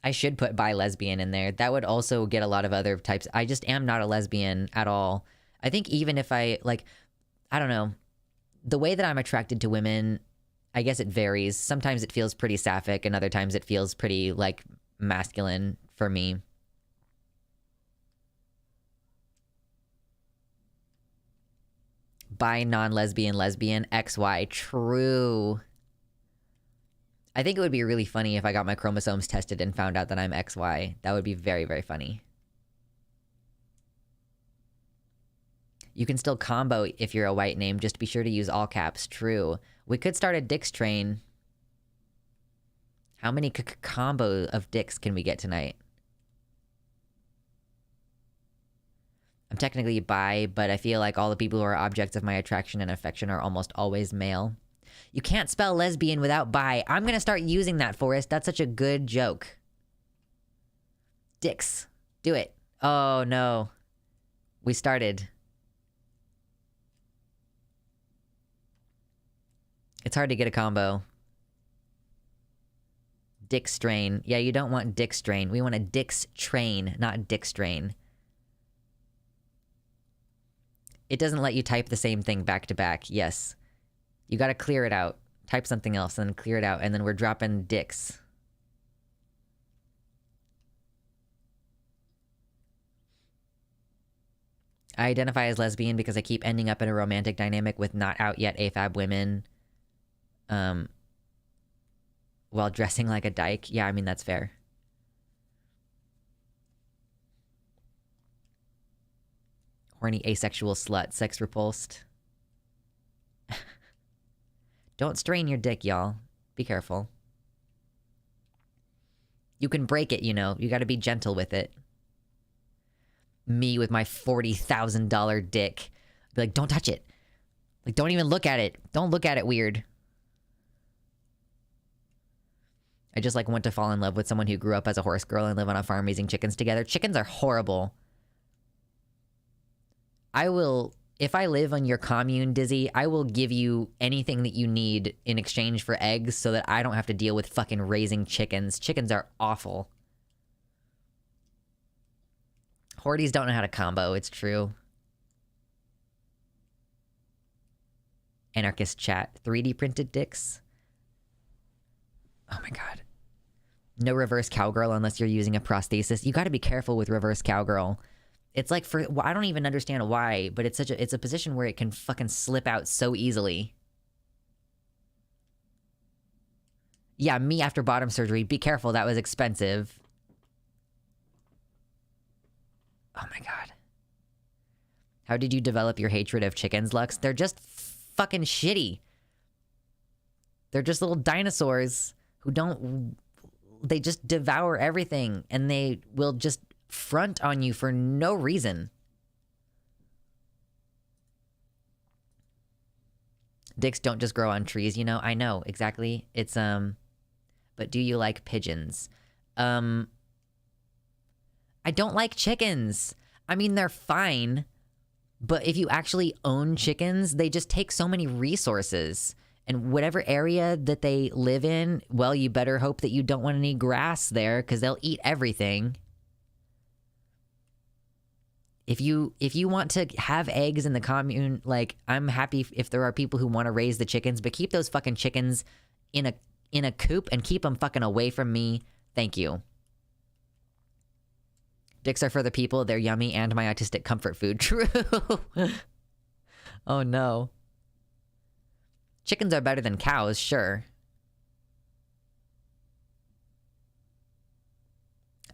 I should put bi, lesbian in there. That would also get a lot of other types. I just am not a lesbian at all. I think even if I, like, I don't know. The way that I'm attracted to women, I guess it varies. Sometimes it feels pretty sapphic, and other times it feels pretty, like, masculine for me. Bi, non-lesbian, lesbian, XY. True. I think it would be really funny if I got my chromosomes tested and found out that I'm XY. That would be very, very funny. You can still combo if you're a white name. Just be sure to use all caps. True. We could start a dicks train. How many combo of dicks can we get tonight? I'm technically bi, but I feel like all the people who are objects of my attraction and affection are almost always male. You can't spell lesbian without bi. I'm gonna start using that, Forrest. That's such a good joke. Dicks. Do it. Oh, no. We started. It's hard to get a combo. Dick strain. Yeah, you don't want dick strain. We want a dick's train, not dick strain. It doesn't let you type the same thing back to back. Yes. You gotta clear it out. Type something else and then clear it out. And then we're dropping dicks. I identify as lesbian because I keep ending up in a romantic dynamic with not out yet AFAB women. While dressing like a dyke. Yeah, I mean, that's fair. Horny asexual slut. Sex repulsed. Don't strain your dick, y'all. Be careful. You can break it, you know. You gotta be gentle with it. Me with my $40,000 dick. Be like, don't touch it. Like, don't even look at it. Don't look at it weird. I just, like, want to fall in love with someone who grew up as a horse girl and live on a farm raising chickens together. Chickens are horrible. I will... If I live on your commune, Dizzy, I will give you anything that you need in exchange for eggs so that I don't have to deal with fucking raising chickens. Chickens are awful. Horties don't know how to combo, it's true. Anarchist chat. 3D printed dicks? Oh my god. No reverse cowgirl unless you're using a prosthesis. You gotta be careful with reverse cowgirl. It's like for... Well, I don't even understand why, but it's a position where it can fucking slip out so easily. Yeah, me after bottom surgery. Be careful, that was expensive. Oh my god. How did you develop your hatred of chickens, Lux? They're just fucking shitty. They're just little dinosaurs who don't... They just devour everything, and they will just front on you for no reason. Dicks don't just grow on trees, you know? I know, exactly. It's, But do you like pigeons? I don't like chickens. I mean, they're fine. But if you actually own chickens, they just take so many resources. And whatever area that they live in, well, you better hope that you don't want any grass there, because they'll eat everything. If you want to have eggs in the commune, like, I'm happy if there are people who want to raise the chickens, but keep those fucking chickens in a coop and keep them fucking away from me. Thank you. Dicks are for the people, they're yummy, and my autistic comfort food. True. Oh no. Chickens are better than cows, sure.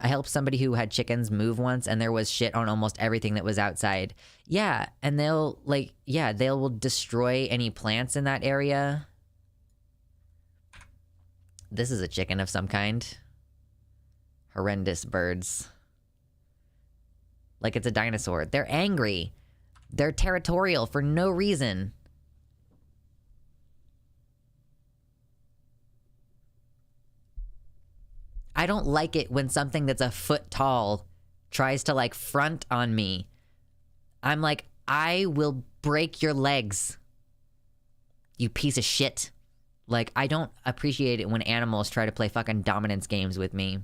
I helped somebody who had chickens move once, and there was shit on almost everything that was outside. Yeah, and they'll, like, yeah, they will destroy any plants in that area. This is a chicken of some kind. Horrendous birds. Like it's a dinosaur. They're angry. They're territorial for no reason. I don't like it when something that's a foot tall tries to, like, front on me. I'm like, I will break your legs, you piece of shit. Like, I don't appreciate it when animals try to play fucking dominance games with me.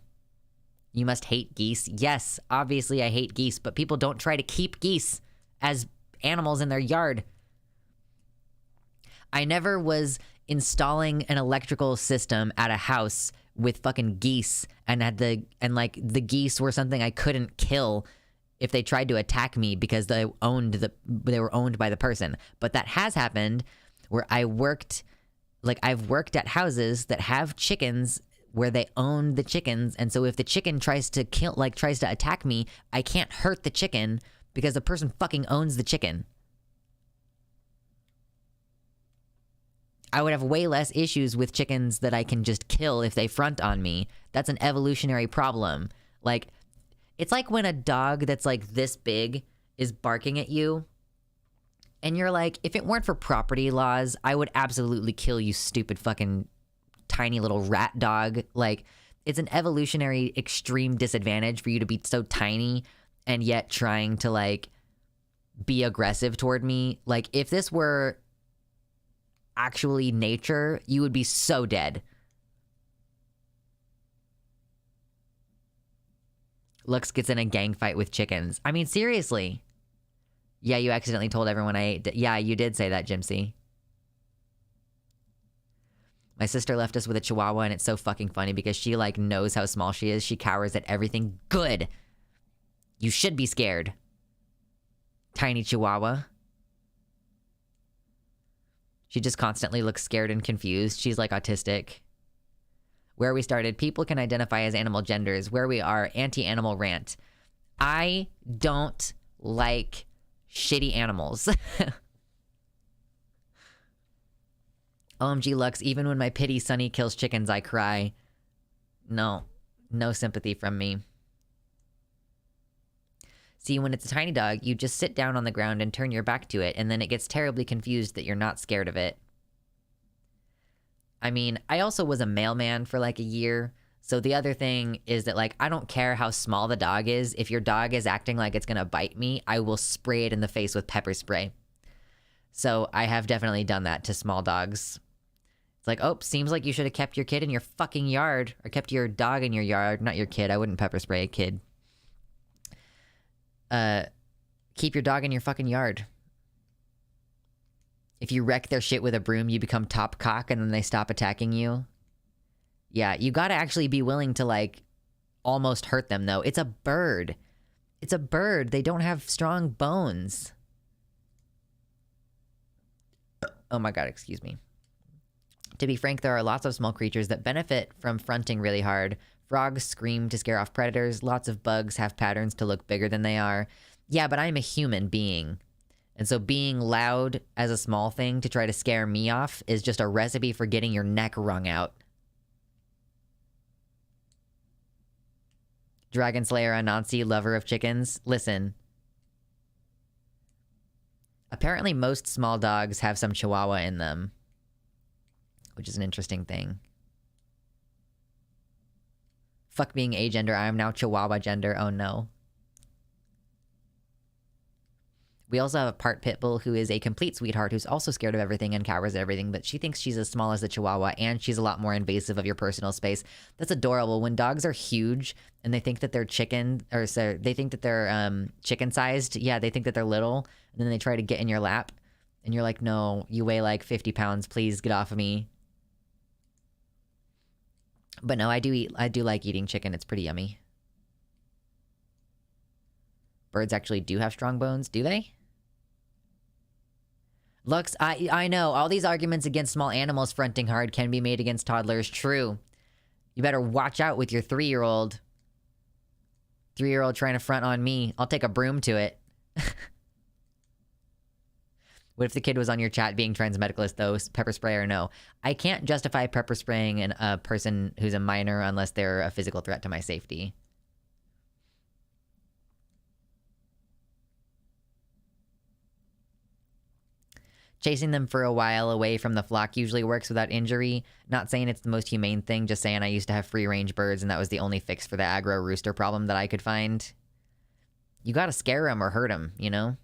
You must hate geese. Yes, obviously I hate geese, but people don't try to keep geese as animals in their yard. I never was installing an electrical system at a house with fucking geese and like the geese were something I couldn't kill if they tried to attack me because they were owned by the person. But that has happened where I've worked at houses that have chickens where they own the chickens, and so if the chicken tries to attack me, I can't hurt the chicken because the person fucking owns the chicken. I would have way less issues with chickens that I can just kill if they front on me. That's an evolutionary problem. Like, it's like when a dog that's like this big is barking at you, and you're like, if it weren't for property laws, I would absolutely kill you, stupid fucking tiny little rat dog. Like, it's an evolutionary extreme disadvantage for you to be so tiny and yet trying to, like, be aggressive toward me. Like, if this were actually nature, you would be so dead. Lux gets in a gang fight with chickens. I mean, seriously. Yeah, you accidentally told everyone I ate. Yeah, you did say that, Jimsy. My sister left us with a chihuahua, and it's so fucking funny because she, like, knows how small she is. She cowers at everything. Good. You should be scared. Tiny chihuahua. She just constantly looks scared and confused. She's, like, autistic. Where we started, people can identify as animal genders. Where we are, anti-animal rant. I don't like shitty animals. OMG Lux, even when my pity Sunny kills chickens, I cry. No. No sympathy from me. See, when it's a tiny dog, you just sit down on the ground and turn your back to it, and then it gets terribly confused that you're not scared of it. I mean, I also was a mailman for like a year, so the other thing is that, like, I don't care how small the dog is. If your dog is acting like it's gonna bite me, I will spray it in the face with pepper spray. So I have definitely done that to small dogs. It's like, oh, seems like you should have kept your kid in your fucking yard, or kept your dog in your yard. Not your kid. I wouldn't pepper spray a kid. Keep your dog in your fucking yard. If you wreck their shit with a broom, you become top cock and then they stop attacking you. Yeah, you gotta actually be willing to, like, almost hurt them, though. It's a bird. It's a bird. They don't have strong bones. Oh my god, excuse me. To be frank, there are lots of small creatures that benefit from fronting really hard. Frogs scream to scare off predators. Lots of bugs have patterns to look bigger than they are. Yeah, but I'm a human being. And so being loud as a small thing to try to scare me off is just a recipe for getting your neck wrung out. Dragon Slayer Anansi, lover of chickens. Listen. Apparently most small dogs have some chihuahua in them, which is an interesting thing. Fuck being agender, I am now chihuahua gender, oh no. We also have a part pit bull who is a complete sweetheart who's also scared of everything and cowers at everything, but she thinks she's as small as the chihuahua and she's a lot more invasive of your personal space. That's adorable. When dogs are huge and they think that they're chicken, or so they think that they're chicken sized, yeah, they think that they're little, and then they try to get in your lap and you're like, no, you weigh like 50 pounds, please get off of me. But no, I do like eating chicken. It's pretty yummy. Birds actually do have strong bones, do they? Lux, I know, all these arguments against small animals fronting hard can be made against toddlers. True. You better watch out with your 3-year-old. 3-year-old trying to front on me. I'll take a broom to it. What if the kid was on your chat being transmedicalist, though? Pepper spray or no? I can't justify pepper spraying a person who's a minor unless they're a physical threat to my safety. Chasing them for a while away from the flock usually works without injury. Not saying it's the most humane thing, just saying I used to have free-range birds and that was the only fix for the aggro rooster problem that I could find. You gotta scare them or hurt them, you know?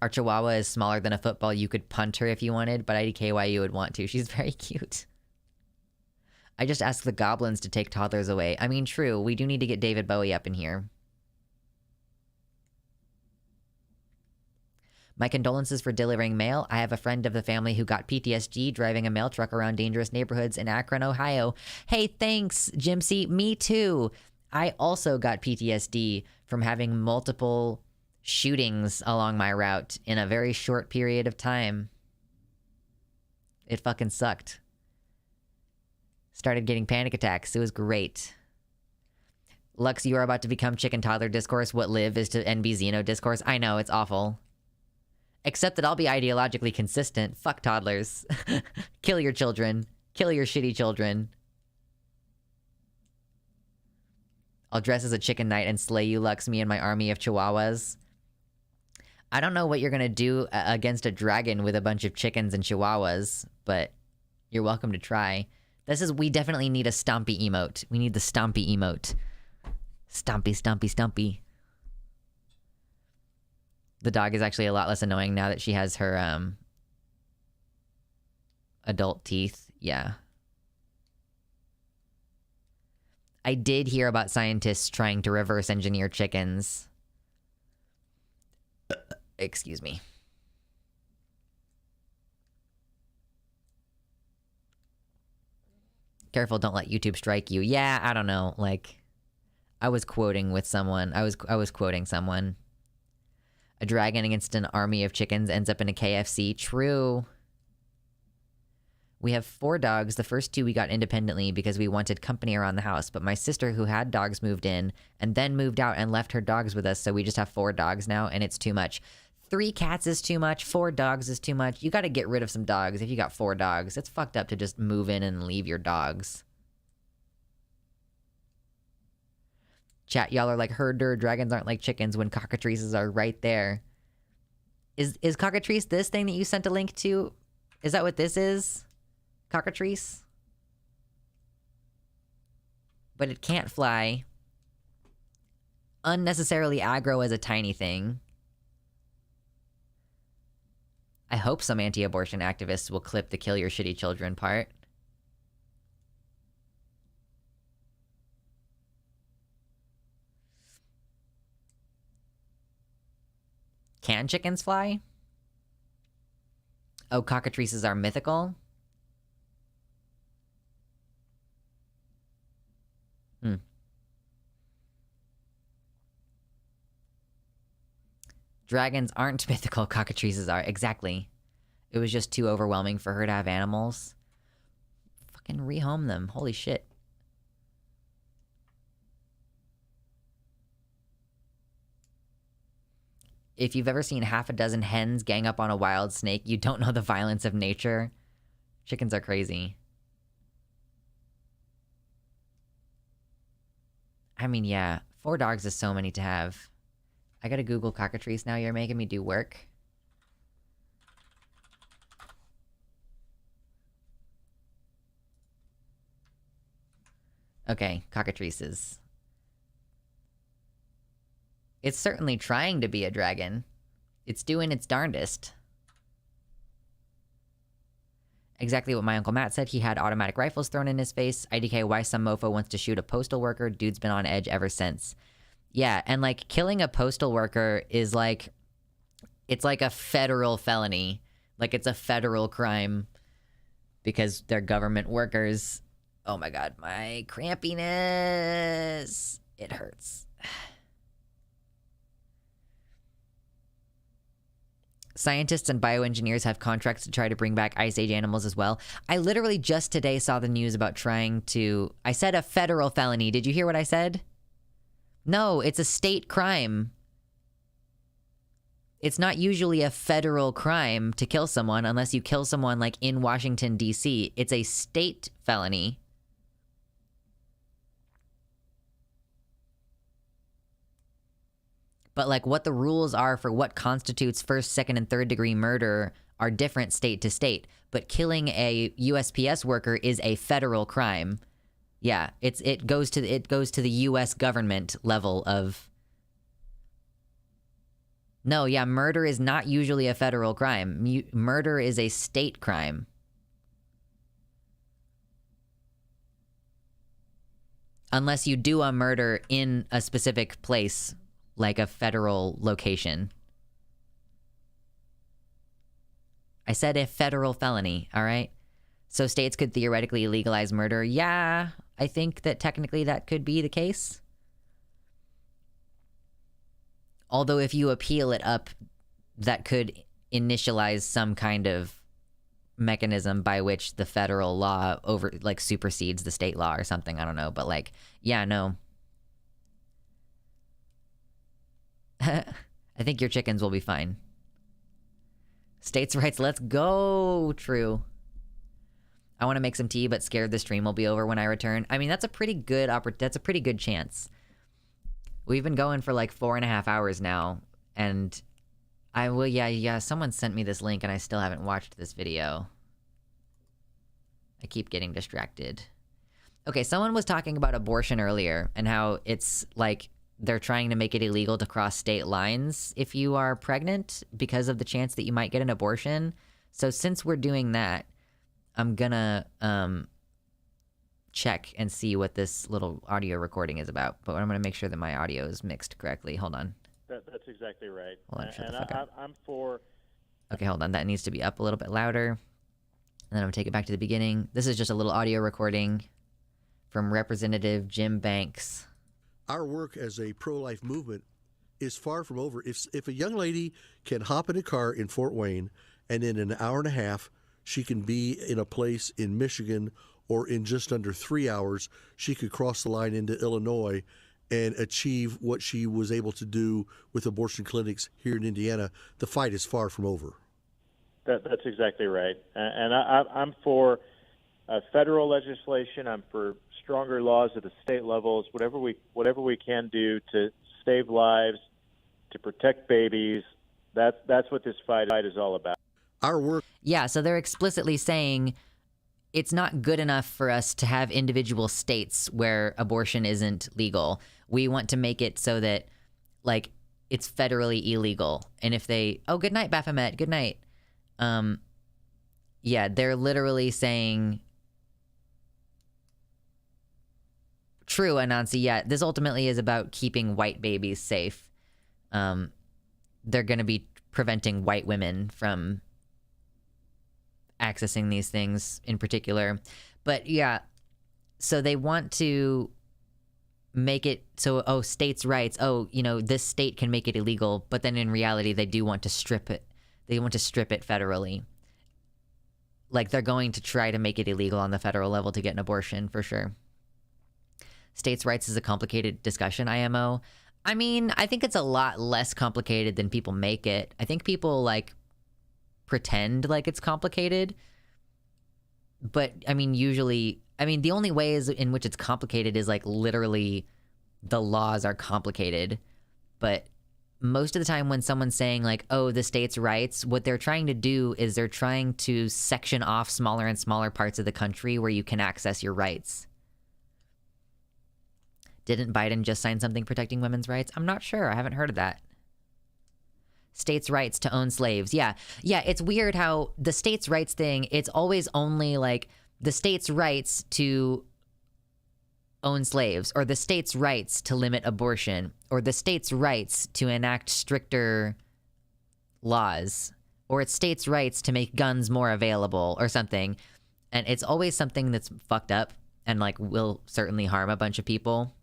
Our chihuahua is smaller than a football. You could punt her if you wanted, but IDK why you would want to. She's very cute. I just asked the goblins to take toddlers away. I mean, true, we do need to get David Bowie up in here. My condolences for delivering mail. I have a friend of the family who got PTSD driving a mail truck around dangerous neighborhoods in Akron, Ohio. Hey, thanks, Jimsy. Me too. I also got PTSD from having multiple shootings along my route in a very short period of time. It fucking sucked. Started getting panic attacks. It was great. Lux, you are about to become chicken toddler discourse. What live is to NB Xeno discourse. I know, it's awful. Except that I'll be ideologically consistent. Fuck toddlers. Kill your children. Kill your shitty children. I'll dress as a chicken knight and slay you, Lux, me and my army of chihuahuas. I don't know what you're gonna do against a dragon with a bunch of chickens and chihuahuas, but you're welcome to try. We definitely need a stompy emote. We need the stompy emote. Stompy, stompy, stompy. The dog is actually a lot less annoying now that she has her adult teeth. Yeah. I did hear about scientists trying to reverse engineer chickens. Excuse me. Careful, don't let YouTube strike you. Yeah, I don't know. Like, I was quoting with someone. I was quoting someone. A dragon against an army of chickens ends up in a KFC. True. We have 4 dogs. The first 2 we got independently because we wanted company around the house. But my sister, who had dogs, moved in and then moved out and left her dogs with us. So we just have 4 dogs now, and it's too much. 3 cats is too much. 4 dogs is too much. You got to get rid of some dogs if you got 4 dogs. It's fucked up to just move in and leave your dogs. Chat, y'all are like, herder, dragons aren't like chickens when cockatrices are right there. Is cockatrice this thing that you sent a link to? Is that what this is? Cockatrice? But it can't fly. Unnecessarily aggro as a tiny thing. I hope some anti-abortion activists will clip the kill your shitty children part. Can chickens fly? Oh, cockatrices are mythical? Dragons aren't mythical, cockatrices are. Exactly. It was just too overwhelming for her to have animals. Fucking rehome them. Holy shit. If you've ever seen half a dozen hens gang up on a wild snake, you don't know the violence of nature. Chickens are crazy. I mean, yeah. 4 dogs is so many to have. I gotta Google cockatrice now. You're making me do work. Okay, cockatrices. It's certainly trying to be a dragon. It's doing its darndest. Exactly what my Uncle Matt said. He had automatic rifles thrown in his face. IDK, why some mofo wants to shoot a postal worker. Dude's been on edge ever since. Yeah, and, like, killing a postal worker is, like... It's like a federal felony. Like, it's a federal crime. Because they're government workers. Oh my god, my crampiness! It hurts. Scientists and bioengineers have contracts to try to bring back Ice Age animals as well. I literally just today saw the news about trying to... I said a federal felony. Did you hear what I said? No, it's a state crime. It's not usually a federal crime to kill someone unless you kill someone, like, in Washington, D.C. It's a state felony. But, like, what the rules are for what constitutes first, second, and third degree murder are different state to state. But killing a USPS worker is a federal crime. Yeah, it goes to the U.S. government level of... No, yeah, murder is not usually a federal crime. Murder is a state crime. Unless you do a murder in a specific place, like a federal location. I said a federal felony, all right? So states could theoretically legalize murder. Yeah, I think that technically that could be the case. Although if you appeal it up, that could initialize some kind of mechanism by which the federal law supersedes the state law or something. I don't know, but, like, yeah, no. I think your chickens will be fine. States' rights, let's go. True. I want to make some tea, but scared the stream will be over when I return. I mean, that's a pretty good chance. We've been going for like 4.5 hours now, and someone sent me this link and I still haven't watched this video. I keep getting distracted. Okay, someone was talking about abortion earlier and how it's like they're trying to make it illegal to cross state lines if you are pregnant because of the chance that you might get an abortion. So since we're doing that, I'm gonna check and see what this little audio recording is about. But I'm gonna make sure that my audio is mixed correctly. Hold on. That's exactly right. Hold on, and I'm for... Okay, hold on. That needs to be up a little bit louder. And then I'm gonna take it back to the beginning. This is just a little audio recording from Representative Jim Banks. Our work as a pro-life movement is far from over. If a young lady can hop in a car in Fort Wayne and in an hour and a half she can be in a place in Michigan, or in just under 3 hours she could cross the line into Illinois and achieve what she was able to do with abortion clinics here in Indiana, the fight is far from over. That's exactly right. And I'm for federal legislation. I'm for stronger laws at the state levels, whatever we can do to save lives, to protect babies. That's what this fight is all about. Our work. Yeah, so they're explicitly saying it's not good enough for us to have individual states where abortion isn't legal. We want to make it so that, like, it's federally illegal. And if they... Oh, good night, Baphomet. Good night. Yeah, they're literally saying... True, Anansi. Yeah, this ultimately is about keeping white babies safe. They're going to be preventing white women from accessing these things in particular. But yeah, so they want to make it so, oh, states' rights, oh, you know, this state can make it illegal, but then in reality they do want to strip it. They want to strip it federally. Like, they're going to try to make it illegal on the federal level to get an abortion, for sure. States' rights is a complicated discussion, IMO. I mean, I think it's a lot less complicated than people make it. I think people, like, pretend like it's complicated. But, I mean, usually... I mean, the only ways in which it's complicated is, like, literally the laws are complicated. But most of the time when someone's saying, like, oh, the states' rights, what they're trying to do is they're trying to section off smaller and smaller parts of the country where you can access your rights. Didn't Biden just sign something protecting women's rights? I'm not sure. I haven't heard of that. States' rights to own slaves. Yeah, it's weird how the states' rights thing, it's always only, like, the states' rights to own slaves, or the states' rights to limit abortion, or the states' rights to enact stricter laws, or it's states' rights to make guns more available, or something. And it's always something that's fucked up and, like, will certainly harm a bunch of people.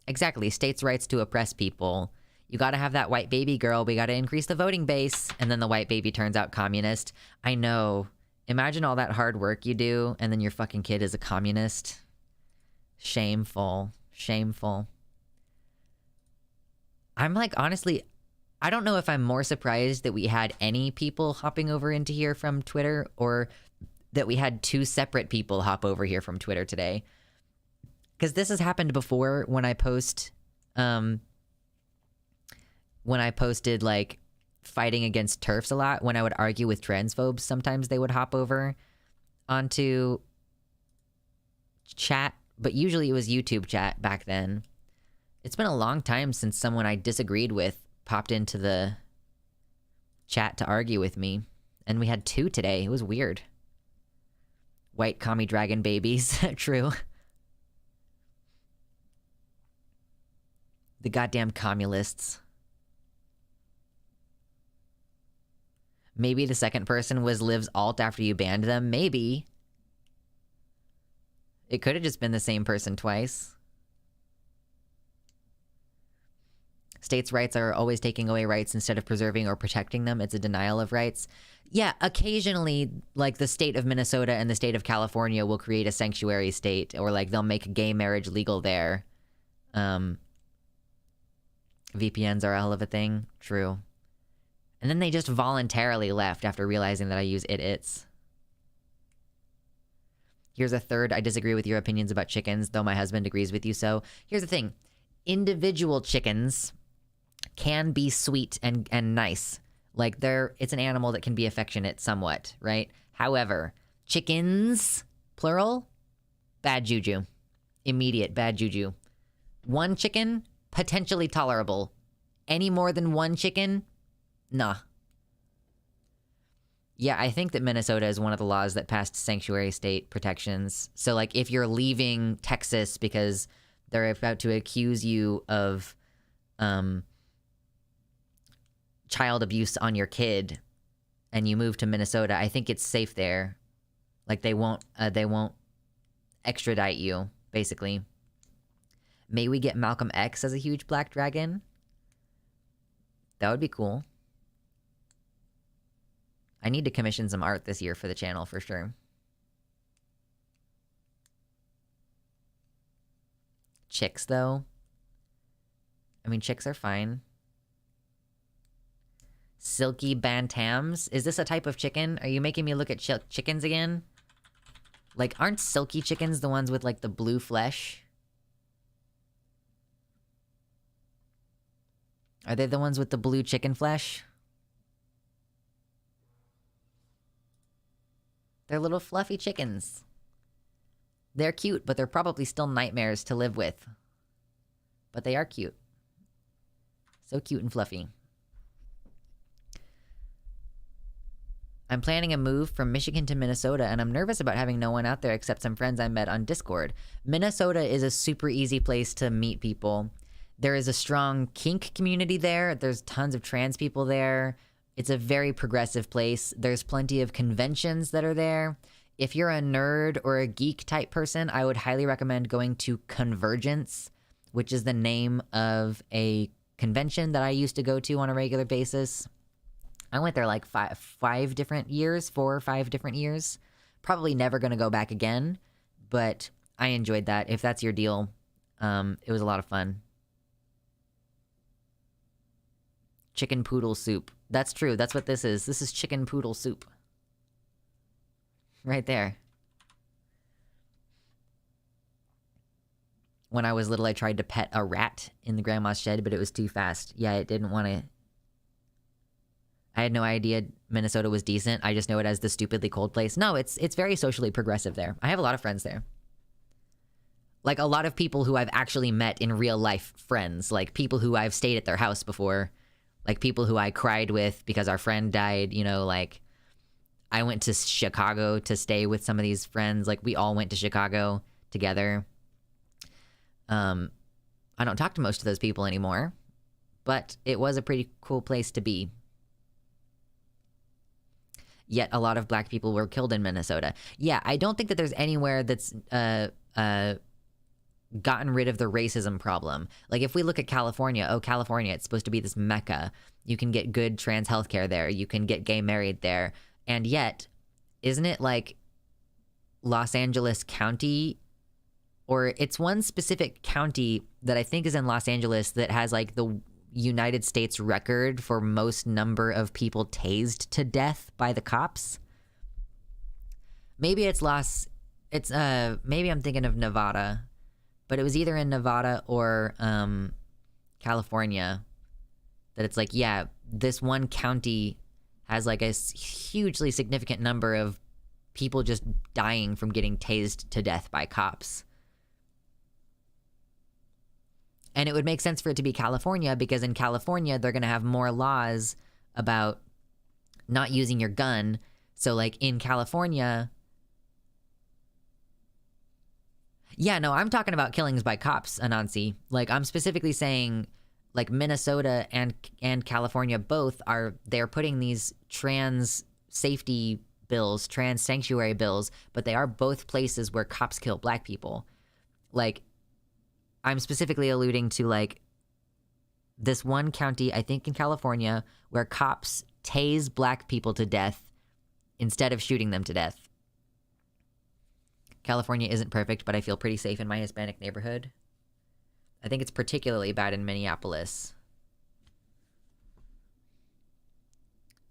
Exactly, states' rights to oppress people. You gotta have that white baby girl, we gotta increase the voting base, and then the white baby turns out communist. I know. Imagine all that hard work you do, and then your fucking kid is a communist. Shameful. Shameful. I'm like, honestly, I don't know if I'm more surprised that we had any people hopping over into here from Twitter, or that we had two separate people hop over here from Twitter today. Because this has happened before when I post, when I posted, like, fighting against Terfs a lot. When I would argue with transphobes, sometimes they would hop over onto chat. But usually it was YouTube chat back then. It's been a long time since someone I disagreed with popped into the chat to argue with me. And we had two today. It was weird. White commie dragon babies. True. The goddamn communists. Maybe the second person was Liv's alt after you banned them. Maybe. It could have just been the same person twice. States' rights are always taking away rights instead of preserving or protecting them. It's a denial of rights. Yeah, occasionally, like, the state of Minnesota and the state of California will create a sanctuary state, or, like, they'll make gay marriage legal there. VPNs are a hell of a thing. True. And then they just voluntarily left after realizing that I use its. Here's a third. I disagree with your opinions about chickens, though my husband agrees with you. So here's the thing. Individual chickens can be sweet and nice. Like, it's an animal that can be affectionate somewhat, right? However, chickens, plural, bad juju. Immediate bad juju. One chicken, potentially tolerable. Any more than one chicken, nah. Yeah, I think that Minnesota is one of the laws that passed sanctuary state protections. So, like, if you're leaving Texas because they're about to accuse you of child abuse on your kid, and you move to Minnesota, I think it's safe there. Like, they won't extradite you, basically. May we get Malcolm X as a huge black dragon? That would be cool. I need to commission some art this year for the channel for sure. Chicks, though. I mean, chicks are fine. Silky bantams? Is this a type of chicken? Are you making me look at chickens again? Like, aren't silky chickens the ones with, like, the blue flesh? Are they the ones with the blue chicken flesh? They're little fluffy chickens. They're cute, but they're probably still nightmares to live with. But they are cute. So cute and fluffy. I'm planning a move from Michigan to Minnesota, and I'm nervous about having no one out there except some friends I met on Discord. Minnesota is a super easy place to meet people. There is a strong kink community there. There's tons of trans people there. It's a very progressive place. There's plenty of conventions that are there. If you're a nerd or a geek type person, I would highly recommend going to Convergence, which is the name of a convention that I used to go to on a regular basis. I went there like 4 or 5 different years. Probably never going to go back again, but I enjoyed that. If that's your deal, it was a lot of fun. Chicken poodle soup. That's true. That's what this is. This is chicken poodle soup. Right there. When I was little, I tried to pet a rat in the grandma's shed, but it was too fast. Yeah, it didn't want to... I had no idea Minnesota was decent. I just know it as the stupidly cold place. No, it's very socially progressive there. I have a lot of friends there. Like, a lot of people who I've actually met in real life friends. Like, people who I've stayed at their house before. Like, people who I cried with because our friend died, you know, like... I went to Chicago to stay with some of these friends. Like, we all went to Chicago together. I don't talk to most of those people anymore. But it was a pretty cool place to be. Yet a lot of black people were killed in Minnesota. Yeah, I don't think that there's anywhere that's gotten rid of the racism problem. Like, if we look at California, California, it's supposed to be this mecca. You can get good trans healthcare there. You can get gay married there. And yet, isn't it like Los Angeles County? Or it's one specific county that I think is in Los Angeles that has like the United States record for most number of people tased to death by the cops. Maybe maybe I'm thinking of Nevada, but it was either in Nevada or California that it's like, yeah, this one county has like a hugely significant number of people just dying from getting tased to death by cops. And it would make sense for it to be California, because in California, they're going to have more laws about not using your gun. So, like, in California... Yeah, no, I'm talking about killings by cops, Anansi. Like, I'm specifically saying, like, Minnesota and California both they're putting these trans safety bills, trans sanctuary bills, but they are both places where cops kill black people. Like... I'm specifically alluding to, like, this one county, I think in California, where cops tase black people to death instead of shooting them to death. California isn't perfect, but I feel pretty safe in my Hispanic neighborhood. I think it's particularly bad in Minneapolis.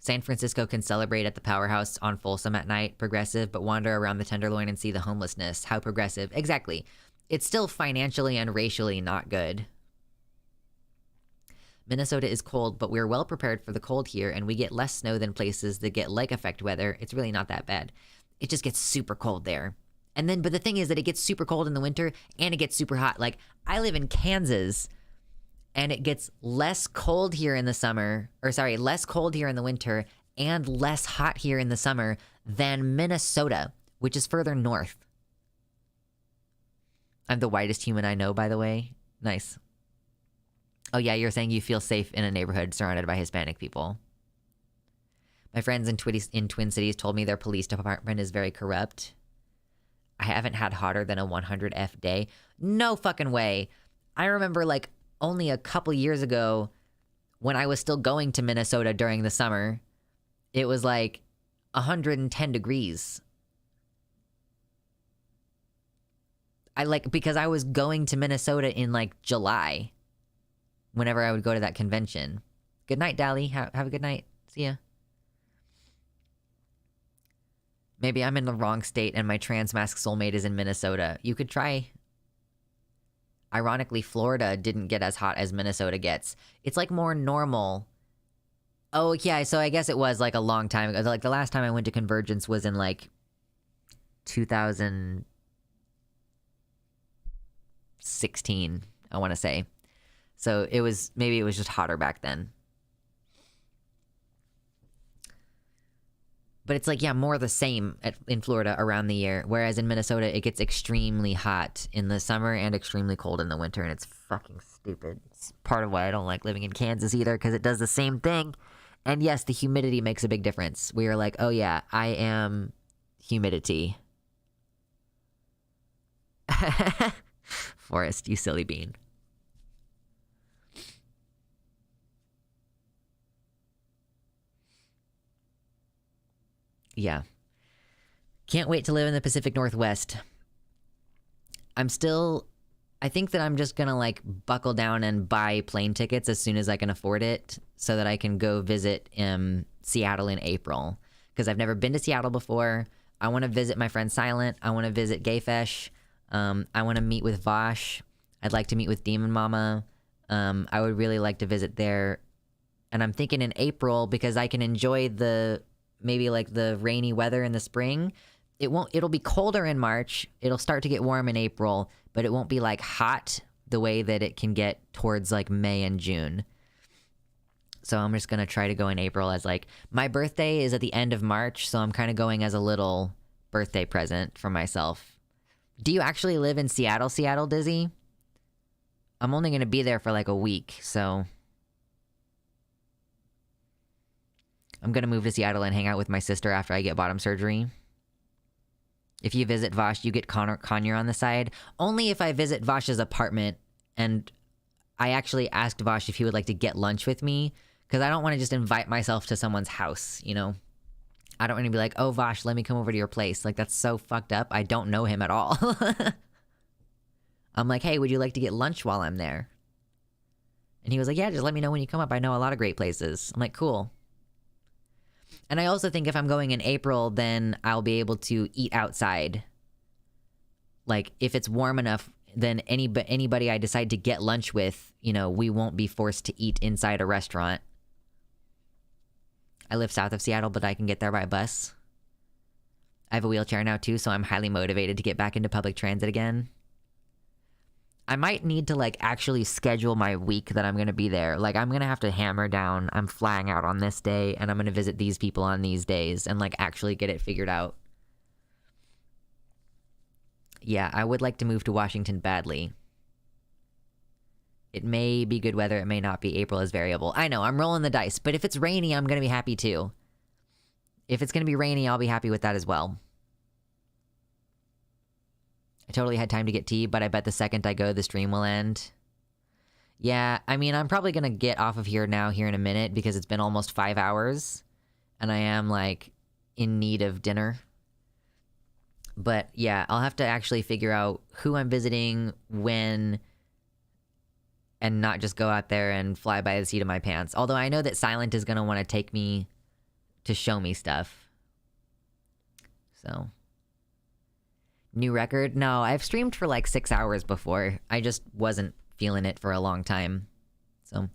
San Francisco can celebrate at the Powerhouse on Folsom at night, progressive, but wander around the Tenderloin and see the homelessness. How progressive? Exactly. It's still financially and racially not good. Minnesota is cold, but we're well prepared for the cold here, and we get less snow than places that get lake effect weather. It's really not that bad. It just gets super cold there. And then, but the thing is that it gets super cold in the winter and it gets super hot. Like, I live in Kansas and it gets less cold here in the summer, or sorry, less cold here in the winter and less hot here in the summer than Minnesota, which is further north. I'm the whitest human I know, by the way. Nice. Oh yeah, you're saying you feel safe in a neighborhood surrounded by Hispanic people. My friends in Twin Cities told me their police department is very corrupt. I haven't had hotter than a 100F day. No fucking way. I remember like only a couple years ago when I was still going to Minnesota during the summer, it was like 110 degrees. Because I was going to Minnesota in like July whenever I would go to that convention. Good night, Dally. Have a good night. See ya. Maybe I'm in the wrong state and my transmasc soulmate is in Minnesota. You could try. Ironically, Florida didn't get as hot as Minnesota gets. It's like more normal. Oh, yeah, so I guess it was like a long time ago. Like the last time I went to Convergence was in like 2016, I want to say. So maybe it was just hotter back then. But it's like, yeah, more the same in Florida around the year. Whereas in Minnesota, it gets extremely hot in the summer and extremely cold in the winter. And it's fucking stupid. It's part of why I don't like living in Kansas either, because it does the same thing. And yes, the humidity makes a big difference. We are like, oh yeah, I am humidity. Forrest, you silly bean. Yeah. Can't wait to live in the Pacific Northwest. I think that I'm just gonna like buckle down and buy plane tickets as soon as I can afford it so that I can go visit Seattle in April. Because I've never been to Seattle before. I want to visit my friend Silent. I want to visit Gayfesh. I want to meet with Vosh. I'd like to meet with Demon Mama. I would really like to visit there. And I'm thinking in April because I can enjoy maybe like the rainy weather in the spring. It'll be colder in March. It'll start to get warm in April, but it won't be like hot the way that it can get towards like May and June. So I'm just going to try to go in April as like, my birthday is at the end of March. So I'm kind of going as a little birthday present for myself. Do you actually live in Seattle, Dizzy? I'm only going to be there for like a week. So I'm going to move to Seattle and hang out with my sister after I get bottom surgery. If you visit Vosh, you get Conyer on the side. Only if I visit Vosh's apartment, and I actually asked Vosh if he would like to get lunch with me, because I don't want to just invite myself to someone's house, you know? I don't want to be like, oh, Vosh, let me come over to your place. Like, that's so fucked up. I don't know him at all. I'm like, hey, would you like to get lunch while I'm there? And he was like, yeah, just let me know when you come up. I know a lot of great places. I'm like, cool. And I also think if I'm going in April, then I'll be able to eat outside. Like, if it's warm enough, then anybody I decide to get lunch with, you know, we won't be forced to eat inside a restaurant. I live south of Seattle, but I can get there by bus. I have a wheelchair now, too, so I'm highly motivated to get back into public transit again. I might need to, like, actually schedule my week that I'm going to be there. Like, I'm going to have to hammer down, I'm flying out on this day, and I'm going to visit these people on these days, and, like, actually get it figured out. Yeah, I would like to move to Washington badly. It may be good weather, it may not be. April is variable. I know, I'm rolling the dice, but if it's rainy, I'm going to be happy, too. If it's going to be rainy, I'll be happy with that as well. I totally had time to get tea, but I bet the second I go, the stream will end. Yeah, I mean, I'm probably going to get off of here now here in a minute because it's been almost 5 hours. And I am, like, in need of dinner. But, yeah, I'll have to actually figure out who I'm visiting, when, and not just go out there and fly by the seat of my pants. Although I know that Silent is going to want to take me to show me stuff. So... New record? No, I've streamed for like 6 hours before. I just wasn't feeling it for a long time. So,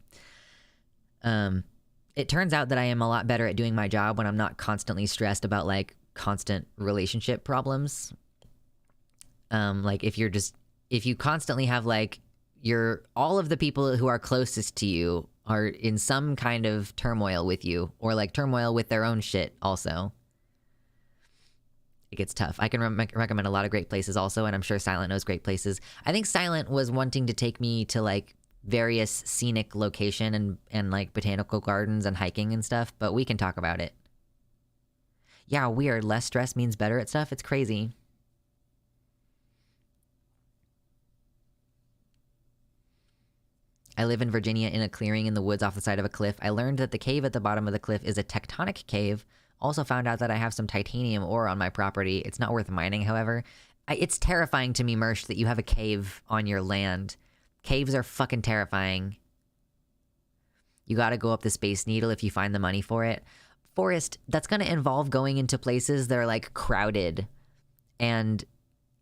it turns out that I am a lot better at doing my job when I'm not constantly stressed about like constant relationship problems. Like if you constantly have like all of the people who are closest to you are in some kind of turmoil with you, or like turmoil with their own shit also, it gets tough. I can recommend a lot of great places also, and I'm sure Silent knows great places. I think Silent was wanting to take me to like various scenic location and like botanical gardens and hiking and stuff, but we can talk about it. Yeah, weird. Less stress means better at stuff. It's crazy. I live in Virginia in a clearing in the woods off the side of a cliff. I learned that the cave at the bottom of the cliff is a tectonic cave. Also found out that I have some titanium ore on my property. It's not worth mining, however. It's terrifying to me, Mersh, that you have a cave on your land. Caves are fucking terrifying. You gotta go up the Space Needle if you find the money for it. Forrest, that's gonna involve going into places that are like crowded. And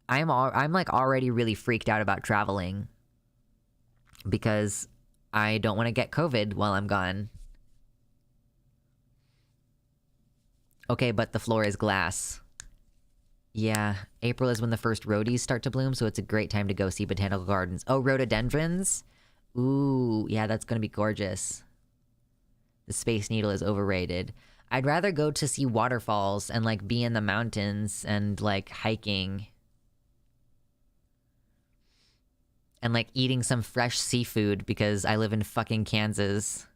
I'm like already really freaked out about traveling, because I don't want to get COVID while I'm gone. Okay, but the floor is glass. Yeah, April is when the first rhodies start to bloom, so it's a great time to go see botanical gardens. Oh, rhododendrons? Ooh, yeah, that's gonna be gorgeous. The Space Needle is overrated. I'd rather go to see waterfalls and like be in the mountains and like hiking. And like eating some fresh seafood because I live in fucking Kansas.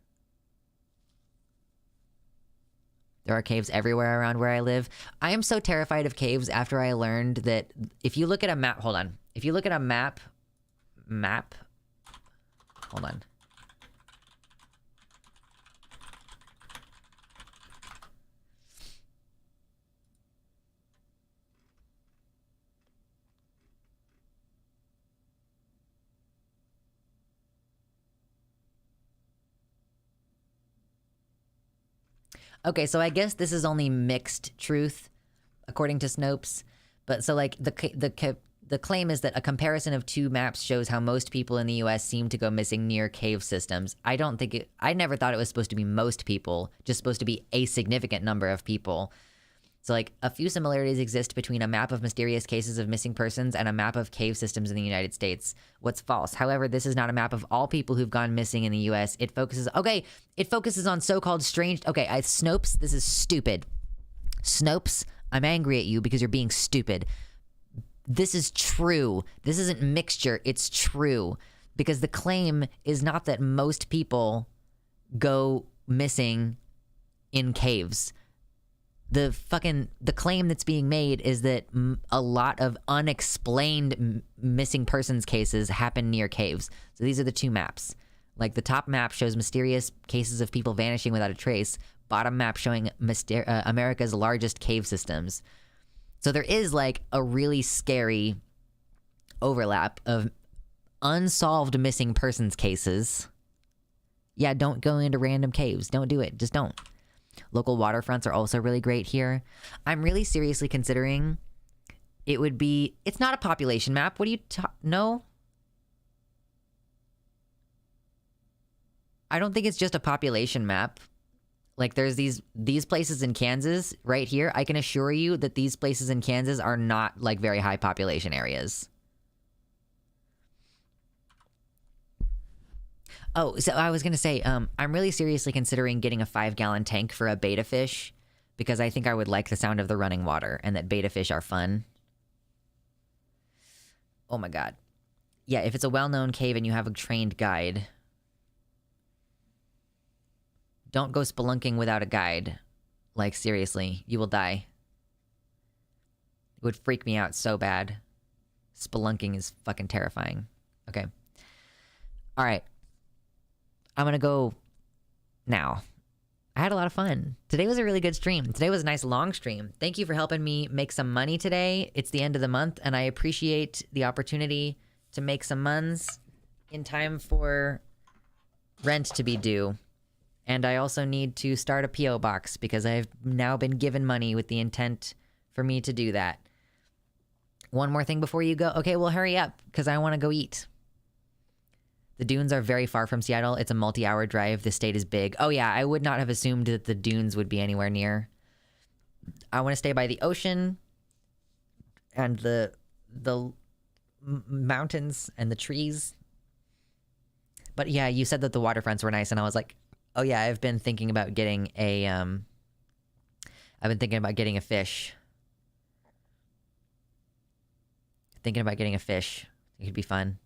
There are caves everywhere around where I live. I am so terrified of caves after I learned that if you look at a map, hold on. If you look at a map, hold on. Okay, so I guess this is only mixed truth, according to Snopes. But so like the claim is that a comparison of two maps shows how most people in the U.S. seem to go missing near cave systems. I never thought it was supposed to be most people, just supposed to be a significant number of people. So like a few similarities exist between a map of mysterious cases of missing persons and a map of cave systems in the United States. What's false? However, this is not a map of all people who've gone missing in the U.S. It focuses on so-called strange... Okay, Snopes, this is stupid. Snopes, I'm angry at you because you're being stupid. This is true. This isn't mixture. It's true. Because the claim is not that most people go missing in caves. The claim that's being made is that a lot of unexplained missing persons cases happen near caves. So these are the two maps. Like the top map shows mysterious cases of people vanishing without a trace. Bottom map showing America's largest cave systems. So there is like a really scary overlap of unsolved missing persons cases. Yeah, don't go into random caves. Don't do it. Just don't. Local waterfronts are also really great here. I'm really seriously considering it's not a population map. What do you no? I don't think it's just a population map. Like there's these places in Kansas right here. I can assure you that these places in Kansas are not like very high population areas. Oh, so I was going to say, I'm really seriously considering getting a 5-gallon tank for a betta fish because I think I would like the sound of the running water and that betta fish are fun. Oh my God. Yeah, if it's a well-known cave and you have a trained guide, don't go spelunking without a guide. Like, seriously, you will die. It would freak me out so bad. Spelunking is fucking terrifying. Okay. All right. I'm gonna go now. I had a lot of fun. Today was a really good stream. Today was a nice long stream. Thank you for helping me make some money today. It's the end of the month, and I appreciate the opportunity to make some muns in time for rent to be due. And I also need to start a P.O. box because I've now been given money with the intent for me to do that. One more thing before you go. Okay, well, hurry up because I want to go eat. The dunes are very far from Seattle. It's a multi-hour drive. The state is big. Oh yeah, I would not have assumed that the dunes would be anywhere near. I want to stay by the ocean and the mountains and the trees. But yeah, you said that the waterfronts were nice, and I was like, oh yeah, I've been thinking about getting a fish. Thinking about getting a fish. It could be fun.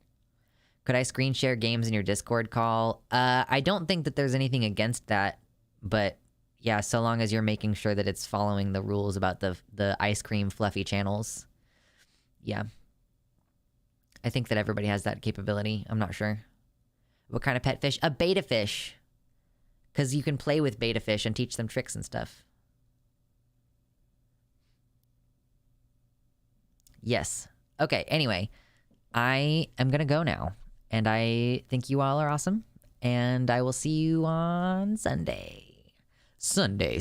Could I screen share games in your Discord call? I don't think that there's anything against that, but yeah, so long as you're making sure that it's following the rules about the ice cream fluffy channels. Yeah. I think that everybody has that capability. I'm not sure. What kind of pet fish? A beta fish. Because you can play with beta fish and teach them tricks and stuff. Yes. Okay, anyway. I am going to go now. And I think you all are awesome. And I will see you on Sunday. Sunday.